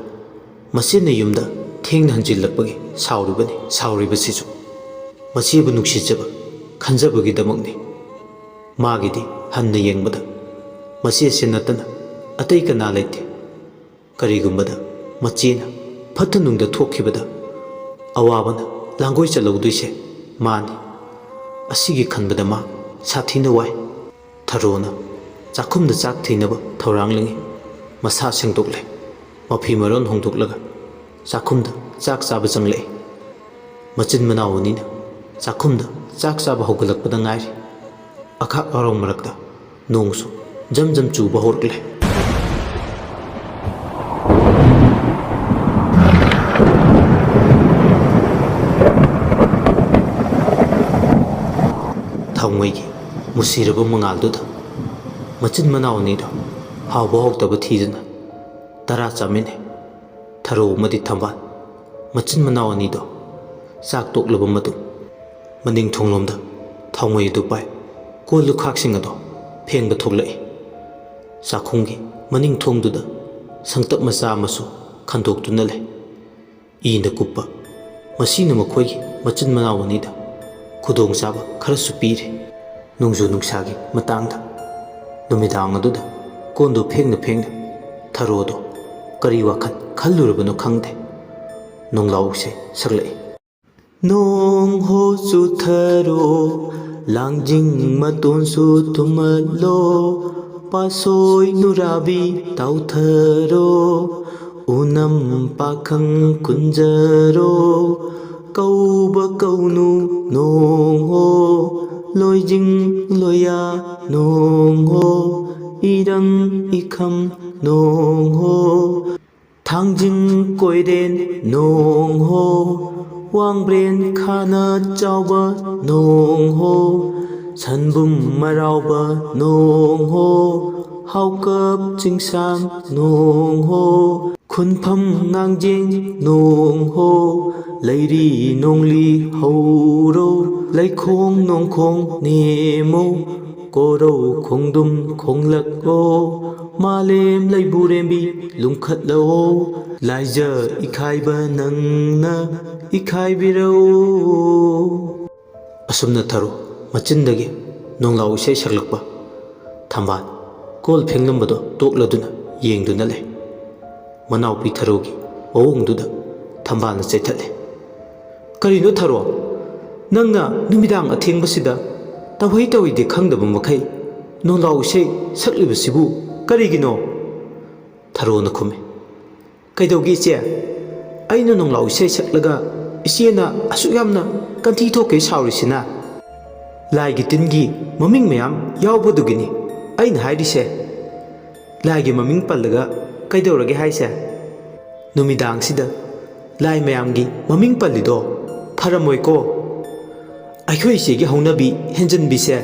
masina yumda thengna hanjilakpagi sauribani sauribasisu masibu nuksijaba khanjabagi damakni magidi hanna yengbada masi sinatana ꯑꯇꯩ ꯀꯅꯥ ꯂꯩꯇꯦ꯫ ꯀꯔꯤꯒꯨꯝꯕꯗ ꯃꯆꯦꯅ ꯐꯠꯇ ꯅꯨꯡꯗ ꯊꯣꯛꯈꯤꯕꯗ ꯑꯋꯥꯕꯅ ꯂꯥꯡꯒꯣꯏ ꯆꯠꯍꯧꯗꯣꯏꯁꯦ ꯃꯥꯅꯤ꯫ ꯑꯁꯤꯒꯤ ꯈꯟꯕꯗ ꯃꯥ ꯁꯥꯊꯤꯅ ꯋꯥꯏ꯫ ꯊꯔꯣꯅ ꯆꯥꯛꯈꯨꯝꯗ ꯆꯥꯛ ꯊꯤꯅꯕ ꯊꯧꯔꯥꯡꯂꯤꯉꯩ ꯃꯁꯥ ꯁꯦꯡꯗꯣꯛꯂꯦ꯫ ꯃꯐꯤ ꯃꯔꯣꯟ ꯍꯣꯡꯗꯣꯛꯂꯒ ꯆꯥꯛꯈꯨꯝꯗ ꯆꯥꯛ ꯆꯥꯕ ꯆꯪꯂꯛꯏ꯫ ꯃꯆꯤꯟ ꯃꯅꯥꯎ ꯑꯅꯤꯅ ꯆꯥꯛꯈꯨꯝꯗ ꯆꯥꯛ ꯆꯥꯕ ꯍꯧꯒꯠꯂꯛꯄꯗ ꯉꯥꯏꯔꯤ꯫ ꯑꯈꯥꯛ ꯑꯔꯥꯎ ꯃꯔꯛꯇ ꯅꯣꯡꯁꯨ ꯖꯝ ꯖꯝ ꯆꯨꯕ ꯍꯧꯔꯛꯂꯦ꯫ ꯊꯥꯎꯃꯩꯒꯤ ꯃꯨꯁꯤꯔꯕ ꯃꯉꯥꯜꯗꯨꯗ ꯃꯆꯤꯟ ꯃꯅꯥꯎ ꯑꯅꯤꯗꯣ ꯍꯥꯎꯕ ꯍꯥꯎꯇꯕ ꯊꯤꯗꯨꯅ ꯇꯔꯥ ꯆꯥꯃꯤꯟꯅꯩ꯫ ꯊꯔꯣ ꯑꯃꯗꯤ ꯊꯝꯕꯥꯜ ꯃꯆꯤꯟ ꯃꯅꯥꯎ ꯑꯅꯤꯗꯣ ꯆꯥꯛ ꯇꯣꯛꯂꯕ ꯃꯇꯨꯡ ꯃꯅꯤꯡ ꯊꯣꯡꯂꯣꯝꯗ ꯊꯥꯎꯃꯩ ꯑꯗꯨ ꯄꯥꯏ ꯀꯣꯜ ꯂꯨꯈꯥꯛꯁꯤꯡ ꯑꯗꯣ ꯐꯦꯡꯕ ꯊꯣꯛꯂꯛꯏ꯫ ꯆꯥꯛꯈꯨꯝꯒꯤ ꯃꯅꯤꯡ ꯊꯣꯡꯗꯨꯗ ꯁꯪꯇꯞ ꯃꯆꯥ ꯑꯃꯁꯨ ꯈꯟꯗꯣꯛꯇꯨꯅ ꯂꯩ꯫ ꯏꯅ ꯀꯨꯞꯄ ꯃꯁꯤꯅ ꯃꯈꯣꯏꯒꯤ ꯃꯆꯤꯟ ꯃꯅꯥꯎ ꯑꯅꯤꯗ ꯈꯨꯗꯣꯡꯆꯥꯕ ꯈꯔꯁꯨ ꯄꯤꯔꯤ꯫ ꯅꯣꯡꯖꯨ ꯅꯨꯡꯁꯥꯒꯤ ꯃꯇꯥꯡꯗ ꯅꯨꯃꯤꯗꯥꯡ ꯑꯗꯨꯗ ꯀꯣꯟꯗꯣ ꯐꯦꯡꯅ ꯐꯦꯡꯅ ꯊꯔꯣꯗꯣ ꯀꯔꯤ ꯋꯥꯈꯜ ꯈꯜꯂꯨꯔꯕꯅꯣ ꯈꯪꯗꯦ ꯅꯣꯡꯂꯥꯎ ꯏꯁꯩ ꯁꯛꯂꯛꯏ꯫ ꯅꯣꯡ ꯍꯣ ꯆꯨꯊꯔꯣ ꯂꯥꯡꯖꯤꯡ ꯃꯇꯣꯟꯁꯨ ꯊꯨꯝꯍꯠꯂꯣ ꯄꯥꯁꯣꯏ ꯅꯨꯔꯥꯕꯤ ꯇꯥꯎꯊꯔꯣ ꯎꯅꯝ ꯄꯥꯈꯪ ꯀꯨꯟꯖꯔꯣ ꯀꯧꯕ ꯀꯧꯅꯨ ꯅꯣꯡ ꯍꯣ ꯂꯣꯏꯖꯤꯡ ꯂꯣꯏꯌꯥ ꯅꯣꯡ ꯍꯣ ꯏꯔꯪ ꯏꯈꯝ ꯅꯣꯡ ꯍꯣ ꯊꯥꯡꯖꯤꯡ ꯀꯣꯏꯔꯦꯟ ꯅꯣꯡ ꯍꯣ ꯋꯥꯡꯕ꯭ꯔꯦꯟ ꯈꯥꯅ ꯆꯥꯎꯕ ꯅꯣꯡ ꯍꯣ ꯁꯟꯕꯨꯝ ꯃꯔꯥꯎꯕ ꯅꯣꯡ ꯍꯣ ꯍꯥꯎꯀꯞ ꯆꯤꯡꯁꯥꯡ ꯅꯣꯡ ꯍꯣ ꯈꯨꯟꯐꯝ ꯉꯥꯡꯖꯦꯡ ꯅꯣꯡ ꯍꯣ ꯂꯩꯔꯤ ꯅꯣꯡꯂꯤ ꯍꯧꯔꯣ ꯂꯩꯈꯣꯡ ꯅꯣꯡꯈꯣꯡ ꯅꯦꯝꯃꯣ ꯀꯣꯔꯧ ꯈꯣꯡꯗꯨꯝ ꯈꯣꯡꯂꯛꯂꯣ ꯃꯥꯂꯦꯝ ꯂꯩꯕꯨꯔꯦꯝꯕꯤ ꯂꯨꯝꯈꯠꯂꯣ ꯂꯥꯏꯖ ꯏꯈꯥꯏꯕ ꯅꯪꯅ ꯏꯈꯥꯏꯕꯤꯔꯛꯑꯣ꯫ ꯑꯁꯨꯝꯅ ꯊꯔꯣ ꯃꯆꯤꯟꯗꯒꯤ ꯅꯣꯡꯂꯥꯎ ꯏꯁꯩ ꯁꯛꯂꯛꯄ ꯊꯝꯕꯥꯜ ꯀꯣꯜ ꯐꯦꯡꯂꯝꯕꯗꯣ ꯇꯣꯛꯂꯗꯨꯅ ꯌꯦꯡꯗꯨꯅ ꯂꯩ꯫ ꯃꯅꯥꯎꯄꯤ ꯊꯔꯣꯒꯤ ꯃꯑꯣꯡꯗꯨꯗ ꯊꯝꯕꯥꯜꯅ ꯆꯩꯊꯠꯂꯦ꯫ ꯀꯔꯤꯅꯣ ꯊꯔꯣ ꯅꯪꯅ ꯅꯨꯃꯤꯗꯥꯡ ꯑꯊꯦꯡꯕꯁꯤꯗ ꯇꯧꯍꯩ ꯇꯧꯍꯩꯗꯦ ꯈꯪꯗꯕ ꯃꯈꯩ ꯅꯣꯡꯂꯥꯎ ꯏꯁꯩ ꯁꯛꯂꯤꯕꯁꯤꯕꯨ ꯀꯔꯤꯒꯤꯅꯣ? ꯊꯔꯣꯅ ꯈꯨꯝꯃꯤ꯫ ꯀꯩꯗꯧꯒꯦ ꯏꯆꯦ? ꯑꯩꯅ ꯅꯣꯡꯂꯥꯎ ꯏꯁꯩ ꯁꯛꯂꯒ ꯏꯆꯦꯅ ꯑꯁꯨꯛ ꯌꯥꯝꯅ ꯀꯟꯊꯤ ꯊꯣꯛꯀꯩ ꯁꯥꯎꯔꯤꯁꯤꯅ? ꯂꯥꯏꯒꯤ ꯇꯤꯟꯒꯤ ꯃꯃꯤꯡ ꯃꯌꯥꯝ ꯌꯥꯎꯕꯗꯨꯒꯤꯅꯤ ꯑꯩꯅ ꯍꯥꯏꯔꯤꯁꯦ꯫ ꯂꯥꯏꯒꯤ ꯃꯃꯤꯡ ꯄꯜꯂꯒ ꯀꯩꯗꯧꯔꯒꯦ ꯍꯥꯏꯁꯦ? ꯅꯨꯃꯤꯗꯥꯡꯁꯤꯗ ꯂꯥꯏ ꯃꯌꯥꯝꯒꯤ ꯃꯃꯤꯡ ꯄꯜꯂꯤꯗꯣ ꯐꯔꯝꯃꯣꯏꯀꯣ? ꯑꯩꯈꯣꯏ ꯏꯆꯦꯒꯤ ꯍꯧꯅꯕꯤ ꯍꯦꯟꯖꯟꯕꯤꯁꯦ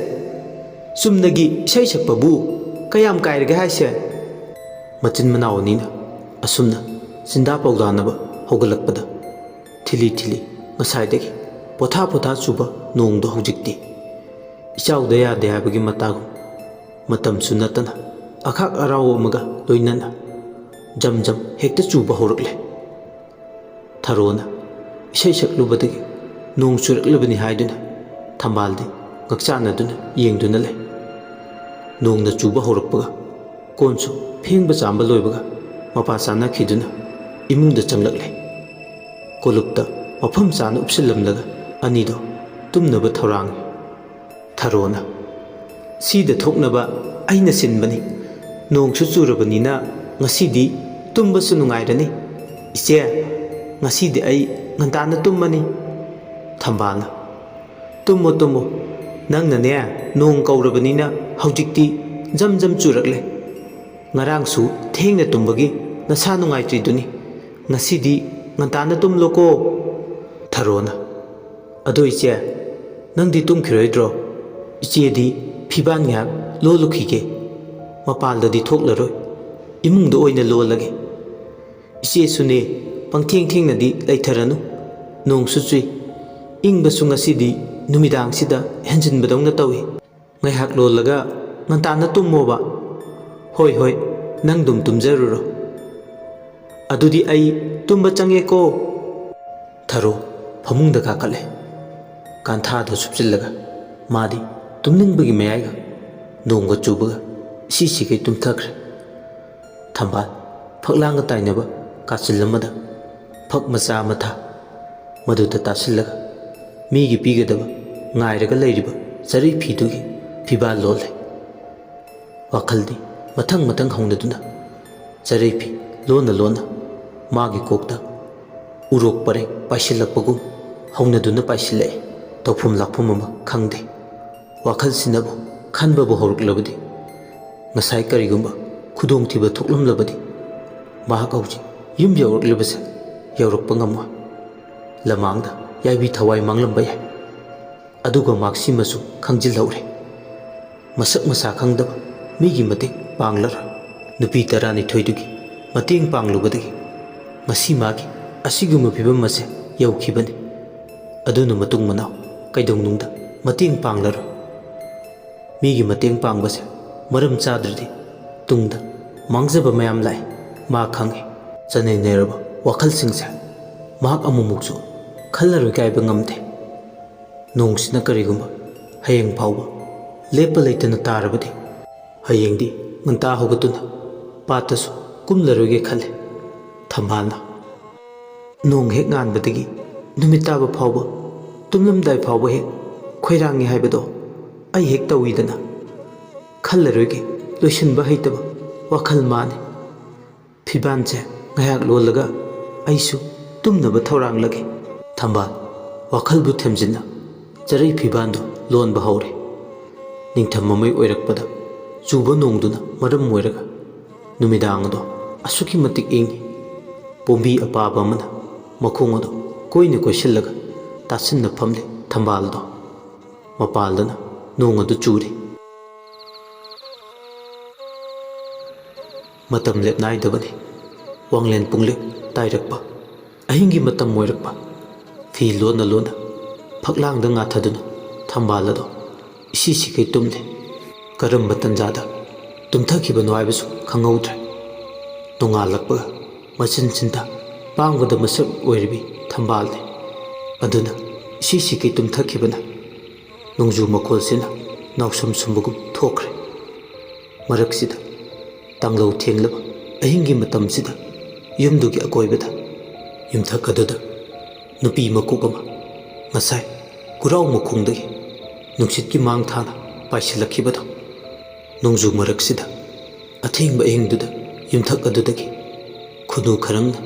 ꯆꯨꯝꯅꯒꯤ ꯏꯁꯩ ꯁꯛꯄꯕꯨ ꯀꯌꯥꯝ ꯀꯥꯏꯔꯒꯦ ꯍꯥꯏꯁꯦ? ꯃꯆꯤꯟ ꯃꯅꯥꯎ ꯑꯅꯤꯅ ꯑꯁꯨꯝꯅ ꯆꯤꯟꯗꯥ ꯄꯥꯎꯗꯥꯅꯕ ꯍꯧꯒꯠꯂꯛꯄꯗ ꯊꯤꯂꯤ ꯊꯤꯂꯤ ꯉꯁꯥꯏꯗꯒꯤ ꯄꯣꯊꯥ ꯄꯣꯊꯥ ꯆꯨꯕ ꯅꯣꯡꯗꯣ ꯍꯧꯖꯤꯛꯇꯤ ꯏꯆꯥꯎꯗ ꯌꯥꯗꯦ ꯍꯥꯏꯕꯒꯤ ꯃꯇꯥꯒꯨꯝ ꯃꯇꯝꯁꯨ ꯅꯠꯇꯅ ꯑꯈꯥꯛ ꯑꯔꯥꯎ ꯑꯃꯒ ꯂꯣꯏꯅꯅ ꯖꯝ ꯖꯝ ꯍꯦꯛꯇ ꯆꯨꯕ ꯍꯧꯔꯛꯂꯦ꯫ ꯊꯔꯣꯅ ꯏꯁꯩ ꯁꯛꯂꯨꯕꯗꯒꯤ ꯅꯣꯡ ꯆꯨꯔꯛꯂꯕꯅꯤ ꯍꯥꯏꯗꯨꯅ ꯊꯝꯕꯥꯜꯗꯤ ꯉꯛꯆꯥꯟꯅꯗꯨꯅ ꯌꯦꯡꯗꯨꯅ ꯂꯩ꯫ ꯅꯣꯡꯅ ꯆꯨꯕ ꯍꯧꯔꯛꯄꯒ ꯀꯣꯟꯁꯨ ꯐꯦꯡꯕ ꯆꯥꯝꯕ ꯂꯣꯏꯕꯒ ꯃꯄꯥ ꯆꯥꯅꯈꯤꯗꯨꯅ ꯏꯃꯨꯡꯗ ꯆꯪꯂꯛꯂꯦ꯫ ꯀꯣꯂꯨꯞꯇ ꯃꯐꯝ ꯆꯥꯅ ꯎꯞꯁꯤꯜꯂꯝꯂꯒ ꯑꯅꯤꯗꯣ ꯇꯨꯝꯅꯕ ꯊꯧꯔꯥꯡꯉꯤ꯫ ꯊꯔꯣꯅ ꯁꯤꯗ ꯊꯣꯛꯅꯕ ꯑꯩꯅ ꯁꯤꯟꯕꯅꯤ ꯅꯣꯡꯁꯨ ꯆꯨꯔꯕꯅꯤꯅ ꯉꯁꯤꯗꯤ ꯇꯨꯝꯕꯁꯨ ꯅꯨꯡꯉꯥꯏꯔꯅꯤ ꯏꯆꯦ ꯉꯁꯤꯗꯤ ꯑꯩ ꯉꯟꯇꯥꯅ ꯇꯨꯝꯃꯅꯤ꯫ ꯊꯝꯕꯥꯜꯅ ꯇꯨꯝꯃꯣ ꯇꯨꯝꯃꯣ ꯅꯪꯅꯅꯦ ꯅꯣꯡ ꯀꯧꯔꯕꯅꯤꯅ ꯍꯧꯖꯤꯛꯇꯤ ꯖꯝ ꯖꯝ ꯆꯨꯔꯛꯂꯦ꯫ ꯉꯔꯥꯡꯁꯨ ꯊꯦꯡꯅ ꯇꯨꯝꯕꯒꯤ ꯅꯁꯥ ꯅꯨꯡꯉꯥꯏꯇ꯭ꯔꯤꯗꯨꯅꯤ ꯉꯁꯤꯗꯤ ꯉꯟꯇꯥꯅ ꯇꯨꯝꯂꯣꯀꯣ꯫ ꯊꯔꯣꯅ ꯑꯗꯣ ꯏꯆꯦ ꯅꯪꯗꯤ ꯇꯨꯝꯈꯤꯔꯣꯏꯗ꯭ꯔꯣ? ꯏꯆꯦꯗꯤ ꯐꯤꯕꯥꯟ ꯉꯥꯏꯍꯥꯛ ꯂꯣꯜꯂꯨꯈꯤꯒꯦ ꯃꯄꯥꯟꯗꯗꯤ ꯊꯣꯛꯂꯔꯣꯏ ꯏꯃꯨꯡꯗ ꯑꯣꯏꯅ ꯂꯣꯜꯂꯒꯦ꯫ ꯏꯆꯦꯁꯨꯅꯦ ꯄꯪꯊꯦꯡ ꯊꯦꯡꯅꯗꯤ ꯂꯩꯊꯔꯅꯨ ꯅꯣꯡꯁꯨ ꯆꯨꯏ ꯏꯪꯕꯁꯨ ꯉꯁꯤꯗꯤ ꯅꯨꯃꯤꯗꯥꯡꯁꯤꯗ ꯍꯦꯟꯖꯤꯟꯕꯗꯧꯅ ꯇꯧꯏ ꯉꯥꯏꯍꯥꯛ ꯂꯣꯜꯂꯒ ꯉꯟꯇꯥꯅ ꯇꯨꯝꯃꯣꯕ꯫ ꯍꯣꯏ ꯍꯣꯏ ꯅꯪ ꯗꯨꯝ ꯇꯨꯝꯖꯔꯨꯔꯣ ꯑꯗꯨꯗꯤ ꯑꯩ ꯇꯨꯝꯕ ꯆꯪꯉꯦꯀꯣ꯫ ꯊꯔꯣ ꯐꯃꯨꯡꯗ ꯀꯥꯈꯠꯂꯦ꯫ ꯀꯥꯟꯊꯥꯗ ꯁꯨꯞꯆꯤꯜꯂꯒ ꯃꯥꯗꯤ ꯇꯨꯝꯅꯤꯡꯕꯒꯤ ꯃꯌꯥꯏꯒ ꯅꯣꯡꯒ ꯆꯨꯕꯒ ꯏꯁꯤ ꯁꯤꯈꯩ ꯇꯨꯝꯊꯈ꯭ꯔꯦ꯫ ꯊꯝꯕꯥꯜ ꯐꯛꯂꯥꯡꯒ ꯇꯥꯏꯅꯕ ꯀꯥꯆꯤꯜ ꯑꯃꯗ ꯐꯛ ꯃꯆꯥ ꯑꯃ ꯊꯥ ꯃꯗꯨꯗ ꯇꯥꯁꯤꯜꯂꯒ ꯃꯤꯒꯤ ꯄꯤꯒꯗꯕ ꯉꯥꯏꯔꯒ ꯂꯩꯔꯤꯕ ꯆꯔꯩ ꯐꯤꯗꯨꯒꯤ ꯐꯤꯕꯥꯜ ꯂꯣꯜꯂꯦ꯫ ꯋꯥꯈꯜꯗꯤ ꯃꯊꯪ ꯃꯊꯪ ꯍꯧꯅꯗꯨꯅ ꯆꯔꯩ ꯐꯤ ꯂꯣꯟꯅ ꯂꯣꯟꯅ ꯃꯥꯒꯤ ꯀꯣꯛꯇ ꯎꯔꯣꯛ ꯄꯔꯦꯡ ꯄꯥꯏꯁꯤꯜꯂꯛꯄꯒꯨꯝ ꯍꯧꯅꯗꯨꯅ ꯄꯥꯏꯁꯤꯜꯂꯛꯑꯦ꯫ ꯇꯧꯐꯝ ꯂꯥꯛꯐꯝ ꯑꯃ ꯈꯪꯗꯦ꯫ ꯋꯥꯈꯜꯁꯤꯅꯕꯨ ꯈꯟꯕꯕꯨ ꯍꯧꯔꯛꯂꯕꯗꯤ ꯉꯁꯥꯏ ꯀꯔꯤꯒꯨꯝꯕ ꯈꯨꯗꯣꯡꯊꯤꯕ ꯊꯣꯛꯂꯝꯂꯕꯗꯤ ꯃꯍꯥꯛ ꯍꯧꯖꯤꯛ ꯌꯨꯝ ꯌꯧꯔꯛꯂꯤꯕꯁꯦ ꯌꯧꯔꯛꯄ ꯉꯝꯃꯣꯏ꯫ ꯂꯃꯥꯡꯗ ꯌꯥꯏꯕꯤ ꯊꯋꯥꯏ ꯃꯥꯡꯂꯝꯕ ꯌꯥꯏ꯫ ꯑꯗꯨꯒ ꯃꯍꯥꯛꯁꯤꯃꯁꯨ ꯈꯪꯖꯤꯜꯍꯧꯔꯦ, ꯃꯁꯛ ꯃꯁꯥ ꯈꯪꯗꯕ ꯃꯤꯒꯤ ꯃꯇꯦꯡ ꯄꯥꯡꯂꯔꯣꯏ꯫ ꯅꯨꯄꯤ 12ꯗꯨꯒꯤ ꯃꯇꯦꯡ ꯄꯥꯡꯂꯨꯕꯗꯒꯤ ꯉꯁꯤ ꯃꯥꯒꯤ ꯑꯁꯤꯒꯨꯝꯕ ꯐꯤꯕꯝ ꯑꯁꯦ ꯌꯧꯈꯤꯕꯅꯤ꯫ ꯑꯗꯨꯅ ꯃꯇꯨꯡ ꯃꯅꯥꯎ ꯀꯩꯗꯧꯅꯨꯡꯗ ꯃꯇꯦꯡ ꯄꯥꯡꯂꯔꯣꯏ꯫ ꯃꯤꯒꯤ ꯃꯇꯦꯡ ꯄꯥꯡꯕꯁꯦ ꯃꯔꯝ ꯆꯥꯗ꯭ꯔꯗꯤ ꯇꯨꯡꯗ ꯃꯥꯡꯖꯕ ꯃꯌꯥꯝ ꯂꯥꯛꯏ ꯃꯥ ꯈꯪꯉꯤ꯫ ꯆꯅꯩꯅꯔꯕ ꯋꯥꯈꯜꯁꯤꯡꯁꯦ ꯃꯍꯥꯛ ꯑꯃꯨꯛꯃꯨꯛꯁꯨ ꯈꯜꯂꯔꯣꯏ ꯀꯥꯏꯕ ꯉꯝꯗꯦ꯫ ꯅꯣꯡꯁꯤꯅ ꯀꯔꯤꯒꯨꯝꯕ ꯍꯌꯦꯡ ꯐꯥꯎꯕ ꯂꯦꯞꯄ ꯂꯩꯇꯅ ꯇꯥꯔꯕꯗꯤ ꯍꯌꯦꯡꯗꯤ ꯉꯟꯇꯥ ꯍꯧꯒꯠꯇꯨꯅ ꯄꯥꯠꯇꯁꯨ ꯀꯨꯝꯂꯔꯣꯏꯒꯦ ꯈꯜꯂꯦ꯫ ꯊꯝꯕꯥꯜꯅ ꯅꯣꯡ ꯍꯦꯛ ꯉꯥꯟꯕꯗꯒꯤ ꯅꯨꯃꯤꯠ ꯇꯥꯕ ꯐꯥꯎꯕ ꯇꯨꯝꯂꯝꯗꯥꯏ ꯐꯥꯎꯕ ꯍꯦꯛ ꯈꯣꯏꯔꯥꯡꯉꯤ ꯍꯥꯏꯕꯗꯣ ꯑꯩ ꯍꯦꯛ ꯇꯧꯏꯗꯅ꯫ ꯈꯜꯂꯔꯣꯏꯒꯦ ꯂꯣꯏꯁꯤꯟꯕ ꯍꯩꯇꯕ ꯋꯥꯈꯜ ꯃꯥꯅꯤ꯫ ꯐꯤꯕꯥꯟꯁꯦ ꯉꯥꯏꯍꯥꯛ ꯂꯣꯜꯂꯒ ꯑꯩꯁꯨ ꯇꯨꯝꯅꯕ ꯊꯧꯔꯥꯡꯂꯒꯦ꯫ ꯊꯝꯕꯥꯜ ꯋꯥꯈꯜꯕꯨ ꯊꯦꯝꯖꯤꯟꯅ ꯆꯔꯩ ꯐꯤꯕꯥꯟꯗꯨ ꯂꯣꯟꯕ ꯍꯧꯔꯦ꯫ ꯅꯤꯡꯊꯝ ꯃꯃꯩ ꯑꯣꯏꯔꯛꯄꯗ ꯆꯨꯕ ꯅꯣꯡꯗꯨꯅ ꯃꯔꯝ ꯑꯣꯏꯔꯒ ꯅꯨꯃꯤꯗꯥꯡ ꯑꯗꯣ ꯑꯁꯨꯛꯀꯤ ꯃꯇꯤꯛ ꯏꯪꯉꯤ꯫ ꯄꯣꯝꯕꯤ ꯑꯄꯥꯕ ꯑꯃꯅ ꯃꯈꯣꯡ ꯑꯗꯨ ꯀꯣꯏꯅ ꯀꯣꯏꯁꯤꯜꯂꯒ ꯇꯥꯁꯤꯟꯅ ꯐꯝꯂꯤ ꯊꯝꯕꯥꯜꯗꯣ꯫ ꯃꯄꯥꯟꯗꯅ ꯅꯣꯡ ꯑꯗꯨ ꯆꯨꯔꯤ꯫ ꯃꯇꯝ ꯂꯦꯞꯅꯥꯏꯗꯕꯅꯤ꯫ ꯋꯥꯡꯂꯦꯟ ꯄꯨꯡꯂꯦꯞ ꯇꯥꯏꯔꯛꯄ ꯑꯍꯤꯡꯒꯤ ꯃꯇꯝ ꯑꯣꯏꯔꯛꯄ ꯐꯤ ꯂꯣꯟꯅ ꯂꯣꯟꯅ ꯐꯛꯂꯥꯡꯗ ꯉꯥꯊꯗꯨꯅ ꯊꯝꯕꯥꯜ ꯑꯗꯣ ꯏꯁꯤ ꯁꯤꯈꯩ ꯇꯨꯝꯂꯦ꯫ ꯀꯔꯝꯕ ꯇꯟꯖꯥꯗ ꯇꯨꯝꯊꯈꯤꯕꯅꯣ ꯍꯥꯏꯕꯁꯨ ꯈꯪꯍꯧꯗ꯭ꯔꯦ꯫ ꯅꯣꯡꯉꯥꯜꯂꯛꯄꯒ ꯃꯆꯤꯟ ꯆꯤꯟꯗ ꯄꯥꯡꯕꯗ ꯃꯁꯛ ꯑꯣꯏꯔꯤꯕꯤ ꯊꯝꯕꯥꯜꯅꯤ꯫ ꯑꯗꯨꯅ ꯏꯁꯤ ꯁꯤꯈꯩ ꯇꯨꯝꯊꯈꯤꯕꯅ ꯅꯣꯡꯖꯨ ꯃꯈꯣꯜꯁꯤꯅ ꯅꯥꯎꯁꯝ ꯁꯨꯝꯕꯒꯨꯝ ꯊꯣꯛꯈ꯭ꯔꯦ꯫ ꯃꯔꯛꯁꯤꯗ ꯇꯥꯡꯂꯧ ꯊꯦꯡꯂꯕ ꯑꯍꯤꯡꯒꯤ ꯃꯇꯝꯁꯤꯗ ꯌꯨꯝꯗꯨꯒꯤ ꯑꯀꯣꯏꯕꯗ ꯌꯨꯝꯊꯛ ꯑꯗꯨꯗ ꯅꯨꯄꯤ ꯃꯀꯣꯛ ꯑꯃ ꯉꯁꯥꯏ ꯀꯨꯔꯥꯎ ꯃꯈꯣꯡꯗꯒꯤ ꯅꯨꯡꯁꯤꯠꯀꯤ ꯃꯥꯡ ꯊꯥꯅ ꯄꯥꯏꯁꯤꯜꯂꯛꯈꯤꯕꯗꯣ꯫ ꯅꯣꯡꯖꯨ ꯃꯔꯛꯁꯤꯗ ꯑꯊꯦꯡꯕ ꯑꯍꯤꯡꯗꯨꯗ ꯌꯨꯝꯊꯛ ꯑꯗꯨꯗꯒꯤ ꯈꯨꯅꯨ ꯈꯔꯪꯅ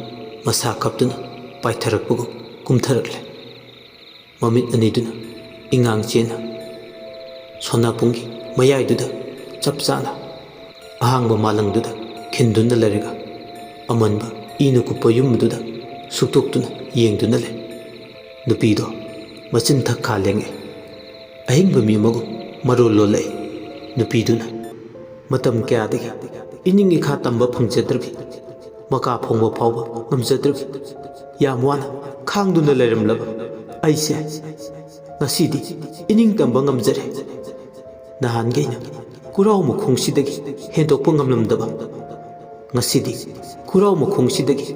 ꯃꯁꯥ ꯀꯞꯇꯨꯅ ꯄꯥꯏꯊꯔꯛꯄꯒꯨꯝ ꯀꯨꯝꯊꯔꯛꯂꯦ꯫ ꯃꯃꯤꯠ ꯑꯅꯤꯗꯨꯅ ꯏꯉꯥꯡ ꯆꯦꯟꯅ ꯁꯣꯅꯥꯄꯨꯡꯒꯤ ꯃꯌꯥꯏꯗꯨꯗ ꯆꯞ ꯆꯥꯅ ꯑꯍꯥꯡꯕ ꯃꯥꯂꯪꯗꯨꯗ ꯈꯤꯟꯗꯨꯅ ꯂꯩꯔꯒ ꯑꯃꯟꯕ ꯏꯅ ꯀꯨꯞꯄ ꯌꯨꯝ ꯑꯗꯨꯗ ꯁꯨꯛꯇꯣꯛꯇꯨꯅ ꯌꯦꯡꯗꯨꯅ ꯂꯩ꯫ ꯅꯨꯄꯤꯗꯣ ꯃꯆꯤꯟ ꯊꯛꯈꯥ ꯂꯦꯡꯉꯛꯏ꯫ ꯑꯍꯤꯡꯕ ꯃꯤ ꯑꯃꯒꯨꯝ ꯃꯔꯣꯜ ꯂꯣꯜꯂꯛꯏ꯫ ꯅꯨꯄꯤꯗꯨꯅ ꯃꯇꯝ ꯀꯌꯥꯗꯒꯤ ꯏꯅꯤꯡ ꯏꯈꯥ ꯇꯝꯕ ꯐꯪꯖꯗ꯭ꯔꯕꯤ, ꯃꯀꯥ ꯐꯣꯡꯕ ꯐꯥꯎꯕ ꯉꯝꯖꯗ꯭ꯔꯕꯤ ꯌꯥꯝ ꯋꯥꯅ ꯈꯥꯡꯗꯨꯅ ꯂꯩꯔꯝꯂꯕ ꯑꯩꯁꯦ ꯉꯁꯤꯗꯤ ꯏꯅꯤꯡ ꯇꯝꯕ ꯉꯝꯖꯔꯦ꯫ ꯅꯍꯥꯟꯒꯩꯅ ꯀꯨꯔꯥꯎ ꯃꯈꯣꯡꯁꯤꯗꯒꯤ ꯍꯦꯟꯗꯣꯛꯄ ꯉꯝꯂꯝꯗꯕ ꯉꯁꯤꯗꯤ ꯀꯨꯔꯥꯎ ꯃꯈꯣꯡꯁꯤꯗꯒꯤ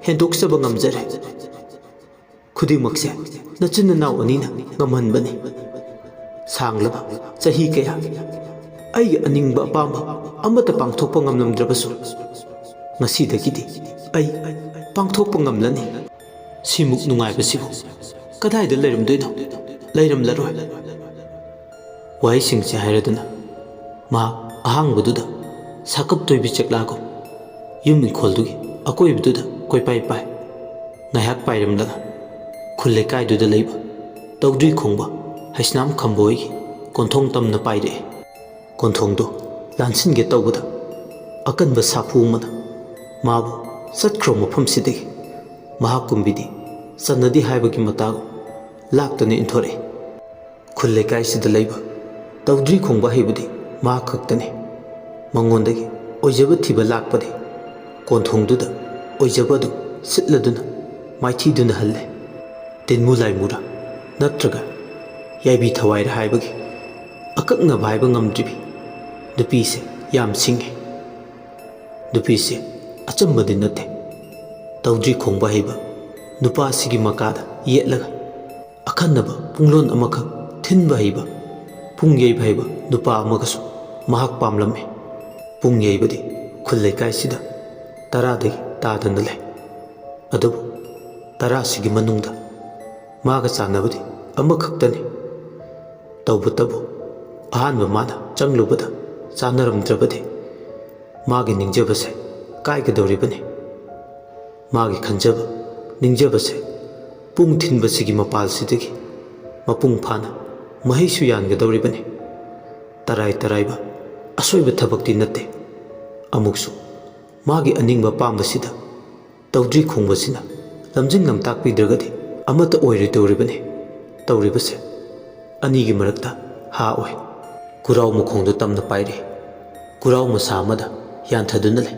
ꯍꯦꯟꯗꯣꯛꯆꯕ ꯉꯝꯖꯔꯦ꯫ ꯈꯨꯗꯤꯡꯃꯛꯁꯦ ꯅꯆꯤꯟ ꯅꯅꯥꯎ ꯑꯅꯤꯅ ꯉꯝꯍꯟꯕꯅꯤ꯫ ꯁꯥꯡꯂꯕ ꯆꯍꯤ ꯀꯌꯥ ꯑꯩꯒꯤ ꯑꯅꯤꯡꯕ ꯑꯄꯥꯝꯕ ꯑꯃꯠꯇ ꯄꯥꯡꯊꯣꯛꯄ ꯉꯝꯂꯝꯗ꯭ꯔꯕꯁꯨ ꯉꯁꯤꯗꯒꯤꯗꯤ ꯑꯩ ꯄꯥꯡꯊꯣꯛꯄ ꯉꯝꯂꯅꯤ꯫ ꯁꯤꯃꯨꯛ ꯅꯨꯡꯉꯥꯏꯕꯁꯤꯕꯨ ꯀꯗꯥꯏꯗ ꯂꯩꯔꯝꯗꯣꯏꯅꯣ? ꯂꯩꯔꯝꯂꯔꯣꯏ꯫ ꯋꯥꯍꯩꯁꯤꯡꯁꯦ ꯍꯥꯏꯔꯗꯨꯅ ꯃꯍꯥꯛ ꯑꯍꯥꯡꯕꯗꯨꯗ ꯁꯥꯀꯞꯇꯣꯏꯕꯤ ꯆꯦꯛꯂꯥꯒꯨꯝ ꯌꯨꯝ ꯏꯪꯈꯣꯜꯗꯨꯒꯤ ꯑꯀꯣꯏꯕꯗꯨꯗ ꯀꯣꯏꯄꯥꯏ ꯄꯥꯏ꯫ ꯉꯥꯏꯍꯥꯛ ꯄꯥꯏꯔꯝꯂꯒ ꯈꯨꯜ ꯂꯩꯀꯥꯏꯗꯨꯗ ꯂꯩꯕ ꯇꯧꯗ꯭ꯔꯤ ꯈꯣꯡꯕ ꯍꯩꯁꯅꯥꯝ ꯈꯝꯕ ꯍꯣꯏꯒꯤ ꯀꯣꯟꯊꯣꯡ ꯇꯝꯅ ꯄꯥꯏꯔꯛꯑꯦ꯫ ꯀꯣꯟꯊꯣꯡꯗꯣ ꯂꯥꯟꯁꯤꯟꯒꯦ ꯇꯧꯕꯗ ꯑꯀꯟꯕ ꯁꯥꯐꯨ ꯑꯃꯅ ꯃꯥꯕꯨ ꯆꯠꯈ꯭ꯔꯣ ꯃꯐꯝꯁꯤꯗꯒꯤ ꯃꯍꯥꯛ ꯀꯨꯝꯕꯤꯗꯤ ꯆꯠꯅꯗꯦ ꯍꯥꯏꯕꯒꯤ ꯃꯇꯥꯒꯨꯝ ꯂꯥꯛꯇꯨꯅ ꯏꯟꯊꯣꯔꯛꯏ꯫ ꯈꯨꯜ ꯂꯩꯀꯥꯏꯁꯤꯗ ꯂꯩꯕ ꯇꯧꯗ꯭ꯔꯤ ꯈꯣꯡꯕ ꯍꯩꯕꯗꯤ ꯃꯍꯥꯛ ꯈꯛꯇꯅꯤ꯫ ꯃꯉꯣꯟꯗꯒꯤ ꯑꯣꯏꯖꯕ ꯊꯤꯕ ꯂꯥꯛꯄꯗꯤ ꯀꯣꯟꯊꯣꯡꯗꯨꯗ ꯑꯣꯏꯖꯕ ꯑꯗꯨ ꯁꯤꯠꯂꯗꯨꯅ ꯃꯥꯏꯊꯤꯗꯨꯅ ꯍꯜꯂꯦ꯫ ꯇꯤꯟꯃꯨ ꯂꯥꯏꯃꯨꯔꯥ ꯅꯠꯇ꯭ꯔꯒ ꯌꯥꯏꯕꯤ ꯊꯋꯥꯏꯔ ꯍꯥꯏꯕꯒꯤ ꯑꯀꯛꯅꯕ ꯍꯥꯏꯕ ꯉꯝꯗ꯭ꯔꯤꯕꯤ ꯅꯨꯄꯤꯁꯦ ꯌꯥꯝ ꯁꯤꯡꯉꯤ꯫ ꯅꯨꯄꯤꯁꯦ ꯑꯆꯝꯕꯗꯤ ꯅꯠꯇꯦ꯫ ꯇꯧꯗ꯭ꯔꯤ ꯈꯣꯡꯕ ꯍꯩꯕ ꯅꯨꯄꯥꯁꯤꯒꯤ ꯃꯀꯥꯗ ꯌꯦꯠꯂꯒ ꯑꯈꯟꯅꯕ ꯄꯨꯡꯂꯣꯟ ꯑꯃꯈꯛ ꯊꯤꯟꯕ ꯍꯩꯕ ꯄꯨꯡ ꯌꯩꯕ ꯍꯩꯕ ꯅꯨꯄꯥ ꯑꯃꯒꯁꯨ ꯃꯍꯥꯛ ꯄꯥꯝꯂꯝꯃꯤ꯫ ꯄꯨꯡ ꯌꯩꯕꯗꯤ ꯈꯨꯜ ꯂꯩꯀꯥꯏꯁꯤꯗ 10ꯗꯒꯤ ꯇꯥꯗꯅ ꯂꯩ꯫ ꯑꯗꯨꯕꯨ 10ꯁꯤꯒꯤ ꯃꯅꯨꯡꯗ ꯃꯥꯒ ꯆꯥꯟꯅꯕꯗꯤ ꯑꯃꯈꯛꯇꯅꯤ꯫ ꯇꯧꯕꯇꯕꯨ ꯑꯍꯥꯟꯕ ꯃꯥꯅ ꯆꯪꯂꯨꯕꯗ ꯆꯥꯟꯅꯔꯝꯗ꯭ꯔꯕꯗꯤ ꯃꯥꯒꯤ ꯅꯤꯡꯖꯕꯁꯦ ꯀꯥꯏꯒꯗꯧꯔꯤꯕꯅꯤ꯫ ꯃꯥꯒꯤ ꯈꯟꯖꯕ ꯅꯤꯡꯖꯕꯁꯦ ꯄꯨꯡ ꯊꯤꯟꯕꯁꯤꯒꯤ ꯃꯄꯥꯜꯁꯤꯗꯒꯤ ꯃꯄꯨꯡ ꯐꯥꯅ ꯃꯍꯩꯁꯨ ꯌꯥꯟꯒꯗꯧꯔꯤꯕꯅꯤ꯫ ꯇꯔꯥꯏ ꯇꯔꯥꯏꯕ ꯑꯁꯣꯏꯕ ꯊꯕꯛꯇꯤ ꯅꯠꯇꯦ꯫ ꯑꯃꯨꯛꯁꯨ ꯃꯥꯒꯤ ꯑꯅꯤꯡꯕ ꯄꯥꯝꯕꯁꯤꯗ ꯇꯧꯗ꯭ꯔꯤ ꯈꯣꯡꯕꯁꯤꯅ ꯂꯝꯖꯤꯡ ꯂꯝꯇꯥꯛꯄꯤꯗ꯭ꯔꯒꯗꯤ ꯑꯃꯠꯇ ꯑꯣꯏꯔꯣꯏꯗꯧꯔꯤꯕꯅꯤ꯫ ꯇꯧꯔꯤꯕꯁꯦ ꯑꯅꯤꯒꯤ ꯃꯔꯛꯇ ꯍꯥ ꯑꯣꯏ꯫ ꯈꯨꯔꯥꯎ ꯃꯈꯣꯡꯗꯣ ꯇꯝꯅ ꯄꯥꯏꯔꯛꯏ꯫ ꯈꯨꯔꯥꯎ ꯃꯁꯥ ꯑꯃꯗ ꯌꯥꯟꯊꯗꯨꯅ ꯂꯩ꯫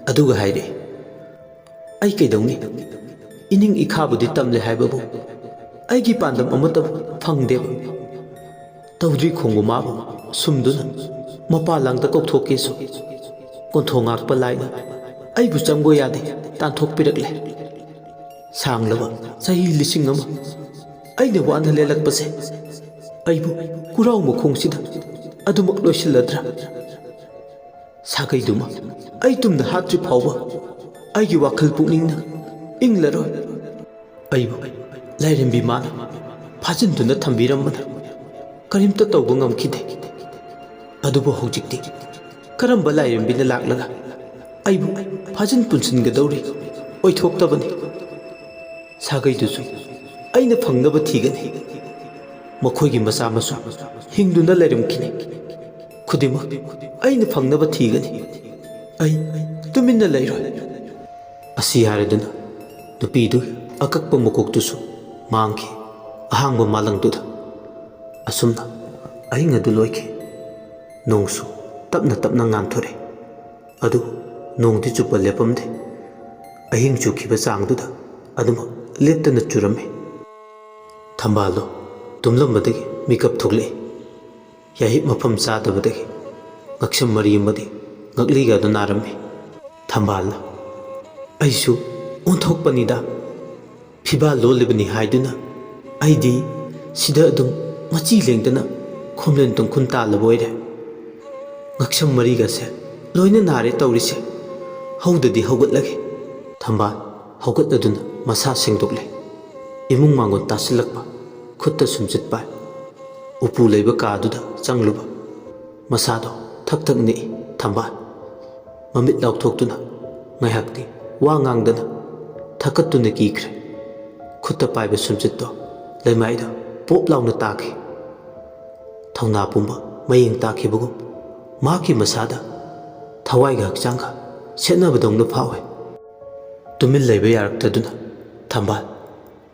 ꯑꯗꯨꯒ ꯍꯥꯏꯔꯛꯏ, ꯑꯩ ꯀꯩꯗꯧꯅꯤ? ꯏꯅꯤꯡ ꯏꯈꯥꯕꯨꯗꯤ ꯇꯝꯂꯦ ꯍꯥꯏꯕꯕꯨ ꯑꯩꯒꯤ ꯄꯥꯟꯗꯝ ꯑꯃꯠꯇꯕꯨ ꯐꯪꯗꯦꯕ꯫ ꯇꯧꯗ꯭ꯔꯤ ꯈꯣꯡꯕ ꯃꯥꯕꯨ ꯁꯨꯝꯗꯨꯅ ꯃꯄꯥꯟꯂꯥꯡꯗ ꯀꯧꯊꯣꯛꯀꯦꯁꯨ ꯀꯣꯟꯊꯣꯡ ꯉꯥꯛꯄ ꯂꯥꯏꯅ ꯑꯩꯕꯨ ꯆꯪꯕ ꯌꯥꯗꯦ ꯇꯥꯟꯊꯣꯛꯄꯤꯔꯛꯂꯦ꯫ ꯁꯥꯡꯂꯕ ꯆꯍꯤ 1000 ꯑꯩꯅ ꯋꯥꯅ ꯂꯦꯜꯂꯛꯄꯁꯦ ꯑꯩꯕꯨ ꯈꯨꯔꯥꯎ ꯃꯈꯣꯡꯁꯤꯗ ꯑꯗꯨꯃꯛ ꯂꯣꯏꯁꯤꯜꯂꯗ꯭ꯔꯥ? ꯁꯥꯒꯩꯗꯨꯃ ꯑꯩ ꯇꯨꯝꯅ ꯍꯥꯠꯇ꯭ꯔꯤ ꯐꯥꯎꯕ ꯑꯩꯒꯤ ꯋꯥꯈꯜ ꯄꯨꯛꯅꯤꯡꯅ ꯏꯪꯂꯔꯣꯏ꯫ ꯑꯩꯕꯨ ꯂꯥꯏꯔꯦꯝꯕꯤ ꯃꯥꯅ ꯐꯥꯖꯤꯟꯗꯨꯅ ꯊꯝꯕꯤꯔꯝꯕꯅ ꯀꯔꯤꯝꯇ ꯇꯧꯕ ꯉꯝꯈꯤꯗꯦ꯫ ꯑꯗꯨꯕꯨ ꯍꯧꯖꯤꯛꯇꯤ ꯀꯔꯝꯕ ꯂꯥꯏꯔꯦꯝꯕꯤꯅ ꯂꯥꯛꯂꯒ ꯑꯩꯕꯨ ꯐꯥꯖꯤꯟ ꯄꯨꯟꯁꯤꯟꯒꯗꯧꯔꯤ ꯑꯣꯏꯊꯣꯛꯇꯕꯅꯤ꯫ ꯁꯥꯒꯩꯗꯨꯁꯨ ꯑꯩꯅ ꯐꯪꯅꯕ ꯊꯤꯒꯅꯤ꯫ ꯃꯈꯣꯏꯒꯤ ꯃꯆꯥ ꯃꯁꯨ ꯍꯤꯡꯗꯨꯅ ꯂꯩꯔꯝꯈꯤꯅꯤ꯫ ꯈꯨꯗꯤꯡꯃꯛ ꯑꯩꯅ ꯐꯪꯅꯕ ꯊꯤꯒꯅꯤ꯫ ꯑꯩ ꯇꯨꯃꯤꯟꯅ ꯂꯩꯔꯣꯏ꯫ ꯑꯁꯤ ꯍꯥꯏꯔꯗꯨꯅ ꯅꯨꯄꯤꯗꯨꯒꯤ ꯑꯀꯛꯄ ꯃꯀꯣꯛꯇꯨꯁꯨ ꯃꯥꯡꯈꯤ ꯑꯍꯥꯡꯕ ꯃꯥꯂꯪꯗꯨꯗ꯫ ꯑꯁꯨꯝꯅ ꯑꯍꯤꯡ ꯑꯗꯨ ꯂꯣꯏꯈꯤ꯫ ꯅꯣꯡꯁꯨ ꯇꯞꯅ ꯇꯞꯅ ꯉꯥꯟꯊꯣꯔꯛꯏ꯫ ꯑꯗꯨꯕꯨ ꯅꯣꯡꯗꯤ ꯆꯨꯞꯄ ꯂꯦꯞꯄꯝꯗꯦ꯫ ꯑꯍꯤꯡ ꯆꯨꯈꯤꯕ ꯆꯥꯡꯗꯨꯗ ꯑꯗꯨꯃꯛ ꯂꯦꯞꯇꯅ ꯆꯨꯔꯝꯃꯤ꯫ ꯊꯝꯕꯥꯜꯗꯣ ꯇꯨꯝꯂꯝꯕꯗꯒꯤ ꯃꯤꯀꯞ ꯊꯣꯛꯂꯛꯏ꯫ ꯌꯥꯍꯤꯞ ꯃꯐꯝ ꯆꯥꯗꯕꯗꯒꯤ ꯉꯛꯁꯝ ꯃꯔꯤ ꯑꯃꯗꯤ ꯉꯛꯂꯤꯒꯗꯨ ꯅꯥꯔꯝꯃꯤ꯫ ꯊꯝꯕꯥꯜꯅ ꯑꯩꯁꯨ ꯑꯣꯟꯊꯣꯛꯄꯅꯤꯗ, ꯐꯤꯕꯥ ꯂꯣꯜꯂꯤꯕꯅꯤ ꯍꯥꯏꯗꯨꯅ ꯑꯩꯗꯤ ꯁꯤꯗ ꯑꯗꯨꯝ ꯃꯆꯤ ꯂꯦꯡꯗꯅ ꯈꯣꯝꯂꯦꯟ ꯇꯨꯝꯈꯨꯟ ꯇꯥꯜꯂꯕ ꯑꯣꯏꯔꯦ꯫ ꯉꯛꯁꯝ ꯃꯔꯤꯒꯁꯦ ꯂꯣꯏꯅ ꯅꯥꯔꯦ ꯇꯧꯔꯤꯁꯦ꯫ ꯍꯧꯗꯗꯤ ꯍꯧꯒꯠꯂꯒꯦ꯫ ꯊꯝꯕꯥꯜ ꯍꯧꯒꯠꯂꯗꯨꯅ ꯃꯁꯥ ꯁꯦꯡꯗꯣꯛꯂꯦ꯫ ꯏꯃꯨꯡ ꯃꯥꯡꯒꯣꯟ ꯇꯥꯁꯤꯜꯂꯛꯄ, ꯈꯨꯠꯇ ꯁꯨꯝꯆꯤꯠ ꯄꯥꯏ꯫ ꯎꯄꯨ ꯂꯩꯕ ꯀꯥꯗꯨꯗ ꯆꯪꯂꯨꯕ꯫ ꯃꯁꯥꯗꯣ ꯊꯛ ꯊꯛ ꯅꯤꯛꯏ ꯊꯝꯕꯥꯜ꯫ ꯃꯃꯤꯠ ꯂꯥꯎꯊꯣꯛꯇꯨꯅ ꯉꯥꯏꯍꯥꯛꯇꯤ ꯋꯥ ꯉꯥꯡꯗꯅ ꯊꯀꯠꯇꯨꯅ ꯀꯤꯈ꯭ꯔꯦ꯫ ꯈꯨꯠꯇ ꯄꯥꯏꯕ ꯁꯨꯝꯆꯤꯠꯇꯣ ꯂꯩꯃꯥꯏꯗ ꯄꯣꯞ ꯂꯥꯎꯅ ꯇꯥꯈꯤ꯫ ꯊꯧꯅꯥ ꯄꯨꯝꯕ ꯃꯌꯦꯡ ꯇꯥꯈꯤꯕꯒꯨꯝ ꯃꯍꯥꯛꯀꯤ ꯃꯁꯥꯗ ꯊꯋꯥꯏꯒ ꯍꯛꯆꯥꯡꯒ ꯁꯦꯠꯅꯕꯗꯧꯅ ꯐꯥꯎꯏ꯫ ꯇꯨꯃꯤꯟ ꯂꯩꯕ ꯌꯥꯔꯛꯇꯗꯨꯅ ꯊꯝꯕꯥꯜ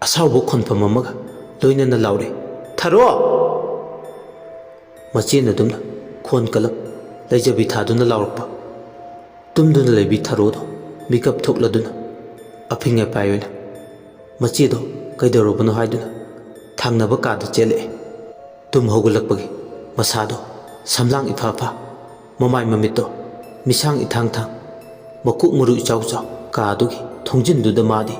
ꯑꯁꯥꯎꯕ ꯈꯣꯟꯐꯝ ꯑꯃꯒ ꯂꯣꯏꯅꯅ ꯂꯥꯎꯔꯦ, ꯊꯔꯣ! ꯃꯆꯦꯅꯗꯨꯝꯅ ꯈꯣꯟ ꯀꯂꯞ ꯂꯩꯖꯕꯤ ꯊꯥꯗꯨꯅ ꯂꯥꯎꯔꯛꯄ꯫ ꯇꯨꯝꯗꯨꯅ ꯂꯩꯕꯤ ꯊꯔꯣꯗꯣ ꯃꯤꯀꯞ ꯊꯣꯛꯂꯗꯨꯅ ꯑꯐꯤꯡ ꯑꯄꯥꯏ ꯑꯣꯏꯅ ꯃꯆꯦꯗꯣ ꯀꯩꯗꯧꯔꯕꯅꯣ ꯍꯥꯏꯗꯨꯅ ꯊꯪꯅꯕ ꯀꯥꯗ ꯆꯦꯜꯂꯛꯑꯦ꯫ ꯇꯨꯝ ꯍꯧꯒꯠꯂꯛꯄꯒꯤ ꯃꯁꯥꯗꯣ ꯁꯝꯂꯥꯡ ꯏꯐꯥ ꯐꯥ, ꯃꯃꯥꯏ ꯃꯃꯤꯠꯇꯣ ꯃꯤꯁꯥꯡ ꯏꯊꯥꯡ ꯊꯥꯡ, ꯃꯀꯣꯛ ꯃꯔꯨ ꯏꯆꯥꯎ ꯆꯥꯎ꯫ ꯀꯥꯗꯨꯒꯤ ꯊꯣꯡꯖꯤꯟꯗꯨꯗ ꯃꯥꯗꯤ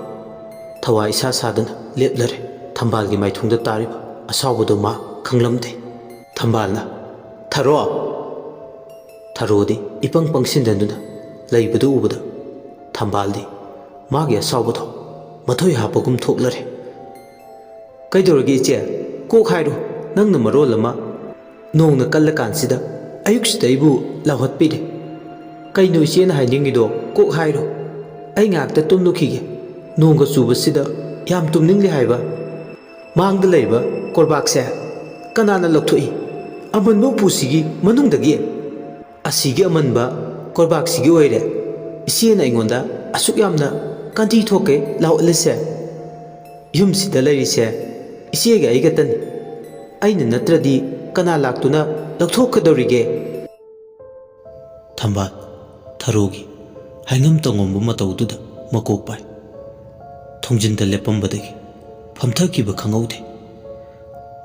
ꯊꯋꯥꯏ ꯏꯁꯥ ꯁꯥꯗꯅ ꯂꯦꯞꯂꯔꯦ꯫ ꯊꯝꯕꯥꯜꯒꯤ ꯃꯥꯏꯊꯣꯡꯗ ꯇꯥꯔꯤꯕ ꯑꯁꯥꯎꯕꯗꯣ ꯃꯥ ꯈꯪꯂꯝꯗꯦ꯫ ꯊꯝꯕꯥꯜꯅ ꯊꯔꯣ! ꯊꯔꯣꯗꯤ ꯏꯄꯪ ꯄꯪꯁꯤꯟꯗꯗꯨꯅ ꯂꯩꯕꯗꯨ ꯎꯕꯗ ꯊꯝꯕꯥꯜꯗꯤ ꯃꯥꯒꯤ ꯑꯁꯥꯎꯕꯗꯣ ꯃꯊꯣꯏ ꯍꯥꯞꯄꯒꯨꯝ ꯊꯣꯛꯂꯔꯦ꯫ ꯀꯩꯗꯧꯔꯒꯦ ꯏꯆꯦ? ꯀꯣꯛ ꯍꯥꯏꯔꯣ, ꯅꯪꯅ ꯃꯔꯣꯜ ꯑꯃ ꯅꯣꯡꯅ ꯀꯜꯂꯀꯥꯟꯁꯤꯗ ꯑꯌꯨꯛꯁꯤꯗ ꯑꯩꯕꯨ ꯂꯥꯎꯍꯠꯄꯤꯔꯦ꯫ ꯀꯩꯅꯣ ꯏꯆꯦꯅ ꯍꯥꯏꯅꯤꯡꯉꯤꯗꯣ? ꯀꯣꯛ ꯍꯥꯏꯔꯣ꯫ ꯑꯩ ꯉꯥꯏꯍꯥꯛꯇ ꯇꯨꯝꯂꯨꯈꯤꯒꯦ꯫ ꯅꯣꯡꯒ ꯆꯨꯕꯁꯤꯗ ꯌꯥꯝ ꯇꯨꯝꯅꯤꯡꯂꯦ ꯍꯥꯏꯕ꯫ ꯃꯥꯡꯗ ꯂꯩꯕ ꯀꯣꯔꯕꯥꯛꯁꯦ ꯀꯅꯥꯅ ꯂꯧꯊꯣꯛꯏ? ꯑꯃꯟꯕ ꯎꯄꯨꯁꯤꯒꯤ ꯃꯅꯨꯡꯗꯒꯤ? ꯑꯁꯤꯒꯤ ꯑꯃꯟꯕ ꯀꯣꯔꯕꯥꯛꯁꯤꯒꯤ ꯑꯣꯏꯔꯦ ꯏꯆꯦꯅ ꯑꯩꯉꯣꯟꯗ ꯑꯁꯨꯛ ꯌꯥꯝꯅ ꯀꯟꯊꯤ ꯊꯣꯛꯀꯩ ꯂꯥꯎꯍꯠꯂꯤꯁꯦ꯫ ꯌꯨꯝꯁꯤꯗ ꯂꯩꯔꯤꯁꯦ ꯏꯆꯦꯒ ꯑꯩꯒꯇꯅꯤ꯫ ꯑꯩꯅ ꯅꯠꯇ꯭ꯔꯗꯤ ꯀꯅꯥ ꯂꯥꯛꯇꯨꯅ ꯂꯧꯊꯣꯛꯀꯗꯧꯔꯤꯒꯦ? ꯊꯝꯕꯥꯜ ꯊꯔꯣꯒꯤ ꯍꯥꯏꯉꯝ ꯇꯧꯉꯝꯕ ꯃꯇꯧꯗꯨꯗ ꯃꯀꯣꯛ ꯄꯥꯏ꯫ ꯊꯣꯡꯖꯤꯟꯗ ꯂꯦꯞꯄꯝꯕꯗꯒꯤ ꯐꯝꯊꯈꯤꯕ ꯈꯪꯍꯧꯗꯦ꯫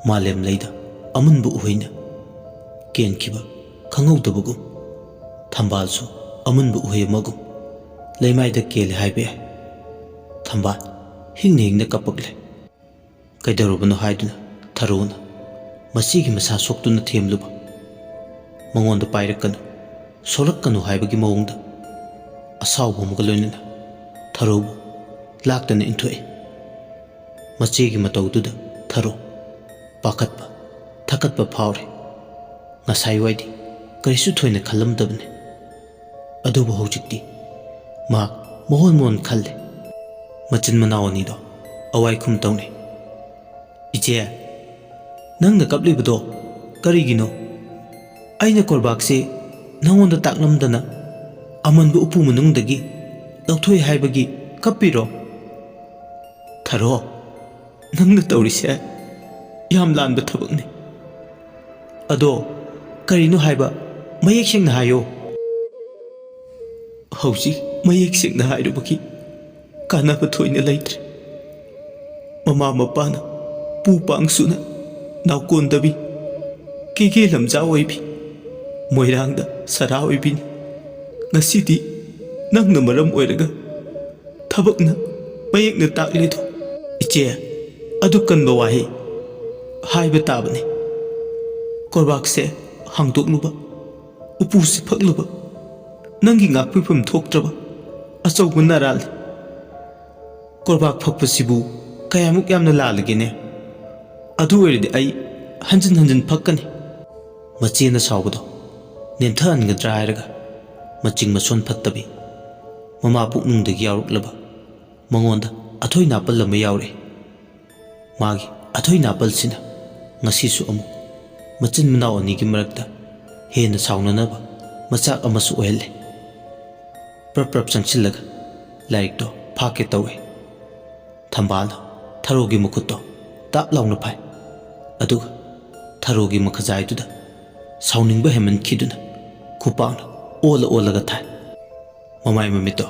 ꯃꯥꯂꯦꯝ ꯂꯩꯗ ꯑꯃꯨꯟꯕ ꯎꯍꯩꯅ ꯀꯦꯟꯈꯤꯕ ꯈꯪꯍꯧꯗꯕꯒꯨꯝ ꯊꯝꯕꯥꯜꯁꯨ ꯑꯃꯨꯟꯕ ꯎꯍꯩ ꯑꯃꯒꯨꯝ ꯂꯩꯃꯥꯏꯗ ꯀꯦꯜꯂꯦ ꯍꯥꯏꯕ ꯌꯥꯏ꯫ ꯊꯝꯕꯥꯜ ꯍꯤꯡꯅ ꯍꯤꯡꯅ ꯀꯞꯄꯛꯂꯦ꯫ ꯀꯩꯗꯧꯔꯕꯅꯣ ꯍꯥꯏꯗꯨꯅ ꯊꯔꯣꯅ ꯃꯆꯦꯒꯤ ꯃꯁꯥ ꯁꯣꯛꯇꯨꯅ ꯊꯦꯝꯂꯨꯕ꯫ ꯃꯉꯣꯟꯗ ꯄꯥꯏꯔꯛꯀꯅꯨ, ꯁꯣꯛꯂꯛꯀꯅꯨ ꯍꯥꯏꯕꯒꯤ ꯃꯑꯣꯡꯗ ꯑꯁꯥꯎꯕ ꯑꯃꯒ ꯂꯣꯏꯅꯅ ꯊꯔꯣꯕꯨ ꯂꯥꯛꯇꯅ ꯏꯟꯊꯣꯛꯏ꯫ ꯃꯆꯦꯒꯤ ꯃꯇꯧꯗꯨꯗ ꯊꯔꯣ ꯄꯥꯈꯠꯄ ꯊꯀꯠꯄ ꯐꯥꯎꯔꯦ꯫ ꯉꯁꯥꯏꯋꯥꯏꯗꯤ ꯀꯔꯤꯁꯨ ꯊꯣꯏꯅ ꯈꯜꯂꯝꯗꯕꯅꯤ, ꯑꯗꯨꯕꯨ ꯍꯧꯖꯤꯛꯇꯤ ꯃꯍꯥꯛ ꯃꯣꯍꯣꯟ ꯃꯣꯍꯣꯟ ꯈꯜꯂꯦ꯫ ꯃꯆꯤꯟ ꯃꯅꯥꯎ ꯑꯅꯤꯗꯣ ꯑꯋꯥꯏꯈꯨꯝ ꯇꯧꯅꯩ꯫ ꯏꯆꯦ, ꯅꯪꯅ ꯀꯞꯂꯤꯕꯗꯣ ꯀꯔꯤꯒꯤꯅꯣ? ꯑꯩꯅ ꯀꯣꯔꯕꯥꯛꯁꯦ ꯅꯉꯣꯟꯗ ꯇꯥꯛꯂꯝꯗꯅ ꯑꯃꯟꯕ ꯎꯄꯨ ꯃꯅꯨꯡꯗꯒꯤ ꯂꯧꯊꯣꯛꯏ ꯍꯥꯏꯕꯒꯤ ꯀꯞꯄꯤꯔꯣ? ꯊꯔꯣ, ꯅꯪꯅ ꯇꯧꯔꯤꯁꯦ ꯌꯥꯝ ꯂꯥꯟꯕ ꯊꯕꯛꯅꯤ꯫ ꯑꯗꯣ ꯀꯔꯤꯅꯣ ꯍꯥꯏꯕ ꯃꯌꯦꯛ ꯁꯦꯡꯅ ꯍꯥꯏꯌꯣ꯫ ꯍꯧꯖꯤꯛ ꯃꯌꯦꯛ ꯁꯦꯡꯅ ꯍꯥꯏꯔꯨꯕꯒꯤ ꯀꯥꯟꯅꯕ ꯊꯣꯏꯅ ꯂꯩꯇ꯭ꯔꯦ꯫ ꯃꯃꯥ ꯃꯄꯥꯅ ꯄꯨ ꯄꯥꯡꯁꯨꯅ ꯅꯥꯎꯀꯣꯟꯗꯕꯤ, ꯀꯦꯒꯦ ꯂꯝꯖꯥ ꯑꯣꯏꯕꯤ, ꯃꯣꯏꯔꯥꯡꯗ ꯁꯔꯥ ꯑꯣꯏꯕꯤꯅꯤ꯫ ꯉꯁꯤꯗꯤ ꯅꯪꯅ ꯃꯔꯝ ꯑꯣꯏꯔꯒ ꯊꯕꯛꯅ ꯃꯌꯦꯛꯅ ꯇꯥꯛꯂꯤꯗꯣ꯫ ꯏꯆꯦ, ꯑꯗꯨ ꯀꯟꯕ ꯋꯥꯍꯩ ꯍꯥꯏꯕ ꯇꯥꯕꯅꯤ꯫ ꯀꯣꯔꯕꯥꯛꯁꯦ ꯍꯥꯡꯗꯣꯛꯂꯨꯕ, ꯎꯄꯨꯁꯦ ꯐꯛꯂꯨꯕ ꯅꯪꯒꯤ ꯉꯥꯛꯄꯤꯐꯝ ꯊꯣꯛꯇ꯭ꯔꯕ ꯑꯆꯧꯕ ꯅꯔꯥꯜꯅꯤ꯫ ꯀꯣꯔꯕꯥꯛ ꯐꯛꯄꯁꯤꯕꯨ ꯀꯌꯥꯃꯨꯛ ꯌꯥꯝꯅ ꯂꯥꯜꯂꯒꯦꯅꯦ? ꯑꯗꯨ ꯑꯣꯏꯔꯗꯤ ꯑꯩ ꯍꯟꯖꯤꯟ ꯍꯟꯖꯤꯟ ꯐꯛꯀꯅꯤ꯫ ꯃꯆꯦꯅ ꯁꯥꯎꯕꯗꯣ ꯅꯦꯝꯊꯍꯟꯒꯗ꯭ꯔꯥ ꯍꯥꯏꯔꯒ ꯃꯆꯤꯡ ꯃꯁꯣꯟ ꯐꯠꯇꯕꯤ, ꯃꯃꯥ ꯄꯨꯛꯅꯨꯡꯗꯒꯤ ꯌꯥꯎꯔꯛꯂꯕ ꯃꯉꯣꯟꯗ ꯑꯊꯣꯏ ꯅꯥꯄꯜ ꯑꯃ ꯌꯥꯎꯔꯛꯏ꯫ ꯃꯥꯒꯤ ꯑꯊꯣꯏ ꯅꯥꯄꯜꯁꯤꯅ ꯉꯁꯤꯁꯨ ꯑꯃꯨꯛ ꯃꯆꯤꯟ ꯃꯅꯥꯎ ꯑꯅꯤꯒꯤ ꯃꯔꯛꯇ ꯍꯦꯟꯅ ꯁꯥꯎꯅꯅꯕ ꯃꯆꯥꯛ ꯑꯃꯁꯨ ꯑꯣꯏꯍꯜꯂꯦ꯫ ꯄ꯭ꯔꯞ ꯄ꯭ꯔꯞ ꯆꯪꯁꯤꯜꯂꯒ ꯂꯥꯏꯔꯤꯛꯇꯣ ꯐꯥꯛꯀꯦ ꯇꯧꯏ꯫ ꯊꯝꯕꯥꯜꯅ ꯊꯔꯣꯒꯤ ꯃꯈꯨꯠꯇꯣ ꯇꯥꯞ ꯂꯥꯎꯅ ꯐꯥꯏ, ꯑꯗꯨꯒ ꯊꯔꯣꯒꯤ ꯃꯈꯖꯥꯏꯗꯨꯗ ꯁꯥꯎꯅꯤꯡꯕ ꯍꯦꯟꯃꯟꯈꯤꯗꯨꯅ ꯈꯨꯄꯥꯛꯅ ꯑꯣꯜꯂ ꯑꯣꯜꯂꯒ ꯊꯥꯏ꯫ ꯃꯃꯥꯏ ꯃꯃꯤꯠꯇꯣ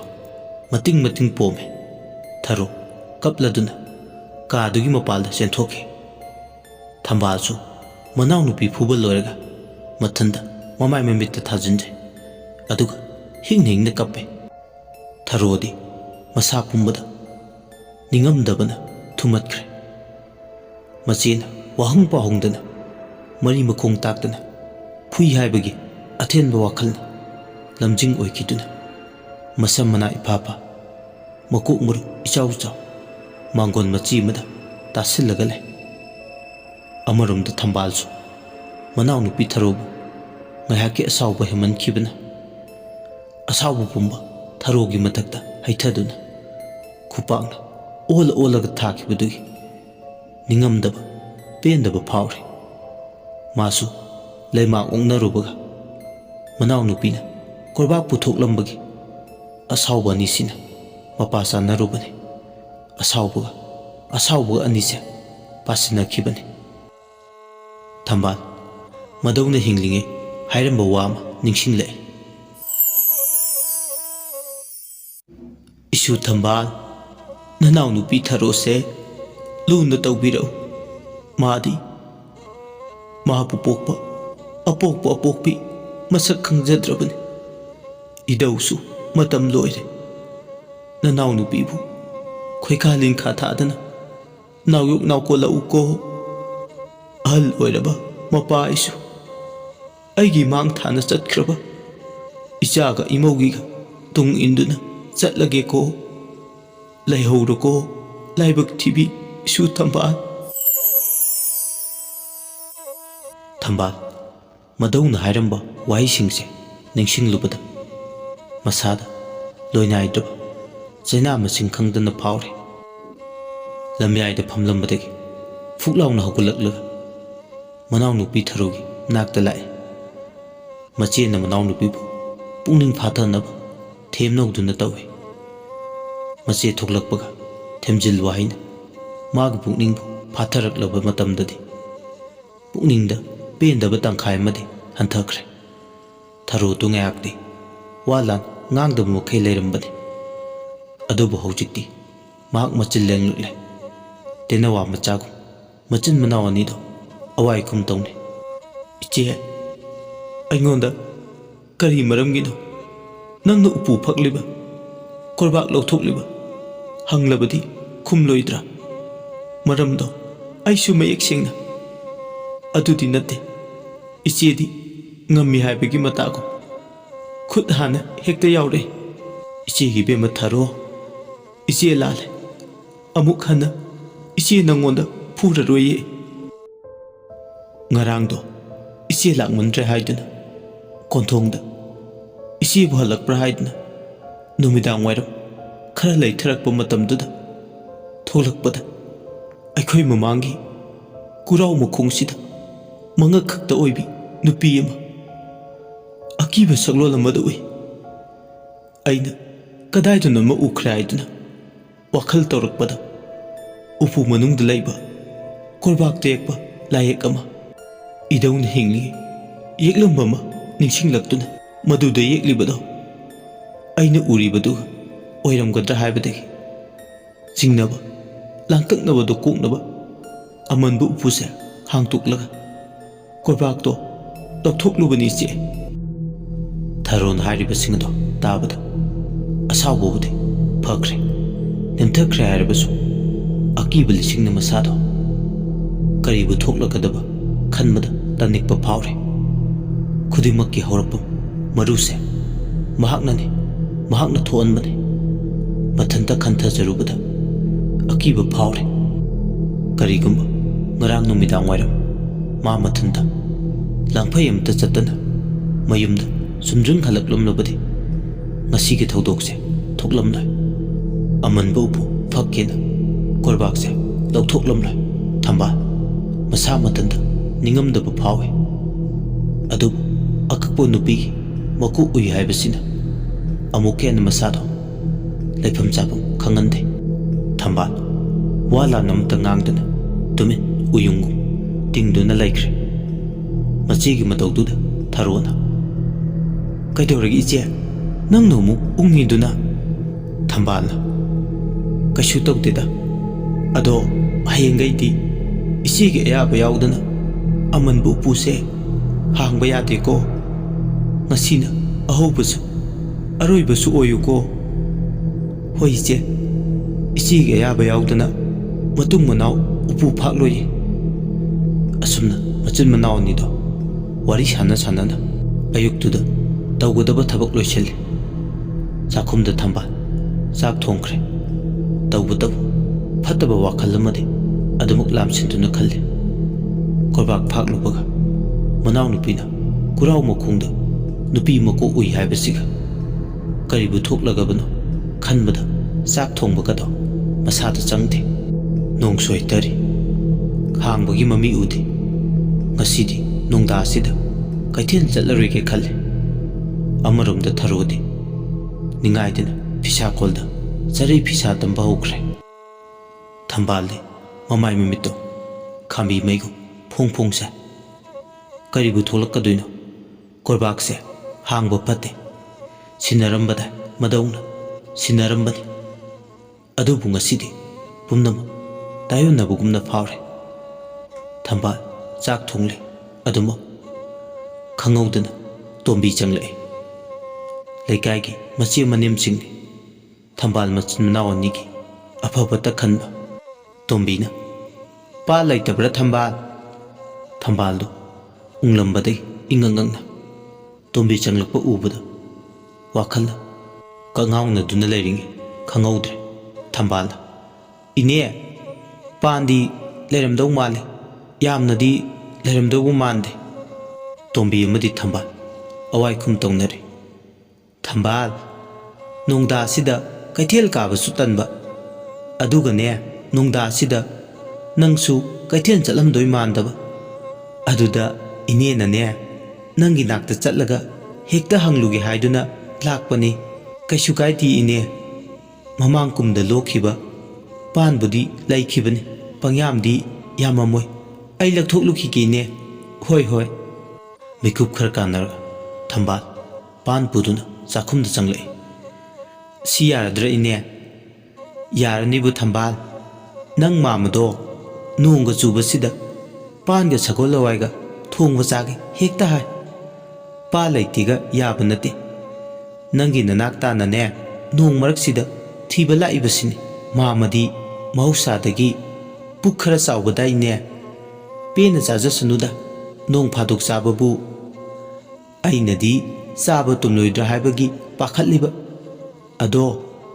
ꯃꯇꯤꯡ ꯃꯇꯤꯡ ꯄꯣꯝꯃꯦ꯫ ꯊꯔꯣ ꯀꯞꯂꯗꯨꯅ ꯀꯥꯗꯨꯒꯤ ꯃꯄꯥꯜꯗ ꯆꯦꯟꯊꯣꯛꯈꯤ꯫ ꯊꯝꯕꯥꯜꯁꯨ ꯃꯅꯥꯎꯅꯨꯄꯤ ꯐꯨꯕ ꯂꯣꯏꯔꯒ ꯃꯊꯟꯗ ꯃꯃꯥꯏ ꯃꯃꯤꯠꯇ ꯊꯥꯖꯤꯟꯖꯩ, ꯑꯗꯨꯒ ꯍꯤꯡꯅ ꯍꯤꯡꯅ ꯀꯞꯄꯦ꯫ ꯊꯔꯣꯗꯤ ꯃꯁꯥ ꯄꯨꯝꯕꯗ ꯅꯤꯡꯉꯝꯗꯕꯅ ꯊꯨꯝꯃꯠꯈ꯭ꯔꯦ꯫ ꯃꯆꯦꯅ ꯋꯥꯍꯪ ꯄꯥꯎꯍꯪꯗꯅ ꯃꯔꯤ ꯃꯈꯣꯡ ꯇꯥꯛꯇꯅ ꯐꯨꯏ ꯍꯥꯏꯕꯒꯤ ꯑꯊꯦꯟꯕ ꯋꯥꯈꯜꯅ ꯂꯝꯖꯤꯡ ꯑꯣꯏꯈꯤꯗꯨꯅ ꯃꯁꯝ ꯃꯅꯥ ꯏꯐꯥ ꯐꯥ, ꯃꯀꯣꯛ ꯃꯔꯨ ꯏꯆꯥꯎ ꯆꯥꯎ ꯃꯥꯡꯒꯣꯟ ꯃꯆꯤ ꯑꯃꯗ ꯇꯥꯁꯤꯜꯂꯒ ꯂꯩ꯫ ꯑꯃꯔꯣꯝꯗ ꯊꯝꯕꯥꯜꯁꯨ ꯃꯅꯥꯎꯅꯨꯄꯤ ꯊꯔꯣꯕꯨ ꯉꯥꯏꯍꯥꯛꯀꯤ ꯑꯁꯥꯎꯕ ꯍꯦꯟꯃꯟꯈꯤꯕꯅ ꯑꯁꯥꯎꯕ ꯄꯨꯝꯕ ꯊꯔꯣꯒꯤ ꯃꯊꯛꯇ ꯍꯩꯊꯗꯨꯅ ꯈꯨꯄꯥꯛꯅ ꯑꯣꯜꯂ ꯑꯣꯜꯂꯒ ꯊꯥꯈꯤꯕꯗꯨꯒꯤ ꯅꯤꯡꯉꯝꯗꯕ ꯄꯦꯟꯗꯕ ꯐꯥꯎꯔꯤ꯫ ꯃꯥꯁꯨ ꯂꯩꯃꯥꯛ ꯑꯣꯛꯅꯔꯨꯕꯒ ꯃꯅꯥꯎꯅꯨꯄꯤꯅ ꯀꯣꯔꯕꯥꯛ ꯄꯨꯊꯣꯛꯂꯝꯕꯒꯤ ꯑꯁꯥꯎꯕ ꯑꯅꯤꯁꯤꯅ ꯃꯄꯥ ꯆꯥꯟꯅꯔꯨꯕꯅꯤ꯫ ꯑꯁꯥꯎꯕꯒ ꯑꯅꯤꯁꯦ ꯄꯥꯁꯤꯟꯅꯈꯤꯕꯅꯤ꯫ ꯊꯝꯕꯥꯜ ꯃꯗꯧꯅ ꯍꯤꯡꯂꯤꯉꯩ ꯍꯥꯏꯔꯝꯕ ꯋꯥ ꯑꯃ ꯅꯤꯡꯁꯤꯡꯂꯛꯏ꯫ ꯏꯁꯨ ꯊꯝꯕꯥꯜ, ꯅꯅꯥꯎꯅꯨꯄꯤ ꯊꯔꯣꯁꯦ ꯂꯨꯅ ꯇꯧꯕꯤꯔꯛꯎ꯫ ꯃꯥꯗꯤ ꯃꯥꯕꯨ ꯄꯣꯛꯄ ꯑꯄꯣꯛꯄ ꯑꯄꯣꯛꯄꯤ ꯃꯁꯛ ꯈꯪꯖꯗ꯭ꯔꯕꯅꯤ꯫ ꯏꯗꯧꯁꯨ ꯃꯇꯝ ꯂꯣꯏꯔꯦ꯫ ꯅꯅꯥꯎꯅꯨꯄꯤꯕꯨ ꯈꯣꯏꯈꯥ ꯂꯤꯡꯈꯥ ꯊꯥꯗꯅ ꯅꯥꯎꯌꯣꯛ ꯅꯥꯎꯀꯣꯜꯂꯛꯎꯀꯣ꯫ ꯑꯍꯜ ꯑꯣꯏꯔꯕ ꯃꯄꯥ ꯑꯩꯁꯨ ꯑꯩꯒꯤ ꯃꯥꯡ ꯊꯥꯅ ꯆꯠꯈ꯭ꯔꯕ ꯏꯆꯥꯒ ꯏꯃꯧꯒꯤꯒ ꯇꯨꯡ ꯏꯟꯗꯨꯅ ꯆꯠꯂꯒꯦꯀꯣ꯫ ꯂꯩꯍꯧꯔꯣꯀꯣ ꯂꯥꯏꯕꯛ ꯊꯤꯕꯤ ꯏꯁꯨ ꯊꯝꯕꯥꯜ꯫ ꯊꯝꯕꯥꯜ ꯃꯗꯧꯅ ꯍꯥꯏꯔꯝꯕ ꯋꯥꯍꯩꯁꯤꯡꯁꯦ ꯅꯤꯡꯁꯤꯡꯂꯨꯕꯗ ꯃꯁꯥꯗ ꯂꯣꯏꯅꯥꯏꯗ꯭ꯔꯕ ꯆꯩꯅꯥ ꯃꯁꯤꯡ ꯈꯪꯗꯅ ꯐꯥꯎꯔꯤ꯫ ꯂꯝꯌꯥꯏꯗ ꯐꯝꯂꯝꯕꯗꯒꯤ ꯐꯨꯛ ꯂꯥꯎꯅ ꯍꯧꯒꯠꯂꯛꯂꯒ ꯃꯅꯥꯎꯅꯨꯄꯤ ꯊꯔꯣꯒꯤ ꯅꯥꯛꯇ ꯂꯥꯛꯏ꯫ ꯃꯆꯦꯅ ꯃꯅꯥꯎꯅꯨꯄꯤꯕꯨ ꯄꯨꯛꯅꯤꯡ ꯐꯥꯊꯅꯕ ꯊꯦꯝꯅꯧꯗꯨꯅ ꯇꯧꯏ꯫ ꯃꯆꯦ ꯊꯣꯛꯂꯛꯄꯒ ꯊꯦꯝꯖꯤꯜ ꯋꯥꯍꯩꯅ ꯃꯥꯒꯤ ꯄꯨꯛꯅꯤꯡꯕꯨ ꯐꯥꯊꯔꯛꯂꯕ ꯃꯇꯝꯗꯗꯤ ꯄꯨꯛꯅꯤꯡꯗ ꯄꯦꯟꯗꯕ ꯇꯪꯈꯥꯏ ꯑꯃꯗꯤ ꯍꯟꯊꯈ꯭ꯔꯦ꯫ ꯊꯔꯣꯗꯨ ꯉꯥꯏꯍꯥꯛꯇꯤ ꯋꯥ ꯂꯥꯟ ꯉꯥꯡꯗꯕ ꯃꯈꯩ ꯂꯩꯔꯝꯕꯅꯤ, ꯑꯗꯨꯕꯨ ꯍꯧꯖꯤꯛꯇꯤ ꯃꯍꯥꯛ ꯃꯆꯤꯟ ꯂꯦꯡꯂꯛꯂꯦ꯫ ꯇꯦꯅꯋꯥ ꯃꯆꯥꯒꯨꯝ ꯃꯆꯤꯟ ꯃꯅꯥꯎ ꯑꯅꯤꯗꯣ ꯑꯋꯥꯏꯈꯨꯝ ꯇꯧꯅꯩ꯫ ꯏꯆꯦ, ꯑꯩꯉꯣꯟꯗ ꯀꯔꯤ ꯃꯔꯝꯒꯤꯅꯣ ꯅꯪꯅ ꯎꯄꯨ ꯐꯛꯂꯤꯕ, ꯀꯣꯔꯕꯥꯛ ꯂꯧꯊꯣꯛꯂꯤꯕ ꯍꯪꯂꯕꯗꯤ ꯈꯨꯝꯂꯣꯏꯗ꯭ꯔꯥ? ꯃꯔꯝꯗꯣ ꯑꯩꯁꯨ ꯃꯌꯦꯛ ꯁꯦꯡꯅ ꯑꯗꯨꯗꯤ ꯅꯠꯇꯦ꯫ ꯏꯆꯦꯗꯤ ꯉꯝꯃꯤ ꯍꯥꯏꯕꯒꯤ ꯃꯇꯥꯒꯨꯝ ꯈꯨꯠ ꯍꯥꯟꯅ ꯍꯦꯛꯇ ꯌꯥꯎꯔꯛꯏ꯫ Ichegi bema tharo. Iche lale. Amuk hana iche nangonda phuraroye. Ngarangdo iche lakmandre haiduna konthongda iche bu halakpra haiduna numidang wairam khara leitharakpa matamduda tholakpada aikhoi mamangi kurau mukhungsida manga khakta oibi nupi ama akiba saklol amada ui aina kadaiduna ma ukhra haiduna wakhal tawrakpada upu manungda leiba korbak tekpa layek ama idawna hingli yeklamba ma ningsinglaktuna maduda yeklibado aina uribadu oiramgadra haibadagi jingnaba langkaknabado koknaba amanbu upuse hangtuklaga korbakto lawthoklubani che tharon hairibasingdo tabada asawbode phakre nemthakre haribasu akiba lisingna masado karibu thoklagadaba khanbada tanikpa phawre khudimaki horapam maruse mahaknani mahakna thoanbane mathanta khantha jarubada akiba phawre karigumba ngarang numidang wairam ma mathanta langphai amta chatana mayumda sumjung halaklumlabadi ngasigi thodokse thoklamlai amanba upu phakkena korbakse lawthoklamlai thamba masa matanda ningamdaba phawe adu akakpo nupi maku ui haibasina amuken masado leifam chapam khangande thambal wala namta ngangdana tumin uyungum tingduna laikre machigi matawduda tharona kaidoragi iche nang nomu ungiduna thambalna kashu tawdeda ado hayengaidi ichege ayaba yaudana amanbu puse hangba yade ko ngasina ahobasu aroibasu oyuko hoije ichege ayaba yaudana matung manau upu phakloye asumna machin manau nido wari sana sanana ayuktuda tawgadaba thabak loisel chakhumda thamba chak thongkhre tawbutabu phataba wakhal amade adumuk lamsinduna khalle korbak phaklubaga manau nupina kurau mokhungda nupi mako ui haibasiga karibu thoklagabano khanbada chak thongbagado masada changde nongsoi tari hangbagi mami udi ngasidi nongda sida kaithil chatlaroige khalle amaromda tharodi ningaidina phisa kolda chari phisa tamba hokre thambalde mamai mimito khambi maigu phong phong sa karibu tholakkadoino korbakse hangba pate sinarambada madawna sinarambani adubu ngasidi pumnama tayonnabugumna phawre thambal chak thongli aduma khangawdana tombi changlai leikaigi machi manim singni thambal machin manawani gi afabata khanba tombina pa laitabra thambaldo unglambadai ingangangna tombi changlakpa ubada wakhalla kangawna duna leiringi khangawdre thambal ine pandi leiramdau male yamnadi leiramdau mande tombi amadi thambal awai khum tongnari thambal nongda sida kaithel kabasu tanba adugane nongda sida nangsu kaithel chalamdoi mandaba aduda ine nane nangi nakta chatlaga hekta hanglugi haiduna lakpani kaishu kaiti ine mamang kumda lokhiba panbudi laikhibani pangyamdi yamamoi ai lakthokluki kine hoi mikup khar kanar thambal pan puduna chakhumda changlai si yaradra ine yarani bu thambal nang mamado nungga chubasida panga sagolawaiga thongba chage hekta hai pa laitiga yaba nate nangi nanak tanane nong maraksida thiba laibasini mamadi mahausadagi pukhara chawbadaine pena chajasanuda nong phadok chababu ainadi chaba tumloidra haibagi pakhatliba ꯑꯗꯣ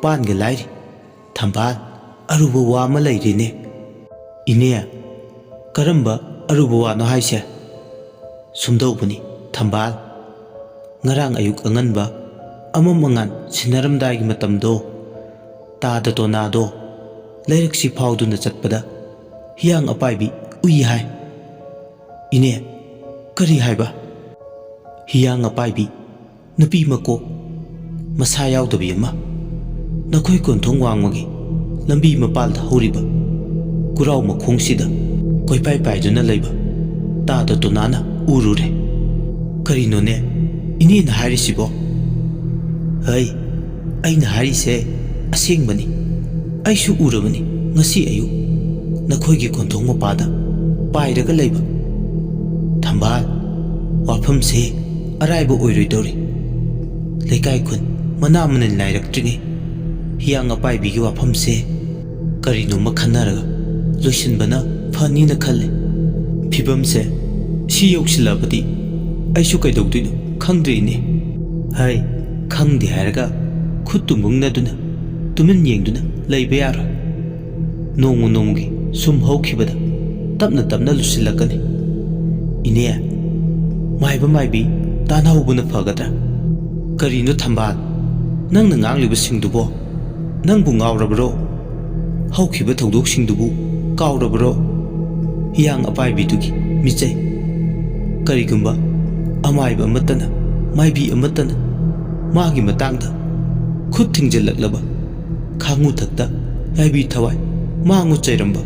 ꯄꯥꯟꯒ ꯂꯥꯏꯔꯤ ꯊꯝꯕꯥꯜ ꯑꯔꯨꯕ ꯋꯥ ꯑꯃ ꯂꯩꯔꯤꯅꯦ ꯏꯅꯦ ꯀꯔꯝꯕ ꯑꯔꯨꯕ ꯋꯥꯅꯣ ꯍꯥꯏꯁꯦ ꯁꯨꯝꯗꯧꯕꯅꯤ ꯊꯝꯕꯥꯜ ꯉꯔꯥꯡ ꯑꯌꯨꯛ ꯑꯉꯟꯕ ꯑꯃꯝ ꯑꯉꯥꯟ ꯁꯤꯟꯅꯔꯝꯗꯥꯏꯒꯤ ꯃꯇꯝꯗꯣ ꯇꯥꯗ ꯇꯣꯅꯥꯗꯣ ꯂꯩꯔꯛꯁꯤ ꯐꯥꯎꯗꯨꯅ ꯆꯠꯄꯗ ꯍꯤꯌꯥꯡ ꯑꯄꯥꯏꯕꯤ ꯎꯏ ꯍꯥꯏ ꯏꯅꯦ ꯀꯔꯤ ꯍꯥꯏꯕ ꯍꯤꯌꯥꯡ ꯑꯄꯥꯏꯕꯤ ꯅꯨꯄꯤ ꯃꯀꯣꯛ ꯃꯁꯥ ꯌꯥꯎꯗꯕꯤ ꯑꯃ ꯅꯈꯣꯏ ꯀꯣꯟꯊꯣꯡ ꯋꯥꯡꯃꯒꯤ ꯂꯝꯕꯤ ꯃꯄꯥꯜꯗ ꯍꯧꯔꯤꯕ ꯀꯨꯔꯥꯎ ꯃꯈꯣꯡꯁꯤꯗ ꯀꯣꯏꯄꯥꯏ ꯄꯥꯏꯗꯨꯅ ꯂꯩꯕ ꯇꯥꯗ ꯇꯣꯅꯥꯅ ꯎꯔꯨꯔꯦ ꯀꯔꯤꯅꯣꯅꯦ ꯏꯅꯦꯅ ꯍꯥꯏꯔꯤꯁꯤꯕꯣ ꯍꯩ ꯑꯩꯅ ꯍꯥꯏꯔꯤꯁꯦ ꯑꯁꯦꯡꯕꯅꯤ ꯑꯩꯁꯨ ꯎꯔꯕꯅꯤ ꯉꯁꯤ ꯑꯌꯨꯛ ꯅꯈꯣꯏꯒꯤ ꯀꯣꯟꯊꯣꯡ ꯃꯄꯥꯗ ꯄꯥꯏꯔꯒ ꯂꯩꯕ ꯊꯝꯕꯥꯜ ꯋꯥꯐꯝꯁꯦ ꯑꯔꯥꯏꯕ ꯑꯣꯏꯔꯣꯏꯗꯧꯔꯤ ꯂꯩꯀꯥꯏ ꯈꯨꯟ ꯃꯅꯥ ꯃꯅꯤꯜ ꯅꯥꯏꯔꯛꯇ꯭ꯔꯤꯉꯩ ꯍꯤꯌꯥꯡ ꯑꯄꯥꯏꯕꯤꯒꯤ ꯋꯥꯐꯝꯁꯦ ꯀꯔꯤꯅꯣꯃ ꯈꯟꯅꯔꯒ ꯂꯣꯏꯁꯤꯟꯕꯅ ꯐꯅꯤꯅ ꯈꯜꯂꯦ ꯐꯤꯕꯝꯁꯦ ꯁꯤ ꯌꯧꯁꯤꯜꯂꯕꯗꯤ ꯑꯩꯁꯨ ꯀꯩꯗꯧꯗꯣꯏꯅꯣ ꯈꯪꯗ꯭ꯔꯤꯅꯦ ꯍꯩ ꯈꯪꯗꯦ ꯍꯥꯏꯔꯒ ꯈꯨꯠꯇꯨ ꯃꯨꯡꯅꯗꯨꯅ ꯇꯨꯃꯤꯟ ꯌꯦꯡꯗꯨꯅ ꯂꯩꯕ ꯌꯥꯔꯣꯏ ꯅꯣꯡꯃ ꯅꯣꯡꯃꯒꯤ ꯁꯨꯝ ꯍꯧꯈꯤꯕꯗ ꯇꯞꯅ ꯇꯞꯅ ꯂꯨꯁꯤꯜꯂꯛꯀꯅꯤ ꯏꯅꯦ ꯃꯥꯏꯕ ꯃꯥꯏꯕꯤ ꯇꯥꯟꯅꯍꯧꯕꯅ ꯐꯒꯗ꯭ꯔꯥ ꯀꯔꯤꯅꯣ ꯊꯝꯕꯥꯜ ꯅꯪꯅ ꯉꯥꯡꯂꯤꯕꯁꯤꯡꯗꯨꯕꯣ ꯅꯪꯕꯨ ꯉꯥꯎꯔꯕ꯭ꯔꯣ ꯍꯧꯈꯤꯕ ꯊꯧꯗꯣꯛꯁꯤꯡꯗꯨꯕꯨ ꯀꯥꯎꯔꯕ꯭ꯔꯣ ꯍꯤꯌꯥꯡ ꯑꯄꯥꯏꯕꯤꯗꯨꯒꯤ ꯃꯤꯆꯩ ꯀꯔꯤꯒꯨꯝꯕ ꯑꯃꯥꯏꯕ ꯑꯃꯠꯇꯅ ꯃꯥꯏꯕꯤ ꯑꯃꯠꯇꯅ ꯃꯥꯒꯤ ꯃꯇꯥꯡꯗ ꯈꯨꯠ ꯊꯤꯡꯖꯤꯜꯂꯛꯂꯕ ꯈꯥꯡꯉꯨꯊꯛꯇ ꯌꯥꯏꯕꯤ ꯊꯋꯥꯏ ꯃꯥꯡꯉꯨ ꯆꯩꯔꯝꯕ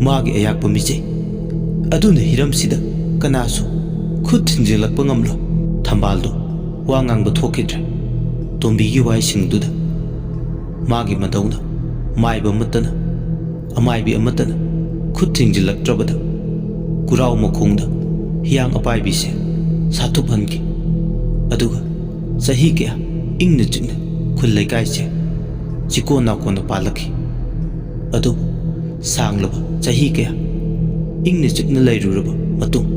ꯃꯥꯒꯤ ꯑꯌꯥꯛꯄ ꯃꯤꯆꯩ ꯑꯗꯨꯅ ꯍꯤꯔꯝꯁꯤꯗ ꯀꯅꯥꯁꯨ ꯈꯨꯠ ꯊꯤꯡꯖꯤꯜꯂꯛꯄ ꯉꯝꯂꯣꯏ ꯊꯝꯕꯥꯜꯗꯣ ꯋꯥ ꯉꯥꯡꯕ ꯊꯣꯛꯈꯤꯗ꯭ꯔꯦ ꯇꯣꯝꯕꯤꯒꯤ ꯋꯥꯍꯩꯁꯤꯡꯗꯨꯗ ꯃꯥꯒꯤ ꯃꯇꯧꯅ ꯃꯥꯏꯕ ꯑꯃꯠꯇꯅ ꯑꯃꯥꯏꯕꯤ ꯑꯃꯠꯇꯅ ꯈꯨꯠ ꯊꯤꯡꯖꯤꯜꯂꯛꯇ꯭ꯔꯕꯗ ꯀꯨꯔꯥꯎ ꯃꯈꯣꯡꯗ ꯍꯤꯌꯥꯡ ꯑꯄꯥꯏꯕꯤꯁꯦ ꯁꯥꯊꯨꯞꯍꯟꯈꯤ ꯑꯗꯨꯒ ꯆꯍꯤ ꯀꯌꯥ ꯏꯪꯅ ꯆꯤꯛꯅ ꯈꯨꯜ ꯂꯩꯀꯥꯏꯁꯦ ꯆꯤꯀꯣꯟ ꯅꯥꯀꯣꯟꯅ ꯄꯥꯜꯂꯛꯈꯤ ꯑꯗꯨꯕꯨ ꯁꯥꯡꯂꯕ ꯆꯍꯤ ꯀꯌꯥ ꯏꯪꯅ ꯆꯤꯛꯅ ꯂꯩꯔꯨꯔꯕ ꯃꯇꯨꯡ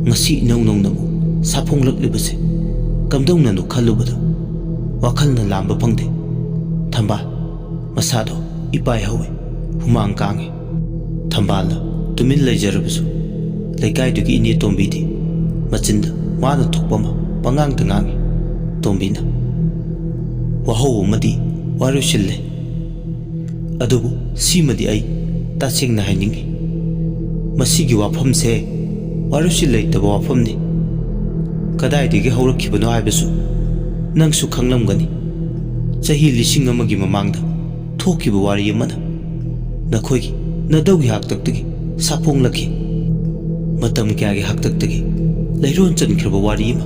ꯉꯁꯤ ꯏꯅꯧ ꯅꯧꯅ ꯑꯃꯨꯛ ꯁꯥꯐꯣꯡꯂꯛꯂꯤꯕꯁꯦ ꯀꯝꯗꯧꯅꯅꯣ ꯈꯜꯂꯨꯕꯗ ꯋꯥꯈꯜꯅ ꯂꯥꯝꯕ ꯐꯪꯗꯦ ꯊꯝꯕꯥꯜ ꯃꯁꯥꯗꯣ ꯏꯄꯥꯏ ꯍꯧꯏ ꯍꯨꯃꯥꯡ ꯀꯥꯡꯉꯤ ꯊꯝꯕꯥꯜꯅ ꯇꯨꯃꯤꯟ ꯂꯩꯖꯔꯕꯁꯨ ꯂꯩꯀꯥꯏꯗꯨꯒꯤ ꯏꯅꯦ ꯇꯣꯝꯕꯤꯗꯤ ꯃꯆꯤꯟꯗ ꯃꯥꯅ ꯊꯣꯛꯄ ꯑꯃ ꯄꯉꯥꯡꯗ ꯉꯥꯡꯉꯤ ꯇꯣꯝꯕꯤꯅ ꯋꯥꯍꯧ ꯑꯃꯗꯤ ꯋꯥꯔꯣꯏꯁꯤꯜꯂꯦ ꯑꯗꯨꯕꯨ ꯁꯤꯃꯗꯤ ꯑꯩ ꯇꯁꯦꯡꯅ ꯍꯥꯏꯅꯤꯡꯉꯤ ꯃꯁꯤꯒꯤ ꯋꯥꯐꯝꯁꯦ ꯋꯥꯔꯣꯏꯁꯤꯜ ꯂꯩꯇꯕ ꯋꯥꯐꯝꯅꯤ ꯀꯗꯥꯏꯗꯒꯤ ꯍꯧꯔꯛꯈꯤꯕꯅꯣ ꯍꯥꯏꯕꯁꯨ ꯅꯪꯁꯨ ꯈꯪꯂꯝꯒꯅꯤ ꯆꯍꯤ 1000 ꯃꯃꯥꯡꯗ ꯊꯣꯛꯈꯤꯕ ꯋꯥꯔꯤ ꯑꯃꯅ ꯅꯈꯣꯏꯒꯤ ꯅꯗꯧꯒꯤ ꯍꯥꯛꯇꯛꯇꯒꯤ ꯁꯥꯐꯣꯡꯂꯛꯈꯤ ꯃꯇꯝ ꯀꯌꯥꯒꯤ ꯍꯥꯛꯇꯛꯇꯒꯤ ꯂꯩꯔꯣꯟ ꯆꯟꯈ꯭ꯔꯕ ꯋꯥꯔꯤ ꯑꯃ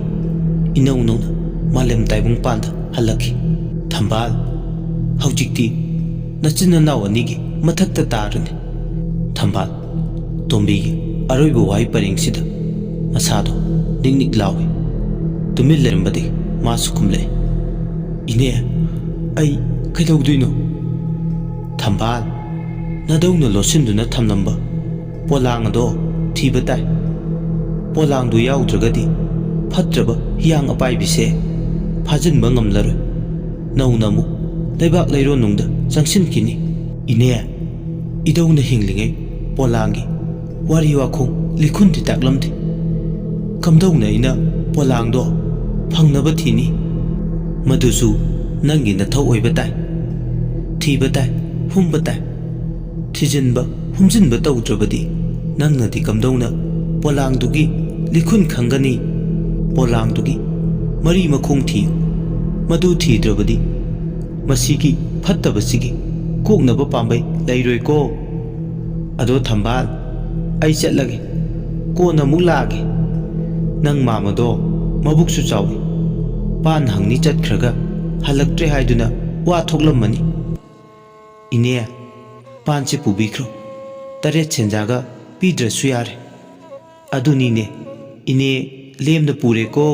ꯏꯅꯧ ꯅꯧꯅ ꯃꯥꯂꯦꯝ ꯇꯥꯏꯕꯪꯄꯥꯟꯗ ꯍꯜꯂꯛꯈꯤ ꯊꯝꯕꯥꯜ ꯍꯧꯖꯤꯛꯇꯤ ꯅꯆꯤꯟ ꯅꯅꯥꯎ ꯑꯅꯤꯒꯤ ꯃꯊꯛꯇ ꯇꯥꯔꯅꯤ ꯊꯝꯕꯥꯜ ꯇꯣꯝꯕꯤꯒꯤ ꯑꯔꯣꯏꯕ ꯋꯥꯍꯩ ꯄꯔꯦꯡꯁꯤꯗ ꯃꯁꯥꯗꯣ ꯅꯤꯛ ꯅꯤꯛ ꯂꯥꯎꯏ ꯇꯨꯃꯤꯟ ꯂꯩꯔꯝꯕꯗꯒꯤ ꯃꯥꯁꯨ ꯈꯨꯝꯂꯛꯏ ꯏꯅꯦ ꯑꯩ ꯀꯩꯗꯧꯗꯣꯏꯅꯣ ꯊꯝꯕꯥꯜ ꯅꯗꯧꯅ ꯂꯣꯠꯁꯤꯟꯗꯨꯅ ꯊꯝꯂꯝꯕ ꯄꯣꯂꯥꯡ ꯑꯗꯣ ꯊꯤꯕ ꯇꯥꯏ ꯄꯣꯂꯥꯡꯗꯨ ꯌꯥꯎꯗ꯭ꯔꯒꯗꯤ ꯐꯠꯇ꯭ꯔꯕ ꯍꯤꯌꯥꯡ ꯑꯄꯥꯏꯕꯤꯁꯦ ꯐꯥꯖꯤꯟꯕ ꯉꯝꯂꯔꯣꯏ ꯅꯧꯅ ꯑꯃꯨꯛ ꯂꯩꯕꯥꯛ ꯂꯩꯔꯣꯟꯅꯨꯡꯗ ꯆꯪꯁꯤꯟꯈꯤꯅꯤ ꯏꯅꯦ ꯏꯗꯧꯅ ꯍꯤꯡꯂꯤꯉꯩ ꯄꯣꯂꯥꯡꯒꯤ ꯋꯥꯔꯤ ꯋꯥꯈꯣꯡ ꯂꯤꯈꯨꯟꯗꯤ ꯇꯥꯛꯂꯝꯗꯦ ꯀꯝꯗꯧꯅ ꯑꯩꯅ ꯄꯣꯂꯥꯡꯗꯣ ꯐꯪꯅꯕ ꯊꯤꯅꯤ ꯃꯗꯨꯁꯨ ꯅꯪꯒꯤ ꯅꯊꯧ ꯑꯣꯏꯕ ꯇꯥꯏ ꯊꯤꯕ ꯇꯥꯏ ꯍꯨꯝꯕ ꯇꯥꯏ ꯊꯤꯖꯤꯟꯕ ꯍꯨꯝꯖꯤꯟꯕ ꯇꯧꯗ꯭ꯔꯕꯗꯤ ꯅꯪꯅꯗꯤ ꯀꯝꯗꯧꯅ ꯄꯣꯂꯥꯡꯗꯨꯒꯤ ꯂꯤꯈꯨꯟ ꯈꯪꯒꯅꯤ ꯄꯣꯂꯥꯡꯗꯨꯒꯤ ꯃꯔꯤ ꯃꯈꯣꯡ ꯊꯤꯌꯨ ꯃꯗꯨ ꯊꯤꯗ꯭ꯔꯕꯗꯤ ꯃꯁꯤꯒꯤ ꯐꯠꯇꯕꯁꯤꯒꯤ ꯀꯣꯛꯅꯕ ꯄꯥꯝꯕꯩ ꯂꯩꯔꯣꯏꯀꯣ ꯑꯗꯣ ꯊꯝꯕꯥꯜ ꯑꯩ ꯆꯠꯂꯒꯦ ꯀꯣꯟꯅ ꯑꯃꯨꯛ ꯂꯥꯛꯑꯒꯦ ꯅꯪ ꯃꯥꯃꯗꯣ ꯃꯕꯨꯛꯁꯨ ꯆꯥꯎꯏ ꯄꯥꯟ ꯍꯪꯅꯤ ꯆꯠꯈ꯭ꯔꯒ ꯍꯜꯂꯛꯇ꯭ꯔꯦ ꯍꯥꯏꯗꯨꯅ ꯋꯥ ꯊꯣꯛꯂꯝꯃꯅꯤ ꯏꯅꯦ ꯄꯥꯟꯁꯦ ꯄꯨꯕꯤꯈ꯭ꯔꯣ 8 ꯁꯦꯟꯖꯥꯒ ꯄꯤꯗ꯭ꯔꯁꯨ ꯌꯥꯔꯦ ꯑꯗꯨꯅꯤꯅꯦ ꯏꯅꯦ ꯂꯦꯝꯅ ꯄꯨꯔꯦꯀꯣ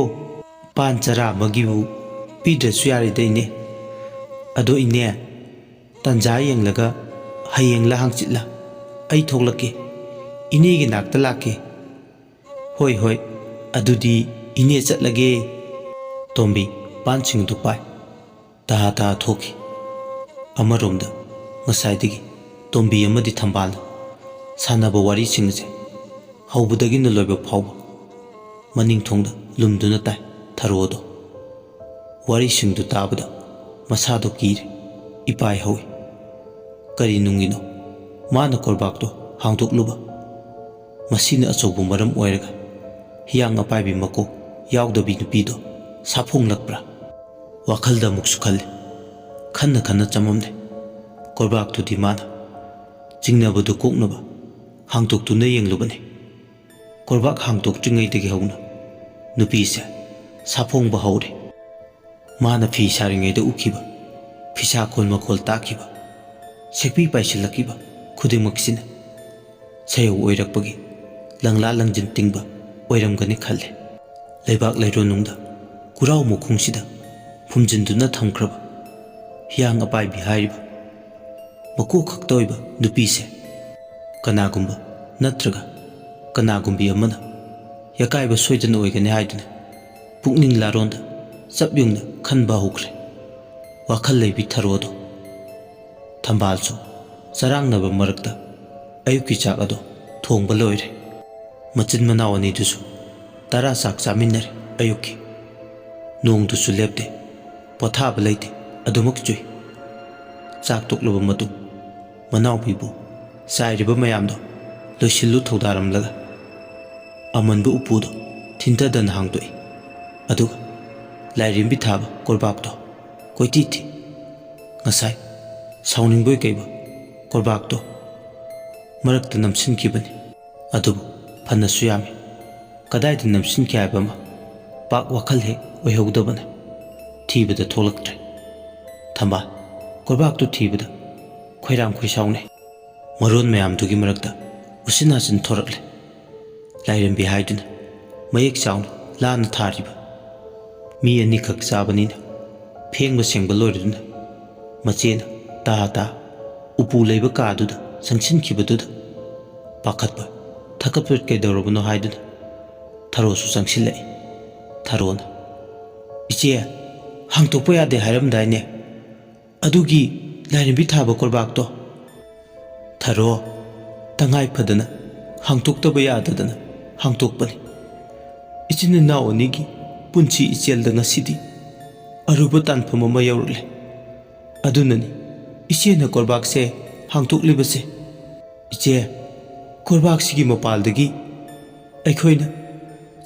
ꯄꯥꯟ ꯆꯔꯥ ꯑꯃꯒꯤꯕꯨ ꯄꯤꯗ꯭ꯔꯁꯨ ꯌꯥꯔꯦꯗ ꯏꯅꯦ ꯑꯗꯣ ꯏꯅꯦ ꯇꯟꯖꯥ ꯌꯦꯡꯂꯒ ꯍꯌꯦꯡꯂ ꯍꯥꯡꯆꯤꯠꯂ ꯑꯩ ꯊꯣꯛꯂꯛꯀꯦ ꯏꯅꯦꯒꯤ ꯅꯥꯛꯇ ꯂꯥꯛꯀꯦ ꯍꯣꯏ ꯍꯣꯏ ꯑꯗꯨꯗꯤ ꯏꯅꯦ ꯆꯠꯂꯒꯦ ꯇꯣꯝꯕꯤ ꯄꯥꯟꯁꯤꯡꯗꯨ ꯄꯥꯏ ꯇꯍꯥ ꯇꯍꯥ ꯊꯣꯛꯈꯤ꯫ ꯑꯃꯔꯣꯝꯗ ꯉꯁꯥꯏꯗꯒꯤ ꯇꯣꯝꯕꯤ ꯑꯃꯗꯤ ꯊꯝꯕꯥꯜꯅ ꯁꯥꯟꯅꯕ ꯋꯥꯔꯤꯁꯤꯡ ꯑꯁꯤ ꯍꯧꯕꯗꯒꯤꯅ ꯂꯣꯏꯕ ꯐꯥꯎꯕ ꯃꯅꯤꯡꯊꯣꯡꯗ ꯂꯨꯝꯗꯨꯅ ꯇꯥꯏ ꯊꯔꯣꯗꯣ꯫ ꯋꯥꯔꯤꯁꯤꯡꯗꯨ ꯇꯥꯕꯗ ꯃꯁꯥꯗꯣ ꯀꯤꯔꯦ, ꯏꯄꯥꯏ ꯍꯧꯏ꯫ ꯀꯔꯤ ꯅꯨꯡꯒꯤꯅꯣ ꯃꯥꯅ ꯀꯣꯔꯕꯥꯛꯇꯣ ꯍꯥꯡꯗꯣꯛꯂꯨꯕ? ꯃꯁꯤꯅ ꯑꯆꯧꯕ ꯃꯔꯝ ꯑꯣꯏꯔꯒ ꯍꯤꯌꯥꯡ ꯑꯄꯥꯏꯕꯤ ꯃꯀꯣꯛ ꯌꯥꯎꯗꯕꯤ ꯅꯨꯄꯤꯗꯣ ꯁꯥꯐꯣꯡꯂꯛꯄ꯭ꯔꯥ? ꯋꯥꯈꯜꯗ ꯑꯃꯨꯛꯁꯨ ꯈꯜꯂꯤ꯫ ꯈꯟꯅ ꯈꯟꯅ ꯆꯃꯝꯅꯩ꯫ ꯀꯣꯔꯕꯥꯛꯇꯨꯗꯤ ꯃꯥꯅ ꯆꯤꯡꯅꯕꯗꯨ ꯀꯣꯛꯅꯕ ꯍꯥꯡꯇꯣꯛꯇꯨꯅ ꯌꯦꯡꯂꯨꯕꯅꯤ꯫ ꯀꯣꯔꯕꯥꯛ ꯍꯥꯡꯇꯣꯛꯇ꯭ꯔꯤꯉꯩꯗꯒꯤ ꯍꯧꯅ ꯅꯨꯄꯤꯁꯦ ꯁꯥꯐꯣꯡꯕ ꯍꯧꯔꯦ꯫ ꯃꯥꯅ ꯐꯤ ꯁꯥꯔꯤꯉꯩꯗ ꯎꯈꯤꯕ, ꯐꯤꯁꯥꯈꯣꯜ ꯃꯈꯣꯜ ꯇꯥꯈꯤꯕ, ꯁꯦꯛꯄꯤ ꯄꯥꯏꯁꯤꯜꯂꯛꯈꯤꯕ ꯈꯨꯗꯤꯡꯃꯛꯁꯤꯅ ꯁꯩꯌꯧ ꯑꯣꯏꯔꯛꯄꯒꯤ ꯂꯪꯂꯥ ꯂꯪꯖꯤꯟ ꯇꯤꯡꯕ ꯑꯣꯏꯔꯝꯒꯅꯤ ꯈꯜꯂꯦ꯫ ꯂꯩꯕꯥꯛ ꯂꯩꯔꯣꯟꯅꯨꯡꯗ ꯀꯨꯔꯥꯎ ꯃꯈꯣꯡꯁꯤꯗ ꯐꯨꯝꯖꯤꯟꯗꯨꯅ ꯊꯝꯈ꯭ꯔꯕ ꯍꯤꯌꯥꯡ ꯑꯄꯥꯏꯕꯤ ꯍꯥꯏꯔꯤꯕ ꯃꯀꯣꯛ ꯈꯛꯇ ꯑꯣꯏꯕ ꯅꯨꯄꯤꯁꯦ ꯀꯅꯥꯒꯨꯝꯕ ꯅꯠꯇ꯭ꯔꯒ ꯀꯅꯥꯒꯨꯝꯕꯤ ꯑꯃꯅ ꯌꯥꯀꯥꯏꯕ ꯁꯣꯏꯗꯅ ꯑꯣꯏꯒꯅꯤ ꯍꯥꯏꯗꯨꯅ ꯄꯨꯛꯅꯤꯡ ꯂꯥꯔꯣꯟꯗ ꯆꯞ ꯌꯨꯡꯅ ꯈꯟꯕ ꯍꯧꯈ꯭ꯔꯦ꯫ ꯋꯥꯈꯜ ꯂꯩꯕꯤ ꯊꯔꯣꯗꯣ꯫ ꯊꯝꯕꯥꯜꯁꯨ ꯆꯔꯥꯡꯅꯕ ꯃꯔꯛꯇ ꯑꯌꯨꯛꯀꯤ ꯆꯥꯛ ꯑꯗꯣ ꯊꯣꯡꯕ ꯂꯣꯏꯔꯦ꯫ ꯃꯆꯤꯟ ꯃꯅꯥꯎ ꯑꯅꯤꯗꯨꯁꯨ ꯇꯔꯥ ꯆꯥꯛ ꯆꯥꯃꯤꯟꯅꯔꯦ ꯑꯌꯨꯛꯀꯤ꯫ ꯅꯣꯡꯗꯨꯁꯨ ꯂꯦꯞꯇꯦ, ꯄꯣꯊꯥꯕ ꯂꯩꯇꯦ, ꯑꯗꯨꯃꯛ ꯆꯨꯏ꯫ ꯆꯥꯛ ꯇꯣꯛꯂꯕ ꯃꯇꯨꯡ ꯃꯅꯥꯎꯄꯤꯕꯨ ꯆꯥꯏꯔꯤꯕ ꯃꯌꯥꯝꯗꯣ ꯂꯣꯏꯁꯤꯜꯂꯨ ꯊꯧꯗꯥꯔꯝꯂꯒ ꯑꯃꯟꯕ ꯎꯄꯨꯗꯣ ꯊꯤꯟꯊꯗꯅ ꯍꯥꯡꯗꯣꯛꯏ꯫ ꯑꯗꯨꯒ ꯂꯥꯏꯔꯦꯝꯕꯤ ꯊꯥꯕ ꯀꯣꯔꯕꯥꯛꯇꯣ ꯀꯣꯏꯊꯤ ꯊꯤ꯫ ꯉꯁꯥꯏ ꯁꯥꯎꯅꯤꯡꯕꯣꯏ ꯀꯩꯕꯣꯏ ꯀꯣꯔꯕꯥꯛꯇꯣ ꯃꯔꯛꯇ ꯅꯝꯁꯤꯟꯈꯤꯕꯅꯤ꯫ ꯑꯗꯨꯕꯨ ꯐꯅꯁꯨ ꯌꯥꯝꯃꯤ꯫ ꯀꯗꯥꯏꯗ ꯅꯝꯁꯤꯟꯈꯤ ꯍꯥꯏꯕ ꯑꯃ ꯄꯥꯛ ꯋꯥꯈꯜ ꯍꯦꯛ ꯑꯣꯏꯍꯧꯗꯕꯅ ꯊꯤꯕꯗ ꯊꯣꯛꯂꯛꯇ꯭ꯔꯦ꯫ ꯊꯝꯕꯥꯜ ꯀꯣꯔꯕꯥꯛꯇꯨ ꯊꯤꯕꯗ ꯈꯣꯏꯔꯥꯡ ꯈꯣꯏꯁꯥꯎꯅꯩ꯫ ꯃꯔꯣꯟ ꯃꯌꯥꯝꯗꯨꯒꯤ ꯃꯔꯛꯇ ꯎꯆꯤꯟ ꯅꯥꯆꯤꯟ ꯊꯣꯔꯛꯂꯦ꯫ ꯂꯥꯏꯔꯦꯝꯕꯤ ꯍꯥꯏꯗꯨꯅ ꯃꯌꯦꯛ ꯆꯥꯎꯅ ꯂꯥꯅ ꯊꯥꯔꯤꯕ ꯃꯤ ꯑꯅꯤꯈꯛ ꯆꯥꯕꯅꯤꯅ ꯐꯦꯡꯕ ꯁꯦꯡꯕ ꯂꯣꯏꯔꯗꯨꯅ ꯃꯆꯦꯅ ꯇꯥ ꯇꯥ ꯎꯄꯨ ꯂꯩꯕ ꯀꯥꯗꯨꯗ ꯆꯪꯁꯤꯟꯈꯤꯕꯗꯨꯗ ꯄꯥꯈꯠꯄ ꯊꯀꯠꯄ ꯀꯩꯗꯧꯔꯕꯅꯣ ꯍꯥꯏꯗꯨꯅ ꯊꯔꯣꯁꯨ ꯆꯪꯁꯤꯜꯂꯛꯏ꯫ ꯊꯔꯣꯅ "ꯏꯆꯦ, ꯍꯥꯡꯇꯣꯛꯄ ꯌꯥꯗꯦ ꯍꯥꯏꯔꯝꯗꯥꯏꯅꯦ ꯑꯗꯨꯒꯤ ꯂꯥꯏꯔꯦꯝꯕꯤ ꯊꯥꯕ ꯀꯣꯔꯕꯥꯛꯇꯣ?" "ꯊꯔꯣ, ꯇꯉꯥꯏ ꯐꯗꯅ ꯍꯥꯡꯇꯣꯛꯇꯕ ꯌꯥꯗꯗꯅ ꯍꯥꯡꯇꯣꯛꯄꯅꯤ꯫ ꯏꯆꯤꯟ ꯏꯅꯥꯎ ꯑꯅꯤꯒꯤ ꯄꯨꯟꯁꯤ ꯏꯆꯦꯜꯗ ꯉꯁꯤꯗꯤ ꯑꯔꯨꯕ ꯇꯥꯟꯐꯝ ꯑꯃ ꯌꯧꯔꯛꯂꯦ꯫ ꯑꯗꯨꯅꯅꯤ ꯏꯆꯦꯅ ꯀꯣꯔꯕꯥꯛꯁꯦ ꯍꯥꯡꯇꯣꯛꯂꯤꯕꯁꯦ꯫ ꯏꯆꯦ, ꯀꯣꯔꯕꯥꯛꯁꯤꯒꯤ ꯃꯄꯥꯜꯗꯒꯤ ꯑꯩꯈꯣꯏꯅ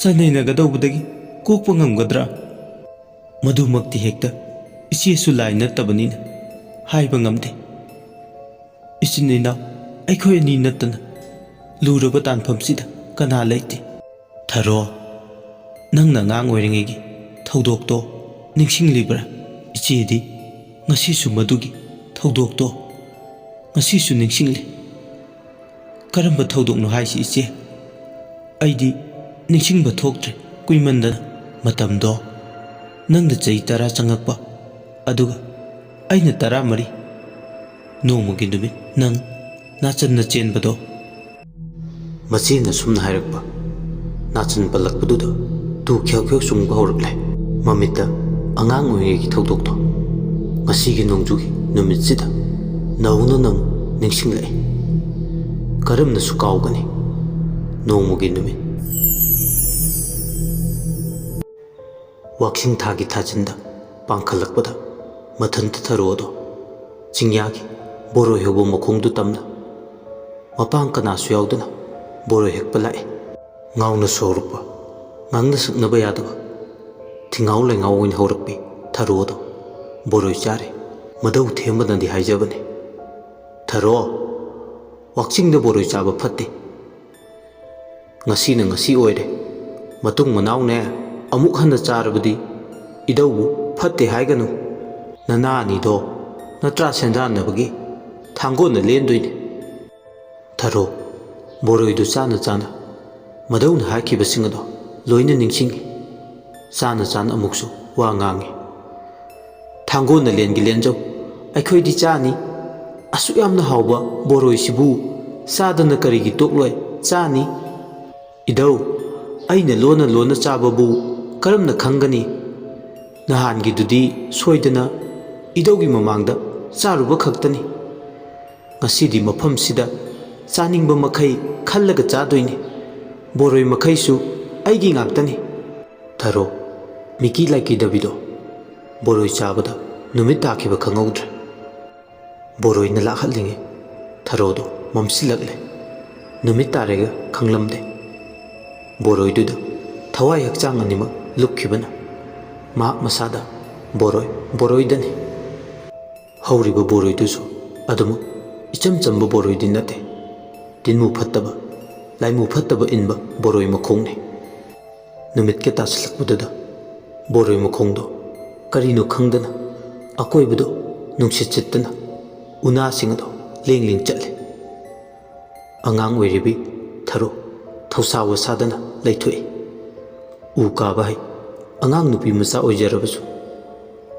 ꯆꯟꯅꯩꯅꯒꯗꯧꯕꯗꯒꯤ ꯀꯣꯛꯄ ꯉꯝꯒꯗ꯭ꯔꯥ? ꯃꯗꯨꯃꯛꯇꯤ ꯍꯦꯛꯇ ꯏꯆꯦꯁꯨ ꯂꯥꯏ ꯅꯠꯇꯕꯅꯤꯅ ꯍꯥꯏꯕ ꯉꯝꯗꯦ꯫ ꯏꯆꯤꯟ ꯏꯅꯥꯎ ꯑꯩꯈꯣꯏ ꯑꯅꯤ ꯅꯠꯇꯅ ꯂꯨꯔꯕ ꯇꯥꯟꯐꯝꯁꯤꯗ ꯀꯅꯥ ꯂꯩꯇꯦ꯫ ꯊꯔꯣ, ꯅꯪꯅ ꯑꯉꯥꯡ ꯑꯣꯏꯔꯤꯉꯩꯒꯤ ꯊꯧꯗꯣꯛꯇꯣ ꯅꯤꯡꯁꯤꯡꯂꯤꯕ꯭ꯔꯥ? ꯏꯆꯦꯗꯤ ꯉꯁꯤꯁꯨ ꯃꯗꯨꯒꯤ ꯊꯧꯗꯣꯛꯇꯣ ꯉꯁꯤꯁꯨ ꯅꯤꯡꯁꯤꯡꯂꯤ꯫ ꯀꯔꯝꯕ ꯊꯧꯗꯣꯛꯅꯣ ꯍꯥꯏꯁꯤ ꯏꯆꯦ? ꯑꯩꯗꯤ ꯅꯤꯡꯁꯤꯡꯕ ꯊꯣꯛꯇ꯭ꯔꯦ ꯀꯨꯏꯃꯟꯗꯅ꯫ ꯃꯇꯝꯗꯣ ꯅꯪꯅ ꯆꯍꯤ 10 ꯆꯪꯉꯛꯄ, ꯑꯗꯨꯒ ꯑꯩꯅ 14꯫ ꯅꯣꯡꯃꯒꯤ ꯅꯨꯃꯤꯠ ꯅꯪ ꯅꯥꯆꯟꯅ ꯆꯦꯟꯕꯗꯣ." ꯃꯆꯦꯅ ꯁꯨꯝꯅ ꯍꯥꯏꯔꯛꯄ ꯅꯥꯆꯟ ꯄꯜꯂꯛꯄꯗꯨꯗ ꯇꯨ ꯈꯦꯜ ꯈꯦꯜ ꯆꯨꯡꯕ ꯍꯧꯔꯛꯂꯦ ꯃꯃꯤꯠꯇ ꯑꯉꯥꯡ ꯑꯣꯏꯔꯤꯉꯩꯒꯤ ꯊꯧꯗꯣꯛꯇꯣ ꯉꯁꯤꯒꯤ ꯅꯣꯡꯖꯨꯒꯤ ꯅꯨꯃꯤꯠꯁꯤꯗ ꯅꯧꯅ ꯅꯤꯡꯁꯤꯡꯂꯛꯏ꯫ ꯀꯔꯝꯅꯁꯨ ꯀꯥꯎꯒꯅꯤ? ꯅꯣꯡꯃꯒꯤ ꯅꯨꯃꯤꯠ ꯋꯥꯛꯆꯤꯡ ꯊꯥꯒꯤ ꯊꯥꯖꯤꯟꯗ ꯄꯥꯡꯈꯠꯂꯛꯄꯗ ꯃꯊꯟꯇ ꯊꯔꯣꯗꯣ ꯆꯤꯡꯌꯥꯒꯤ ꯕꯣꯔꯣꯏ ꯍꯧꯕ ꯃꯈꯣꯡꯗꯨ ꯇꯝꯅ ꯃꯄꯥꯡ ꯀꯅꯥꯁꯨ ꯌꯥꯎꯗꯅ ꯕꯣꯔꯣꯏ ꯍꯦꯛꯄ ꯂꯥꯛꯏ꯫ ꯉꯥꯎꯅꯁꯨ ꯍꯧꯔꯛꯄ, ꯉꯥꯡꯅ ꯁꯛꯅꯕ ꯌꯥꯗꯕ, ꯊꯤꯉꯥꯎ ꯂꯩꯉꯥꯎ ꯑꯣꯏꯅ ꯍꯧꯔꯛꯄꯤ ꯊꯔꯣꯗꯣ ꯕꯣꯔꯣꯏ ꯆꯥꯔꯦ꯫ ꯃꯗꯧ ꯊꯦꯝꯕꯅꯗꯤ ꯍꯥꯏꯖꯕꯅꯤ, "ꯊꯔꯣ, ꯋꯥꯛꯆꯤꯡꯗ ꯕꯣꯔꯣꯏ ꯆꯥꯕ ꯐꯠꯇꯦ꯫ ꯉꯁꯤꯅ ꯉꯁꯤ ꯑꯣꯏꯔꯦ, ꯃꯇꯨꯡ ꯃꯅꯥꯎꯅꯦ ꯑꯃꯨꯛ ꯍꯟꯅ ꯆꯥꯔꯕꯗꯤ ꯏꯙꯧꯕꯨ ꯐꯠꯇꯦ ꯍꯥꯏꯒꯅꯨ꯫ ꯅꯅꯥ ꯑꯅꯤꯗꯣ ꯅꯠꯇ꯭ꯔꯥ ꯁꯦꯟꯗ꯭ꯔꯥꯟꯅꯕꯒꯤ ꯊꯥꯡꯒꯣꯟꯅ ꯂꯦꯟꯗꯣꯏꯅꯤ." ꯊꯔꯣ ꯕꯣꯔꯣꯏꯗꯨ ꯆꯥꯅ ꯆꯥꯅ ꯃꯗꯧꯅ ꯍꯥꯏꯈꯤꯕꯁꯤꯡ ꯑꯗꯣ ꯂꯣꯏꯅ ꯅꯤꯡꯁꯤꯡꯉꯤ꯫ ꯆꯥꯅ ꯆꯥꯅ ꯑꯃꯨꯛꯁꯨ ꯋꯥ ꯉꯥꯡꯉꯤ꯫ "ꯊꯥꯡꯒꯣꯟꯅ ꯂꯦꯟꯒꯤ ꯂꯦꯟꯖꯧ, ꯑꯩꯈꯣꯏꯗꯤ ꯆꯥꯅꯤ꯫ ꯑꯁꯨꯛ ꯌꯥꯝꯅ ꯍꯥꯎꯕ ꯕꯣꯔꯣꯏꯁꯤꯕꯨ ꯆꯥꯗꯅ ꯀꯔꯤꯒꯤ ꯇꯣꯛꯂꯣꯏ? ꯆꯥꯅꯤ꯫ ꯏꯙꯧ, ꯑꯩꯅ ꯂꯣꯟꯅ ꯂꯣꯟꯅ ꯆꯥꯕꯕꯨ ꯀꯔꯝꯅ ꯈꯪꯒꯅꯤ? ꯅꯍꯥꯟꯒꯤꯗꯨꯗꯤ ꯁꯣꯏꯗꯅ ꯏꯙꯧꯒꯤ ꯃꯃꯥꯡꯗ ꯆꯥꯔꯨꯕ ꯈꯛꯇꯅꯤ꯫ ꯉꯁꯤꯗꯤ ꯃꯐꯝꯁꯤꯗ ꯆꯥꯅꯤꯡꯕ ꯃꯈꯩ ꯈꯜꯂꯒ ꯆꯥꯗꯣꯏꯅꯤ꯫ ꯕꯣꯔꯣꯏ ꯃꯈꯩꯁꯨ ꯑꯩꯒꯤ ꯉꯥꯛꯇꯅꯤ꯫ ꯊꯔꯣ ꯃꯤꯀꯤ ꯂꯥꯏꯀꯤꯗꯕꯤꯗꯣ ꯕꯣꯔꯣꯏ ꯆꯥꯕꯗ ꯅꯨꯃꯤꯠ ꯇꯥꯈꯤꯕ ꯈꯪꯍꯧꯗ꯭ꯔꯦ꯫ ꯕꯣꯔꯣꯏꯅ ꯂꯥꯛꯍꯠꯂꯤꯉꯩ ꯊꯔꯣꯗꯣ ꯃꯝꯁꯤꯜꯂꯛꯂꯦ꯫ ꯅꯨꯃꯤꯠ ꯇꯥꯔꯦꯒ ꯈꯪꯂꯝꯗꯦ꯫ ꯕꯣꯔꯣꯏꯗꯨꯗ ꯊꯋꯥꯏ ꯍꯛꯆꯥꯡ ꯑꯅꯤꯃꯛ ꯂꯨꯞꯈꯤꯕꯅ ꯃꯍꯥꯛ ꯃꯁꯥꯗ ꯕꯣꯔꯣꯏꯗꯅꯤ꯫ ꯍꯧꯔꯤꯕ ꯕꯣꯔꯣꯏꯗꯨꯁꯨ ꯑꯗꯨꯃꯛ ꯏꯆꯝ ꯆꯝꯕ ꯕꯣꯔꯣꯏꯗꯤ ꯅꯠꯇꯦ꯫ ꯇꯤꯟꯃꯨ ꯐꯠꯇꯕ ꯂꯥꯏꯃꯨ ꯐꯠꯇꯕ ꯏꯟꯕ ꯕꯣꯔꯣꯏ ꯃꯈꯣꯡꯅꯤ꯫ ꯅꯨꯃꯤꯠꯀ ꯇꯥꯁꯤꯜꯂꯛꯄꯗꯨꯗ ꯕꯣꯔꯣꯏ ꯃꯈꯣꯡꯗꯣ ꯀꯔꯤꯅꯣ ꯈꯪꯗꯅ ꯑꯀꯣꯏꯕꯗꯣ ꯅꯨꯡꯁꯤꯠ ꯁꯤꯠꯇꯅ ꯎꯅꯥꯁꯤꯡ ꯑꯗꯣ ꯂꯦꯡ ꯂꯦꯡ ꯆꯠꯂꯤ꯫ ꯑꯉꯥꯡ ꯑꯣꯏꯔꯤꯕꯤ ꯊꯔꯣ ꯊꯧꯁꯥ ꯋꯥꯁꯥꯗꯅ ꯂꯩꯊꯣꯛꯏ꯫ ꯎ ꯀꯥꯕ ꯍꯩ ꯑꯉꯥꯡ ꯅꯨꯄꯤ ꯃꯆꯥ ꯑꯣꯏꯖꯔꯕꯁꯨ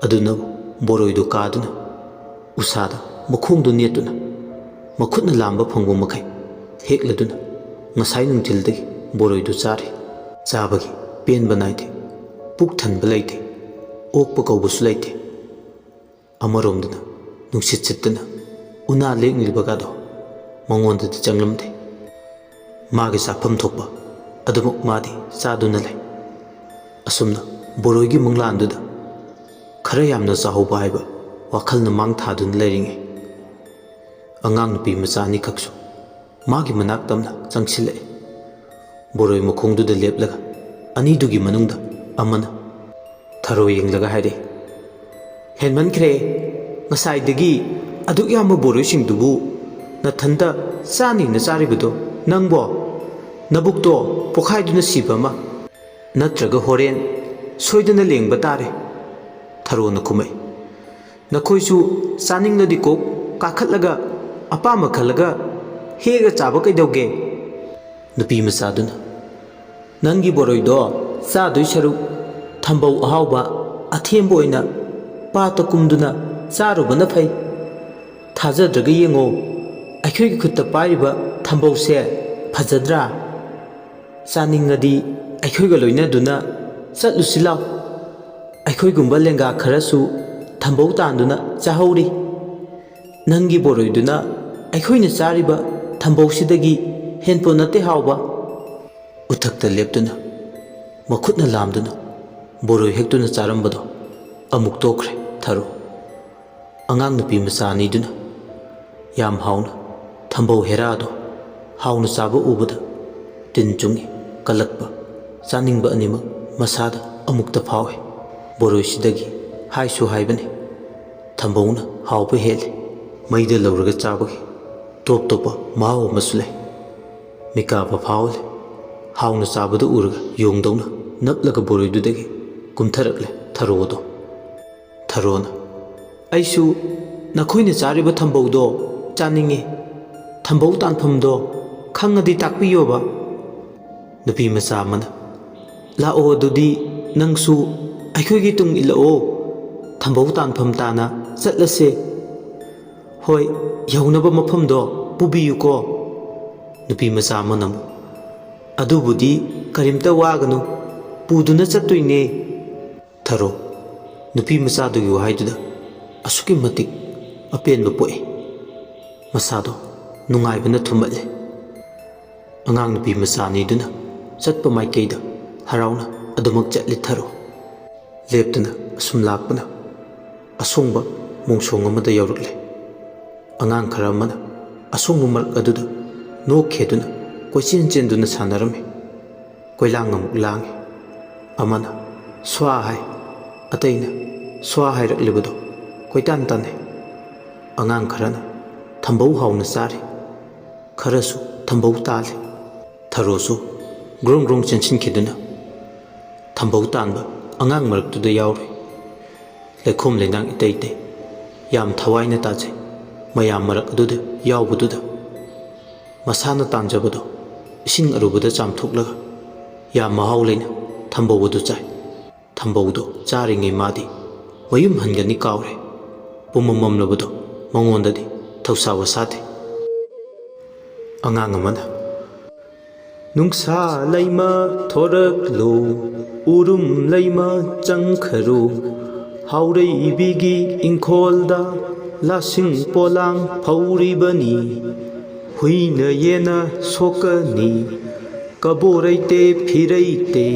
ꯑꯗꯨꯅꯕꯨ ꯕꯣꯔꯣꯏꯗꯨ ꯀꯥꯗꯨꯅ ꯎꯁꯥꯗ ꯃꯈꯣꯡꯗꯨ ꯅꯦꯠꯇꯨꯅ ꯃꯈꯨꯠꯅ ꯂꯥꯝꯕ ꯐꯪꯕ ꯃꯈꯩ ꯍꯦꯛꯂꯗꯨꯅ ꯉꯁꯥꯏ ꯅꯨꯡꯊꯤꯜꯗꯒꯤ ꯕꯣꯔꯣꯏꯗꯨ ꯆꯥꯔꯤ꯫ ꯆꯥꯕꯒꯤ ꯄꯦꯟꯕ ナꯏꯗꯦ꯫ ꯄꯨꯛ ꯊꯟꯕ ꯂꯩꯇꯦ꯫ ꯑꯣꯛꯄ ꯀꯧꯕꯁꯨ ꯂꯩꯇꯦ꯫ ꯑꯃꯔꯣꯝꯗꯅ ꯅꯨꯡꯁꯤꯠ ꯁꯤꯠꯇꯅ ꯎꯅꯥ ꯂꯦꯡꯂꯤꯕꯒꯗꯣ ꯃꯉꯣꯟꯗꯗꯤ ꯆꯪꯂꯝꯗꯦ꯫ ꯃꯥꯒꯤ ꯆꯥꯐꯝ ꯊꯣꯛꯄ ꯑꯗꯨꯃꯛ ꯃꯥꯗꯤ ꯆꯥꯗꯨꯅ ꯂꯩ꯫ ꯑꯁꯨꯝꯅ ꯕꯣꯔꯣꯏꯒꯤ ꯃꯪꯂꯥꯟꯗꯨꯗ ꯈꯔ ꯌꯥꯝꯅ ꯆꯥꯍꯧꯕ ꯍꯥꯏꯕ ꯋꯥꯈꯜꯅ ꯃꯥꯡ ꯊꯥꯗꯨꯅ ꯂꯩꯔꯤꯉꯩ ꯑꯉꯥꯡ ꯅꯨꯄꯤ ꯃꯆꯥ ꯑꯅꯤꯈꯛꯁꯨ ꯃꯥꯒꯤ ꯃꯅꯥꯛ ꯇꯝꯅ ꯆꯪꯁꯤꯜꯂꯛꯏ꯫ ꯕꯣꯔꯣꯏ ꯃꯈꯣꯡꯗꯨꯗ ꯂꯦꯞꯂꯒ ꯑꯅꯤꯗꯨꯒꯤ ꯃꯅꯨꯡꯗ ꯑꯃꯅ ꯊꯔꯣ ꯌꯦꯡꯂꯒ ꯍꯥꯏꯔꯛꯏ, "ꯍꯦꯟꯃꯟꯈ꯭ꯔꯦ, ꯉꯁꯥꯏꯗꯒꯤ ꯑꯗꯨꯛ ꯌꯥꯝꯕ ꯕꯣꯔꯣꯏꯁꯤꯡꯗꯨꯕꯨ ꯅꯊꯟꯇ ꯆꯥꯅꯤꯅ ꯆꯥꯔꯤꯕꯗꯣ ꯅꯪꯕꯣ ꯅꯕꯨꯛꯇꯣ ꯄꯣꯈꯥꯏꯗꯨꯅ ꯁꯤꯕ ꯑꯃ ꯅꯠꯇ꯭ꯔꯒ ꯍꯣꯔꯦꯟ ꯁꯣꯏꯗꯅ ꯂꯦꯡꯕ ꯇꯥꯔꯦ"꯫ ꯊꯔꯣꯅ ꯈꯨꯝꯃꯛꯏ, "ꯅꯈꯣꯏꯁꯨ ꯆꯥꯅꯤꯡꯂꯗꯤ ꯀꯣꯛ ꯀꯥꯈꯠꯂꯒ ꯑꯄꯥꯝꯕ ꯈꯜꯂꯒ ꯍꯦꯛꯑꯒ ꯆꯥꯕ ꯀꯩꯗꯧꯒꯦ?" ꯅꯨꯄꯤ ꯃꯆꯥꯗꯨꯅ, "ꯅꯪꯒꯤ ꯕꯣꯔꯣꯏꯗꯣ ꯆꯥꯗꯣꯏ ꯁꯔꯨꯛ ꯊꯝꯕꯧ ꯑꯍꯥꯎꯕ ꯑꯊꯦꯝꯕ ꯑꯣꯏꯅ ꯄꯥꯠꯇ ꯀꯨꯝꯗꯨꯅ ꯆꯥꯔꯨꯕꯅ ꯐꯩ꯫ ꯊꯥꯖꯗ꯭ꯔꯒ ꯌꯦꯡꯉꯣ, ꯑꯩꯈꯣꯏꯒꯤ ꯈꯨꯠꯇ ꯄꯥꯏꯔꯤꯕ ꯊꯝꯕꯧꯁꯦ ꯐꯖꯗ꯭ꯔꯥ? ꯆꯥꯅꯤꯡꯉꯗꯤ ꯑꯩꯈꯣꯏꯒ ꯂꯣꯏꯅꯗꯨꯅ ꯆꯠꯂꯨꯁꯤ ꯂꯥꯎ꯫ ꯑꯩꯈꯣꯏꯒꯨꯝꯕ ꯂꯦꯡꯒꯥ ꯈꯔꯁꯨ ꯊꯝꯕꯧ ꯇꯥꯟꯗꯨꯅ ꯆꯥꯍꯧꯔꯤ꯫ ꯅꯪꯒꯤ ꯕꯣꯔꯣꯏꯗꯨꯅ ꯑꯩꯈꯣꯏꯅ ꯆꯥꯔꯤꯕ ꯊꯝꯕꯧꯁꯤꯗꯒꯤ ꯍꯦꯟꯄꯣꯠ ꯅꯠꯇꯦ ꯍꯥꯎꯕ"꯫ ꯎꯊꯛꯇ ꯂꯦꯞꯇꯨꯅ ꯃꯈꯨꯠꯅ ꯂꯥꯝꯗꯨꯅ ꯕꯣꯔꯣꯏ ꯍꯦꯛꯇꯨꯅ ꯆꯥꯔꯝꯕꯗꯣ ꯑꯃꯨꯛ ꯇꯣꯛꯈ꯭ꯔꯦ ꯊꯔꯣ꯫ ꯑꯉꯥꯡ ꯅꯨꯄꯤ ꯃꯆꯥ ꯑꯅꯤꯗꯨꯅ ꯌꯥꯝ ꯍꯥꯎꯅ ꯊꯝꯕꯧ ꯍꯦꯔꯥꯗꯣ ꯍꯥꯎꯅ ꯆꯥꯕ ꯎꯕꯗ ꯇꯤꯟ ꯆꯨꯡꯉꯤ, ꯀꯜꯂꯛꯄ, ꯆꯥꯅꯤꯡꯕ ꯑꯅꯤꯃꯛ ꯃꯁꯥꯗ ꯑꯃꯨꯛꯇ ꯐꯥꯎꯏ꯫ ꯕꯣꯔꯣꯏꯁꯤꯗꯒꯤ ꯍꯥꯏꯁꯨ ꯍꯥꯏꯕꯅꯤ, ꯊꯝꯕꯧꯅ ꯍꯥꯎꯕ ꯍꯦꯜꯂꯤ꯫ ꯃꯩꯗ ꯂꯧꯔꯒ ꯆꯥꯕꯒꯤ ꯇꯣꯞ ꯇꯣꯞꯄ ꯃꯍꯥꯎ ꯑꯃꯁꯨ ꯂꯩ꯫ ꯃꯤꯀꯥꯕ ꯐꯥꯎꯍꯜꯂꯤ꯫ ꯍꯥꯎꯅ ꯆꯥꯕꯗ ꯎꯔꯒ ꯌꯣꯡꯗꯧꯅ ꯅꯞꯂꯒ ꯕꯣꯔꯣꯏꯗꯨꯗꯒꯤ ꯀꯨꯝꯊꯔꯛꯂꯦ ꯊꯔꯣꯗꯣ꯫ ꯊꯔꯣꯅ, "ꯑꯩꯁꯨ ꯅꯈꯣꯏꯅ ꯆꯥꯔꯤꯕ ꯊꯝꯕꯧꯗꯣ ꯆꯥꯅꯤꯡꯉꯤ꯫ ꯊꯝꯕꯧ ꯇꯥꯟꯐꯝꯗꯣ ꯈꯪꯉꯗꯤ ꯇꯥꯛꯄꯤꯌꯣꯕ"꯫ ꯅꯨꯄꯤ ꯃꯆꯥ ꯑꯃꯅ, "ꯂꯥꯛꯑꯣ, ꯑꯗꯨꯗꯤ ꯅꯪꯁꯨ ꯑꯩꯈꯣꯏꯒꯤ ꯇꯨꯡ ꯏꯜꯂꯛꯑꯣ, ꯊꯝꯕꯧ ꯇꯥꯟꯐꯝ ꯇꯥꯅ ꯆꯠꯂꯁꯦ꯫ ꯍꯣꯏ, ꯌꯧꯅꯕ ꯃꯐꯝꯗꯣ ꯄꯨꯕꯤꯌꯨꯀꯣ"꯫ ꯅꯨꯄꯤ ꯃꯆꯥ ꯑꯃꯅ ꯑꯃꯨꯛ, "ꯑꯗꯨꯕꯨꯗꯤ ꯀꯔꯤꯝꯇ ꯋꯥꯒꯅꯨ, ꯄꯨꯗꯨꯅ ꯆꯠꯇꯣꯏꯅꯦ"꯫ ꯊꯔꯣ ꯅꯨꯄꯤ ꯃꯆꯥꯗꯨꯒꯤ ꯋꯥꯍꯩꯗꯨꯗ ꯑꯁꯨꯛꯀꯤ ꯃꯇꯤꯛ ꯑꯄꯦꯟꯕ ꯄꯣꯛꯏ꯫ ꯃꯁꯥꯗꯣ ꯅꯨꯡꯉꯥꯏꯕꯅ ꯊꯨꯝꯍꯠꯂꯤ꯫ ꯑꯉꯥꯡ ꯅꯨꯄꯤ ꯃꯆꯥ ꯑꯅꯤꯗꯨꯅ ꯆꯠꯄ ꯃꯥꯏꯀꯩꯗ ꯍꯔꯥꯎꯅ ꯑꯗꯨꯃꯛ ꯆꯠꯂꯤ ꯊꯔꯣ꯫ ꯂꯦꯞꯇꯅ ꯑꯁꯨꯝ ꯂꯥꯛꯄꯅ ꯑꯁꯣꯡꯕ ꯃꯣꯡꯁꯣꯡ ꯑꯃꯗ ꯌꯧꯔꯛꯂꯦ꯫ ꯑꯉꯥꯡ ꯈꯔ ꯑꯃꯅ ꯑꯁꯣꯡꯕ ꯃꯔꯛ ꯑꯗꯨꯗ ꯅꯣꯛꯈꯦꯗꯨꯅ ꯀꯣꯏꯆꯦꯟ ꯆꯦꯟꯗꯨꯅ ꯁꯥꯟꯅꯔꯝꯃꯤ꯫ ꯀꯣꯏꯂꯥꯡ ꯑꯃꯨꯛ ꯂꯥꯡꯉꯤ꯫ ꯑꯃꯅ ꯁ꯭ꯋꯥ ꯍꯥꯏ, ꯑꯇꯩꯅ ꯁ꯭ꯋꯥ ꯍꯥꯏꯔꯛꯂꯤꯕꯗꯣ ꯀꯣꯏꯇꯥꯟ ꯇꯥꯟꯅꯩ꯫ ꯑꯉꯥꯡ ꯈꯔꯅ ꯊꯝꯕꯧ ꯍꯥꯎꯅ ꯆꯥꯔꯤ, ꯈꯔꯁꯨ ꯊꯝꯕꯧ ꯇꯥꯜꯂꯤ꯫ ꯊꯔꯣꯁꯨ ꯒ꯭ꯔꯣꯡ ꯒ꯭ꯔꯣꯡ ꯆꯦꯟꯁꯤꯟꯈꯤꯗꯨꯅ ꯊꯝꯕꯧ ꯇꯥꯟꯕ ꯑꯉꯥꯡ ꯃꯔꯛꯇꯨꯗ ꯌꯥꯎꯔꯨꯏ꯫ ꯂꯩꯈꯣꯝ ꯂꯩꯅꯥꯡ ꯏꯇꯩ ꯇꯩ, ꯌꯥꯝ ꯊꯋꯥꯏꯅ ꯇꯥꯖꯩ꯫ ꯃꯌꯥꯝ ꯃꯔꯛ ꯑꯗꯨꯗ ꯌꯥꯎꯕꯗꯨꯗ ꯃꯁꯥꯅ ꯇꯥꯟꯖꯕꯗꯣ ꯏꯁꯤꯡ ꯑꯔꯨꯕꯗ ꯆꯥꯝꯊꯣꯛꯂꯒ ꯌꯥꯝ ꯃꯍꯥꯎ ꯂꯩꯅ ꯊꯝꯕꯧ ꯑꯗꯨ ꯆꯥꯏ꯫ ꯊꯝꯕꯧꯗꯣ ꯆꯥꯔꯤꯉꯩ ꯃꯥꯗꯤ ꯃꯌꯨꯝ ꯍꯟꯒꯅꯤ ꯀꯥꯎꯔꯦ꯫ ꯄꯨꯝꯃꯝ ꯃꯝꯂꯕꯗꯣ ꯃꯉꯣꯟꯗꯗꯤ ꯊꯧꯁꯥ ꯋꯥꯁꯥꯗꯦ꯫ ꯑꯉꯥꯡ ꯑꯃꯅ, "ꯅꯨꯡꯁꯥ ꯂꯩꯃ ꯊꯣꯔꯛꯂꯣ, ꯎꯔꯨꯝ ꯂꯩꯃ ꯆꯪꯈꯔꯣ, ꯍꯥꯎꯔꯩꯕꯤꯒꯤ ꯏꯪꯈꯣꯜꯗ ꯂꯥꯁꯤꯡ ꯄꯣꯂꯥꯡ ꯐꯧꯔꯤꯕꯅꯤ ꯍꯨꯏꯅ ꯌꯦꯅ ꯁꯣꯛꯀꯅꯤ ꯀꯕꯣꯔꯩꯇꯦ ꯐꯤꯔꯩꯇꯦ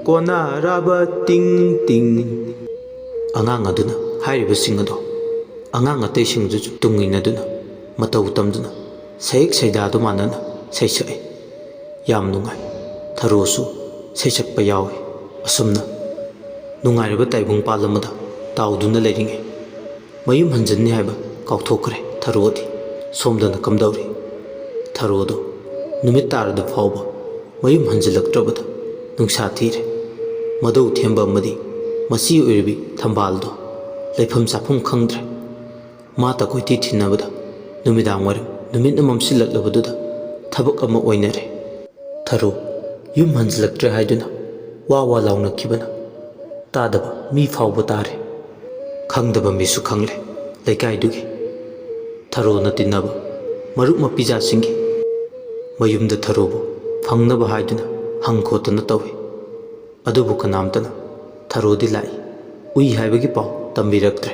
ꯀꯣꯅꯥꯔꯥꯕ ꯇꯤꯡ ꯇꯤꯡ ꯑꯉꯥꯡ ꯑꯗꯨꯅ ꯍꯥꯏꯔꯤꯕꯁꯤꯡ ꯑꯗꯣ ꯑꯉꯥꯡ ꯑꯇꯩꯁꯤꯡꯗꯨꯁꯨ ꯇꯨꯡ ꯏꯟꯅꯗꯨꯅ ꯃꯇꯧ ꯇꯝꯗꯨꯅ ꯁꯩꯌꯦꯛ ꯁꯩꯗꯥꯗꯨ ꯃꯥꯟꯅꯅ ꯁꯩꯁꯛꯏ ꯌꯥꯝ ꯅꯨꯡꯉꯥꯏ ꯊꯔꯣꯁꯨ ꯁꯩꯁꯛꯄ ꯌꯥꯎꯏ ꯑꯁꯨꯝꯅ ꯅꯨꯡꯉꯥꯏꯔꯕ ꯇꯥꯏꯕꯪ ꯄꯥꯜ ꯑꯃꯗ ꯇꯥꯎꯗꯨꯅ ꯂꯩꯔꯤꯉꯩ ꯃꯌꯨꯝ ꯍꯟꯖꯟꯅꯤ ꯍꯥꯏꯕ ꯀꯥꯎꯊꯣꯛꯈ꯭ꯔꯦ ꯊꯔꯣꯗꯤ ꯁꯣꯝꯗꯅ ꯀꯝꯗꯧꯔꯤ ꯊꯔꯣꯗꯣ ꯅꯨꯃꯤꯠ ꯇꯥꯔꯗꯨ ꯐꯥꯎꯕ ꯃꯌꯨꯝ ꯍꯟꯖꯤꯜꯂꯛꯇ꯭ꯔꯕꯗ ꯅꯨꯡꯁꯥ ꯊꯤꯔꯦ ꯃꯗꯧ ꯊꯦꯝꯕ ꯑꯃꯗꯤ ꯃꯆꯤ ꯑꯣꯏꯔꯤꯕꯤ ꯊꯝꯕꯥꯜꯗꯣ ꯂꯩꯐꯝ ꯆꯥꯐꯝ ꯈꯪꯗ꯭ꯔꯦ ꯃꯥꯇ ꯀꯣꯏꯊꯤ ꯊꯤꯅꯕꯗ ꯅꯨꯃꯤꯗꯥꯡ ꯋꯥꯏꯔꯝ ꯅꯨꯃꯤꯠꯅ ꯃꯝꯁꯤꯜꯂꯛꯂꯕꯗꯨꯗ ꯊꯕꯛ ꯑꯃ ꯑꯣꯏꯅꯔꯦ ꯊꯔꯣ ꯌꯨꯝ ꯍꯟꯖꯤꯜꯂꯛꯇ꯭ꯔꯦ ꯍꯥꯏꯗꯨꯅ ꯋꯥ ꯋꯥ ꯂꯥꯎꯅꯈꯤꯕꯅ ꯇꯥꯗꯕ ꯃꯤ ꯐꯥꯎꯕ ꯇꯥꯔꯦ ꯈꯪꯗꯕ ꯃꯤꯁꯨ ꯈꯪꯂꯦ ꯂꯩꯀꯥꯏꯗꯨꯒꯤ ꯊꯔꯣꯅ ꯇꯤꯟꯅꯕ ꯃꯔꯨꯞ ꯃꯄꯤꯖꯥꯁꯤꯡꯒꯤ ꯃꯌꯨꯝꯗ ꯊꯔꯣꯕꯨ ꯐꯪꯅꯕ ꯍꯥꯏꯗꯨꯅ ꯍꯪ ꯈꯣꯠꯇꯅ ꯇꯧꯏ ꯑꯗꯨꯕꯨ ꯀꯅꯥꯝꯇꯅ ꯊꯔꯣꯗꯤ ꯂꯥꯛꯏ ꯎꯏ ꯍꯥꯏꯕꯒꯤ ꯄꯥꯎ ꯇꯝꯕꯤꯔꯛꯇ꯭ꯔꯦ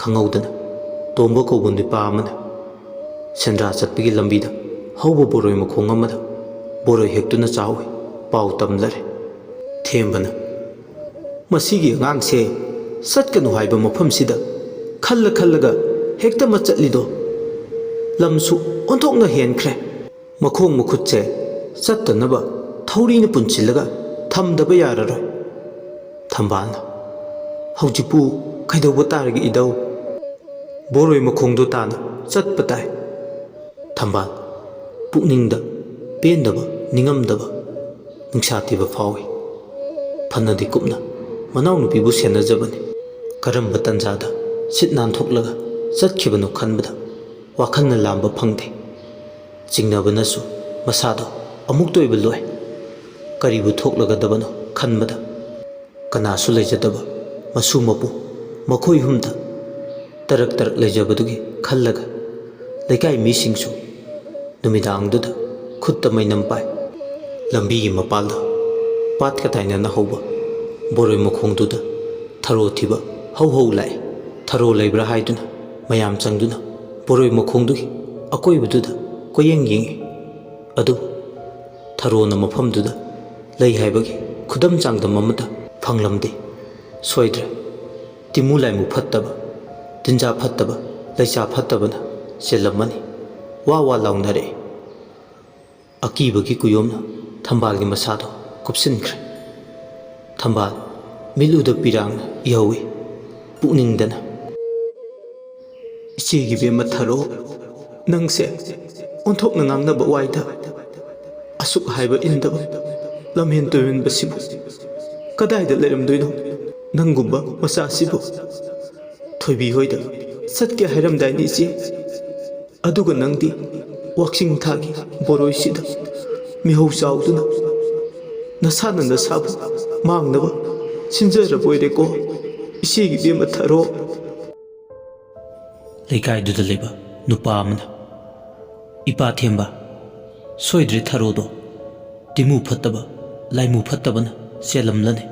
ꯈꯪꯍꯧꯗꯅ ꯇꯣꯝꯕ ꯀꯧꯕ ꯅꯨꯄꯥ ꯑꯃꯅ ꯁꯦꯟꯗ꯭ꯔꯥ ꯆꯠꯄꯒꯤ ꯂꯝꯕꯤꯗ ꯍꯧꯕ ꯕꯣꯔꯣꯏ ꯃꯈꯣꯡ ꯑꯃꯗ ꯕꯣꯔꯣꯏ ꯍꯦꯛꯇꯨꯅ ꯆꯥꯎꯏ ꯄꯥꯎ ꯇꯝꯂꯔꯦ ꯊꯦꯝꯕꯅ ꯃꯁꯤꯒꯤ ꯑꯉꯥꯡꯁꯦ ꯆꯠꯀꯅꯨ ꯍꯥꯏꯕ ꯃꯐꯝꯁꯤꯗ ꯈꯜꯂ ꯈꯜꯂꯒ ꯍꯦꯛꯇ ꯆꯠꯂꯤꯗꯣ ꯂꯝꯁꯨ ꯑꯣꯟꯊꯣꯛꯅ ꯍꯦꯟꯈ꯭ꯔꯦ ꯃꯈꯣꯡ ꯃꯈꯨꯠꯁꯦ ꯆꯠꯇꯅꯕ ꯊꯧꯔꯤꯅ ꯄꯨꯟꯁꯤꯜꯂꯒ ꯊꯝꯗꯕ ꯌꯥꯔꯔꯣꯏ ꯊꯝꯕꯥꯜꯅ ꯍꯧꯖꯤꯛꯄꯨ ꯀꯩꯗꯧꯕ ꯇꯥꯔꯒꯦ ꯏꯙꯧ ꯕꯣꯔꯣꯏ ꯃꯈꯣꯡꯗꯣ ꯇꯥꯅ ꯆꯠꯄ ꯇꯥꯏ ꯊꯝꯕꯥꯜ ꯄꯨꯛꯅꯤꯡꯗ ꯄꯦꯟꯗꯕ ꯅꯤꯡꯉꯝꯗꯕ ꯅꯨꯡꯁꯥꯊꯤꯕ ꯐꯥꯎꯏ ꯐꯅꯗꯤ ꯀꯨꯞꯅ ꯃꯅꯥꯎꯅꯨꯄꯤꯕꯨ ꯁꯦꯟꯅꯖꯕꯅꯤ ꯀꯔꯝꯕ ꯇꯟꯖꯥꯗ ꯁꯤꯠ ꯅꯥꯟꯊꯣꯛꯂꯒ ꯆꯠꯈꯤꯕꯅꯣ ꯈꯟꯕꯗ ꯋꯥꯈꯜꯅ ꯂꯥꯝꯕ ꯐꯪꯗꯦ ꯆꯤꯡꯅꯕꯅꯁꯨ ꯃꯁꯥꯗꯣ ꯑꯃꯨꯛꯇꯣꯏꯕ ꯂꯣꯏ ꯀꯔꯤꯕꯨ ꯊꯣꯛꯂꯒꯗꯕꯅꯣ ꯈꯟꯕꯗ ꯀꯅꯥꯁꯨ ꯂꯩꯖꯗꯕ ꯃꯁꯨ ꯃꯄꯨ ꯃꯈꯣꯏ ꯍꯨꯝꯗ ꯇꯔꯛ ꯇꯔꯛ ꯂꯩꯖꯕꯗꯨꯒꯤ ꯈꯜꯂꯒ ꯂꯩꯀꯥꯏ ꯃꯤꯁꯤꯡꯁꯨ ꯅꯨꯃꯤꯗꯥꯡꯗꯨꯗ ꯈꯨꯠꯇ ꯃꯩꯅꯝ ꯄꯥꯏ ꯂꯝꯕꯤꯒꯤ ꯃꯄꯥꯜꯗ ꯄꯥꯠꯀ ꯇꯥꯏꯅꯅ ꯍꯧꯕ ꯕꯣꯔꯣꯏ ꯃꯈꯣꯡꯗꯨꯗ ꯊꯔꯣ ꯊꯤꯕ ꯍꯧ ꯍꯧ ꯂꯥꯛꯏ ꯊꯔꯣ ꯂꯩꯕ꯭ꯔꯥ ꯍꯥꯏꯗꯨꯅ ꯃꯌꯥꯝ ꯆꯪꯗꯨꯅ ꯕꯣꯔꯣꯏ ꯃꯈꯣꯡꯗꯨꯒꯤ ꯑꯀꯣꯏꯕꯗꯨꯗ ꯀꯣꯏꯌꯦꯡ ꯌꯦꯡꯏ ꯑꯗꯨ ꯊꯔꯣꯅ ꯃꯐꯝꯗꯨꯗ ꯂꯩ ꯍꯥꯏꯕꯒꯤ ꯈꯨꯗꯝ ꯆꯥꯡꯗꯝ ꯑꯃꯠꯇ ꯐꯪꯂꯝꯗꯦ ꯁꯣꯏꯗ꯭ꯔꯦ ꯇꯤꯃꯨ ꯂꯥꯏꯃꯨ ꯐꯠꯇꯕ ꯇꯤꯟꯖꯥ ꯐꯠꯇꯕ ꯂꯩꯆꯥ ꯐꯠꯇꯕꯅ ꯆꯦꯜꯂꯝꯃꯅꯤ ꯋꯥ ꯋꯥ ꯂꯥꯎꯅꯔꯛꯏ ꯑꯀꯤꯕꯒꯤ ꯀꯨꯌꯣꯝꯅ ꯊꯝꯕꯥꯜꯒꯤ ꯃꯁꯥꯗꯣ ꯀꯨꯞꯁꯤꯟꯈ꯭ꯔꯦ ꯊꯝꯕꯥꯜ ꯃꯤꯠꯂꯨꯗ ꯄꯤꯔꯥꯡꯅ ꯏꯍꯧꯏ ꯄꯨꯛꯅꯤꯡꯗꯅ ꯏꯆꯦꯒꯤ ꯕꯦꯝꯃ ꯊꯔꯣ ꯅꯪꯁꯦ ꯑꯣꯟꯊꯣꯛꯅ ꯉꯥꯡꯅꯕ ꯋꯥꯏꯗ ꯑꯁꯨꯛ ꯍꯥꯏꯕ ꯏꯟꯗꯕ ꯂꯝꯍꯦꯟ ꯇꯨꯍꯦꯟꯕꯁꯤꯕꯨ ꯀꯗꯥꯏꯗ ꯂꯩꯔꯝꯗꯣꯏꯅꯣ ꯅꯪꯒꯨꯝꯕ ꯃꯆꯥꯁꯤꯕꯨ ꯊꯣꯏꯕꯤ ꯍꯣꯏꯗ ꯆꯠꯀꯦ ꯍꯥꯏꯔꯝꯗꯥꯏꯅꯤ ꯏꯆꯦ ꯑꯗꯨꯒ ꯅꯪꯗꯤ ꯋꯥꯛꯆꯤꯡ ꯊꯥꯒꯤ ꯕꯣꯔꯣꯏꯁꯤꯗ ꯃꯤꯍꯧ ꯆꯥꯎꯗꯨꯅ ꯅꯁꯥꯅ ꯅꯁꯥꯕꯨ ꯃꯥꯡꯅꯕ ꯁꯤꯟꯖꯔꯕꯣꯏꯔꯦꯀꯣ ꯏꯆꯦꯒꯤ ꯕꯦꯝꯃ ꯊꯔꯣ ꯂꯩꯀꯥꯏꯗꯨꯗ ꯂꯩꯕ ꯅꯨꯄꯥ ꯑꯃꯅ ꯏꯄꯥꯊꯦꯝꯕ ꯁꯣꯏꯗ꯭ꯔꯦ ꯊꯔꯣꯗꯣ ꯇꯤꯃꯨ ꯐꯠꯇꯕ ꯂꯥꯏꯃꯨ ꯐꯠꯇꯕꯅ ꯆꯦꯜꯂꯝꯂꯅꯤ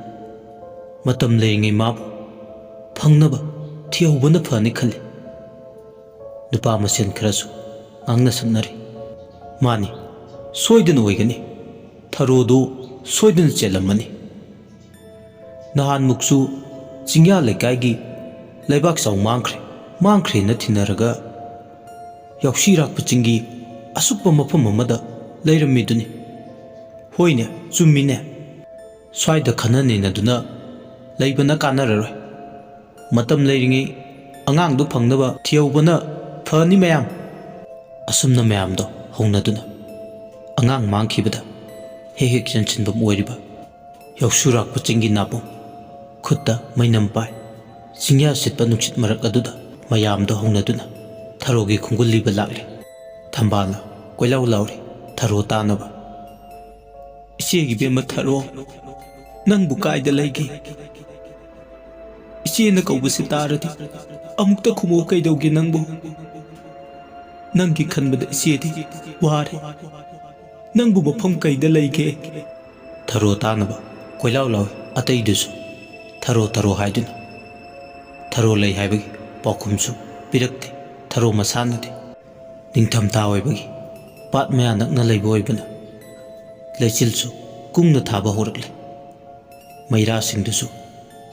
ꯃꯇꯝ ꯂꯩꯔꯤꯉꯩ ꯃꯥꯕꯨ ꯐꯪꯅꯕ ꯊꯤꯍꯧꯕꯅ ꯐꯅꯤ ꯈꯜꯂꯤ ꯅꯨꯄꯥ ꯃꯁꯦꯟ ꯈꯔꯁꯨ ꯉꯥꯡꯅ ꯁꯛꯅꯔꯤ ꯃꯥꯅꯤ ꯁꯣꯏꯗꯅ ꯑꯣꯏꯒꯅꯤ ꯊꯔꯣꯗꯨ ꯁꯣꯏꯗꯅ ꯆꯦꯜꯂꯝꯃꯅꯤ ꯅꯍꯥꯟꯃꯨꯛꯁꯨ ꯆꯤꯡꯌꯥ ꯂꯩꯀꯥꯏꯒꯤ ꯂꯩꯕꯥꯛ ꯆꯥꯎ ꯃꯥꯡꯈ꯭ꯔꯦꯅ ꯊꯤꯅꯔꯒ ꯌꯥꯎꯁꯤꯔꯥꯛꯄ ꯆꯤꯡꯒꯤ ꯑꯁꯨꯛꯄ ꯃꯐꯝ ꯑꯃꯗ ꯂꯩꯔꯝꯃꯤꯗꯨꯅꯤ ꯍꯣꯏꯅꯦ ꯆꯨꯝꯃꯤꯅꯦ ꯁ꯭ꯋꯥꯏꯗ ꯈꯟꯅ ꯅꯩꯅꯗꯨꯅ ꯂꯩꯕꯅ ꯀꯥꯟꯅꯔꯔꯣꯏ ꯃꯇꯝ ꯂꯩꯔꯤꯉꯩ ꯑꯉꯥꯡꯗꯨ ꯐꯪꯅꯕ ꯊꯤꯍꯧꯕꯅ ꯐꯅꯤ ꯃꯌꯥꯝ ꯑꯁꯨꯝꯅ ꯃꯌꯥꯝꯗꯣ ꯍꯧꯅꯗꯨꯅ ꯑꯉꯥꯡ ꯃꯥꯡꯈꯤꯕꯗ ꯍꯦꯛ ꯍꯦꯛ ꯆꯦꯟꯁꯤꯟꯐꯝ ꯑꯣꯏꯔꯤꯕ ꯌꯥꯎꯁꯨꯔꯥꯛꯄ ꯆꯤꯡꯒꯤ ꯅꯥꯄꯣꯡ ꯈꯨꯠꯇ ꯃꯩꯅꯝ ꯄꯥꯏ ꯆꯤꯡꯌꯥ ꯁꯤꯠꯄ ꯅꯨꯡꯁꯤꯠ ꯃꯔꯛ ꯑꯗꯨꯗ ꯃꯌꯥꯝꯗꯣ ꯍꯧꯅꯗꯨꯅ ꯊꯔꯣꯒꯤ ꯈꯣꯡꯒꯨꯜ ꯂꯤꯕ ꯂꯥꯛꯂꯤ ꯊꯝꯕꯥꯜꯅ ꯀꯣꯏꯂꯥꯎ ꯂꯥꯎꯔꯤ ꯊꯔꯣ ꯇꯥꯅꯕ ꯏꯆꯦꯒꯤ ꯕꯦꯝꯃ ꯊꯔꯣ ꯅꯪꯕꯨ ꯀꯥꯏꯗ ꯂꯩꯒꯦ ꯏꯆꯦꯅ ꯀꯧꯕꯁꯤ ꯇꯥꯔꯗꯤ ꯑꯃꯨꯛꯇ ꯈꯨꯝꯃꯣ ꯀꯩꯗꯧꯒꯦ ꯅꯪꯕꯨ ꯅꯪꯒꯤ ꯈꯟꯕꯗ ꯏꯆꯦꯗꯤ ꯋꯥꯔꯦ ꯅꯪꯕꯨ ꯃꯐꯝ ꯀꯩꯗ ꯂꯩꯒꯦ ꯊꯔꯣ ꯇꯥꯅꯕ ꯀꯣꯏꯂꯥꯎ ꯂꯥꯎꯏ ꯑꯇꯩꯗꯨꯁꯨ ꯊꯔꯣ ꯊꯔꯣ ꯍꯥꯏꯗꯨꯅ ꯊꯔꯣ ꯂꯩ ꯍꯥꯏꯕꯒꯤ ꯄꯥꯎꯈꯨꯝꯁꯨ ꯄꯤꯔꯛꯇꯦ ꯊꯔꯣ ꯃꯁꯥꯅꯗꯤ ꯅꯤꯡꯊꯝꯊꯥ ꯑꯣꯏꯕꯒꯤ ꯄꯥꯠ ꯃꯌꯥ ꯅꯛꯅ ꯂꯩꯕ ꯑꯣꯏꯕꯅ ꯂꯩꯆꯤꯜꯁꯨ ꯀꯨꯡꯅ ꯊꯥꯕ ꯍꯧꯔꯛꯂꯦ ꯃꯩꯔꯥꯁꯤꯡꯗꯨꯁꯨ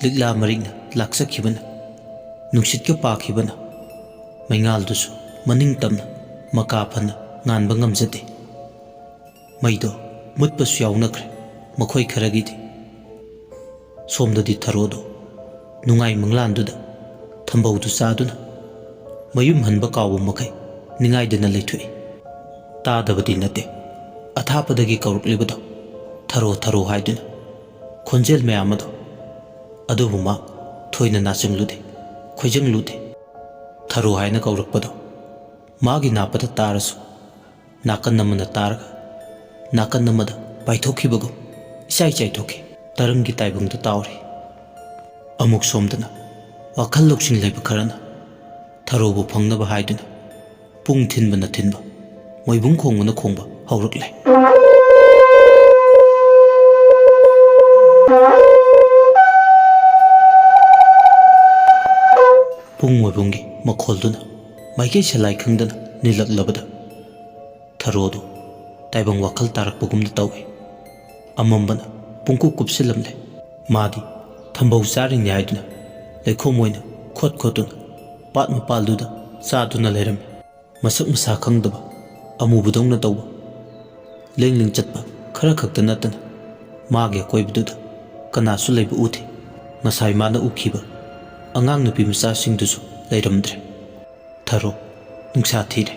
ꯂꯤꯛꯂꯥ ꯃꯔꯤꯛꯅ ꯂꯥꯛꯆꯈꯤꯕꯅ ꯅꯨꯡꯁꯤꯠꯀ ꯄꯥꯈꯤꯕꯅ ꯃꯩꯉꯥꯜꯗꯨꯁꯨ ꯃꯅꯤꯡ ꯇꯝꯅ ꯃꯀꯥ ꯐꯅ ꯉꯥꯟꯕ ꯉꯝꯖꯗꯦ ꯃꯩꯗꯣ ꯃꯨꯠꯄꯁꯨ ꯌꯥꯎꯅꯈ꯭ꯔꯦ ꯃꯈꯣꯏ ꯈꯔꯒꯤꯗꯤ ꯁꯣꯝꯗꯗꯤ ꯊꯔꯣꯗꯣ ꯅꯨꯡꯉꯥꯏ ꯃꯪꯂꯥꯟꯗꯨꯗ ꯊꯝꯕꯧꯗꯨ ꯆꯥꯗꯨꯅ ꯃꯌꯨꯝ ꯍꯟꯕ ꯀꯥꯎꯕ ꯃꯈꯩ ꯅꯤꯡꯉꯥꯏꯗꯅ ꯂꯩꯊꯣꯛꯏ ꯇꯥꯗꯕꯗꯤ ꯅꯠꯇꯦ ꯑꯊꯥꯞꯄꯗꯒꯤ ꯀꯧꯔꯛꯂꯤꯕꯗꯣ ꯊꯔꯣ ꯊꯔꯣ ꯍꯥꯏꯗꯨꯅ ꯈꯣꯟꯖꯦꯜ ꯃꯌꯥꯝ ꯑꯗꯣ ꯑꯗꯨꯕꯨ ꯃꯥ ꯊꯣꯏꯅ ꯅꯥꯆꯤꯡꯂꯨꯗꯦ ꯈꯣꯏꯖꯪꯂꯨꯗꯦ ꯊꯔꯣ ꯍꯥꯏꯅ ꯀꯧꯔꯛꯄꯗꯣ ꯃꯥꯒꯤ ꯅꯥꯄꯗ ꯇꯥꯔꯁꯨ ꯅꯥꯀꯟ ꯑꯃꯅ ꯇꯥꯔꯒ ꯅꯥꯀꯟ ꯑꯃꯗ ꯄꯥꯏꯊꯣꯛꯈꯤꯕꯒꯨꯝ ꯏꯆꯥꯏ ꯆꯥꯏꯊꯣꯛꯈꯤ ꯇꯔꯪꯒꯤ ꯇꯥꯏꯕꯪꯗ ꯇꯥꯎꯔꯤ ꯑꯃꯨꯛ ꯁꯣꯝꯗꯅ ꯋꯥꯈꯜ ꯂꯧꯁꯤꯡ ꯂꯩꯕ ꯈꯔꯅ ꯊꯔꯣꯕꯨ ꯐꯪꯅꯕ ꯍꯥꯏꯗꯨꯅ ꯄꯨꯡ ꯊꯤꯟꯕꯅ ꯊꯤꯟꯕ ꯃꯣꯏꯕꯨꯡ ꯈꯣꯡꯕꯅ ꯈꯣꯡꯕ ꯍꯧꯔꯛꯂꯦ ꯄꯨꯡ ꯃꯣꯏꯕꯨꯡꯒꯤ ꯃꯈꯣꯜꯗꯨꯅ ꯃꯥꯏꯀꯩ ꯁꯂꯥꯏ ꯈꯪꯗꯅ ꯅꯤꯜꯂꯛꯂꯕꯗ ꯊꯔꯣꯗꯨ ꯇꯥꯏꯕꯪ ꯋꯥꯈꯜ ꯇꯥꯔꯛꯄꯒꯨꯝꯅ ꯇꯧꯏ ꯑꯃꯝꯕꯅ ꯄꯨꯡꯀꯨꯞ ꯀꯨꯞꯁꯤꯜꯂꯝꯂꯦ ꯃꯥꯗꯤ ꯊꯝꯕꯧ ꯆꯥꯔꯤꯅꯤ ꯍꯥꯏꯗꯨꯅ ꯂꯩꯈꯣꯝ ꯑꯣꯏꯅ ꯈꯣꯠ ꯈꯣꯠꯇꯨꯅ ꯄꯥꯠ ꯃꯄꯥꯜꯗꯨꯗ ꯆꯥꯗꯨꯅ ꯂꯩꯔꯝꯃꯤ ꯃꯁꯛ ꯃꯁꯥ ꯈꯪꯗꯕ ꯑꯃꯨꯕꯗꯧꯅ ꯇꯧꯕ ꯂꯦꯡ ꯂꯦꯡ ꯆꯠꯄ ꯈꯔ ꯈꯛꯇ ꯅꯠꯇꯅ ꯃꯥꯒꯤ ꯑꯀꯣꯏꯕꯗꯨꯗ ꯀꯅꯥꯁꯨ ꯂꯩꯕ ꯎꯗꯦ ꯉꯁꯥꯏ ꯃꯥꯅ ꯎꯈꯤꯕ ꯑꯉꯥꯡ ꯅꯨꯄꯤ ꯃꯆꯥꯁꯤꯡꯗꯨꯁꯨ ꯂꯩꯔꯝꯗ꯭ꯔꯦ ꯊꯔꯣ ꯅꯨꯡꯁꯥ ꯊꯤꯔꯦ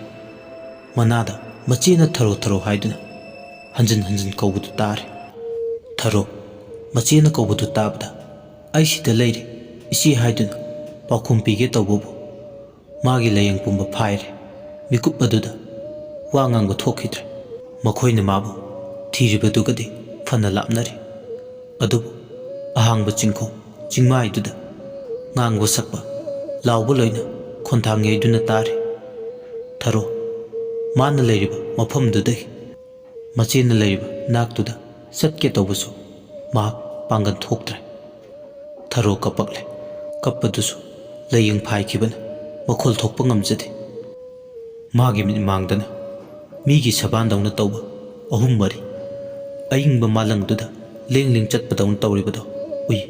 ꯃꯅꯥꯗ ꯃꯆꯦꯅ ꯊꯔꯣ ꯊꯔꯣ ꯍꯥꯏꯗꯨꯅ ꯍꯟꯖꯤꯟ ꯍꯟꯖꯤꯟ ꯀꯧꯕꯗꯨ ꯇꯥꯔꯦ ꯊꯔꯣ ꯃꯆꯦꯅ ꯀꯧꯕꯗꯨ ꯇꯥꯕꯗ ꯑꯩ ꯁꯤꯗ ꯂꯩꯔꯦ ꯏꯆꯦ ꯍꯥꯏꯗꯨꯅ ꯄꯥꯎꯈꯨꯝ ꯄꯤꯒꯦ ꯇꯧꯕꯕꯨ ꯃꯥꯒꯤ ꯂꯥꯏꯌꯦꯡ ꯄꯨꯝꯕ ꯐꯥꯏꯔꯦ ꯃꯤꯀꯨꯞ ꯑꯗꯨꯗ ꯋꯥ ꯉꯥꯡꯕ ꯊꯣꯛꯈꯤꯗ꯭ꯔꯦ ꯃꯈꯣꯏꯅ ꯃꯥꯕꯨ ꯊꯤꯔꯤꯕꯗꯨꯒꯗꯤ ꯐꯅ ꯂꯥꯞꯅꯔꯤ ꯑꯗꯨꯕꯨ ꯑꯍꯥꯡꯕ ꯆꯤꯡꯈꯣꯡ ꯆꯤꯡꯃꯥꯏꯗꯨꯗ ꯉꯥꯡꯕ ꯁꯛꯄ ꯂꯥꯎꯕ ꯂꯣꯏꯅ ꯈꯣꯟꯊꯥꯡ ꯌꯩꯗꯨꯅ ꯇꯥꯔꯦ ꯊꯔꯣ ꯃꯥꯅ ꯂꯩꯔꯤꯕ ꯃꯐꯝꯗꯨꯗꯒꯤ ꯃꯆꯦꯅ ꯂꯩꯔꯤꯕ ꯅꯥꯛꯇꯨꯗ ꯆꯠꯀꯦ ꯇꯧꯕꯁꯨ ꯃꯍꯥꯛ ꯄꯥꯡꯒꯜ ꯊꯣꯛꯇ꯭ꯔꯦ ꯊꯔꯣ ꯀꯞꯄꯛꯂꯦ ꯀꯞꯄꯗꯨꯁꯨ ꯂꯥꯏꯌꯦꯡ ꯐꯥꯏꯈꯤꯕꯅ ꯃꯈꯣꯜ ꯊꯣꯛꯄ ꯉꯝꯖꯗꯦ ꯃꯥꯒꯤ ꯃꯤꯠꯃꯥꯡꯗꯅ ꯃꯤꯒꯤ ꯁꯕꯥꯟꯗꯧꯅ ꯇꯧꯕ ꯑꯍꯨꯝ ꯃꯔꯤ ꯑꯏꯪꯕ ꯃꯥꯂꯪꯗꯨꯗ ꯂꯦꯡ ꯂꯦꯡ ꯆꯠꯄꯗꯧꯅ ꯇꯧꯔꯤꯕꯗꯣ ꯎꯏ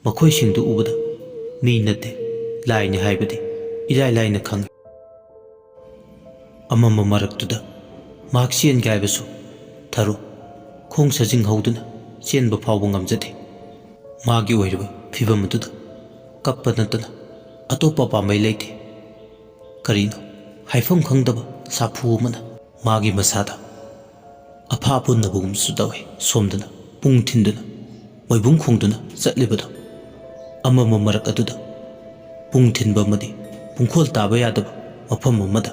ꯃꯈꯣꯏꯁꯤꯡꯗꯨ ꯎꯕꯗ ꯃꯤ ꯅꯠꯇꯦ ꯂꯥꯏꯅꯤ ꯍꯥꯏꯕꯗꯤ ꯏꯔꯥꯏ ꯂꯥꯏꯅ ꯈꯪꯏ ꯑꯃꯝꯕ ꯃꯔꯛꯇꯨꯗ ꯃꯍꯥꯛ ꯆꯦꯟꯒꯦ ꯍꯥꯏꯕꯁꯨ ꯊꯔꯣ ꯈꯣꯡ ꯁꯥꯖꯤꯡ ꯍꯧꯗꯨꯅ ꯆꯦꯟꯕ ꯐꯥꯎꯕ ꯉꯝꯖꯗꯦ ꯃꯥꯒꯤ ꯑꯣꯏꯔꯤꯕ ꯐꯤꯕꯝ ꯑꯗꯨꯗ ꯀꯞꯄ ꯅꯠꯇꯅ ꯑꯇꯣꯞꯄ ꯄꯥꯝꯕꯩ ꯂꯩꯇꯦ ꯀꯔꯤꯅꯣ ꯍꯥꯏꯐꯝ ꯈꯪꯗꯕ ꯁꯥꯐꯨ ꯑꯃꯅ ꯃꯥꯒꯤ ꯃꯁꯥꯗ ꯑꯐꯥ ꯄꯨꯟꯅꯕꯒꯨꯝꯁꯨ ꯇꯧꯏ ꯁꯣꯝꯗꯅ ꯄꯨꯡ ꯊꯤꯟꯗꯨꯅ ꯃꯣꯏꯕꯨꯡ ꯈꯣꯡꯗꯨꯅ ꯆꯠꯂꯤꯕꯗꯣ ꯑꯃꯝꯕ ꯃꯔꯛ ꯑꯗꯨꯗ ꯄꯨꯡ ꯊꯤꯟꯕ ꯑꯃꯗꯤ ꯄꯨꯡꯈꯣꯜ ꯇꯥꯕ ꯌꯥꯗꯕ ꯃꯐꯝ ꯑꯃꯗ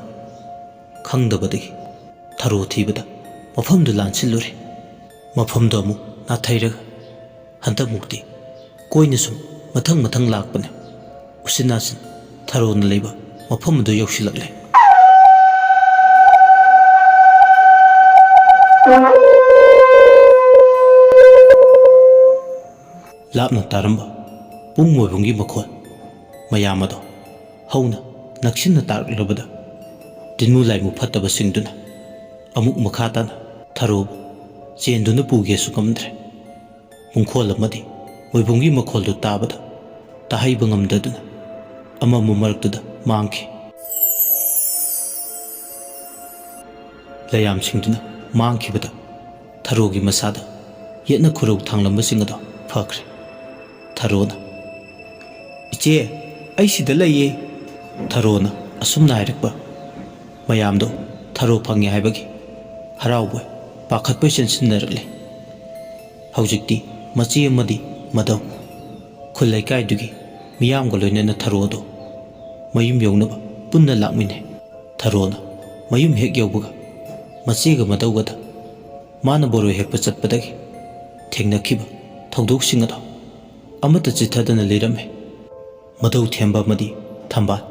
ꯈꯪꯗꯕꯗꯒꯤ ꯊꯔꯣ ꯊꯤꯕꯗ ꯃꯐꯝꯗꯨ ꯂꯥꯟꯁꯤꯜꯂꯨꯔꯦ ꯃꯐꯝꯗꯨ ꯑꯃꯨꯛ ꯅꯥꯊꯩꯔꯒ ꯍꯟꯗꯛꯃꯨꯛꯇꯤ ꯀꯣꯏꯅ ꯁꯨꯝ ꯃꯊꯪ ꯃꯊꯪ ꯂꯥꯛꯄꯅꯦ ꯎꯆꯤꯟ ꯅꯥꯆꯤꯟ ꯊꯔꯣꯅ ꯂꯩꯕ ꯃꯐꯝ ꯑꯗꯨ ꯌꯧꯁꯤꯜꯂꯛꯂꯦ ꯂꯥꯞꯅ ꯇꯥꯔꯝꯕ ꯄꯨꯡ ꯃꯣꯏꯕꯨꯡꯒꯤ ꯃꯈꯣꯜ ꯃꯌꯥꯝ ꯑꯗꯣ ꯍꯧꯅ ꯅꯛꯁꯤꯟꯅ ꯇꯥꯔꯛꯂꯕꯗ ꯇꯤꯟꯃꯨ ꯂꯥꯏꯃꯨ ꯐꯠꯇꯕꯁꯤꯡꯗꯨꯅ ꯑꯃꯨꯛ ꯃꯈꯥ ꯇꯥꯅ ꯊꯔꯣꯕꯨ ꯆꯦꯟꯗꯨꯅ ꯄꯨꯒꯦꯁꯨ ꯉꯝꯗ꯭ꯔꯦ ꯄꯨꯡꯈꯣꯜ ꯑꯃꯗꯤ ꯃꯣꯏꯕꯨꯡꯒꯤ ꯃꯈꯣꯜꯗꯨ ꯇꯥꯕꯗ ꯇꯥꯍꯩꯕ ꯉꯝꯗꯗꯨꯅ ꯑꯃꯝꯕ ꯃꯔꯛꯇꯨꯗ ꯃꯥꯡꯈꯤ ꯂꯌꯥꯝꯁꯤꯡꯗꯨꯅ ꯃꯥꯡꯈꯤꯕꯗ ꯊꯔꯣꯒꯤ ꯃꯁꯥꯗ ꯌꯦꯠꯅ ꯈꯨꯔꯧ ꯊꯥꯡꯂꯝꯕꯁꯤꯡ ꯑꯗꯣ ꯐꯈ꯭ꯔꯦ ꯊꯔꯣꯅ ꯏꯆꯦ ꯑꯩ ꯁꯤꯗ ꯂꯩꯌꯦ ꯊꯔꯣꯅ ꯑꯁꯨꯝꯅ ꯍꯥꯏꯔꯛꯄ ꯃꯌꯥꯝꯗꯣ ꯊꯔꯣ ꯐꯪꯉꯦ ꯍꯥꯏꯕꯒꯤ ꯍꯔꯥꯎꯕꯣꯏ ꯄꯥꯈꯠꯄꯣꯏ ꯆꯦꯟꯁꯤꯟꯅꯔꯛꯂꯦ ꯍꯧꯖꯤꯛꯇꯤ ꯃꯆꯦ ꯑꯃꯗꯤ ꯃꯗꯧ ꯈꯨꯜ ꯂꯩꯀꯥꯏꯗꯨꯒꯤ ꯃꯤꯌꯥꯝꯒ ꯂꯣꯏꯅꯅ ꯊꯔꯣꯗꯣ ꯃꯌꯨꯝ ꯌꯧꯅꯕ ꯄꯨꯟꯅ ꯂꯥꯛꯃꯤꯟꯅꯩ ꯊꯔꯣꯅ ꯃꯌꯨꯝ ꯍꯦꯛ ꯌꯧꯕꯒ ꯃꯆꯦꯒ ꯃꯗꯧꯒꯗ ꯃꯥꯅ ꯕꯣꯔꯣꯏ ꯍꯦꯛꯄ ꯆꯠꯄꯗꯒꯤ ꯊꯦꯡꯅꯈꯤꯕ ꯊꯧꯗꯣꯛꯁꯤꯡ ꯑꯗꯣ ꯑꯃꯠꯇ ꯆꯤꯊꯗꯅ ꯂꯤꯔꯝꯃꯤ ꯃꯗꯧ ꯊꯦꯝꯕ ꯑꯃꯗꯤ ꯊꯝꯕꯥꯜ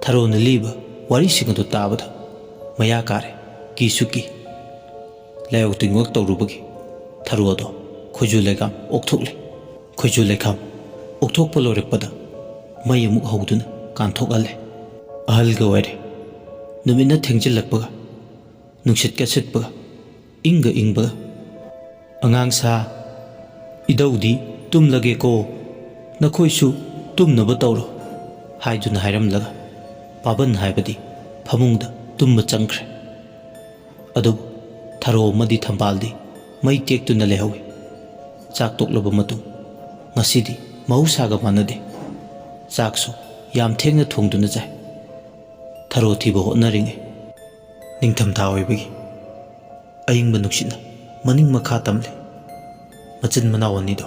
ꯊꯔꯣꯅ ꯂꯤꯕ ꯋꯥꯔꯤꯁꯤꯡ ꯑꯗꯨ ꯇꯥꯕꯗ ꯃꯌꯥ ꯀꯥꯔꯦ ꯀꯤꯁꯨ ꯀꯤ ꯂꯥꯏꯌꯧ ꯇꯤꯡꯋꯛ ꯇꯧꯔꯨꯕꯒꯤ ꯊꯔꯣꯗꯣ ꯈꯣꯏꯖꯨ ꯂꯩꯈꯥꯝ ꯑꯣꯛꯊꯣꯛꯂꯤ ꯈꯣꯏꯖꯨ ꯂꯩꯈꯥꯝ ꯑꯣꯛꯊꯣꯛꯄ ꯂꯣꯏꯔꯛꯄꯗ ꯃꯩ ꯑꯃꯨꯛ ꯍꯧꯗꯨꯅ ꯀꯥꯟꯊꯣꯛꯍꯜꯂꯦ꯫ ꯑꯍꯜꯒ ꯑꯣꯏꯔꯦ, ꯅꯨꯃꯤꯠꯅ ꯊꯦꯡꯖꯤꯜꯂꯛꯄꯒ, ꯅꯨꯡꯁꯤꯠꯀ ꯁꯤꯠꯄꯒ, ꯏꯪꯒ ꯏꯪꯕꯒ, ꯑꯉꯥꯡ ꯁꯥ, ꯏꯙꯧꯗꯤ ꯇꯨꯝꯂꯒꯦꯀꯣ, ꯅꯈꯣꯏꯁꯨ ꯇꯨꯝꯅꯕ ꯇꯧꯔꯣ ꯍꯥꯏꯗꯨꯅ ꯍꯥꯏꯔꯝꯂꯒ ꯄꯥꯕꯟ ꯍꯥꯏꯕꯗꯤ ꯐꯃꯨꯡꯗ ꯇꯨꯝꯕ ꯆꯪꯈ꯭ꯔꯦ꯫ ꯑꯗꯨꯕꯨ ꯊꯔꯣ ꯑꯃꯗꯤ ꯊꯝꯕꯥꯜꯗꯤ ꯃꯩ ꯇꯦꯛꯇꯨꯅ ꯂꯩꯍꯧꯏ꯫ ꯆꯥꯛ ꯇꯣꯛꯂꯕ ꯃꯇꯨꯡ ꯉꯁꯤꯗꯤ ꯃꯍꯧꯁꯥꯒ ꯃꯥꯟꯅꯗꯦ꯫ ꯆꯥꯛꯁꯨ ꯌꯥꯝ ꯊꯦꯡꯅ ꯊꯣꯡꯗꯨꯅ ꯆꯥꯏ꯫ ꯊꯔꯣ ꯊꯤꯕ ꯍꯣꯠꯅꯔꯤꯉꯩ ꯅꯤꯡꯊꯝꯊꯥ ꯑꯣꯏꯕꯒꯤ ꯑꯏꯪꯕ ꯅꯨꯡꯁꯤꯠꯅ ꯃꯅꯤꯡ ꯃꯈꯥ ꯇꯝꯂꯤ꯫ ꯃꯆꯤꯟ ꯃꯅꯥꯎ ꯑꯅꯤꯗꯣ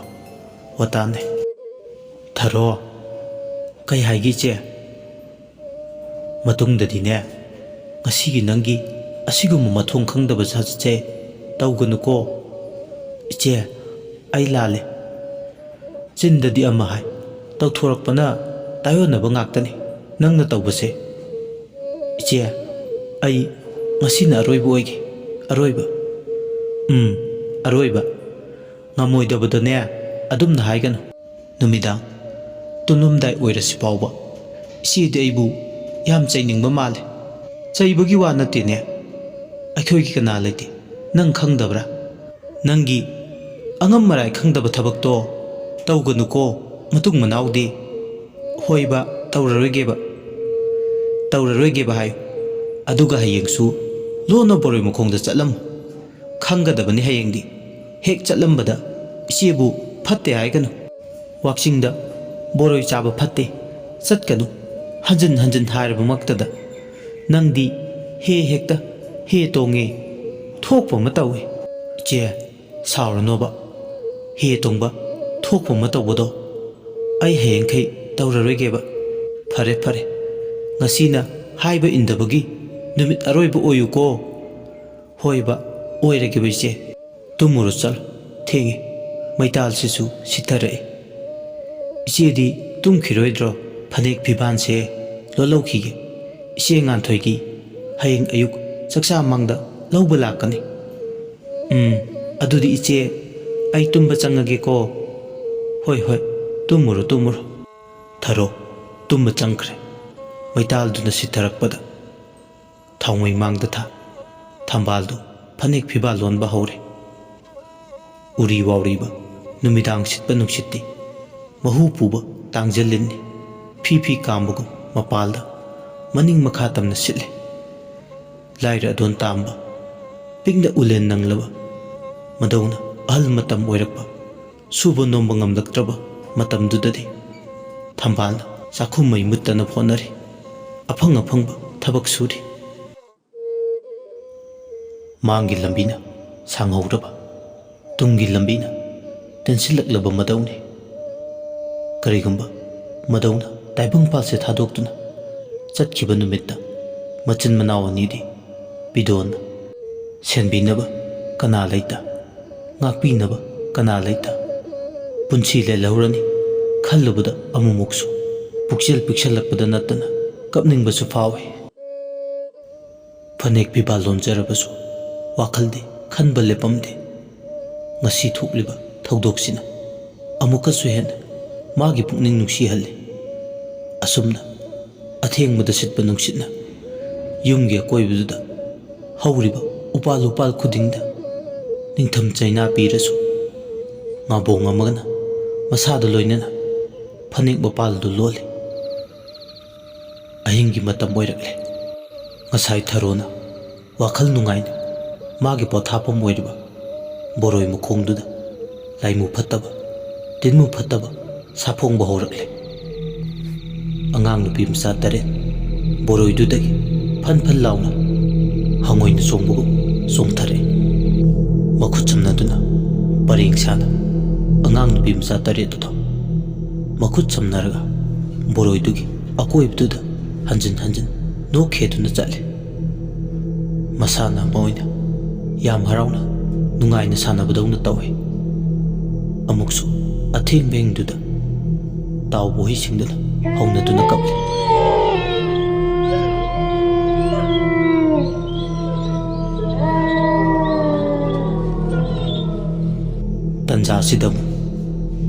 ꯋꯥꯇꯥꯟꯅꯩ꯫ ꯊꯔꯣ, ꯀꯩ ꯍꯥꯏꯒꯦ ꯏꯆꯦ? ꯃꯇꯨꯡꯗꯗꯤꯅꯦ, ꯉꯁꯤꯒꯤ ꯅꯪꯒꯤ ꯑꯁꯤꯒꯨꯝꯕ ꯃꯊꯣꯡ ꯈꯪꯗꯕ ꯁꯥꯖꯠꯁꯦ ꯇꯧꯒꯅꯨꯀꯣ꯫ ꯏꯆꯦ, ꯑꯩ ꯂꯥꯜꯂꯦ꯫ ꯆꯤꯟꯗꯗꯤ ꯑꯃ ꯍꯥꯏ, ꯇꯧꯊꯣꯔꯛꯄꯅ ꯇꯥꯏꯌꯣꯟꯅꯕ ꯉꯥꯛꯇꯅꯤ ꯅꯪꯅ ꯇꯧꯕꯁꯦ꯫ ꯏꯆꯦ, ꯑꯩ ꯉꯁꯤꯅ ꯑꯔꯣꯏꯕ ꯑꯣꯏꯒꯦ, ꯑꯔꯣꯏꯕ꯫ ꯑꯔꯣꯏꯕ꯫ ꯉꯝꯃꯣꯏꯗꯕꯗꯅꯦ ꯑꯗꯨꯝꯅ ꯍꯥꯏꯒꯅꯨ꯫ ꯅꯨꯃꯤꯗꯥꯡ ꯇꯨꯝꯂꯝꯗꯥꯏ ꯑꯣꯏꯔꯁꯤ ꯐꯥꯎꯕ ꯏꯆꯦꯗꯤ ꯑꯩꯕꯨ ꯌꯥꯝ ꯆꯩꯅꯤꯡꯕ ꯃꯥꯜꯂꯦ꯫ ꯆꯩꯕꯒꯤ ꯋꯥ ꯅꯠꯇꯦꯅꯦ, ꯑꯩꯈꯣꯏꯒꯤ ꯀꯅꯥ ꯂꯩꯇꯦ ꯅꯪ ꯈꯪꯗꯕ꯭ꯔꯥ? ꯅꯪꯒꯤ ꯑꯉꯝ ꯃꯔꯥꯏ ꯈꯪꯗꯕ ꯊꯕꯛꯇꯣ ꯇꯧꯒꯅꯨꯀꯣ ꯃꯇꯨꯡ ꯃꯅꯥꯎꯗꯤ꯫ ꯍꯣꯏꯕ, ꯇꯧꯔꯔꯣꯏꯒꯦꯕ ꯍꯥꯏꯌꯨ꯫ ꯑꯗꯨꯒ ꯍꯌꯦꯡꯁꯨ ꯂꯣꯟꯅ ꯕꯣꯔꯣꯏ ꯃꯈꯣꯡꯗ ꯆꯠꯂꯝꯃꯨ꯫ ꯈꯪꯒꯗꯕꯅꯤ ꯍꯌꯦꯡꯗꯤ ꯍꯦꯛ ꯆꯠꯂꯝꯕꯗ ꯏꯆꯦꯕꯨ ꯐꯠꯇꯦ ꯍꯥꯏꯒꯅꯨ꯫ ꯋꯥꯛꯆꯤꯡꯗ ꯕꯣꯔꯣꯏ ꯆꯥꯕ ꯐꯠꯇꯦ, ꯆꯠꯀꯅꯨ ꯍꯟꯖꯤꯟ ꯍꯟꯖꯤꯟ ꯍꯥꯏꯔꯕꯃꯛꯇꯗ ꯅꯪꯗꯤ ꯍꯦꯛꯇ ꯇꯣꯡꯉꯦ, ꯊꯣꯛꯄ ꯑꯃ ꯇꯧꯏ꯫ ꯏꯆꯦ, ꯁꯥꯎꯔꯅꯣꯕ꯫ ꯇꯣꯡꯕ ꯊꯣꯛꯄ ꯑꯃ ꯇꯧꯕꯗꯣ ꯑꯩ ꯍꯌꯦꯡꯈꯩ ꯇꯧꯔꯔꯣꯏꯒꯦꯕ꯫ ꯐꯔꯦ ꯐꯔꯦ, ꯉꯁꯤꯅ ꯍꯥꯏꯕ ꯏꯟꯗꯕꯒꯤ ꯅꯨꯃꯤꯠ ꯑꯔꯣꯏꯕ ꯑꯣꯏꯌꯨꯀꯣ꯫ ꯍꯣꯏꯕ, ꯑꯣꯏꯔꯒꯦꯕ ꯏꯆꯦ꯫ ꯇꯨꯝꯃꯨꯔꯣ ꯆꯠꯂꯣ, ꯊꯦꯡꯉꯦ, ꯃꯩꯇꯥꯜꯁꯤꯁꯨ ꯁꯤꯊꯔꯛꯏ꯫ ꯏꯆꯦꯗꯤ ꯇꯨꯝꯈꯤꯔꯣꯏꯗ꯭ꯔꯣ? ꯐꯅꯦꯛ ꯐꯤꯕꯥꯟꯁꯦ ꯂꯣꯜꯍꯧꯈꯤꯒꯦ꯫ ꯏꯆꯦ ꯉꯥꯟꯊꯣꯏꯒꯤ ꯍꯌꯦꯡ ꯑꯌꯨꯛ ꯆꯥꯛꯆꯥ ꯃꯪꯗ ꯂꯧꯕ ꯂꯥꯛꯀꯅꯤ꯫ ꯑꯗꯨꯗꯤ ꯏꯆꯦ, ꯑꯩ ꯇꯨꯝꯕ ꯆꯪꯉꯒꯦꯀꯣ꯫ ꯍꯣꯏ, ꯇꯨꯝꯃꯨꯔꯣ ꯇꯨꯝꯃꯨꯔꯣ꯫ ꯊꯔꯣ ꯇꯨꯝꯕ ꯆꯪꯈ꯭ꯔꯦ꯫ ꯃꯩꯇꯥꯜꯗꯨꯅ ꯁꯤꯊꯔꯛꯄꯗ ꯊꯥꯎꯃꯩ ꯃꯥꯡꯗ ꯊꯝꯕꯥꯜꯗꯨ ꯐꯅꯦꯛ ꯐꯤꯕꯥꯜ ꯂꯣꯟꯕ ꯍꯧꯔꯦ꯫ ꯎꯔꯤ ꯋꯥꯎꯔꯤꯕ ꯅꯨꯃꯤꯗꯥꯡ ꯁꯤꯠꯄ ꯅꯨꯡꯁꯤꯠꯇꯤ ꯃꯍꯨ ꯄꯨꯕ ꯇꯥꯡꯖꯜꯂꯤꯅꯤ꯫ ꯐꯤ ꯀꯥꯝꯕꯒꯨꯝ ꯃꯄꯥꯜꯗ ꯃꯅꯤꯡ ꯃꯈꯥ ꯇꯝꯅ ꯁꯤꯠꯂꯤ꯫ ꯂꯥꯏꯔ ꯑꯗꯣꯟ ꯇꯥꯝꯕ ꯄꯤꯛꯅ ꯎꯂꯦꯟ ꯅꯪꯂꯕ ꯃꯗꯧꯅ ꯑꯍꯜ ꯃꯇꯝ ꯑꯣꯏꯔꯛꯄ ꯁꯨꯕ ꯅꯣꯝꯕ ꯉꯝꯂꯛꯇ꯭ꯔꯕ ꯃꯇꯝꯗꯨꯗꯗꯤ ꯊꯝꯕꯥꯜꯅ ꯆꯥꯛꯈꯨꯝ ꯃꯩ ꯃꯨꯠꯇꯅ ꯍꯣꯠꯅꯔꯤ, ꯑꯐꯪ ꯑꯐꯪꯕ ꯊꯕꯛ ꯁꯨꯔꯤ꯫ ꯃꯥꯡꯒꯤ ꯂꯝꯕꯤꯅ ꯁꯥꯡꯍꯧꯔꯕ, ꯇꯨꯡꯒꯤ ꯂꯝꯕꯤꯅ ꯇꯦꯟꯁꯤꯜꯂꯛꯂꯕ ꯃꯗꯧꯅꯤ꯫ ꯀꯔꯤꯒꯨꯝꯕ ꯃꯗꯧꯅ ꯇꯥꯏꯕꯪꯄꯥꯜꯁꯦ ꯊꯥꯗꯣꯛꯇꯨꯅ ꯆꯠꯈꯤꯕ ꯅꯨꯃꯤꯠꯇ ꯃꯆꯤꯟ ꯃꯅꯥꯎ ꯑꯅꯤꯗꯤ ꯄꯤꯗꯣꯟꯅ ꯁꯦꯟꯕꯤꯅꯕ ꯀꯅꯥ ꯂꯩꯇ, ꯉꯥꯛꯄꯤꯅꯕ ꯀꯅꯥ ꯂꯩꯇ, ꯄꯨꯟꯁꯤ ꯂꯦꯜꯍꯧꯔꯅꯤ ꯈꯜꯂꯨꯕꯗ ꯑꯃꯨꯛꯃꯨꯛꯁꯨ ꯄꯨꯛꯆꯦꯜ ꯄꯤꯛꯁꯜꯂꯛꯄꯗ ꯅꯠꯇꯅ ꯀꯞꯅꯤꯡꯕꯁꯨ ꯐꯥꯎꯏ꯫ ꯐꯅꯦꯛ ꯐꯤꯕꯥꯜ ꯂꯣꯟꯖꯔꯕꯁꯨ ꯋꯥꯈꯜꯗꯤ ꯈꯟꯕ ꯂꯦꯞꯄꯝꯗꯦ꯫ ꯉꯁꯤ ꯊꯣꯛꯂꯤꯕ ꯊꯧꯗꯣꯛꯁꯤꯅ ꯑꯃꯨꯛꯀꯁꯨ ꯍꯦꯟꯅ ꯃꯥꯒꯤ ꯄꯨꯛꯅꯤꯡ ꯅꯨꯡꯁꯤꯍꯜꯂꯤ꯫ ꯑꯁꯨꯝꯅ ꯑꯊꯦꯡꯕꯗ ꯁꯤꯠꯄ ꯅꯨꯡꯁꯤꯠꯅ ꯌꯨꯝꯒꯤ ꯑꯀꯣꯏꯕꯗꯨꯗ ꯍꯧꯔꯤꯕ ꯎꯄꯥꯜ ꯈꯨꯗꯤꯡꯗ ꯅꯤꯡꯊꯝ ꯆꯩꯅꯥ ꯄꯤꯔꯁꯨ ꯉꯥꯕꯣꯡ ꯑꯃꯒꯅ ꯃꯁꯥꯗ ꯂꯣꯏꯅꯅ ꯐꯅꯦꯛ ꯃꯄꯥꯜꯗꯨ ꯂꯣꯜꯂꯤ꯫ ꯑꯍꯤꯡꯒꯤ ꯃꯇꯝ ꯑꯣꯏꯔꯛꯂꯦ꯫ ꯉꯁꯥꯏ ꯊꯔꯣꯅ ꯋꯥꯈꯜ ꯅꯨꯡꯉꯥꯏꯅ ꯃꯥꯒꯤ ꯄꯣꯊꯥꯐꯝ ꯑꯣꯏꯔꯤꯕ ꯕꯣꯔꯣꯏ ꯃꯈꯣꯡꯗꯨꯗ ꯂꯥꯏꯃꯨ ꯐꯠꯇꯕ, ꯇꯤꯟꯃꯨ ꯐꯠꯇꯕ ꯁꯥꯐꯣꯡꯕ ꯍꯧꯔꯛꯂꯦ꯫ ꯑꯉꯥꯡ ꯅꯨꯄꯤ ꯃꯆꯥ 8 ꯕꯣꯔꯣꯏꯗꯨꯗꯒꯤ ꯐꯟ ꯂꯥꯎꯅ ꯍꯪꯉꯣꯏꯅ ꯆꯣꯡꯕꯒꯨꯝ ꯆꯣꯡꯊꯔꯛꯏ꯫ ꯃꯈꯨꯠ ꯁꯝꯅꯗꯨꯅ ꯄꯔꯦꯡ ꯁꯥꯅ ꯑꯉꯥꯡ ꯅꯨꯄꯤ ꯃꯆꯥ 8 ꯑꯗꯣ ꯃꯈꯨꯠ ꯁꯝꯅꯔꯒ ꯕꯣꯔꯣꯏꯗꯨꯒꯤ ꯑꯀꯣꯏꯕꯗꯨꯗ ꯍꯟꯖꯤꯟ ꯍꯟꯖꯤꯟ ꯅꯣꯛꯈꯦꯗꯨꯅ ꯆꯠꯂꯤ꯫ ꯃꯁꯥꯅ ꯑꯃ ꯑꯣꯏꯅ ꯌꯥꯝ ꯍꯔꯥꯎꯅ ꯅꯨꯡꯉꯥꯏꯅ ꯁꯥꯟꯅꯕꯗꯧꯅ ꯇꯧꯏ꯫ ꯑꯃꯨꯛꯁꯨ ꯑꯊꯦꯡꯕ ꯑꯍꯤꯡꯗꯨꯗ ꯇꯥꯎꯕꯣꯍꯩꯁꯤꯡꯗꯨꯅ ꯍꯧꯅꯗꯨꯅ ꯀꯞꯂꯤ꯫ ꯇꯟꯖꯥꯁꯤꯗ ꯑꯃꯨꯛ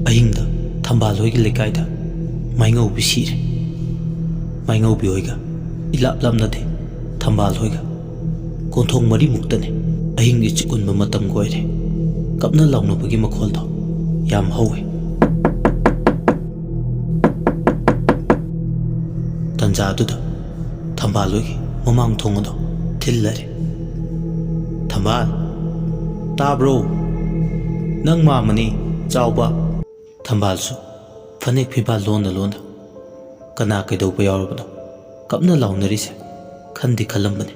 ꯑꯍꯤꯡꯗ ꯊꯝꯕꯥꯜ ꯍꯣꯏꯒꯤ ꯂꯩꯀꯥꯏꯗ ꯃꯥꯏꯉꯧꯕꯤ ꯁꯤꯔꯦ꯫ ꯃꯥꯏꯉꯧꯕꯤ ꯍꯣꯏꯒ ꯏꯂꯥꯞ ꯂꯥꯞꯅꯗꯦ, ꯊꯝꯕꯥꯜ ꯍꯣꯏꯒ ꯀꯣꯟꯊꯣꯡ ꯃꯔꯤꯃꯨꯛꯇꯅꯤ꯫ ꯑꯍꯤꯡ ꯏꯆꯤꯛ ꯎꯟꯕ ꯃꯇꯝꯒ ꯑꯣꯏꯔꯦ꯫ ꯀꯞꯅ ꯂꯥꯎꯅꯕꯒꯤ ꯃꯈꯣꯜꯗꯣ ꯌꯥꯝ ꯍꯧꯋꯤ꯫ ꯇꯟꯖꯥꯗꯨꯗ ꯊꯝꯕꯥꯜ ꯍꯣꯏꯒꯤ ꯃꯃꯥꯡ ꯊꯣꯡ ꯑꯗꯣ ꯊꯤꯜꯂꯔꯦ꯫ ꯊꯝꯕꯥꯜ, ꯇꯥꯕ꯭ꯔꯣ? ꯅꯪ ꯃꯥꯝꯃꯅꯤ, ꯆꯥꯎꯕ꯫ ꯊꯝꯕꯥꯜꯁꯨ ꯐꯅꯦꯛ ꯐꯤꯕꯥꯜ ꯂꯣꯟꯅ ꯂꯣꯟꯅ ꯀꯅꯥ ꯀꯩꯗꯧꯕ ꯌꯥꯎꯔꯕꯅꯣ ꯀꯞꯅ ꯂꯥꯎꯅꯔꯤꯁꯦ ꯈꯟꯗꯤ ꯈꯜꯂꯝꯕꯅꯤ꯫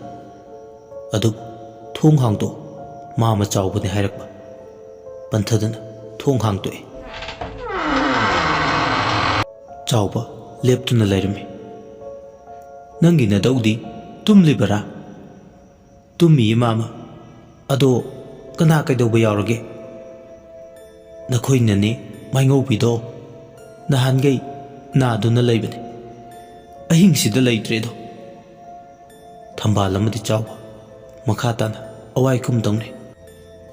ꯑꯗꯨꯕꯨ ꯊꯣꯡ ꯍꯥꯡꯗꯣꯛ, ꯃꯥꯝꯃ ꯆꯥꯎꯕꯅꯤ ꯍꯥꯏꯔꯛꯄ ꯄꯟꯊꯗꯅ ꯊꯣꯡ ꯍꯥꯡꯗꯣꯛꯏ꯫ ꯆꯥꯎꯕ ꯂꯦꯞꯇꯨꯅ ꯂꯩꯔꯝꯃꯤ꯫ ꯅꯪꯒꯤ ꯅꯗꯧꯗꯤ ꯇꯨꯝꯂꯤꯕꯔꯥ? ꯇꯨꯝꯃꯤꯌꯦ ꯃꯥꯝꯃ꯫ ꯑꯗꯣ ꯀꯅꯥ ꯀꯩꯗꯧꯕ ꯌꯥꯎꯔꯒꯦ? ꯅꯈꯣꯏ ꯅꯅꯦ ꯃꯥꯏꯉꯧꯕꯤꯗꯣ ꯅꯍꯥꯟꯒꯩ ꯅꯥꯗꯨꯅ ꯂꯩꯕꯅꯤ, ꯑꯍꯤꯡꯁꯤꯗ ꯂꯩꯇ꯭ꯔꯦꯗꯣ꯫ ꯊꯝꯕꯥꯜ ꯑꯃꯗꯤ ꯆꯥꯎꯕ ꯃꯈꯥ ꯇꯥꯅ ꯑꯋꯥꯏ ꯀꯨꯝ ꯇꯧꯅꯩ꯫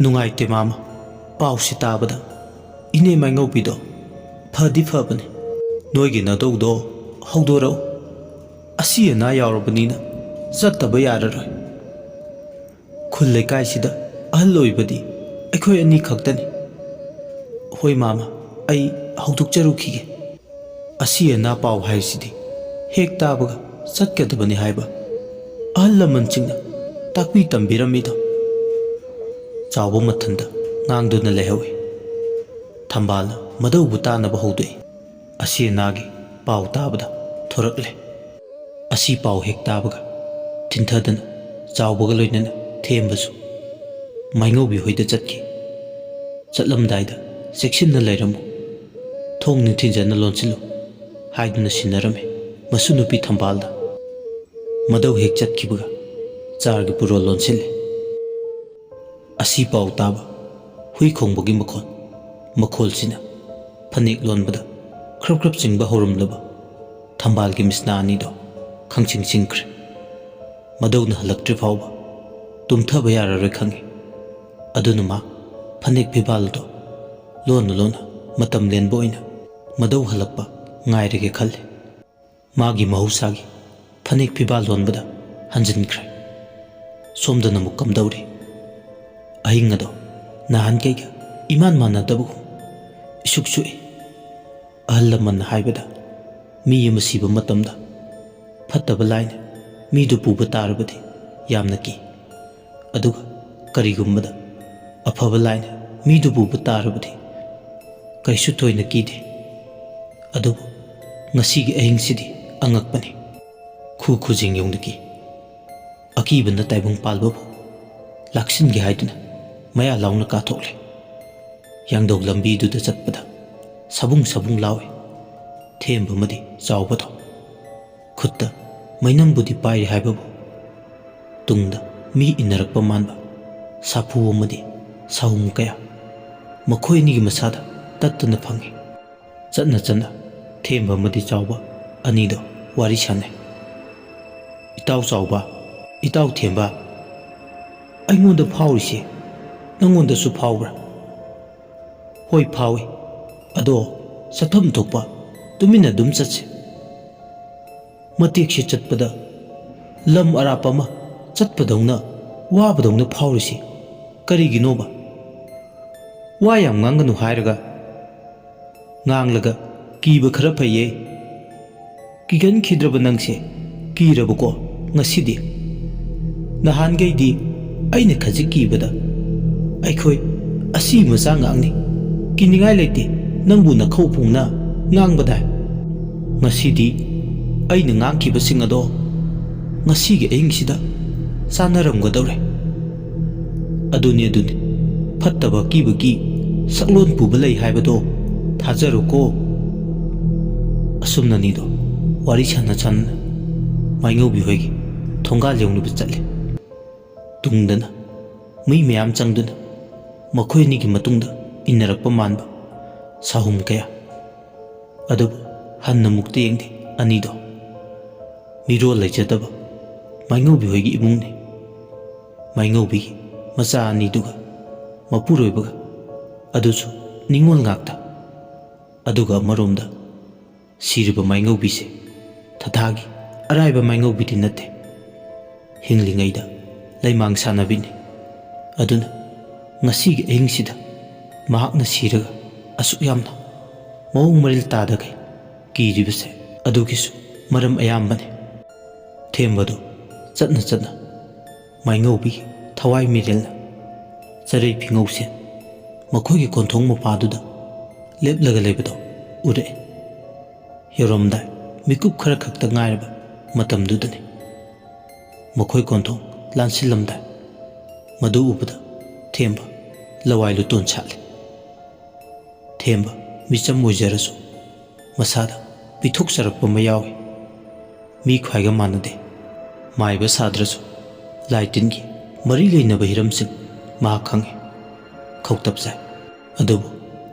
ꯅꯨꯡꯉꯥꯏꯇꯦ ꯃꯥꯝꯃ, ꯄꯥꯎꯁꯤ ꯇꯥꯕꯗ ꯏꯅꯦ ꯃꯥꯏꯉꯧꯕꯤꯗꯣ ꯐꯗꯤ ꯐꯕꯅꯤ꯫ ꯅꯣꯏꯒꯤ ꯅꯗꯧꯗꯣ ꯍꯧꯗꯣꯔꯛꯎ, ꯑꯁꯤ ꯑꯅꯥ ꯌꯥꯎꯔꯕꯅꯤꯅ ꯆꯠꯇꯕ ꯌꯥꯔꯔꯣꯏ꯫ ꯈꯨꯜ ꯂꯩꯀꯥꯏꯁꯤꯗ ꯑꯍꯜ ꯑꯣꯏꯕꯗꯤ ꯑꯩꯈꯣꯏ ꯑꯅꯤ ꯈꯛꯇꯅꯤ꯫ ꯍꯣꯏ ꯃꯥꯝꯃ, ꯑꯩ ꯍꯧꯗꯣꯛꯆꯔꯨꯈꯤꯒꯦ꯫ ꯑꯁꯤ ꯑꯅꯥ ꯄꯥꯎ ꯍꯥꯏꯁꯤꯗꯤ ꯍꯦꯛ ꯇꯥꯕꯒ ꯆꯠꯀꯗꯕꯅꯤ ꯍꯥꯏꯕ ꯑꯍꯜ ꯂꯃꯟꯁꯤꯡꯅ ꯇꯥꯛꯄꯤ ꯇꯝꯕꯤꯔꯝꯃꯤꯗꯣ꯫ ꯆꯥꯎꯕ ꯃꯊꯟꯇ ꯉꯥꯡꯗꯨꯅ ꯂꯩꯍꯧꯏ꯫ ꯊꯝꯕꯥꯜꯅ ꯃꯗꯧꯕꯨ ꯇꯥꯅꯕ ꯍꯧꯗꯣꯛꯏ꯫ ꯑꯁꯤ ꯑꯅꯥꯒꯤ ꯄꯥꯎ ꯇꯥꯕꯗ ꯊꯣꯔꯛꯂꯦ꯫ ꯑꯁꯤ ꯄꯥꯎ ꯍꯦꯛ ꯇꯥꯕꯒ ꯊꯤꯟꯊꯗꯅ ꯆꯥꯎꯕꯒ ꯂꯣꯏꯅꯅ ꯊꯦꯝꯕꯁꯨ ꯃꯥꯏꯉꯧꯕꯤ ꯍꯣꯏꯗ ꯆꯠꯈꯤ꯫ ꯆꯠꯂꯝꯗꯥꯏꯗ ꯆꯦꯛꯁꯤꯟꯅ ꯂꯩꯔꯝꯃꯨ, ꯊꯣꯡ ꯅꯤꯡꯊꯤꯡꯖꯅ ꯂꯣꯟꯁꯤꯜꯂꯨ ꯍꯥꯏꯗꯨꯅ ꯁꯤꯟꯅꯔꯝꯃꯤ ꯃꯁꯨ ꯅꯨꯄꯤ ꯊꯝꯕꯥꯜꯗ꯫ ꯃꯗꯧ ꯍꯦꯛ ꯆꯠꯈꯤꯕꯒ ꯆꯥꯔꯒꯤ ꯄꯨꯔꯣꯜ ꯂꯣꯟꯁꯤꯜꯂꯦ꯫ ꯑꯁꯤ ꯄꯥꯎ ꯇꯥꯕ ꯍꯨꯏ ꯈꯣꯡꯕꯒꯤ ꯃꯈꯣꯜꯁꯤꯅ ꯐꯅꯦꯛ ꯂꯣꯟꯕꯗ ꯈ꯭ꯔꯞ ꯈ꯭ꯔꯞ ꯆꯤꯡꯕ ꯍꯧꯔꯝꯂꯕ ꯊꯝꯕꯥꯜꯒꯤ ꯃꯤꯁꯅꯥ ꯑꯅꯤꯗꯣ ꯈꯪꯆꯤꯡ ꯆꯤꯡꯈ꯭ꯔꯦ꯫ ꯃꯗꯧꯅ ꯍꯜꯂꯛꯇ꯭ꯔꯤ ꯐꯥꯎꯕ ꯇꯨꯝꯊꯕ ꯌꯥꯔꯔꯣꯏ ꯈꯪꯉꯤ꯫ ꯑꯗꯨꯅ ꯃꯥ ꯐꯅꯦꯛ ꯐꯤꯕꯥꯜꯗꯣ ꯂꯣꯟꯅ ꯂꯣꯟꯅ ꯃꯇꯝ ꯂꯦꯟꯕ ꯑꯣꯏꯅ ꯃꯗꯧ ꯍꯜꯂꯛꯄ ꯉꯥꯏꯔꯒꯦ ꯈꯜꯂꯤ꯫ ꯃꯥꯒꯤ ꯃꯍꯧꯁꯥꯒꯤ ꯐꯅꯦꯛ ꯐꯤꯕꯥꯜ ꯂꯣꯟꯕꯗ ꯍꯟꯖꯤꯟꯈ꯭ꯔꯦ꯫ ꯁꯣꯝꯗꯅ ꯑꯃꯨꯛ ꯀꯝꯗꯧꯔꯤ? ꯑꯍꯤꯡ ꯑꯗꯣ ꯅꯍꯥꯟꯈꯩꯒ ꯏꯃꯥꯟ ꯃꯥꯟꯅꯗꯕꯒꯨꯝ ꯏꯁꯨꯛ ꯁꯨꯛꯏ꯫ ꯑꯍꯜ ꯂꯃꯟꯅ ꯍꯥꯏꯕꯗ ꯃꯤ ꯑꯃ ꯁꯤꯕ ꯃꯇꯝꯗ ꯐꯠꯇꯕ ꯂꯥꯏꯅ ꯃꯤꯗꯨ ꯄꯨꯕ ꯇꯥꯔꯕꯗꯤ ꯌꯥꯝꯅ ꯀꯤ, ꯑꯗꯨꯒ ꯀꯔꯤꯒꯨꯝꯕꯗ ꯑꯐꯕ ꯂꯥꯏꯅ ꯃꯤꯗꯨ ꯄꯨꯕ ꯇꯥꯔꯕꯗꯤ ꯀꯩꯁꯨ ꯊꯣꯏꯅ ꯀꯤꯗꯦ꯫ ꯑꯗꯨꯕꯨ ꯉꯁꯤꯒꯤ ꯑꯍꯤꯡꯁꯤꯗꯤ ꯑꯉꯛꯄꯅꯤ꯫ ꯈꯨꯖꯤꯡ ꯌꯧꯅ ꯀꯤ꯫ ꯑꯀꯤꯕꯅ ꯇꯥꯏꯕꯪ ꯄꯥꯜꯕꯕꯨ ꯂꯥꯛꯁꯤꯟꯒꯦ ꯍꯥꯏꯗꯨꯅ ꯃꯌꯥ ꯂꯥꯎꯅ ꯀꯥꯊꯣꯛꯂꯦ꯫ ꯌꯥꯡꯗꯧ ꯂꯝꯕꯤꯗꯨꯗ ꯆꯠꯄꯗ ꯁꯕꯨꯡ ꯁꯕꯨꯡ ꯂꯥꯎꯏ꯫ ꯊꯦꯝꯕ ꯑꯃꯗꯤ ꯆꯥꯎꯕꯗꯣ ꯈꯨꯠꯇ ꯃꯩꯅꯝꯕꯨꯗꯤ ꯄꯥꯏꯔꯤ ꯍꯥꯏꯕꯕꯨ ꯇꯨꯡꯗ ꯃꯤ ꯏꯟꯅꯔꯛꯄ ꯃꯥꯟꯕ ꯁꯥꯐꯨ ꯑꯃꯗꯤ ꯁahum kaya ꯃꯈꯣꯏ ꯑꯅꯤꯒꯤ ꯃꯁꯥꯗ ꯇꯠꯇꯨꯅ ꯐꯪꯏ꯫ ꯆꯠꯅ ꯆꯠꯅ ꯊꯦꯝꯕ ꯑꯃꯗꯤ ꯆꯥꯎꯕ ꯑꯅꯤꯗꯣ ꯋꯥꯔꯤ ꯁꯥꯟꯅꯩ꯫ ꯏꯇꯥꯎ ꯆꯥꯎꯕ, ꯏꯇꯥꯎ ꯊꯦꯝꯕ, ꯑꯩꯉꯣꯟꯗ ꯐꯥꯎꯔꯤꯁꯦ ꯅꯪꯉꯣꯟꯗꯁꯨ ꯐꯥꯎꯕ꯭ꯔꯥ? ꯍꯣꯏ ꯐꯥꯎꯏ, ꯑꯗꯣ ꯆꯠꯐꯝ ꯊꯣꯛꯄ ꯇꯨꯃꯤꯟꯅ ꯑꯗꯨꯝ ꯆꯠꯁꯦ꯫ ꯃꯇꯦꯛꯁꯦ ꯆꯠꯄꯗ ꯂꯝ ꯑꯔꯥꯞꯄ ꯑꯃ ꯆꯠꯄꯗꯧꯅ ꯋꯥꯕꯗꯧꯅ ꯐꯥꯎꯔꯤꯁꯤ ꯀꯔꯤꯒꯤꯅꯣꯕ? ꯋꯥ ꯌꯥꯝ ꯉꯥꯡꯒꯅꯨ ꯍꯥꯏꯔꯒ ꯉꯥꯡꯂꯒ ꯀꯤꯕ ꯈꯔ ꯐꯩꯌꯦ꯫ ꯀꯤꯒꯟꯈꯤꯗ꯭ꯔꯕ ꯅꯪꯁꯦ ꯀꯤꯔꯕꯀꯣ ꯉꯁꯤꯗꯤ? ꯅꯍꯥꯟꯒꯩꯗꯤ ꯑꯩꯅ ꯈꯖꯤꯛ ꯀꯤꯕꯗ ꯑꯩꯈꯣꯏ ꯑꯁꯤ ꯃꯆꯥ ꯉꯥꯛꯅꯤ, ꯀꯤꯅꯤꯡꯉꯥꯏ ꯂꯩꯇꯦ ꯅꯪꯕꯨ ꯅꯈꯧ ꯄꯨꯡꯅ ꯉꯥꯡꯕꯗꯥꯏ꯫ ꯉꯁꯤꯗꯤ ꯑꯩꯅ ꯉꯥꯡꯈꯤꯕꯁꯤꯡ ꯑꯗꯣ ꯉꯁꯤꯒꯤ ꯑꯍꯤꯡꯁꯤꯗ ꯆꯥꯟꯅꯔꯝꯒꯗꯧꯔꯦ꯫ ꯑꯗꯨꯅꯤ ꯐꯠꯇꯕ ꯑꯀꯤꯕꯒꯤ ꯁꯛꯂꯣꯟ ꯄꯨꯕ ꯂꯩ ꯍꯥꯏꯕꯗꯣ ꯊꯥꯖꯔꯣꯀꯣ꯫ ꯑꯁꯨꯝꯅꯅꯤꯗꯣ ꯋꯥꯔꯤ ꯁꯥꯟꯅ ꯃꯥꯏꯉꯧꯕꯤ ꯍꯣꯏꯒꯤ ꯊꯣꯡꯒꯥꯜ ꯌꯧꯅꯕ ꯆꯠꯂꯤ꯫ ꯇꯨꯡꯗꯅ ꯃꯤ ꯃꯌꯥꯝ ꯆꯪꯗꯨꯅ ꯃꯈꯣꯏ ꯑꯅꯤꯒꯤ ꯃꯇꯨꯡꯗ ꯏꯟꯅꯔꯛꯄ ꯃꯥꯟꯕ ꯁahum kaya, ꯑꯗꯨꯕꯨ ꯍꯟꯅ ꯃꯨꯛꯇ ꯌꯦꯡꯗꯦ ꯑꯅꯤꯗꯣ꯫ ꯃꯤꯔꯣꯜ ꯂꯩꯖꯗꯕ ꯃꯥꯏꯉꯧꯕꯤ ꯍꯣꯏꯒꯤ ꯏꯃꯨꯡꯅꯤ꯫ ꯃꯥꯏꯉꯧꯕꯤꯒꯤ ꯃꯆꯥ ꯑꯅꯤꯗꯨꯒ ꯃꯄꯨꯔꯣꯏꯕꯒ, ꯑꯗꯨꯁꯨ ꯅꯤꯡꯉꯣꯜ ꯉꯥꯛꯇ꯫ ꯑꯗꯨꯒ ꯑꯃꯔꯣꯝꯗ ꯁꯤꯔꯤꯕ ꯃꯥꯏꯉꯧꯕꯤꯁꯦ ꯊꯊꯥꯒꯤ ꯑꯔꯥꯏꯕ ꯃꯥꯏꯉꯧꯕꯤꯗꯤ ꯅꯠꯇꯦ, ꯍꯤꯡꯂꯤꯉꯩꯗ ꯂꯩꯃꯥꯡ ꯁꯥꯟꯅꯕꯤꯅꯤ꯫ ꯑꯗꯨꯅ ꯉꯁꯤꯒꯤ ꯑꯍꯤꯡꯁꯤꯗ ꯃꯍꯥꯛꯅ ꯁꯤꯔꯒ ꯑꯁꯨꯛ ꯌꯥꯝꯅ ꯃꯑꯣꯡ ꯃꯔꯤꯜ ꯇꯥꯗꯈꯩ ꯀꯤꯔꯤꯕꯁꯦ ꯑꯗꯨꯒꯤꯁꯨ ꯃꯔꯝ ꯑꯌꯥꯝꯕꯅꯤ꯫ ꯊꯦꯝꯕꯗꯣ ꯆꯠꯅ ꯆꯠꯅ ꯃꯥꯏꯉꯧꯕꯤꯒꯤ ꯊꯋꯥꯏ ꯃꯤꯔꯦꯜꯅ ꯆꯔꯩ ꯐꯤꯉꯧꯁꯦ ꯃꯈꯣꯏꯒꯤ ꯀꯣꯟꯊꯣꯡ ꯃꯄꯥꯗꯨꯗ ꯂꯦꯞꯂꯒ ꯂꯩꯕꯗꯣ ꯎꯔꯛꯑꯦ꯫ ꯌꯧꯔꯝꯗꯥꯏ ꯃꯤꯀꯨꯞ ꯈꯔ ꯈꯛꯇ ꯉꯥꯏꯔꯕ ꯃꯇꯝꯗꯨꯗꯅꯤ ꯃꯈꯣꯏ ꯀꯣꯟꯊꯣꯡ ꯂꯥꯟꯁꯤꯜꯂꯝꯗꯥꯏ ꯃꯗꯨ ꯎꯕꯗ ꯊꯦꯝꯕ ꯂꯋꯥꯏ ꯂꯨꯇꯣꯟ ꯁꯥꯠꯂꯦ꯫ ꯊꯦꯝꯕ ꯃꯤꯆꯝ ꯑꯣꯏꯖꯔꯁꯨ ꯃꯁꯥꯗ ꯄꯤꯊꯣꯛꯆꯔꯛꯄ ꯑꯃ ꯌꯥꯎꯏ꯫ ꯃꯤ ꯈ꯭ꯋꯥꯏꯒ ꯃꯥꯟꯅꯗꯦ, ꯃꯥꯏꯕ ꯁꯥꯗ꯭ꯔꯁꯨ ꯂꯥꯏ ꯇꯤꯟꯒꯤ ꯃꯔꯤ ꯂꯩꯅꯕ ꯍꯤꯔꯝꯁꯤꯡ ꯃꯍꯥꯛ ꯈꯪꯉꯤ, ꯈꯧꯇꯞ ꯆꯥꯏ꯫ ꯑꯗꯨꯕꯨ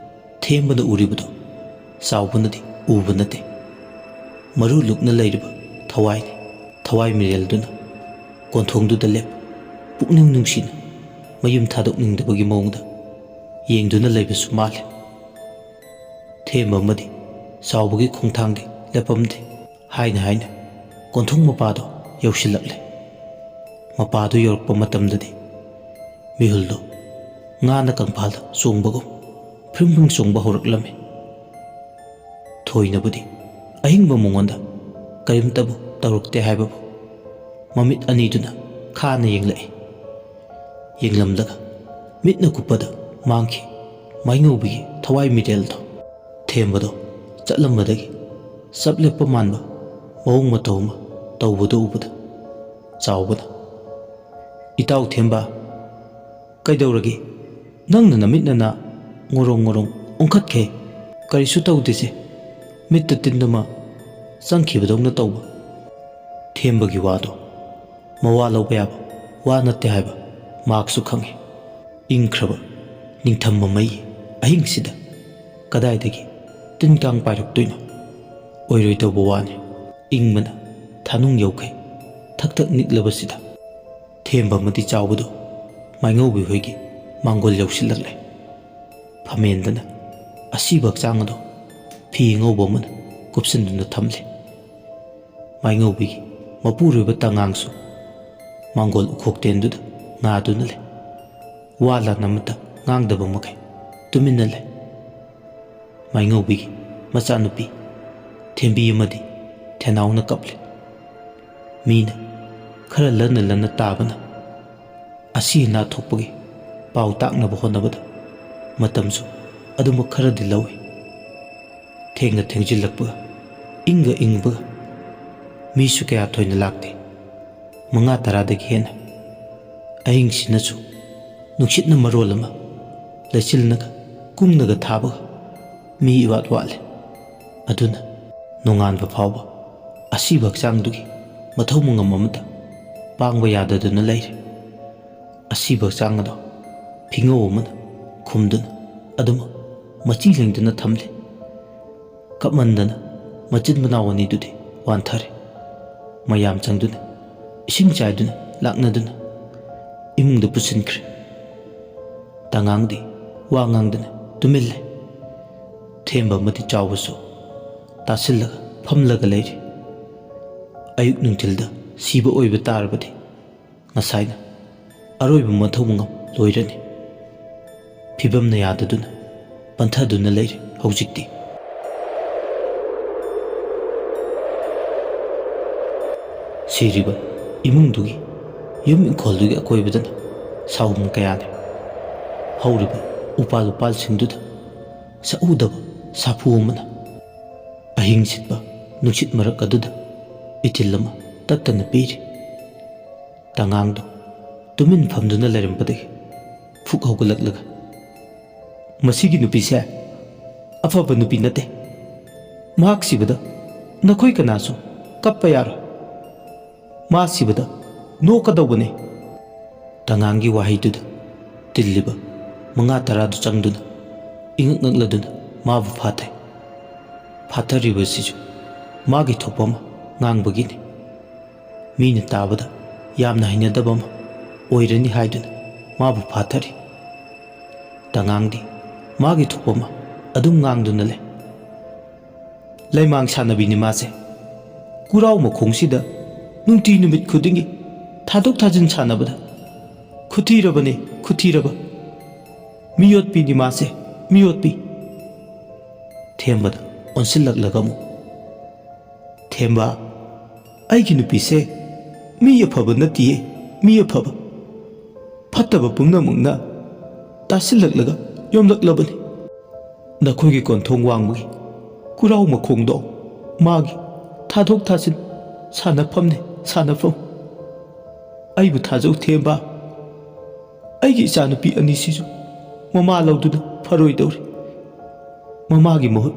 ꯊꯦꯝꯕꯅ ꯎꯔꯤꯕꯗꯣ ꯆꯥꯎꯕꯅꯗꯤ ꯎꯕ ꯅꯠꯇꯦ, ꯃꯔꯨ ꯂꯨꯛꯅ ꯂꯩꯔꯤꯕ ꯊꯋꯥꯏꯅꯤ꯫ ꯊꯋꯥꯏ ꯃꯤꯔꯦꯜꯗꯨꯅ ꯀꯣꯟꯊꯣꯡꯗꯨꯗ ꯂꯦꯞ ꯄꯨꯛꯅꯤꯡ ꯅꯨꯡꯁꯤꯅ ꯃꯌꯨꯝ ꯊꯥꯗꯣꯛꯅꯤꯡꯗꯕꯒꯤ ꯃꯑꯣꯡꯗ ꯌꯦꯡꯗꯨꯅ ꯂꯩꯕꯁꯨ ꯃꯥꯜꯂꯦ꯫ ꯊꯦꯝꯕ ꯑꯃꯗꯤ ꯆꯥꯎꯕꯒꯤ ꯈꯣꯡꯊꯥꯡꯗꯤ ꯂꯦꯞꯄꯝꯗꯦ꯫ ꯍꯥꯏꯅ ꯍꯥꯏꯅ ꯀꯣꯟꯊꯣꯡ ꯃꯄꯥꯗꯣ ꯌꯧꯁꯤꯜꯂꯛꯂꯦ꯫ ꯃꯄꯥꯗꯨ ꯌꯧꯔꯛꯄ ꯃꯇꯝꯗꯗꯤ ꯃꯤꯍꯨꯜꯗꯣ ꯉꯥꯅ ꯀꯪꯐꯥꯜꯗ ꯆꯣꯡꯕꯒꯨꯝ ꯐ꯭ꯔꯤꯡ ꯐ꯭ꯔꯤꯡ ꯆꯣꯡꯕ ꯍꯧꯔꯛꯂꯝꯃꯤ꯫ ꯊꯣꯏꯅꯕꯨꯗꯤ ꯑꯍꯤꯡꯕ ꯃꯉꯣꯟꯗ ꯀꯔꯤꯝꯇꯕꯨ ꯇꯧꯔꯛꯇꯦ ꯍꯥꯏꯕꯕꯨ ꯃꯃꯤꯠ ꯑꯅꯤꯗꯨꯅ ꯈꯥꯅ ꯌꯦꯡꯂꯛꯏ꯫ ꯌꯦꯡꯂꯝꯂꯒ ꯃꯤꯠꯅ ꯀꯨꯞꯄꯗ ꯃꯥꯡꯈꯤ ꯃꯥꯏꯉꯧꯕꯤꯒꯤ ꯊꯋꯥꯏ ꯃꯤꯔꯦꯜꯗꯣ꯫ ꯊꯦꯝꯕꯗꯣ ꯆꯠꯂꯝꯕꯗꯒꯤ ꯆꯞ ꯂꯦꯞꯄ ꯃꯥꯟꯕ ꯃꯑꯣꯡ ꯃꯇꯧ ꯑꯃ ꯇꯧꯕꯗꯨ ꯎꯕꯗ ꯆꯥꯎꯕꯅ, "ꯏꯇꯥꯎ ꯊꯦꯝꯕ, ꯀꯩꯗꯧꯔꯒꯦ? ꯅꯪꯅ ꯅꯃꯤꯠꯅ ꯉꯣꯔꯣꯡ ꯉꯣꯔꯣꯡ ꯑꯣꯟꯈꯠꯈꯦ." "ꯀꯔꯤꯁꯨ ꯇꯧꯗꯦꯁꯦ, ꯃꯤꯠꯇ ꯇꯤꯟ ꯑꯃ ꯆꯪꯈꯤꯕꯗꯧꯅ ꯇꯧꯕ." ꯊꯦꯝꯕꯒꯤ ꯋꯥꯗꯣ ꯃꯋꯥ ꯂꯧꯕ ꯌꯥꯕ ꯋꯥ ꯅꯠꯇꯦ ꯍꯥꯏꯕ ꯃꯍꯥꯛꯁꯨ ꯈꯪꯉꯤ꯫ ꯏꯪꯈ꯭ꯔꯕ ꯅꯤꯡꯊꯝ ꯃꯃꯩꯒꯤ ꯑꯍꯤꯡꯁꯤꯗ ꯀꯗꯥꯏꯗꯒꯤ ꯇꯤꯟ ꯀꯥꯡ ꯄꯥꯏꯔꯛꯇꯣꯏꯅꯣ? ꯑꯣꯏꯔꯣꯏꯗꯧꯕ ꯋꯥꯅꯤ꯫ ꯏꯪꯕꯅ ꯊꯥꯅꯨꯡ ꯌꯧꯈꯩ ꯊꯛ ꯊꯛ ꯅꯤꯛꯂꯕꯁꯤꯗ ꯊꯦꯝꯕ ꯑꯃꯗꯤ ꯆꯥꯎꯕꯗꯣ ꯃꯥꯏꯉꯧꯕꯤ ꯍꯣꯏꯒꯤ ꯃꯥꯡꯒꯣꯜ ꯌꯧꯁꯤꯜꯂꯛꯂꯦ꯫ ꯐꯝꯃꯦꯟꯗꯅ ꯑꯁꯤꯕ ꯍꯛꯆꯥꯡ ꯑꯗꯣ ꯐꯤ ꯑꯉꯧꯕ ꯑꯃꯅ ꯀꯨꯞꯁꯤꯟꯗꯨꯅ ꯊꯝꯂꯤ꯫ ꯃꯥꯏꯉꯧꯕꯤꯒꯤ ꯃꯄꯨꯔꯣꯏꯕ ꯇꯉꯥꯡꯁꯨ ꯃꯥꯡꯒꯣꯜ ꯎꯈꯣꯛꯇꯦꯟꯗꯨꯗ ꯉꯥꯗꯨꯅ ꯂꯩ꯫ ꯋꯥ ꯂꯥꯟ ꯑꯃꯠꯇ ꯉꯥꯡꯗꯕ ꯃꯈꯩ ꯇꯨꯃꯤꯟꯅ ꯂꯩ꯫ ꯃꯥꯏꯉꯧꯕꯤꯒꯤ ꯃꯆꯥꯅꯨꯄꯤ ꯊꯦꯝꯕꯤ ꯑꯃꯗꯤ ꯊꯦꯅꯥꯎꯅ ꯀꯞꯂꯤ꯫ ꯃꯤꯅ ꯈꯔ ꯂꯟꯅ ꯂꯟꯅ ꯇꯥꯕꯅ ꯑꯁꯤ ꯑꯅꯥ ꯊꯣꯛꯄꯒꯤ ꯄꯥꯎ ꯇꯥꯛꯅꯕ ꯍꯣꯠꯅꯕꯗ ꯃꯇꯝꯁꯨ ꯑꯗꯨꯃꯛ ꯈꯔꯗꯤ ꯂꯧꯏ꯫ ꯊꯦꯡꯅ ꯊꯦꯡꯖꯤꯜꯂꯛꯄꯒ ꯏꯪꯒ ꯏꯪꯕꯒ ꯃꯤꯁꯨ ꯀꯌꯥ ꯊꯣꯏꯅ ꯂꯥꯛꯇꯦ, 5-10ꯗꯒꯤ ꯍꯦꯟꯅ꯫ ꯑꯍꯤꯡꯁꯤꯅꯁꯨ ꯅꯨꯡꯁꯤꯠꯅ ꯃꯔꯣꯜ ꯑꯃ ꯂꯩꯆꯤꯜꯅꯒ ꯀꯨꯡꯅꯒ ꯊꯥꯕꯒ ꯃꯤ ꯏꯋꯥꯠ ꯋꯥꯠꯂꯦ꯫ ꯑꯗꯨꯅ ꯅꯣꯡꯉꯥꯟꯕ ꯐꯥꯎꯕ ꯑꯁꯤꯕ ꯍꯛꯆꯥꯡꯗꯨꯒꯤ ꯃꯊꯧ ꯃꯉꯝ ꯑꯃꯠꯇ ꯄꯥꯡꯕ ꯌꯥꯗꯗꯨꯅ ꯂꯩꯔꯦ꯫ ꯑꯁꯤꯕ ꯍꯛꯆꯥꯡ ꯑꯗꯣ ꯐꯤꯉꯧ ꯑꯃꯅ ꯈꯨꯝꯗꯨꯅ ꯑꯗꯨꯃꯛ ꯃꯆꯤ ꯂꯦꯡꯗꯨꯅ ꯊꯝꯂꯤ꯫ ꯀꯞꯃꯟꯗꯅ ꯃꯆꯤꯟ ꯃꯅꯥꯎ ꯑꯅꯤꯗꯨꯗꯤ ꯋꯥꯟꯊꯔꯦ꯫ ꯃꯌꯥꯝ ꯆꯪꯗꯨꯅ ꯏꯁꯤꯡ ꯆꯥꯏꯗꯨꯅ ꯂꯥꯛꯅꯗꯨꯅ ꯏꯃꯨꯡꯗ ꯄꯨꯁꯤꯟꯈ꯭ꯔꯦ꯫ ꯇꯉꯥꯡꯗꯤ ꯋꯥ ꯉꯥꯡꯗꯅ ꯇꯨꯃꯤꯟ ꯂꯩ꯫ ꯊꯦꯝꯕ ꯑꯃꯗꯤ ꯆꯥꯎꯕꯁꯨ ꯇꯥꯁꯤꯜꯂꯒ ꯐꯝꯂꯒ ꯂꯩꯔꯤ꯫ ꯑꯌꯨꯛ ꯅꯨꯡꯊꯤꯜꯗ ꯁꯤꯕ ꯑꯣꯏꯕ ꯇꯥꯔꯕꯗꯤ ꯉꯁꯥꯏꯅ ꯑꯔꯣꯏꯕ ꯃꯊꯧ ꯃꯉꯝ ꯂꯣꯏꯔꯅꯤ꯫ ꯐꯤꯕꯝꯅ ꯌꯥꯗꯗꯨꯅ ꯄꯟꯊꯗꯨꯅ ꯂꯩꯔꯤ ꯍꯧꯖꯤꯛꯇꯤ꯫ ꯁꯤꯔꯤꯕ ꯏꯃꯨꯡꯗꯨꯒꯤ ꯌꯨꯝ ꯏꯪꯈꯣꯜꯗꯨꯒꯤ ꯑꯀꯣꯏꯕꯗꯅ ꯁꯥꯎꯝ ꯀꯌꯥꯅꯤ꯫ ꯍꯧꯔꯤꯕ ꯎꯄꯥꯜ ꯎꯄꯥꯜꯁꯤꯡꯗꯨꯗ ꯁꯛꯎꯗꯕ ꯁꯥꯐꯨ ꯑꯃꯅ ꯑꯍꯤꯡ ꯁꯤꯠꯄ ꯅꯨꯡꯁꯤꯠ ꯃꯔꯛ ꯑꯗꯨꯗ ꯏꯊꯤꯜ ꯑꯃ ꯇꯠꯇꯅ ꯄꯤꯔꯤ꯫ ꯇꯉꯥꯡꯗꯣ ꯇꯨꯃꯤꯟ ꯐꯝꯗꯨꯅ ꯂꯩꯔꯝꯕꯗꯒꯤ ꯐꯨꯛ ꯍꯧꯒꯠꯂꯛꯂꯒ, "ꯃꯁꯤꯒꯤ ꯅꯨꯄꯤꯁꯦ ꯑꯐꯕ ꯅꯨꯄꯤ ꯅꯠꯇꯦ꯫ ꯃꯍꯥꯛ ꯁꯤꯕꯗ ꯅꯈꯣꯏ ꯀꯅꯥꯁꯨ ꯀꯞꯄ ꯌꯥꯔꯣꯏ꯫ ꯃꯥ ꯁꯤꯕꯗ ꯅꯣꯛꯀꯗꯧꯕꯅꯤ." ꯇꯉꯥꯡꯒꯤ ꯋꯥꯍꯩꯗꯨꯗ ꯇꯤꯜꯂꯤꯕ 5-10ꯗꯨ ꯆꯪꯗꯨꯅ ꯏꯉꯛ ꯉꯛꯂꯗꯨꯅ ꯃꯥꯕꯨ ꯐꯥꯊꯩ꯫ ꯐꯥꯊꯔꯤꯕꯁꯤꯁꯨ ꯃꯥꯒꯤ ꯊꯣꯛꯄ ꯑꯃ ꯉꯥꯡꯕꯒꯤꯅꯤ꯫ ꯃꯤꯅ ꯇꯥꯕꯗ ꯌꯥꯝꯅ ꯍꯩꯅꯗꯕ ꯑꯃ ꯑꯣꯏꯔꯅꯤ ꯍꯥꯏꯗꯨꯅ ꯃꯥꯕꯨ ꯐꯥꯊꯔꯤ꯫ ꯇꯉꯥꯡꯗꯤ ꯃꯥꯒꯤ ꯊꯣꯛꯄ ꯑꯃ ꯑꯗꯨꯝ ꯉꯥꯡꯗꯨꯅ ꯂꯩ꯫ ꯂꯩꯃꯥꯡ ꯁꯥꯟꯅꯕꯤꯅꯤ ꯃꯥꯁꯦ ꯀꯨꯔꯥꯎ ꯃꯈꯣꯡꯁꯤꯗ ꯅꯨꯡꯇꯤ ꯅꯨꯃꯤꯠ ꯈꯨꯗꯤꯡꯒꯤ ꯊꯥꯗꯣꯛ ꯊꯥꯖꯤꯟ ꯁꯥꯟꯅꯕꯗ ꯈꯨꯊꯤꯔꯕꯅꯤ ꯈꯨꯊꯤꯔꯕ ꯃꯤꯌꯣꯠꯄꯤꯅꯤ ꯃꯥꯁꯦ ꯃꯤꯌꯣꯠꯄꯤ ꯊꯦꯝꯕꯗ ꯑꯣꯟꯁꯤꯜꯂꯛꯂꯒ ꯑꯃꯨꯛ ꯊꯦꯝꯕ ꯑꯩꯒꯤ ꯅꯨꯄꯤꯁꯦ ꯃꯤ ꯑꯐꯕ ꯅꯠꯇꯤꯌꯦ ꯃꯤ ꯑꯐꯕ ꯐꯠꯇꯕ ꯄꯨꯝꯅꯃꯛꯅ ꯇꯥꯁꯤꯜꯂꯛꯂꯒ ꯌꯣꯝꯂꯛꯂꯕꯅꯤ ꯅꯈꯣꯏꯒꯤ ꯀꯣꯟꯊꯣꯡ ꯋꯥꯡꯕꯒꯤ ꯀꯨꯔꯥꯎ ꯃꯈꯣꯡꯗꯣ ꯃꯥꯒꯤ ꯊꯥꯗꯣꯛ ꯊꯥꯖꯤꯟ ꯁꯥꯟꯅꯐꯝꯅꯤ ꯁꯥꯟꯅꯐꯝ ꯑꯩꯕꯨ ꯊꯥꯖꯧ ꯊꯦꯝꯕ ꯑꯩꯒꯤ ꯏꯆꯥꯅꯨꯄꯤ ꯑꯅꯤꯁꯤꯁꯨ ꯃꯃꯥ ꯂꯧꯗꯨꯅ ꯐꯔꯣꯏꯗꯧꯔꯤ ꯃꯃꯥꯒꯤ ꯃꯍꯨꯠ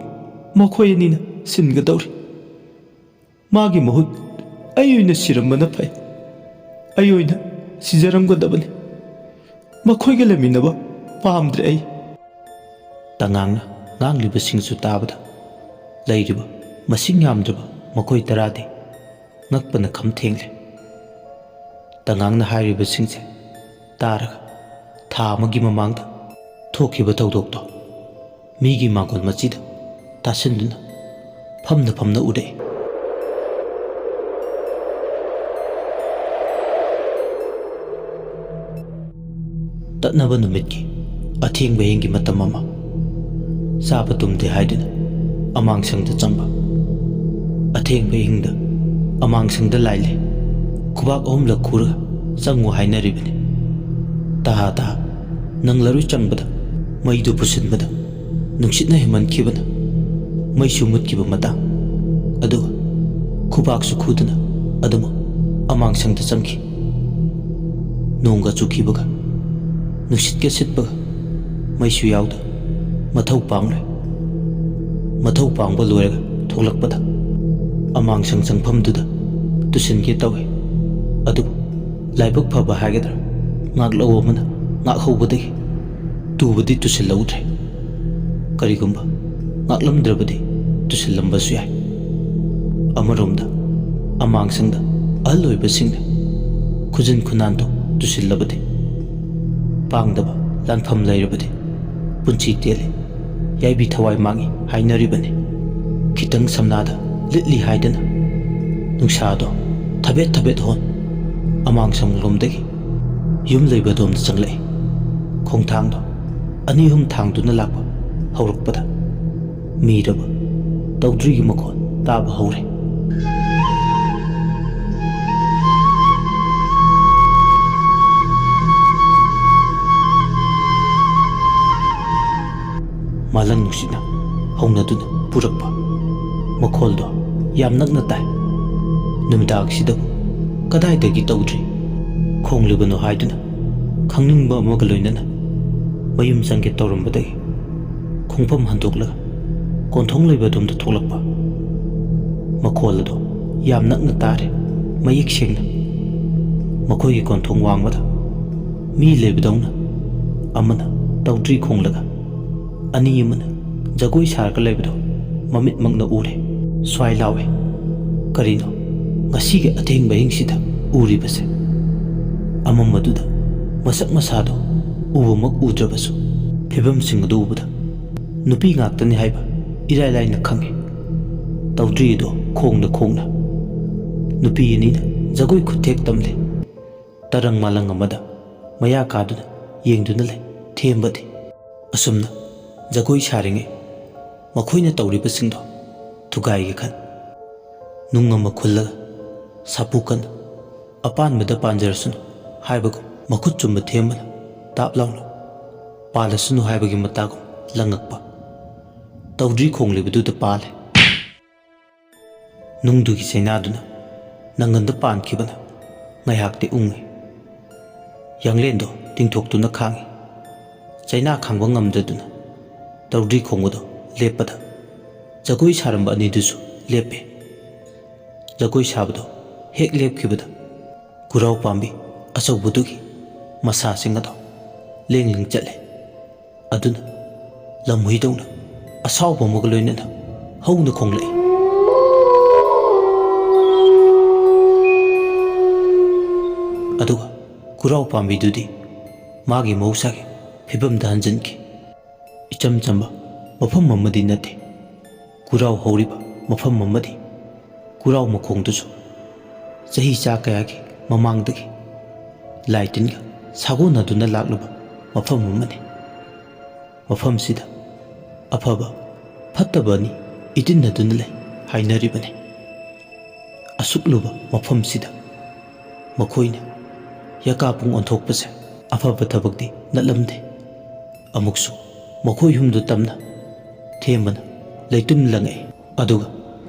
ꯃꯈꯣꯏ ꯑꯅꯤꯅ ꯁꯤꯟꯒꯗꯧꯔꯤ ꯃꯥꯒꯤ ꯃꯍꯨꯠ ꯑꯩ ꯑꯣꯏꯅ ꯁꯤꯔꯝꯕꯅ ꯐꯩ ꯑꯩ ꯑꯣꯏꯅ ꯁꯤꯖꯔꯝꯒꯗꯕꯅꯤ ꯃꯈꯣꯏꯒ ꯂꯩꯃꯤꯟꯅꯕ ꯄꯥꯝꯗ꯭ꯔꯦ ꯑꯩ ꯇꯉꯥꯡꯅ ꯉꯥꯡꯂꯤꯕꯁꯤꯡꯁꯨ ꯇꯥꯕꯗ ꯂꯩꯔꯤꯕ ꯃꯁꯤꯡ ꯌꯥꯝꯗ꯭ꯔꯕ ꯃꯈꯣꯏ ꯇꯔꯥꯗꯤ ꯉꯛꯄꯅ ꯈꯝ ꯊꯦꯡꯂꯦ ꯇꯉꯥꯡꯅ ꯍꯥꯏꯔꯤꯕꯁꯤꯡꯁꯦ ꯇꯥꯔꯒ ꯊꯥ ꯑꯃꯒꯤ ꯃꯃꯥꯡꯗ ꯊꯣꯛꯈꯤꯕ ꯊꯧꯗꯣꯛꯇꯣ ꯃꯤꯒꯤ ꯃꯥꯡꯒꯣꯜ ꯃꯆꯤꯗ ꯇꯥꯁꯤꯟꯗꯨꯅ ꯐꯝꯅ ꯐꯝꯅ ꯎꯔꯛꯏ ꯇꯠꯅꯕ ꯅꯨꯃꯤꯠꯀꯤ ꯑꯊꯦꯡꯕ ꯍꯌꯦꯡꯒꯤ ꯃꯇꯝ ꯑꯃ ꯆꯥꯕ ꯇꯨꯝꯗꯦ ꯍꯥꯏꯗꯨꯅ ꯑꯃꯥꯡꯁꯪꯗ ꯆꯪꯕ ꯑꯊꯦꯡꯕ ꯑꯍꯤꯡꯗ ꯑꯃꯥꯡꯁꯪꯗ ꯂꯥꯏꯂꯦ ꯈꯨꯕꯥꯛ ꯑꯍꯨꯝꯂꯛ ꯈꯨꯔꯒ ꯆꯪꯉꯨ ꯍꯥꯏꯅꯔꯤꯕꯅꯤ ꯇꯍꯥ ꯅꯪꯂꯔꯣꯏ ꯆꯪꯕꯗ ꯃꯩꯗꯨ ꯄꯨꯁꯤꯟꯕꯗ ꯅꯨꯡꯁꯤꯠꯅ ꯍꯦꯟꯃꯟꯈꯤꯕꯅ ꯃꯩꯁꯨ ꯃꯨꯠꯈꯤꯕ ꯃꯇꯥꯡ ꯑꯗꯨꯒ ꯈꯨꯕꯥꯛꯁꯨ ꯈꯨꯗꯨꯅ ꯑꯗꯨꯃꯛ ꯑꯃꯥꯡꯁꯪꯗ ꯆꯪꯈꯤ ꯅꯣꯡꯒ ꯆꯨꯈꯤꯕꯒ ꯅꯨꯡꯁꯤꯠꯀ ꯁꯤꯠꯄꯒ ꯃꯩꯁꯨ ꯌꯥꯎꯗ ꯃꯊꯧ ꯄꯥꯡꯂꯦ ꯃꯊꯧ ꯄꯥꯡꯕ ꯂꯣꯏꯔꯒ ꯊꯣꯛꯂꯛꯄꯗ ꯑꯃꯥꯡꯁꯪ ꯆꯪꯐꯝꯗꯨꯗ ꯇꯨꯁꯤꯟꯒꯦ ꯇꯧꯏ ꯑꯗꯨꯕꯨ ꯂꯥꯏꯕꯛ ꯐꯕ ꯍꯥꯏꯒꯗ꯭ꯔꯥ ꯉꯥꯛꯂꯧ ꯑꯃꯅ ꯉꯥꯛꯍꯧꯕꯗꯒꯤ ꯇꯨꯕꯗꯤ ꯇꯨꯁꯤꯜꯍꯧꯗ꯭ꯔꯦ ꯀꯔꯤꯒꯨꯝꯕ ꯉꯥꯛꯂꯝꯗ꯭ꯔꯕꯗꯤ ꯇꯨꯁꯤꯜꯂꯝꯕꯁꯨ ꯌꯥꯏ ꯑꯃꯔꯣꯝꯗ ꯑꯃꯥꯡꯁꯪꯗ ꯑꯍꯜ ꯑꯣꯏꯕꯁꯤꯡꯅ ꯈꯨꯖꯤꯟ ꯈꯨꯅꯥꯟꯗꯣ ꯇꯨꯁꯤꯜꯂꯕꯗꯤ ꯄꯥꯡꯗꯕ ꯂꯥꯟꯐꯝ ꯂꯩꯔꯕꯗꯤ ꯄꯨꯟꯁꯤ ꯇꯦꯜꯂꯤ ꯌꯥꯏꯕꯤ ꯊꯋꯥꯏ ꯃꯥꯡꯉꯤ ꯍꯥꯏꯅꯔꯤꯕꯅꯤ ꯈꯤꯇꯪ ꯁꯝꯅꯥꯗ ꯂꯤꯠꯂꯤ ꯍꯥꯏꯗꯅ ꯅꯨꯡꯁꯥꯗꯣ ꯊꯕꯦꯠ ꯊꯕꯦꯠ ꯍꯣꯟ ꯑꯃꯥꯡꯁꯪꯂꯣꯝꯗꯒꯤ ꯌꯨꯝ ꯂꯩꯕꯗꯣꯝꯗ ꯆꯪꯂꯛꯏ ꯈꯣꯡꯊꯥꯡꯗꯣ ꯑꯅꯤ ꯑꯍꯨꯝ ꯊꯥꯡꯗꯨꯅ ꯂꯥꯛꯄ ꯍꯧꯔꯛꯄꯗ ꯃꯤꯔꯕ ꯇꯧꯗ꯭ꯔꯤꯒꯤ ꯃꯈꯣꯟ ꯇꯥꯕ ꯍꯧꯔꯦ ꯃꯥꯂꯪ ꯅꯨꯡꯁꯤꯠꯅ ꯍꯧꯅꯗꯨꯅ ꯄꯨꯔꯛꯄ ꯃꯈꯣꯜꯗꯣ ꯌꯥꯝ ꯅꯛꯅ ꯇꯥꯏ ꯅꯨꯃꯤꯗꯥꯡꯁꯤꯗꯕꯨ ꯀꯗꯥꯏꯗꯒꯤ ꯇꯧꯗ꯭ꯔꯤ ꯈꯣꯡꯂꯤꯕꯅꯣ ꯍꯥꯏꯗꯨꯅ ꯈꯪꯅꯤꯡꯕ ꯑꯃꯒ ꯂꯣꯏꯅꯅ ꯃꯌꯨꯝ ꯆꯪꯒꯦ ꯇꯧꯔꯝꯕꯗꯒꯤ ꯈꯣꯡꯐꯝ ꯍꯟꯗꯣꯛꯂꯒ ꯀꯣꯟꯊꯣꯡ ꯂꯩꯕꯗꯣꯝꯗ ꯊꯣꯛꯂꯛꯄ ꯃꯈꯣꯜ ꯑꯗꯣ ꯌꯥꯝ ꯅꯛꯅ ꯇꯥꯔꯦ ꯃꯌꯦꯛ ꯁꯦꯡꯅ ꯃꯈꯣꯏꯒꯤ ꯀꯣꯟꯊꯣꯡ ꯋꯥꯡꯃꯗ ꯃꯤ ꯂꯩꯕꯗꯧꯅ ꯑꯃꯅ ꯇꯧꯗ꯭ꯔꯤ ꯈꯣꯡꯂꯒ ꯑꯅꯤ ꯑꯃꯅ ꯖꯒꯣꯏ ꯁꯥꯔꯒ ꯂꯩꯕꯗꯣ ꯃꯃꯤꯠꯃꯛꯅ ꯎꯔꯦ ꯁ꯭ꯋꯥꯏ ꯂꯥꯎꯋꯦ ꯀꯔꯤꯅꯣ ꯉꯁꯤꯒꯤ ꯑꯊꯦꯡꯕ ꯑꯍꯤꯡꯁꯤꯗ ꯎꯔꯤꯕꯁꯦ ꯑꯃꯝꯕꯗꯨꯗ ꯃꯁꯛ ꯃꯁꯥꯗꯣ ꯎꯕꯃꯛ ꯎꯗ꯭ꯔꯕꯁꯨ ꯐꯤꯕꯝꯁꯤꯡ ꯑꯗꯨ ꯎꯕꯗ ꯅꯨꯄꯤ ꯉꯥꯛꯇꯅꯤ ꯍꯥꯏꯕ ꯏꯔꯥꯏ ꯂꯥꯏꯅ ꯈꯪꯉꯤ ꯇꯧꯗ꯭ꯔꯤ ꯑꯗꯣ ꯈꯣꯡꯅ ꯅꯨꯄꯤ ꯑꯅꯤꯅ ꯖꯒꯣꯏ ꯈꯨꯠꯊꯦꯛ ꯇꯝꯂꯤ ꯇꯔꯪ ꯃꯥꯂꯪ ꯑꯃꯗ ꯃꯌꯥ ꯀꯥꯗꯨꯅ ꯌꯦꯡꯗꯨꯅ ꯂꯩ ꯊꯦꯝꯕꯗꯤ ꯑꯁꯨꯝꯅ ꯖꯒꯣꯏ ꯁꯥꯔꯤꯉꯩ ꯃꯈꯣꯏꯅ ꯇꯧꯔꯤꯕꯁꯤꯡꯗꯣ ꯊꯨꯒꯥꯏꯒꯦ ꯈꯟ ꯅꯨꯡ ꯑꯃ ꯈꯨꯜꯂꯒ ꯁꯥꯄꯨ ꯀꯟꯅ ꯑꯄꯥꯟꯕꯗ ꯄꯥꯟꯖꯔꯁꯅꯨ ꯍꯥꯏꯕꯒꯨꯝ ꯃꯈꯨꯠ ꯆꯨꯝꯕ ꯊꯦꯝꯕꯅ ꯇꯥꯞ ꯂꯥꯎꯅ ꯄꯥꯜꯂꯁꯅꯨ ꯍꯥꯏꯕꯒꯤ ꯃꯇꯥꯒꯨꯝ ꯂꯪꯉꯛꯄ ꯇꯧꯗ꯭ꯔꯤ ꯈꯣꯡꯂꯤꯕꯗꯨꯗ ꯄꯥꯜꯂꯦ ꯅꯨꯡꯗꯨꯒꯤ ꯆꯩꯅꯥꯗꯨꯅ ꯅꯪꯒꯟꯗ ꯄꯥꯟꯈꯤꯕꯅ ꯉꯥꯏꯍꯥꯛꯇꯤ ꯎꯡꯉꯤ ꯌꯥꯡꯂꯦꯟꯗꯣ ꯇꯤꯡꯊꯣꯛꯇꯨꯅ ꯈꯥꯡꯉꯤ ꯆꯩꯅꯥ ꯈꯥꯡꯕ ꯉꯝꯗꯗꯨꯅ ꯇꯧꯗ꯭ꯔꯤ ꯈꯣꯡꯕꯗꯣ ꯂꯦꯞꯄꯗ ꯖꯒꯣꯏ ꯁꯥꯔꯝꯕ ꯑꯅꯤꯗꯨꯁꯨ ꯂꯦꯞꯄꯦ ꯖꯒꯣꯏ ꯁꯥꯕꯗꯣ ꯍꯦꯛ ꯂꯦꯞꯈꯤꯕꯗ ꯈꯨꯔꯥꯎ ꯄꯥꯝꯕꯤ ꯑꯆꯧꯕꯗꯨꯒꯤ ꯃꯁꯥꯁꯤꯡ ꯑꯗꯣ ꯂꯦꯡ ꯂꯦꯡ ꯆꯠꯂꯦ ꯑꯗꯨꯅ ꯂꯝꯍꯨꯏꯗꯧꯅ ꯑꯁꯥꯎꯕ ꯑꯃꯒ ꯂꯣꯏꯅꯅ ꯍꯧꯅ ꯈꯣꯡꯂꯛꯏ ꯑꯗꯨꯒ ꯈꯨꯔꯥꯎ ꯄꯥꯝꯕꯤꯗꯨꯗꯤ ꯃꯥꯒꯤ ꯃꯍꯧꯁꯥꯒꯤ ꯐꯤꯕꯝꯗ ꯍꯟꯖꯤꯟꯈꯤ ꯏꯆꯝ ꯆꯝꯕ ꯃꯐꯝ ꯑꯃꯗꯤ ꯅꯠꯇꯦ ꯈꯨꯔꯥꯎ ꯍꯧꯔꯤꯕ ꯃꯐꯝ ꯑꯃꯗꯤ ꯀꯨꯔꯥꯎ ꯃꯈꯣꯡꯗꯨꯁꯨ ꯆꯍꯤ ꯆꯥ ꯀꯌꯥꯒꯤ ꯃꯃꯥꯡꯗꯒꯤ ꯂꯥꯏ ꯇꯤꯟꯒ ꯁꯥꯒꯣꯟꯅꯗꯨꯅ ꯂꯥꯛꯂꯕ ꯃꯐꯝ ꯑꯃꯅꯤ꯫ ꯃꯐꯝꯁꯤꯗ ꯑꯐꯕ ꯐꯠꯇꯕ ꯑꯅꯤ ꯏꯇꯤꯟꯅꯗꯨꯅ ꯂꯩ ꯍꯥꯏꯅꯔꯤꯕꯅꯤ꯫ ꯑꯁꯨꯛ ꯂꯨꯕ ꯃꯐꯝꯁꯤꯗ ꯃꯈꯣꯏꯅ ꯌꯀꯥꯄꯨꯡ ꯑꯣꯟꯊꯣꯛꯄꯁꯦ ꯑꯐꯕ ꯊꯕꯛꯇꯤ ꯅꯠꯂꯝꯗꯦ꯫ ꯑꯃꯨꯛꯁꯨ ꯃꯈꯣꯏ ꯍꯨꯝꯗꯨ ꯇꯝꯅ ꯊꯦꯝꯕꯅ ꯂꯩꯇꯨꯝ ꯂꯪꯉꯛꯏ꯫ ꯑꯗꯨꯒ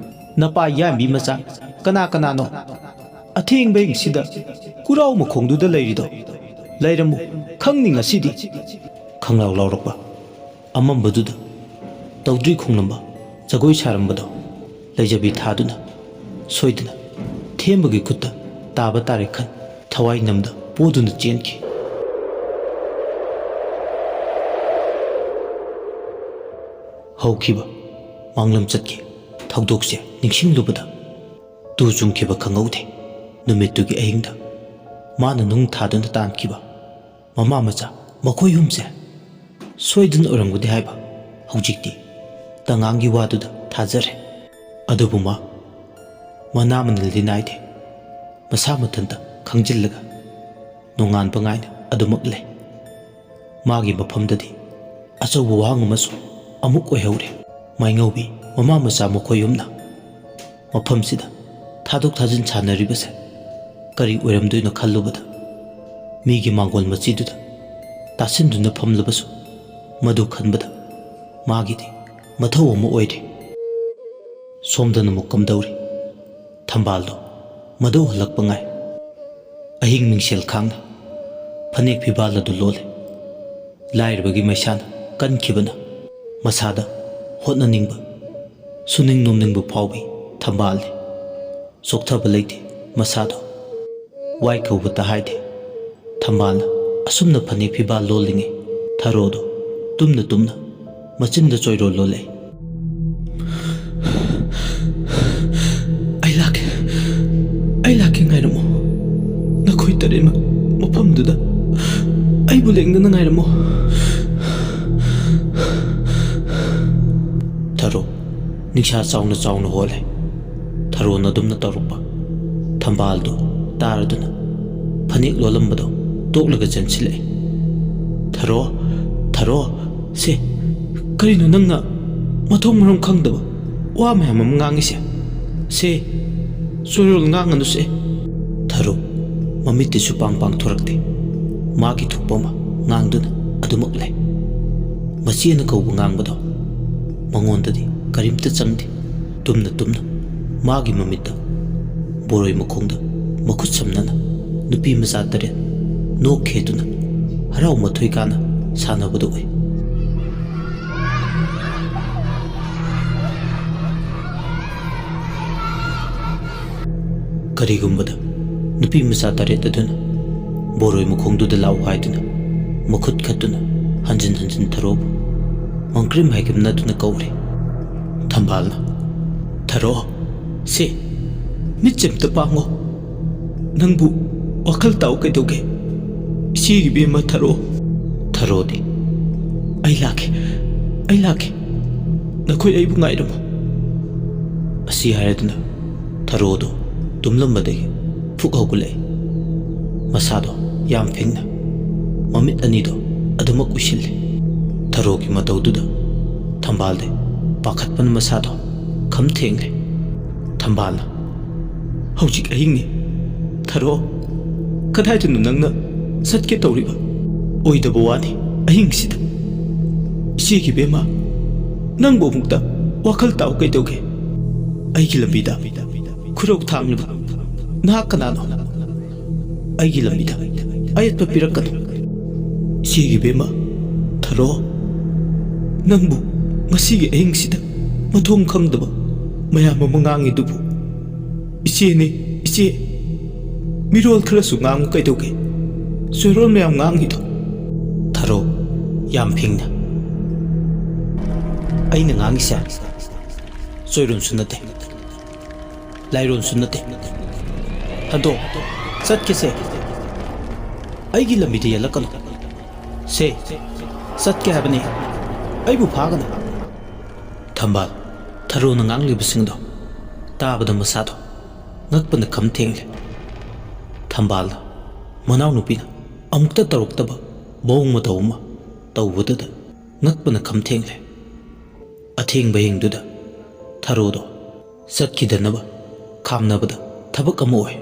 ꯅꯄꯥ ꯌꯥꯝꯕꯤ ꯃꯆꯥ ꯀꯅꯥ ꯀꯅꯥꯅꯣ ꯑꯊꯦꯡꯕꯁꯤꯗ ꯀꯨꯔꯥꯎ ꯃꯈꯣꯡꯗꯨꯗ ꯂꯩꯔꯤꯗꯣ? ꯂꯩꯔꯝꯃꯨ ꯈꯪꯅꯤ ꯉꯁꯤꯗꯤ꯫ ꯈꯪꯂꯥꯎ ꯂꯥꯎꯔꯛꯄ ꯑꯃꯝꯕꯗꯨꯗ ꯇꯧꯗ꯭ꯔꯤ ꯈꯣꯡꯂꯝꯕ ꯖꯒꯣꯏ ꯁꯥꯔꯝꯕꯗꯣ ꯂꯩꯖꯕꯤ ꯊꯥꯗꯨꯅ ꯁꯣꯏꯗꯅ ꯊꯦꯝꯕꯒꯤ ꯈꯨꯠꯇ ꯇꯥꯕ ꯇꯥꯔꯦ ꯈꯟ ꯊꯋꯥꯏ ꯅꯝꯗ ꯄꯣꯗꯨꯅ ꯆꯦꯟꯈꯤ꯫ ꯍꯧꯈꯤꯕ ꯃꯥꯡꯂꯝ ꯆꯠꯀꯤ ꯊꯧꯗꯣꯛꯁꯦ ꯅꯤꯡꯁꯤꯡꯂꯨꯕꯗ ꯇꯨ ꯆꯨꯡꯈꯤꯕ ꯈꯪꯍꯧꯗꯦ꯫ ꯅꯨꯃꯤꯠꯇꯨꯒꯤ ꯑꯍꯤꯡꯗ ꯃꯥꯅ ꯅꯨꯡ ꯊꯥꯗꯨꯅ ꯇꯥꯟꯈꯤꯕ ꯃꯃꯥ ꯃꯆꯥ ꯃꯈꯣꯏ ꯍꯨꯝꯁꯦ ꯁꯣꯏꯗꯅ ꯑꯣꯏꯔꯝꯒꯗꯤ ꯍꯥꯏꯕ ꯍꯧꯖꯤꯛꯇꯤ ꯇꯉꯥꯡꯒꯤ ꯋꯥꯗꯨꯗ ꯊꯥꯖꯔꯦ꯫ ꯑꯗꯨꯕꯨ ꯃꯅꯥ ꯃꯅꯤꯜꯗꯤ ꯅꯥꯏꯗꯦ꯫ ꯃꯁꯥ ꯃꯊꯟꯇ ꯈꯪꯖꯤꯜꯂꯒ ꯅꯣꯡꯉꯥꯟꯕ ꯉꯥꯏꯅ ꯑꯗꯨꯃꯛ ꯂꯩ꯫ ꯃꯥꯒꯤ ꯃꯐꯝꯗꯗꯤ ꯑꯆꯧꯕ ꯋꯥꯍꯪ ꯑꯃꯁꯨ ꯑꯃꯨꯛ ꯑꯣꯏꯍꯧꯔꯦ꯫ ꯃꯥꯏꯉꯧꯕꯤ ꯃꯃꯥ ꯃꯆꯥ ꯃꯈꯣꯏ ꯍꯨꯝꯅ ꯃꯐꯝꯁꯤꯗ ꯊꯥꯗꯣꯛ ꯊꯥꯖꯤꯟ ꯁꯥꯟꯅꯔꯤꯕꯁꯦ ꯀꯔꯤ ꯑꯣꯏꯔꯝꯗꯣꯏꯅꯣ ꯈꯜꯂꯨꯕꯗ ꯃꯤꯒꯤ ꯃꯥꯡꯒꯣꯜ ꯃꯆꯤꯗꯨꯗ ꯇꯥꯁꯤꯟꯗꯨꯅ ꯐꯝꯂꯕꯁꯨ ꯃꯗꯨ ꯈꯟꯕꯗ ꯃꯥꯒꯤꯗꯤ ꯃꯊꯧ ꯑꯃ ꯑꯣꯏꯔꯦ꯫ ꯁꯣꯝꯗꯅ ꯑꯃꯨꯛ ꯀꯝꯗꯧꯔꯤ? ꯊꯝꯕꯥꯜꯗꯣ ꯃꯗꯧ ꯍꯜꯂꯛꯄ ꯉꯥꯏ꯫ ꯑꯍꯤꯡ ꯃꯤꯡꯁꯦꯜ ꯈꯥꯡꯅ ꯐꯅꯦꯛ ꯐꯤꯕꯥꯜ ꯑꯗꯨ ꯂꯣꯜꯂꯦ꯫ ꯂꯥꯏꯔꯕꯒꯤ ꯃꯩꯁꯥꯅ ꯀꯟꯈꯤꯕꯅ ꯃꯁꯥꯗ ꯍꯣꯠꯅꯅꯤꯡꯕ ꯁꯨꯅꯤꯡ ꯅꯣꯝꯅꯤꯡꯕ ꯐꯥꯎꯕꯤ ꯊꯝꯕꯥꯜꯅꯤ꯫ ꯆꯣꯛꯊꯕ ꯂꯩꯇꯦ ꯃꯁꯥꯗꯣ, ꯋꯥꯏ ꯀꯧꯕꯇ ꯍꯥꯏꯗꯦ꯫ ꯊꯝꯕꯥꯜꯅ ꯑꯁꯨꯝꯅ ꯐꯅꯦꯛ ꯐꯤꯕꯥꯜ ꯂꯣꯜꯂꯤꯉꯩ ꯊꯔꯣꯗꯣ ꯇꯨꯝꯅ ꯇꯨꯝꯅ ꯃꯆꯤꯟꯗ ꯆꯣꯏꯔꯣꯜ ꯂꯣꯜꯂꯛꯏ꯫ ꯑꯩ ꯂꯥꯛꯀꯦ ꯉꯥꯏꯔꯝꯃꯣ꯫ ꯅꯈꯣꯏ ꯇꯔꯦꯠꯃꯛ ꯃꯐꯝꯗꯨꯗ ꯑꯩꯕꯨ ꯂꯦꯡꯗꯅ ꯉꯥꯏꯔꯝꯃꯣ꯫ ꯊꯔꯣ ꯅꯤꯡꯁꯥ ꯆꯥꯎꯅ ꯆꯥꯎꯅ ꯍꯣꯜꯂꯦ꯫ ꯊꯔꯣꯅ ꯑꯗꯨꯝꯅ ꯇꯧꯔꯛꯄ ꯊꯝꯕꯥꯜꯗꯨ ꯇꯥꯔꯗꯨꯅ ꯐꯅꯦꯛ ꯂꯣꯜꯂꯝꯕꯗꯣ ꯇꯣꯛꯂꯒ ꯆꯦꯟꯁꯤꯜꯂꯛꯏ꯫ ꯊꯔꯣ ꯁꯦ ꯀꯔꯤꯅꯣ ꯅꯪꯅ ꯃꯊꯣꯡ ꯃꯔꯝ ꯈꯪꯗꯕ ꯋꯥ ꯃꯌꯥꯝ ꯑꯃ ꯉꯥꯡꯉꯤꯁꯦ? ꯁꯦ ꯆꯣꯏꯔꯣꯜ ꯉꯥꯡꯉꯅꯨꯁꯦ꯫ ꯊꯔꯣ ꯃꯃꯤꯠꯇꯤ ꯁꯨꯄꯥꯡ ꯄꯥꯡꯊꯣꯔꯛꯇꯦ꯫ ꯃꯥꯒꯤ ꯊꯣꯛꯄ ꯑꯃ ꯉꯥꯡꯗꯨꯅ ꯑꯗꯨꯃꯛ ꯂꯩ꯫ ꯃꯆꯦꯅ ꯀꯧꯕ ꯉꯥꯡꯕꯗꯣ ꯃꯉꯣꯟꯗꯗꯤ ꯀꯔꯤꯝꯇ ꯆꯪꯗꯦ꯫ ꯇꯨꯝꯅ ꯇꯨꯝꯅ ꯃꯥꯒꯤ ꯃꯃꯤꯠꯇ ꯕꯣꯔꯣꯏ ꯃꯈꯣꯡꯗ ꯃꯈꯨꯠ ꯁꯝꯅꯅ ꯅꯨꯄꯤ ꯃꯆꯥ 8 ꯅꯣꯛ ꯈꯦꯗꯨꯅ ꯍꯔꯥꯎ ꯃꯊꯣꯏ ꯀꯥꯅ ꯁꯥꯟꯅꯕꯗꯨ ꯎꯏ꯫ ꯀꯔꯤꯒꯨꯝꯕꯗ ꯅꯨꯄꯤ ꯃꯆꯥ 8 ꯑꯗꯨꯅ ꯕꯣꯔꯣꯏ ꯃꯈꯣꯡꯗꯨꯗ ꯂꯥꯛꯎ ꯍꯥꯏꯗꯨꯅ ꯃꯈꯨꯠ ꯈꯠꯇꯨꯅ ꯍꯟꯖꯤꯟ ꯍꯟꯖꯤꯟ ꯊꯔꯣꯕꯨ ꯃꯪꯀ꯭ꯔꯤꯝ ꯍꯥꯏꯒꯝꯅꯗꯨꯅ ꯀꯧꯔꯦ꯫ ꯊꯝꯕꯥꯜꯅ ꯊꯔꯣ ꯁꯦ ꯃꯤꯠꯁꯦ ꯑꯝꯇ ꯄꯥꯡꯉꯣ꯫ ꯅꯪꯕꯨ ꯋꯥꯈꯜ ꯇꯥꯎ ꯀꯩꯗꯧꯒꯦ? ꯏꯆꯦꯒꯤ ꯕꯦꯝꯃ ꯊꯔꯣꯗꯤ ꯑꯩ ꯂꯥꯛꯀꯦ ꯅꯈꯣꯏ ꯑꯩꯕꯨ ꯉꯥꯏꯔꯝꯃꯣ꯫ ꯑꯁꯤ ꯍꯥꯏꯔꯗꯨꯅ ꯊꯔꯣꯗꯣ ꯇꯨꯝꯂꯝꯕꯗꯒꯤ ꯐꯨꯛ ꯍꯧꯒꯠꯂꯛꯏ꯫ ꯃꯁꯥꯗꯣ ꯌꯥꯝ ꯐꯤꯡꯅ ꯃꯃꯤꯠ ꯑꯅꯤꯗꯣ ꯑꯗꯨꯃꯛ ꯎꯏꯁꯤꯜꯂꯤ꯫ ꯊꯔꯣꯒꯤ ꯃꯇꯧꯗꯨꯗ ꯊꯝꯕꯥꯜꯗꯤ ꯄꯥꯈꯠꯄꯅ ꯃꯁꯥꯗꯣ ꯈꯝ ꯊꯦꯡꯂꯦ꯫ ꯊꯝꯕꯥꯜꯅ ꯍꯧꯖꯤꯛ ꯑꯍꯤꯡꯅꯤ ꯊꯔꯣ, ꯀꯗꯥꯏꯗꯅꯣ ꯅꯪꯅ ꯆꯠꯀꯦ ꯇꯧꯔꯤꯕ? ꯑꯣꯏꯗꯕ ꯋꯥꯅꯤ ꯑꯍꯤꯡꯁꯤꯗ꯫ ꯏꯆꯦꯒꯤ ꯕꯦꯝꯃ ꯅꯪꯕꯨ ꯑꯃꯨꯛꯇ ꯋꯥꯈꯜ ꯇꯥꯎ ꯀꯩꯗꯧꯒꯦ? ꯑꯩꯒꯤ ꯂꯝꯕꯤꯗ ꯈꯨꯔꯧ ꯊꯥꯡꯂꯤꯕ ꯅꯍꯥꯛ ꯀꯅꯥꯅꯣ? ꯑꯩꯒꯤ ꯂꯝꯕꯤꯗ ꯑꯌꯦꯠꯄ ꯄꯤꯔꯛꯀꯅꯨ꯫ ꯏꯆꯦꯒꯤ ꯕꯦꯝꯃ ꯊꯔꯣ, ꯅꯪꯕꯨ ꯉꯁꯤꯒꯤ ꯑꯍꯤꯡꯁꯤꯗ ꯃꯊꯣꯡ ꯈꯪꯗꯕ ꯃꯌꯥꯝ ꯑꯃ ꯉꯥꯡꯉꯤꯗꯨꯕꯨ ꯏꯆꯦꯅꯤ ꯏꯆꯦ, ꯃꯤꯔꯣꯜ ꯈꯔꯁꯨ ꯉꯥꯡꯉꯨ ꯀꯩꯗꯧꯒꯦ? ꯆꯣꯏꯔꯣꯜ ꯃꯌꯥꯝ ꯉꯥꯡꯉꯤꯗꯣ꯫ ꯊꯔꯣ ꯌꯥꯝ ꯐꯤꯡꯅ ꯑꯩꯅ ꯉꯥꯡꯉꯤꯁꯦ ꯆꯣꯏꯔꯣꯜꯁꯨ ꯅꯠꯇꯦ ꯂꯥꯏꯔꯣꯜꯁꯨ ꯅꯠꯇꯦ꯫ ꯍꯟꯗꯣ ꯆꯠꯀꯦꯁꯦ, ꯑꯩꯒꯤ ꯂꯝꯕꯤꯗ ꯌꯦꯜꯂꯛꯀꯅꯨ꯫ ꯁꯦ ꯆꯠꯀꯦ ꯍꯥꯏꯕꯅꯤ, ꯑꯩꯕꯨ ꯐꯥꯒꯅꯨ꯫ ꯊꯝꯕꯥꯜ ꯊꯔꯣꯅ ꯉꯥꯡꯂꯤꯕꯁꯤꯡꯗꯣ ꯇꯥꯕꯗ ꯃꯁꯥꯗꯣ ꯉꯛꯄꯅ ꯈꯝ ꯊꯦꯡꯂꯦ꯫ ꯊꯝꯕꯥꯜꯅ ꯃꯅꯥꯎꯅꯨꯄꯤꯅ ꯑꯃꯨꯛꯇ ꯇꯧꯔꯛꯇꯕ ꯃꯑꯣꯡ ꯃꯇꯧ ꯑꯃ ꯇꯧꯕꯗꯨꯗ ꯉꯛꯄꯅ ꯈꯝ ꯊꯦꯡꯂꯦ꯫ ꯑꯊꯦꯡꯕ ꯍꯤꯡꯗꯨꯗ ꯊꯔꯣꯗꯣ ꯆꯠꯈꯤꯗꯅꯕ ꯈꯥꯝꯅꯕꯗ ꯊꯕꯛ ꯑꯃ ꯑꯣꯏ꯫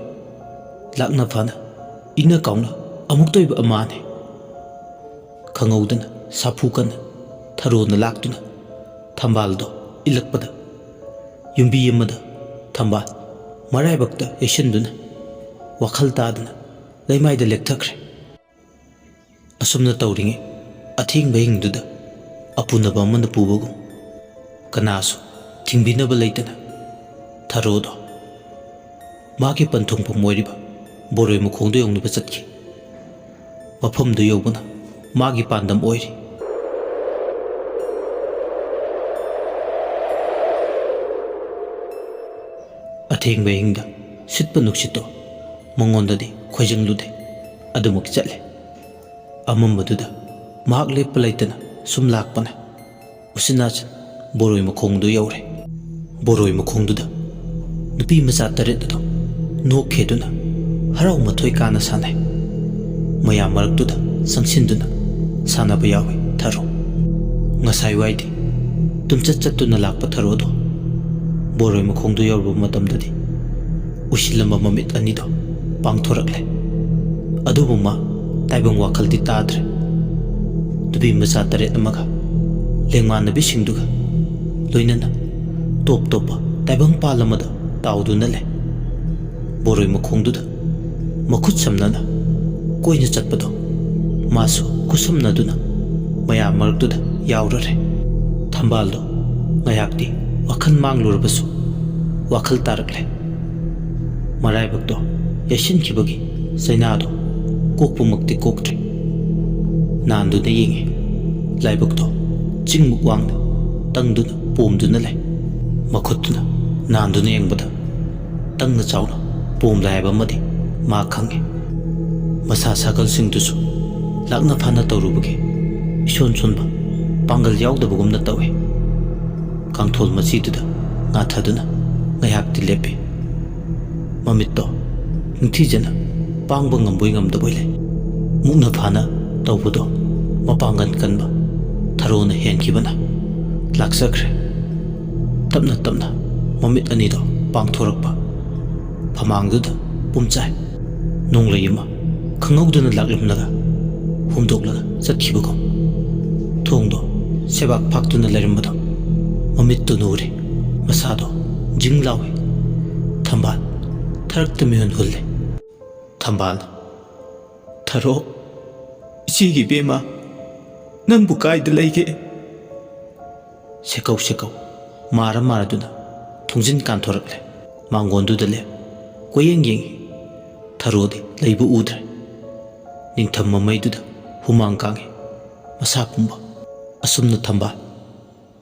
ꯂꯥꯛꯅ ꯐꯥꯅ ꯏꯪꯅ ꯀꯥꯎꯅ ꯑꯃꯨꯛꯇꯣꯏꯕ ꯑꯃꯥꯅꯤ꯫ ꯈꯪꯍꯧꯗꯅ ꯁꯥꯐꯨ ꯀꯟꯅ ꯊꯔꯣꯅ ꯂꯥꯛꯇꯨꯅ ꯊꯝꯕꯥꯜꯗꯣ ꯏꯜꯂꯛꯄꯗ ꯌꯨꯝꯕꯤ ꯑꯃꯗ ꯊꯝꯕꯥꯜ ꯃꯔꯥꯏꯕꯛꯇ ꯌꯩꯁꯤꯟꯗꯨꯅ ꯋꯥꯈꯜ ꯇꯥꯗꯅ ꯂꯩꯃꯥꯏꯗ ꯂꯦꯛꯊꯈ꯭ꯔꯦ꯫ ꯑꯁꯨꯝꯅ ꯇꯧꯔꯤꯉꯩ ꯑꯊꯦꯡꯕ ꯍꯤꯡꯗꯨꯗ ꯑꯄꯨꯅꯕ ꯑꯃꯅ ꯄꯨꯕꯒꯨꯝ ꯀꯅꯥꯁꯨ ꯊꯤꯡꯕꯤꯅꯕ ꯂꯩꯇꯅ ꯊꯔꯣꯗꯣ ꯃꯥꯒꯤ ꯄꯟꯊꯨꯡꯐꯝ ꯑꯣꯏꯔꯤꯕ ꯕꯣꯔꯣꯏ ꯃꯈꯣꯡꯗ ꯌꯧꯅꯕ ꯆꯠꯈꯤ꯫ ꯃꯐꯝꯗꯨ ꯌꯧꯕꯅ ꯃꯥꯒꯤ ꯄꯥꯟꯗꯝ ꯑꯣꯏꯔꯤ꯫ ꯑꯊꯦꯡꯕ ꯍꯤꯡꯗ ꯁꯤꯠꯄ ꯅꯨꯡꯁꯤꯠꯇꯣ ꯃꯉꯣꯟꯗꯗꯤ ꯈꯣꯏꯖꯪꯂꯨꯗꯦ, ꯑꯗꯨꯃꯛ ꯆꯠꯂꯦ꯫ ꯑꯃꯝꯕꯗꯨꯗ ꯃꯍꯥꯛ ꯂꯦꯞꯄ ꯂꯩꯇꯅ ꯁꯨꯝ ꯂꯥꯛꯄꯅ ꯎꯆꯤꯟꯅꯥꯆꯤꯟ ꯕꯣꯔꯣꯏ ꯃꯈꯣꯡꯗꯨ ꯌꯧꯔꯦ꯫ ꯕꯣꯔꯣꯏ ꯃꯈꯣꯡꯗꯨꯗ ꯅꯨꯄꯤ ꯃꯆꯥ 8 ꯑꯗꯨ ꯅꯣꯛꯈꯦꯗꯨꯅ ꯍꯔꯥꯎ ꯃꯊꯣꯏ ꯀꯥꯅ ꯁꯥꯟꯅꯩ꯫ ꯃꯌꯥꯝ ꯃꯔꯛꯇꯨꯗ ꯆꯪꯁꯤꯟꯗꯨꯅ ꯁꯥꯟꯅꯕ ꯌꯥꯎꯏ ꯊꯔꯣ꯫ ꯉꯁꯥꯏ ꯋꯥꯏꯗꯤ ꯇꯨꯝꯆꯠ ꯆꯠꯇꯨꯅ ꯂꯥꯛꯄ ꯊꯔꯣꯗꯣ ꯕꯣꯔꯣꯏ ꯃꯈꯣꯡꯗꯨ ꯌꯧꯔꯕ ꯃꯇꯝꯗꯗꯤ ꯎꯏꯁꯤꯜꯂꯝꯕ ꯃꯃꯤꯠ ꯑꯅꯤꯗꯣ ꯄꯥꯡꯊꯣꯔꯛꯂꯦ꯫ ꯑꯗꯨꯕꯨ ꯃꯥ ꯇꯥꯏꯕꯪ ꯋꯥꯈꯜꯗꯤ ꯇꯥꯗ꯭ꯔꯦ꯫ ꯅꯨꯄꯤ ꯃꯆꯥ 9 ꯑꯃꯒ ꯂꯦꯡꯃꯥꯟꯅꯕꯤꯁꯤꯡꯗꯨꯒ ꯂꯣꯏꯅꯅ ꯇꯣꯞ ꯇꯣꯞꯄ ꯇꯥꯏꯕꯪ ꯄꯥꯜ ꯑꯃꯗ ꯇꯥꯎꯗꯨꯅ ꯂꯩ꯫ ꯕꯣꯔꯣꯏ ꯃꯈꯣꯡꯗꯨꯗ ꯃꯈꯨꯠ ꯁꯝꯅꯅ ꯀꯣꯏꯅ ꯆꯠꯄꯗꯣ ꯃꯥꯁꯨ ꯈꯨꯠꯁꯝꯅꯗꯨꯅ ꯃꯌꯥꯝ ꯃꯔꯛꯇꯨꯗ ꯌꯥꯎꯔꯔꯦ꯫ ꯊꯝꯕꯥꯜꯗꯣ ꯉꯥꯏꯍꯥꯛꯇꯤ ꯋꯥꯈꯜ ꯃꯥꯡꯂꯨꯔꯕꯁꯨ ꯋꯥꯈꯜ ꯇꯥꯔꯛꯂꯦ꯫ ꯃꯔꯥꯏꯕꯛꯇꯣ ꯌꯩꯁꯤꯟꯈꯤꯕꯒꯤ ꯆꯩꯅꯥꯗꯣ ꯀꯣꯛꯄꯃꯛꯇꯤ ꯀꯣꯛꯇ꯭ꯔꯤ꯫ ꯅꯥꯟꯗꯨꯅ ꯌꯦꯡꯉꯤ꯫ ꯂꯥꯏꯕꯛꯇꯣ ꯆꯤꯡꯃꯨꯛ ꯋꯥꯡꯅ ꯇꯪꯗꯨꯅ ꯄꯣꯝꯗꯨꯅ ꯂꯩ꯫ ꯃꯈꯨꯠꯇꯨꯅ ꯅꯥꯟꯗꯨꯅ ꯌꯦꯡꯕꯗ ꯇꯪꯅ ꯆꯥꯎꯅ ꯄꯣꯝꯂꯦ ꯍꯥꯏꯕ ꯑꯃꯗꯤ ꯃꯥ ꯈꯪꯉꯤ꯫ ꯃꯁꯥ ꯁꯥꯒꯜꯁꯤꯡꯗꯨꯁꯨ ꯂꯥꯛꯅ ꯐꯥꯅ ꯇꯧꯔꯨꯕꯒꯤ ꯏꯁꯣꯟ ꯁꯣꯟꯕ ꯄꯥꯡꯒꯜ ꯌꯥꯎꯗꯕꯒꯨꯝꯅ ꯇꯧꯏ꯫ ꯀꯥꯡꯊꯣꯜ ꯃꯆꯤꯗꯨꯗ ꯉꯥꯊꯗꯨꯅ ꯉꯥꯏꯍꯥꯛꯇꯤ ꯂꯦꯞꯄꯤ꯫ ꯃꯃꯤꯠꯇꯣ ꯅꯤꯡꯊꯤꯖꯅ ꯄꯥꯡꯕ ꯉꯝꯕꯣꯏ ꯉꯝꯗꯕꯣꯏ ꯂꯩ꯫ ꯃꯨꯛꯅ ꯐꯥꯅ ꯇꯧꯕꯗꯣ ꯃꯄꯥꯡꯒꯜ ꯀꯟꯕ ꯊꯔꯣꯅ ꯍꯦꯟꯈꯤꯕꯅ ꯂꯥꯛꯆꯈ꯭ꯔꯦ꯫ ꯇꯞꯅ ꯇꯞꯅ ꯃꯃꯤꯠ ꯑꯅꯤꯗꯣ ꯄꯥꯡꯊꯣꯔꯛꯄ ꯐꯃꯥꯡꯗꯨꯗ ꯄꯨꯝꯆꯥꯏ ꯅꯣꯡꯂꯩ ꯑꯃ ꯈꯪꯍꯧꯗꯅ ꯂꯥꯛꯂꯝꯂꯒ ꯍꯨꯝꯗꯣꯛꯂꯒ ꯆꯠꯈꯤꯕꯒꯨꯝ ꯊꯣꯡꯗꯣ ꯁꯦꯕꯥꯛ ꯐꯥꯛꯇꯨꯅ ꯂꯩꯔꯝꯕꯗꯣ ꯃꯃꯤꯠꯇꯨꯅ ꯎꯔꯦ꯫ ꯃꯁꯥꯗꯣ ꯖꯤꯡ ꯂꯥꯎꯏ꯫ ꯊꯝꯕꯥꯜ ꯊꯔꯛꯇ ꯃꯤꯍꯨꯟ ꯍꯨꯜꯂꯦ꯫ ꯊꯝꯕꯥꯜ, ꯊꯔꯣ, ꯏꯆꯦꯒꯤ ꯏꯕꯦꯝꯃ, ꯅꯪꯕꯨ ꯀꯥꯏꯗ ꯂꯩꯒꯦ? ꯁꯦꯀꯧ ꯁꯦꯀꯧ ꯃꯥꯔ ꯃꯥꯔꯗꯨꯅ ꯊꯣꯡꯖꯤꯟ ꯀꯥꯟꯊꯣꯔꯛꯂꯦ꯫ ꯃꯥꯡꯒꯣꯟꯗꯨꯗ ꯂꯦꯞ ꯀꯣꯌꯦꯡ ꯌꯦꯡꯉꯤ꯫ ꯊꯔꯣꯗꯤ ꯂꯩꯕ ꯎꯗ꯭ꯔꯦ꯫ ꯅꯤꯡꯊꯝ ꯃꯃꯩꯗꯨꯗ ꯍꯨꯃꯥꯡ ꯀꯥꯡꯉꯤ ꯃꯁꯥ ꯄꯨꯝꯕ꯫ ꯑꯁꯨꯝꯅ ꯊꯝꯕꯥꯜ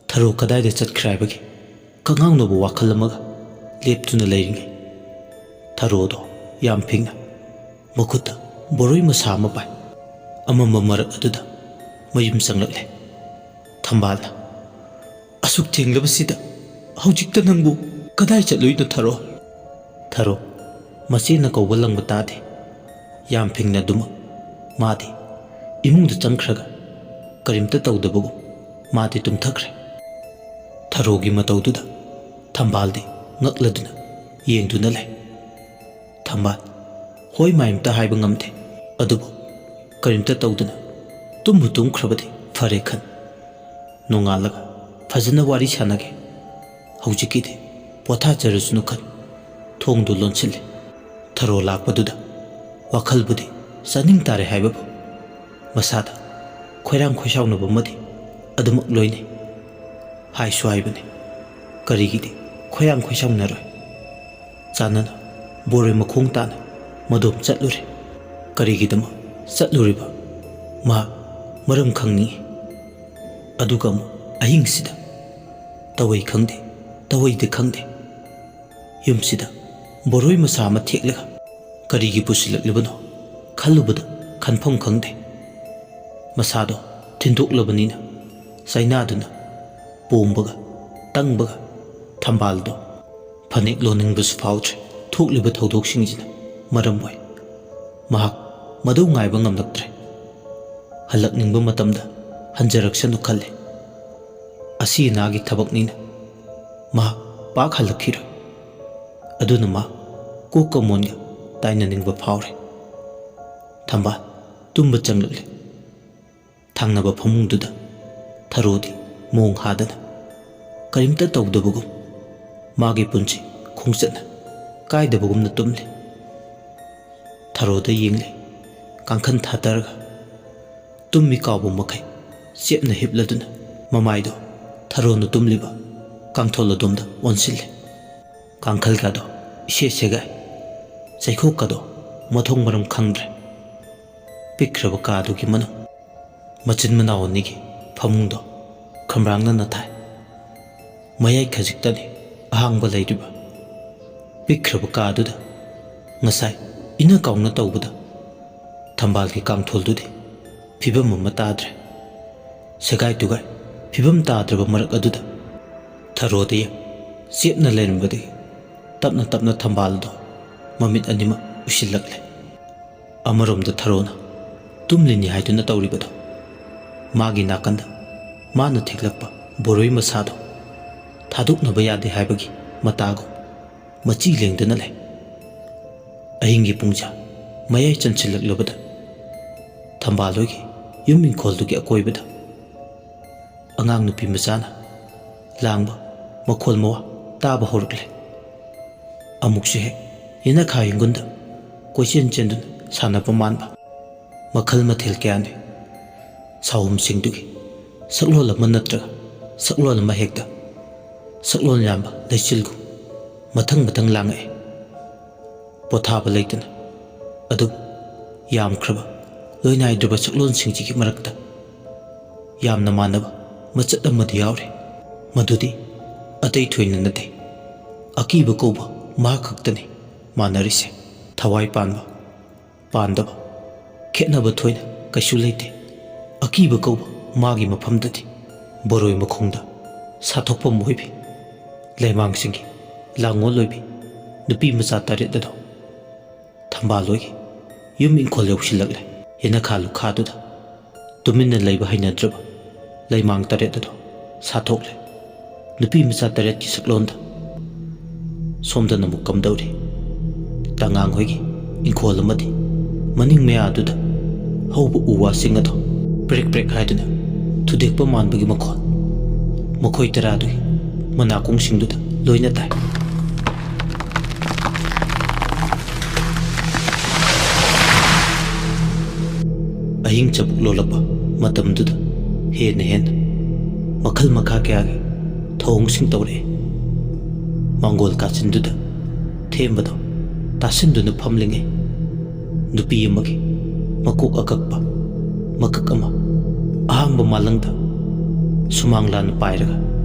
ꯊꯔꯣ ꯀꯗꯥꯏꯗ ꯆꯠꯈ꯭ꯔꯦ ꯍꯥꯏꯕꯒꯤ ꯀꯉꯥꯎꯅꯕ ꯋꯥꯈꯜ ꯑꯃꯒ ꯂꯦꯞꯇꯨꯅ ꯂꯩꯔꯤꯉꯩ ꯊꯔꯣꯗꯣ ꯌꯥꯝ ꯐꯤꯡꯅ ꯃꯈꯨꯠꯇ ꯕꯣꯔꯣꯏ ꯃꯁꯥ ꯑꯃ ꯄꯥꯏ꯫ ꯑꯃꯝꯕ ꯃꯔꯛ ꯑꯗꯨꯗ ꯃꯌꯨꯝ ꯆꯪꯂꯛꯂꯦ꯫ ꯊꯝꯕꯥꯜꯅ ꯑꯁꯨꯛ ꯊꯦꯡꯂꯕꯁꯤꯗ ꯍꯧꯖꯤꯛꯇ ꯅꯪꯕꯨ ꯀꯗꯥꯏ ꯆꯠꯂꯨꯏꯅꯣ ꯊꯔꯣ? ꯊꯔꯣ ꯃꯆꯦꯅ ꯀꯧꯕ ꯂꯪꯕ ꯇꯥꯗꯦ꯫ ꯌꯥꯝ ꯐꯤꯡꯅ ꯑꯗꯨꯃꯛ ꯃꯥꯗꯤ ꯏꯃꯨꯡꯗ ꯆꯪꯈ꯭ꯔꯒ ꯀꯔꯤꯝꯇ ꯇꯧꯗꯕꯒꯨꯝ ꯃꯥꯗꯤ ꯇꯨꯝꯊꯈ꯭ꯔꯦ꯫ ꯊꯔꯣꯒꯤ ꯃꯇꯧꯗꯨꯗ ꯊꯝꯕꯥꯜꯗꯤ ꯉꯛꯂꯗꯨꯅ ꯌꯦꯡꯗꯨꯅ ꯂꯩ꯫ ꯊꯝꯕꯥꯜ ꯍꯣꯏ ꯃꯥꯏꯝꯇ ꯍꯥꯏꯕ ꯉꯝꯗꯦ꯫ ꯑꯗꯨꯕꯨ ꯀꯔꯤꯝꯇ ꯇꯧꯗꯅ ꯇꯨꯝꯕꯨ ꯇꯨꯝꯈ꯭ꯔꯕꯗꯤ ꯐꯔꯦ ꯈꯟ ꯅꯣꯡꯉꯥꯜꯂꯒ ꯐꯖꯅ ꯋꯥꯔꯤ ꯁꯥꯟꯅꯒꯦ, ꯍꯧꯖꯤꯛꯀꯤꯗꯤ ꯄꯣꯊꯥꯖꯔꯁꯅꯨ ꯈꯟ ꯊꯣꯡꯗꯨ ꯂꯣꯟꯁꯤꯜꯂꯤ꯫ ꯊꯔꯣ ꯂꯥꯛꯄꯗꯨꯗ ꯋꯥꯈꯜꯕꯨꯗꯤ ꯆꯥꯅꯤꯡ ꯇꯥꯔꯦ ꯍꯥꯏꯕꯕꯨ ꯃꯁꯥꯗ ꯈꯣꯏꯔꯥꯡ ꯈꯣꯏꯁꯥꯎꯅꯕ ꯑꯃꯗꯤ ꯑꯗꯨꯃꯛ ꯂꯣꯏꯅꯩ꯫ ꯍꯥꯏꯁꯨ ꯍꯥꯏꯕꯅꯤ ꯀꯔꯤꯒꯤꯗꯤ ꯈꯣꯏꯔꯥꯡ ꯈꯣꯏꯁꯥꯎꯅꯔꯣꯏ? ꯆꯥꯟꯅꯅ ꯕꯣꯔꯣꯏ ꯃꯈꯣꯡ ꯇꯥꯅ ꯃꯗꯣꯝ ꯆꯠꯂꯨꯔꯦ꯫ ꯀꯔꯤꯒꯤꯗꯃꯛ ꯆꯠꯂꯨꯔꯤꯕ ꯃꯥ ꯃꯔꯝ ꯈꯪꯅꯤꯡꯏ꯫ ꯑꯗꯨꯒ ꯑꯃꯨꯛ ꯑꯍꯤꯡꯁꯤꯗ ꯇꯋꯩ ꯈꯪꯗꯦ ꯇꯋꯩꯗꯤ ꯈꯪꯗꯦ ꯌꯨꯝꯁꯤꯗ ꯕꯣꯔꯣꯏ ꯃꯁꯥ ꯑꯃ ꯊꯦꯛꯂꯒ ꯀꯔꯤꯒꯤ ꯄꯨꯁꯤꯜꯂꯛꯂꯤꯕꯅꯣ ꯈꯜꯂꯨꯕꯗ ꯈꯟꯐꯝ ꯈꯪꯗꯦ꯫ ꯃꯁꯥꯗꯣ ꯊꯤꯟꯗꯣꯛꯂꯕꯅꯤꯅ ꯆꯩꯅꯥꯗꯨꯅ ꯄꯣꯝꯕꯒ ꯇꯪꯕꯒ ꯊꯝꯕꯥꯜꯗꯣ ꯐꯅꯦꯛ ꯂꯣꯟꯅꯤꯡꯕꯁꯨ ꯐꯥꯎꯗ꯭ꯔꯦ ꯊꯣꯛꯂꯤꯕ ꯊꯧꯗꯣꯛꯁꯤꯡꯁꯤꯅ ꯃꯔꯝ ꯑꯣꯏ ꯃꯍꯥꯛ ꯃꯗꯨ ꯉꯥꯏꯕ ꯉꯝꯂꯛꯇ꯭ꯔꯦ ꯍꯜꯂꯛꯅꯤꯡꯕ ꯃꯇꯝꯗ ꯍꯟꯖꯔꯛꯁꯅꯨ ꯈꯜꯂꯦ ꯑꯁꯤ ꯑꯅꯥꯒꯤ ꯊꯕꯛꯅꯤꯅ ꯃꯍꯥꯛ ꯄꯥꯛ ꯍꯜꯂꯛꯈꯤꯔꯣꯏ ꯑꯗꯨꯅ ꯃꯥ ꯀꯣꯛꯀ ꯃꯣꯟꯒ ꯇꯥꯏꯅꯅꯤꯡꯕ ꯐꯥꯎꯔꯦ ꯊꯝꯕꯥꯜ ꯇꯨꯝꯕ ꯆꯪꯂꯛꯂꯦ ꯊꯪꯅꯕ ꯐꯃꯨꯡꯗꯨꯗ ꯊꯔꯣꯗꯤ ꯃꯣꯡ ꯍꯥꯗꯅ ꯀꯔꯤꯝꯇ ꯇꯧꯗꯕꯒꯨꯝ ꯃꯥꯒꯤ ꯄꯨꯟꯁꯤ ꯈꯣꯡꯆꯠꯅ ꯀꯥꯏꯗꯕꯒꯨꯝꯅ ꯇꯨꯝꯂꯤ ꯊꯔꯣꯗ ꯌꯦꯡꯂꯦ ꯀꯥꯡꯈꯟ ꯊꯥꯗꯔꯒ ꯇꯨꯝꯃꯤ ꯀꯥꯎꯕ ꯃꯈꯩ ꯆꯦꯞꯅ ꯍꯤꯞꯂꯗꯨꯅ ꯃꯃꯥꯏꯗꯣ ꯊꯔꯣꯅ ꯇꯨꯝꯂꯤꯕ ꯀꯥꯡꯊꯣꯜ ꯑꯗꯣꯝꯗ ꯑꯣꯟꯁꯤꯜꯂꯦ ꯀꯥꯡꯈꯜꯒꯗꯣ ꯏꯁꯦ ꯁꯦꯒꯥꯏ ꯆꯩꯈꯣꯛꯀꯗꯣ ꯃꯊꯣꯡ ꯃꯔꯝ ꯈꯪꯗ꯭ꯔꯦ ꯄꯤꯛꯈ꯭ꯔꯕ ꯀꯥꯗꯨꯒꯤ ꯃꯅꯨꯡ ꯃꯆꯤꯟ ꯃꯅꯥꯎ ꯑꯅꯤꯒꯤ ꯐꯃꯨꯡꯗꯣ ꯈꯝꯕ꯭ꯔꯥꯡꯅꯅ ꯊꯥꯏ ꯃꯌꯥꯏ ꯈꯖꯤꯛꯇꯅꯤ ꯑꯍꯥꯡꯕ ꯂꯩꯔꯤꯕ ꯄꯤꯛꯈ꯭ꯔꯕ ꯀꯥꯗꯨꯗ ꯉꯁꯥꯏ ꯏꯅ ꯀꯥꯎꯅ ꯇꯧꯕꯗ ꯊꯝꯕꯥꯜꯒꯤ ꯀꯥꯡꯊꯣꯜꯗꯨꯗꯤ ꯐꯤꯕꯝ ꯑꯃ ꯇꯥꯗ꯭ꯔꯦ ꯁꯦꯒꯥꯏ ꯇꯨꯒꯥꯏ ꯐꯤꯕꯝ ꯇꯥꯗ꯭ꯔꯕ ꯃꯔꯛ ꯑꯗꯨꯗ ꯊꯔꯣꯗ ꯆꯦꯞꯅ ꯂꯩꯔꯝꯕꯗꯒꯤ ꯇꯞꯅ ꯇꯞꯅ ꯊꯝꯕꯥꯜꯗꯣ ꯃꯃꯤꯠ ꯑꯅꯤꯃꯛ ꯎꯏꯁꯤꯜꯂꯛꯂꯦ ꯑꯃꯔꯣꯝꯗ ꯊꯔꯣꯅ ꯇꯨꯝꯂꯤꯅꯤ ꯍꯥꯏꯗꯨꯅ ꯇꯧꯔꯤꯕꯗꯣ ꯃꯥꯒꯤ ꯅꯥꯀꯟꯗ ꯃꯥꯅ ꯊꯦꯛꯂꯛꯄ ꯕꯣꯔꯣꯏ ꯃꯁꯥꯗꯣ ꯊꯥꯗꯣꯛꯅꯕ ꯌꯥꯗꯦ ꯍꯥꯏꯕꯒꯤ ꯃꯇꯥꯒꯨꯝ ꯃꯆꯤ ꯂꯦꯡꯗꯅ ꯂꯩ ꯑꯍꯤꯡꯒꯤ ꯄꯨꯡꯖꯥ ꯃꯌꯥꯏ ꯆꯟꯁꯤꯜꯂꯛꯂꯕꯗ ꯊꯝꯕꯥꯜꯍꯣꯏꯒꯤ ꯌꯨꯝ ꯏꯪꯈꯣꯜꯗꯨꯒꯤ ꯑꯀꯣꯏꯕꯗ ꯑꯉꯥꯡ ꯅꯨꯄꯤ ꯃꯆꯥꯅ ꯂꯥꯡꯕ ꯃꯈꯣꯜ ꯃꯋꯥ ꯇꯥꯕ ꯍꯧꯔꯛꯂꯦ ꯑꯃꯨꯛꯁꯨ ꯍꯦꯛ ꯌꯦꯅꯈꯥ ꯌꯦꯡꯒꯨꯟꯗ ꯀꯣꯏꯆꯦꯟ ꯆꯦꯟꯗꯨꯅ ꯁꯥꯟꯅꯕ ꯃꯥꯟꯕ ꯃꯈꯜ ꯃꯊꯦꯜ ꯀꯌꯥꯅꯤ ꯁꯥꯎꯍꯨꯝꯁꯤꯡꯗꯨꯒꯤ ꯁꯛꯂꯣꯟ ꯑꯃ ꯅꯠꯇ꯭ꯔꯒ ꯁꯛꯂꯣꯟ ꯑꯃ ꯍꯦꯛꯇ ꯁꯛꯂꯣꯟ ꯌꯥꯝꯕ ꯂꯩꯆꯤꯜꯒꯨꯝ ꯃꯊꯪ ꯃꯊꯪ ꯂꯥꯡꯉꯛꯑꯦ ꯄꯣꯊꯥꯕ ꯂꯩꯇꯅ ꯑꯗꯨꯕꯨ ꯌꯥꯝꯈ꯭ꯔꯕ ꯂꯣꯏꯅꯥꯏꯗ꯭ꯔꯕ ꯁꯛꯂꯣꯟꯁꯤꯡꯁꯤꯒꯤ ꯃꯔꯛꯇ ꯌꯥꯝꯅ ꯃꯥꯟꯅꯕ ꯃꯆꯠ ꯑꯃꯗꯤ ꯌꯥꯎꯔꯤ ꯃꯗꯨꯗꯤ ꯑꯇꯩ ꯊꯣꯏꯅ ꯅꯠꯇꯦ ꯑꯀꯤꯕ ꯀꯧꯕ ꯃꯍꯥꯛ ꯈꯛꯇꯅꯤ ꯃꯥꯟꯅꯔꯤꯁꯦ ꯊꯋꯥꯏ ꯄꯥꯟꯕ ꯄꯥꯟꯗꯕ ꯈꯦꯠꯅꯕ ꯊꯣꯏꯅ ꯀꯩꯁꯨ ꯂꯩꯇꯦ ꯑꯀꯤꯕ ꯀꯧꯕ ꯃꯥꯒꯤ ꯃꯐꯝꯗꯗꯤ ꯕꯣꯔꯣꯏ ꯃꯈꯣꯡꯗ ꯁꯥꯊꯣꯛꯐꯝ ꯑꯣꯏꯕꯤ ꯂꯩꯃꯥꯡꯁꯤꯡꯒꯤ ꯂꯥꯡꯉꯣꯜ ꯑꯣꯏꯕꯤ ꯅꯨꯄꯤ ꯃꯆꯥ 8 ꯑꯗꯣ ꯊꯝꯕꯥꯜꯍꯣꯏꯒꯤ ꯌꯨꯝ ꯏꯪꯈꯣꯜ ꯌꯧꯁꯤꯜꯂꯛꯂꯦ ꯌꯦꯅꯈꯥ ꯂꯨꯈꯥꯗꯨꯗ ꯇꯨꯃꯤꯟꯅ ꯂꯩꯕ ꯍꯩꯅꯗ꯭ꯔꯕ ꯂꯩꯃꯥꯡ 8 ꯑꯗꯣ ꯁꯥꯊꯣꯛꯂꯦ ꯅꯨꯄꯤ ꯃꯆꯥ 8ꯀꯤ ꯁꯛꯂꯣꯟꯗ ꯁꯣꯝꯗꯅ ꯑꯃꯨꯛ ꯀꯝꯗꯧꯔꯤ ꯇꯉꯥꯡꯍꯣꯏꯒꯤ ꯏꯪꯈꯣꯜ ꯑꯃꯗꯤ ꯃꯅꯤꯡ ꯃꯌꯥꯗꯨꯗ ꯍꯧꯕ ꯎ ꯋꯥꯁꯤꯡ ꯑꯗꯣ ꯄ꯭ꯔꯦꯛ ꯄ꯭ꯔꯦꯛ ꯍꯥꯏꯗꯨꯅ ꯊꯨꯗꯦꯛꯄ ꯃꯥꯟꯕꯒꯤ ꯃꯈꯣꯜ ꯃꯈꯣꯏ 10ꯗꯨꯒꯤ ꯃꯅꯥꯀꯣꯡꯁꯤꯡꯗꯨꯗ ꯂꯣꯏꯅ ꯇꯥꯏ ꯑꯍꯤꯡ ꯆꯕꯨꯛ ꯂꯣꯜꯂꯛꯄ ꯃꯇꯝꯗꯨꯗ ꯍꯦꯟꯅ ꯃꯈꯜ ꯃꯈꯥ ꯀꯌꯥꯒꯤ ꯊꯧꯑꯣꯡꯁꯤꯡ ꯇꯧꯔꯛꯑꯦ ꯃꯥꯡꯒꯣꯜ ꯀꯥꯆꯤꯟꯗꯨꯗ ꯊꯦꯝꯕꯗꯣ ꯇꯥꯁꯤꯟꯗꯨꯅ ꯐꯝꯂꯤꯉꯩ ꯅꯨꯄꯤ ꯑꯃꯒꯤ ꯃꯀꯣꯛ ꯑꯀꯛꯄ ꯃꯀꯛ ꯑꯃ ꯑꯍꯥꯡꯕ ꯃꯥꯂꯪꯗ ꯁꯨꯃꯥꯡ ꯂꯥꯟꯅ ꯄꯥꯏꯔꯒ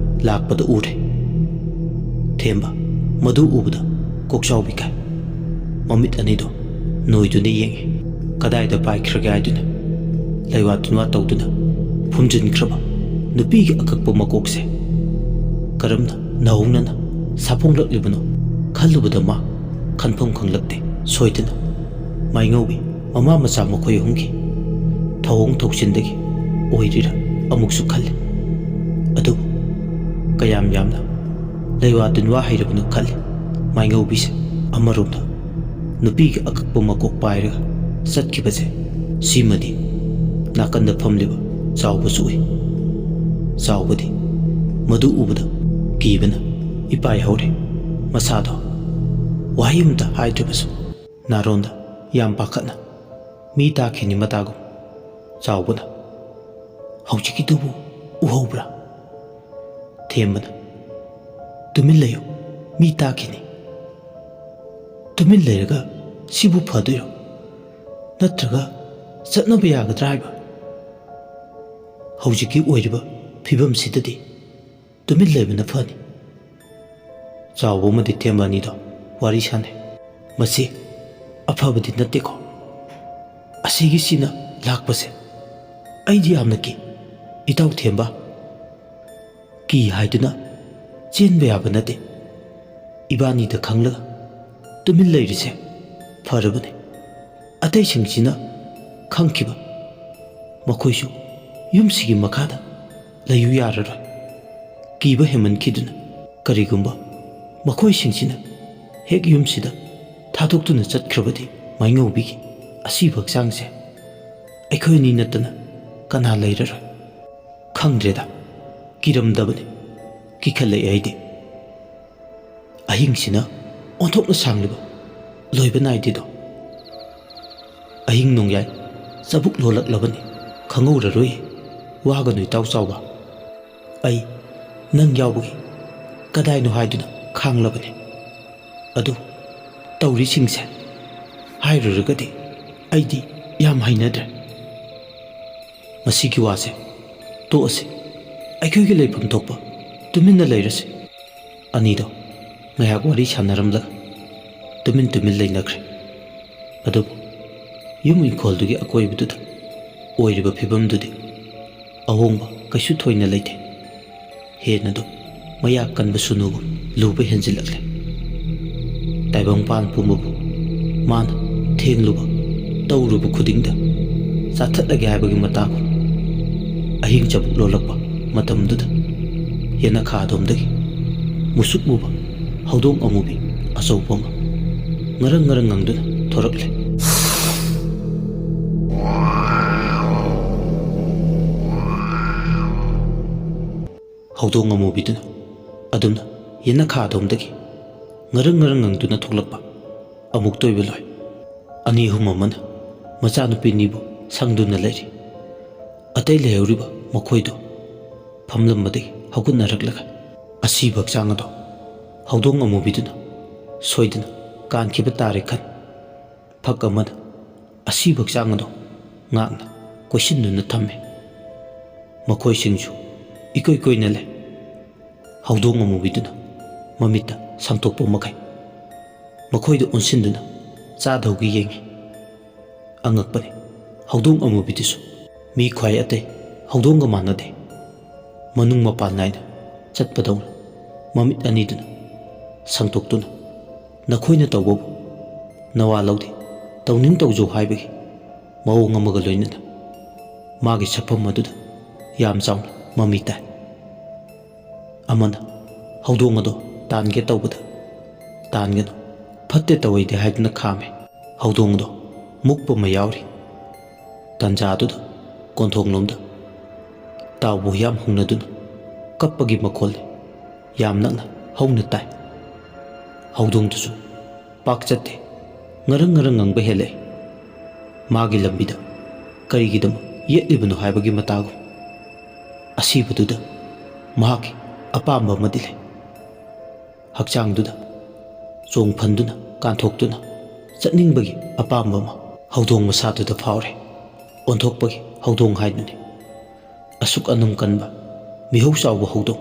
ꯂꯥꯛꯄꯗ ꯎꯔꯦ ꯊꯦꯝꯕ ꯃꯗꯨ ꯎꯕꯗ ꯀꯣꯛꯆꯥꯎꯕꯤ ꯀꯥꯏ ꯃꯃꯤꯠ ꯑꯅꯤꯗꯣ ꯅꯣꯏꯗꯨꯅ ꯌꯦꯡꯉꯤ ꯀꯗꯥꯏꯗ ꯄꯥꯏꯈ꯭ꯔꯒꯦ ꯍꯥꯏꯗꯨꯅ ꯂꯩꯋꯥ ꯇꯨꯟꯋꯥ ꯇꯧꯗꯨꯅ ꯐꯨꯝꯖꯤꯟꯈ꯭ꯔꯕ ꯅꯨꯄꯤꯒꯤ ꯑꯀꯛꯄ ꯃꯀꯣꯛꯁꯦ ꯀꯔꯝꯅ ꯅꯧꯍꯧꯅꯅ ꯁꯥꯐꯣꯡꯂꯛꯂꯤꯕꯅꯣ ꯈꯜꯂꯨꯕꯗ ꯃꯥ ꯈꯟꯐꯝ ꯈꯪꯂꯛꯇꯦ ꯁꯣꯏꯗꯅ ꯃꯥꯏꯉꯧꯕꯤ ꯃꯃꯥ ꯃꯆꯥ ꯃꯈꯣꯏ ꯑꯍꯨꯝꯒꯤ ꯊꯧꯑꯣꯡ ꯊꯧꯁꯤꯟꯗꯒꯤ ꯑꯣꯏꯔꯤꯔꯥ ꯑꯃꯨꯛꯁꯨ ꯈꯜꯂꯤ ꯑꯗꯨꯕꯨ ꯀꯌꯥꯝ ꯌꯥꯝꯅ ꯂꯩꯋꯥ ꯇꯤꯟꯋꯥ ꯍꯩꯔꯕꯅꯣ ꯈꯜꯂꯤ ꯃꯥꯏꯉꯧꯕꯤꯁꯦ ꯑꯃꯔꯣꯝꯗ ꯅꯨꯄꯤꯒꯤ ꯑꯀꯛꯄ ꯃꯀꯣꯛ ꯄꯥꯏꯔꯒ ꯆꯠꯈꯤꯕꯁꯦ ꯁꯤꯃꯗꯤ ꯅꯥꯀꯟꯗ ꯐꯝꯂꯤꯕ ꯆꯥꯎꯕꯁꯨ ꯎꯏ ꯆꯥꯎꯕꯗꯤ ꯃꯗꯨ ꯎꯕꯗ ꯀꯤꯕꯅ ꯏꯄꯥꯏ ꯍꯧꯔꯦ ꯃꯁꯥꯗꯣ ꯋꯥꯍꯩ ꯑꯃꯇ ꯍꯥꯏꯗ꯭ꯔꯕꯁꯨ ꯅꯥꯔꯣꯟꯗ ꯌꯥꯝ ꯄꯥꯈꯠꯅ ꯃꯤ ꯇꯥꯈꯤꯅꯤ ꯃꯇꯥꯒꯨꯝ ꯆꯥꯎꯕꯅ ꯍꯧꯖꯤꯛꯀꯤꯗꯨꯕꯨ ꯎꯍꯧꯕ꯭ꯔꯥ ꯊꯦꯝꯕꯅ ꯇꯨꯃꯤꯟ ꯂꯩꯌꯨ ꯃꯤ ꯇꯥꯈꯤꯅꯤ ꯇꯨꯃꯤꯟ ꯂꯩꯔꯒ ꯁꯤꯕꯨ ꯐꯗꯣꯏꯔꯣ ꯅꯠꯇ꯭ꯔꯒ ꯆꯠꯅꯕ ꯌꯥꯒꯗ꯭ꯔꯥ ꯍꯥꯏꯕ ꯍꯧꯖꯤꯛꯀꯤ ꯑꯣꯏꯔꯤꯕ ꯐꯤꯕꯝꯁꯤꯗꯗꯤ ꯇꯨꯃꯤꯟ ꯂꯩꯕꯅ ꯐꯅꯤ ꯆꯥꯎꯕ ꯑꯃꯗꯤ ꯊꯦꯝꯕ ꯑꯅꯤꯗꯣ ꯋꯥꯔꯤ ꯁꯥꯟꯅꯩ ꯃꯁꯤ ꯑꯐꯕꯗꯤ ꯅꯠꯇꯦꯀꯣ ꯑꯁꯤꯒꯤꯁꯤꯅ ꯂꯥꯛꯄꯁꯦ ꯑꯩꯗꯤ ꯌꯥꯝꯅ ꯀꯤ ꯏꯇꯥꯎ ꯊꯦꯝꯕ ꯀꯤ ꯍꯥꯏꯗꯨꯅ ꯆꯦꯟꯕ ꯌꯥꯕ ꯅꯠꯇꯦ इबानीदा खंगलगा तुमिन लेरिसे फरबने अतैसिंगसिना खंखिबा मखोइसु युमसिगी मखादा लयु याररोय कीबा हेमनखिदुना करिगुंबा मखोइसिंगसिना हेक युमसिदा थादोक्तुना चतख्रबदि माइंगौबिगी असीब हक्चांगसे अखोइनी नतना कना लेररोय खंद्रेदा किरमदबने किखलै आइदे अहिंगसिना ओंथोकना सांगलिबा लोइबा नाइदेदो अहिंग नोंयाय चबुक लोलक्लबने खंगौररोय वागनु इताउ चाउबा अई नंग यावबगी कदाइनो हाइदुना खांगलबने अदु तौरिसिंगसे हाइरुरगदि अइदि याम हाइनद्रे मसिगी वासे तोअसे अखोइगी लेफम थोकपा तुमिन्ना लेरसे अनिदो ngayak wari sanaramla tumin tumin leinakre adu yum inkoldugi akoibududa oiriba phibamdudi ahongba kaisu thoina leite henadu maya kanba sunubu luba henjilakle taibang pan pumubu man thengluba tawrubu khudingda sathatlage haibagi mataku ahing chabuk lolakpa matamduda yena khadomdagi musuk muba हौदों Amubi अचौब ngरंग ngरंग ngangduna thorakle हौदों अमुबीदुना अदुना येना खादोमदगी ngरंग ngरंग ngangduna thoklakpa अमुक तोइबे लोय अनि हुम मन मचा नुपीनिबु संगदुना लेरि अतै लेहौरिबा मखोइदो फमलमदगी हगुनरकलगा असि भक्चांगदो हौदों अमुबीदुना सोइदना कानखिबा तारे खन फक अमदा असि भक्चांगदो ngakna कोइसिनदुना थम्मे मखोइसिंगसु इकोइ कोइना ले हौदों अमुबीदुना ममिता सांतोकपा मखै मखोइदो उनसिनदुना चादौगी येंगी अंगकपने हौदों अमुबीदुसु मी ख्वाइ अतै हौदोंगा मानदे मनुंग मपान नाइना चटपदौना ममित अनिदुना संतोक्तुना नखोइना तौबबु नवा लौदे तौनिंग तौजौ हाइबगी मवोंग अमगा लोइनना मागी सफम अदुदा याम चाउना ममी ताइ अमना हौदोंग अदो तानगे तौबदा तानगनु फत्ते तवैदे हाइदुना खामे हौदोंग दो मुक्पा मा याउरि तंजादुदा कोंथोंगलोमदा तावबु याम हुंगनदुना कप्पगी मखोल याम नंगना हौना ताइ हौदोंदुसु पाक चत्ते ngरंग ngरंग ngangba hele मागी लंबीदा करिगिदम येतलिबनो हाइबगी मतागु असीबदुदा महाकी अपाम्बा मदिले हक्चांगदुदा चोंगफनदुना कांथोक्तुना चटनिंगबगी अपाम्बा मा हौदोंग मसादुदा फावरे ओंथोकपगी हौदोंग हाइदुने असुक अनुम कनबा मिहौ चावबा हौदोंग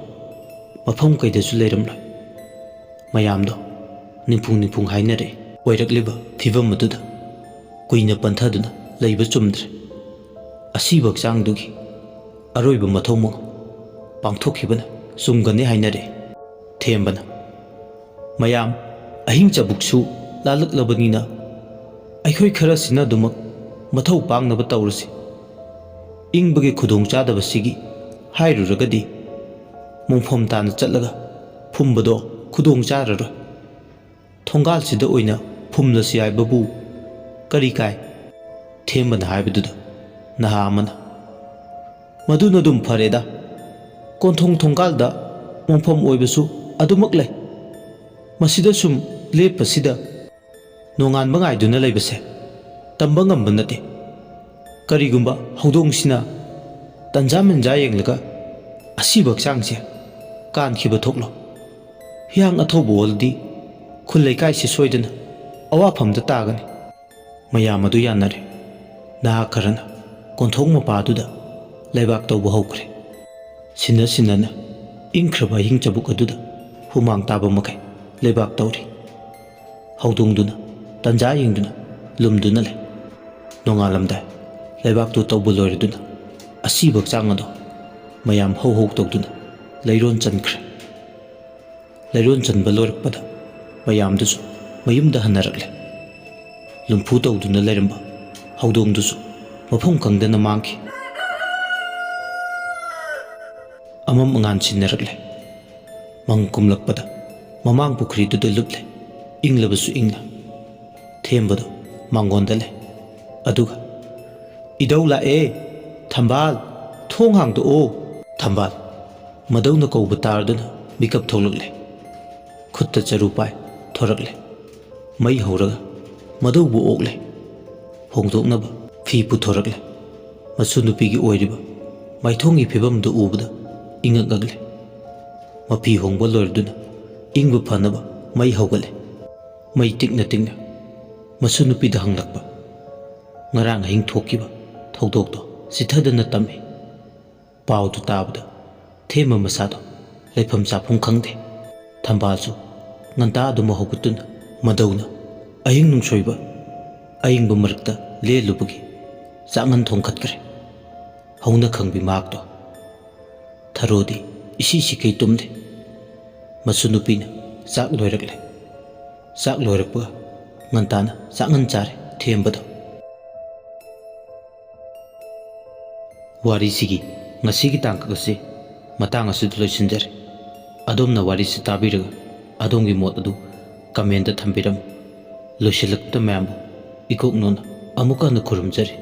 मफम कैदसु लेरमलय मयामदो निफुंग निफुंग हाइनरे ओइरकलिबा फिबम मदुदा कुइना पंथादुना लैबा चुमद्रे असीब हक्चांगदुगी अरोइबा मथौम पांथोखिबना चुमगने हाइनरे थेमबना मयाम अहिंग चबुकसु लालकलबनिना अखोइ खरसिना दुमक मथौ पांगनबा तौरसि इंबगे खुदोंग चादबसिगी हाइरुरगदि मोंफम ताना चटलगा फुमबदो खुदोंग चाररोय थोंगाल सिदा ओइना फुमलसि हाइबबु करी काय थेमबना हाइबदुदा नहा अमना मदुना दुम फरेदा कोंथोंग थोंगालदा मोंफम ओइबसु अदुमक लै मसिदा सुम लेपसिदा नोंगानबा गाइदुना लैबसे तंबा ngamba nate karigumba hौदोंसिना तंजा मनजा येंगलगा असीबक चांगसे कानखिबा थोकलो हियांग अथौबो ओलदी खुल लैकाइसे सोइदना अवाफमदा तागनी मयाम अदु यानरे नाहा खरना कोंथोंग मपादुदा लैबाक तौबो हौख्रे सिना सिनाना इंख्रबा हिंग चबुक अदुदा हुमांग ताबा मखै लैबाक तौरी हौदोंदुना तंजा येंगदुना लुमदुना ले नोंगालमदाय लैबाकतु तौबो लोइरदुना असीबक चांगदो मयाम हौ हौ तौदुना लैरोन चनख्रे लैरोन चनबा लोरकपदा ꯃꯌꯥꯝꯗꯨꯁꯨ ꯃꯌꯨꯝꯗ ꯍꯟꯅꯔꯛꯂꯦ꯫ ꯂꯨꯝꯐꯨ ꯇꯧꯗꯨꯅ ꯂꯩꯔꯝꯕ ꯍꯧꯗꯣꯡꯗꯨꯁꯨ ꯃꯐꯝ ꯈꯪꯗꯅ ꯃꯥꯡꯈꯤ꯫ ꯑꯃꯝ ꯑꯉꯥꯟ ꯁꯤꯟꯅꯔꯛꯂꯦ꯫ ꯃꯪ ꯀꯨꯝꯂꯛꯄꯗ ꯃꯃꯥꯡ ꯄꯨꯈ꯭ꯔꯤꯗꯨꯗ ꯂꯨꯞꯂꯦ꯫ ꯏꯪꯂꯕꯁꯨ ꯏꯪꯅ ꯊꯦꯝꯕꯗꯣ ꯃꯥꯡꯒꯣꯟꯗ ꯂꯩ꯫ ꯑꯗꯨꯒ "ꯏꯙꯧ ꯂꯥꯛꯑꯦ, ꯊꯝꯕꯥꯜ, ꯊꯣꯡ ꯍꯥꯡꯗꯣꯛꯑꯣ"꯫ ꯊꯝꯕꯥꯜ ꯃꯗꯧꯅ ꯀꯧꯕ ꯇꯥꯔꯗꯨꯅ ꯃꯤꯀꯞ ꯊꯣꯛꯂꯛꯂꯦ꯫ ꯈꯨꯠꯇ ꯆꯔꯨ ꯄꯥꯏ ꯊꯣꯔꯛꯂꯦ꯫ ꯃꯩ ꯍꯧꯔꯒ ꯃꯗꯧꯕꯨ ꯑꯣꯛꯂꯦ꯫ ꯍꯣꯡꯗꯣꯛꯅꯕ ꯐꯤ ꯄꯨꯊꯣꯔꯛꯂꯦ꯫ ꯃꯁꯨ ꯅꯨꯄꯤꯒꯤ ꯑꯣꯏꯔꯤꯕ ꯃꯥꯏꯊꯣꯡꯒꯤ ꯐꯤꯕꯝꯗꯨ ꯎꯕꯗ ꯏꯉꯛ ꯉꯛꯂꯦ꯫ ꯃꯐꯤ ꯍꯣꯡꯕ ꯂꯣꯏꯔꯗꯨꯅ ꯏꯪꯕ ꯐꯅꯕ ꯃꯩ ꯍꯧꯒꯠꯂꯦ꯫ ꯃꯩ ꯇꯤꯛꯅ ꯇꯤꯛꯅ ꯃꯁꯨ ꯅꯨꯄꯤꯗ ꯍꯪꯂꯛꯄ ꯉꯔꯥꯡ ꯑꯍꯤꯡ ꯊꯣꯛꯈꯤꯕ ꯊꯧꯗꯣꯛꯇꯣ ꯆꯤꯊꯗꯅ ꯇꯝꯃꯤ꯫ ꯄꯥꯎꯗꯨ ꯇꯥꯕꯗ ꯊꯦꯝꯕ ꯃꯁꯥꯗꯣ ꯂꯩꯐꯝ ꯆꯥꯐꯝ ꯈꯪꯗꯦ꯫ ꯊꯝꯕꯥꯜꯁꯨ ꯉꯟꯇꯥ ꯑꯗꯨꯃ ꯍꯧꯒꯠꯇꯨꯅ ꯃꯗꯧꯅ ꯑꯍꯤꯡ ꯅꯨꯡꯁꯣꯏꯕ ꯑꯏꯪꯕ ꯃꯔꯛꯇ ꯂꯦꯜꯂꯨꯕꯒꯤ ꯆꯥꯛꯉꯟ ꯊꯣꯡꯈꯠꯈ꯭ꯔꯦ꯫ ꯍꯧꯅ ꯈꯪꯕꯤ ꯃꯍꯥꯛꯇꯣ ꯊꯔꯣꯗꯤ ꯏꯁꯤ ꯁꯤꯈꯩ ꯇꯨꯝꯗꯦ꯫ ꯃꯁꯨ ꯅꯨꯄꯤꯅ ꯆꯥꯛ ꯂꯣꯏꯔꯛꯂꯦ꯫ ꯆꯥꯛ ꯂꯣꯏꯔꯛꯄꯒ ꯉꯟꯇꯥꯅ ꯆꯥꯛꯉꯟ ꯆꯥꯔꯦ ꯊꯦꯝꯕꯗꯣ꯫ ꯋꯥꯔꯤꯁꯤꯒꯤ ꯉꯁꯤꯒꯤ ꯇꯥꯡꯀꯛ ꯑꯁꯤ ꯃꯇꯥꯡ ꯑꯁꯤꯗ ꯂꯣꯏꯁꯤꯟꯖꯔꯦ꯫ ꯑꯗꯣꯝꯅ ꯋꯥꯔꯤꯁꯤ ꯇꯥꯕꯤꯔꯒ ꯑꯗꯣꯝꯒꯤ ꯃꯣꯠ ꯑꯗꯨ ꯀꯃꯦꯟꯇ ꯊꯝꯕꯤꯔꯝꯃꯨ꯫ ꯂꯣꯏꯁꯤꯜꯂꯛꯄꯗ ꯃꯌꯥꯝꯕꯨ ꯏꯀꯣꯛꯅꯣꯅ ꯑꯃꯨꯛꯀ ꯍꯟꯅ ꯈꯨꯔꯨꯝꯖꯔꯤ꯫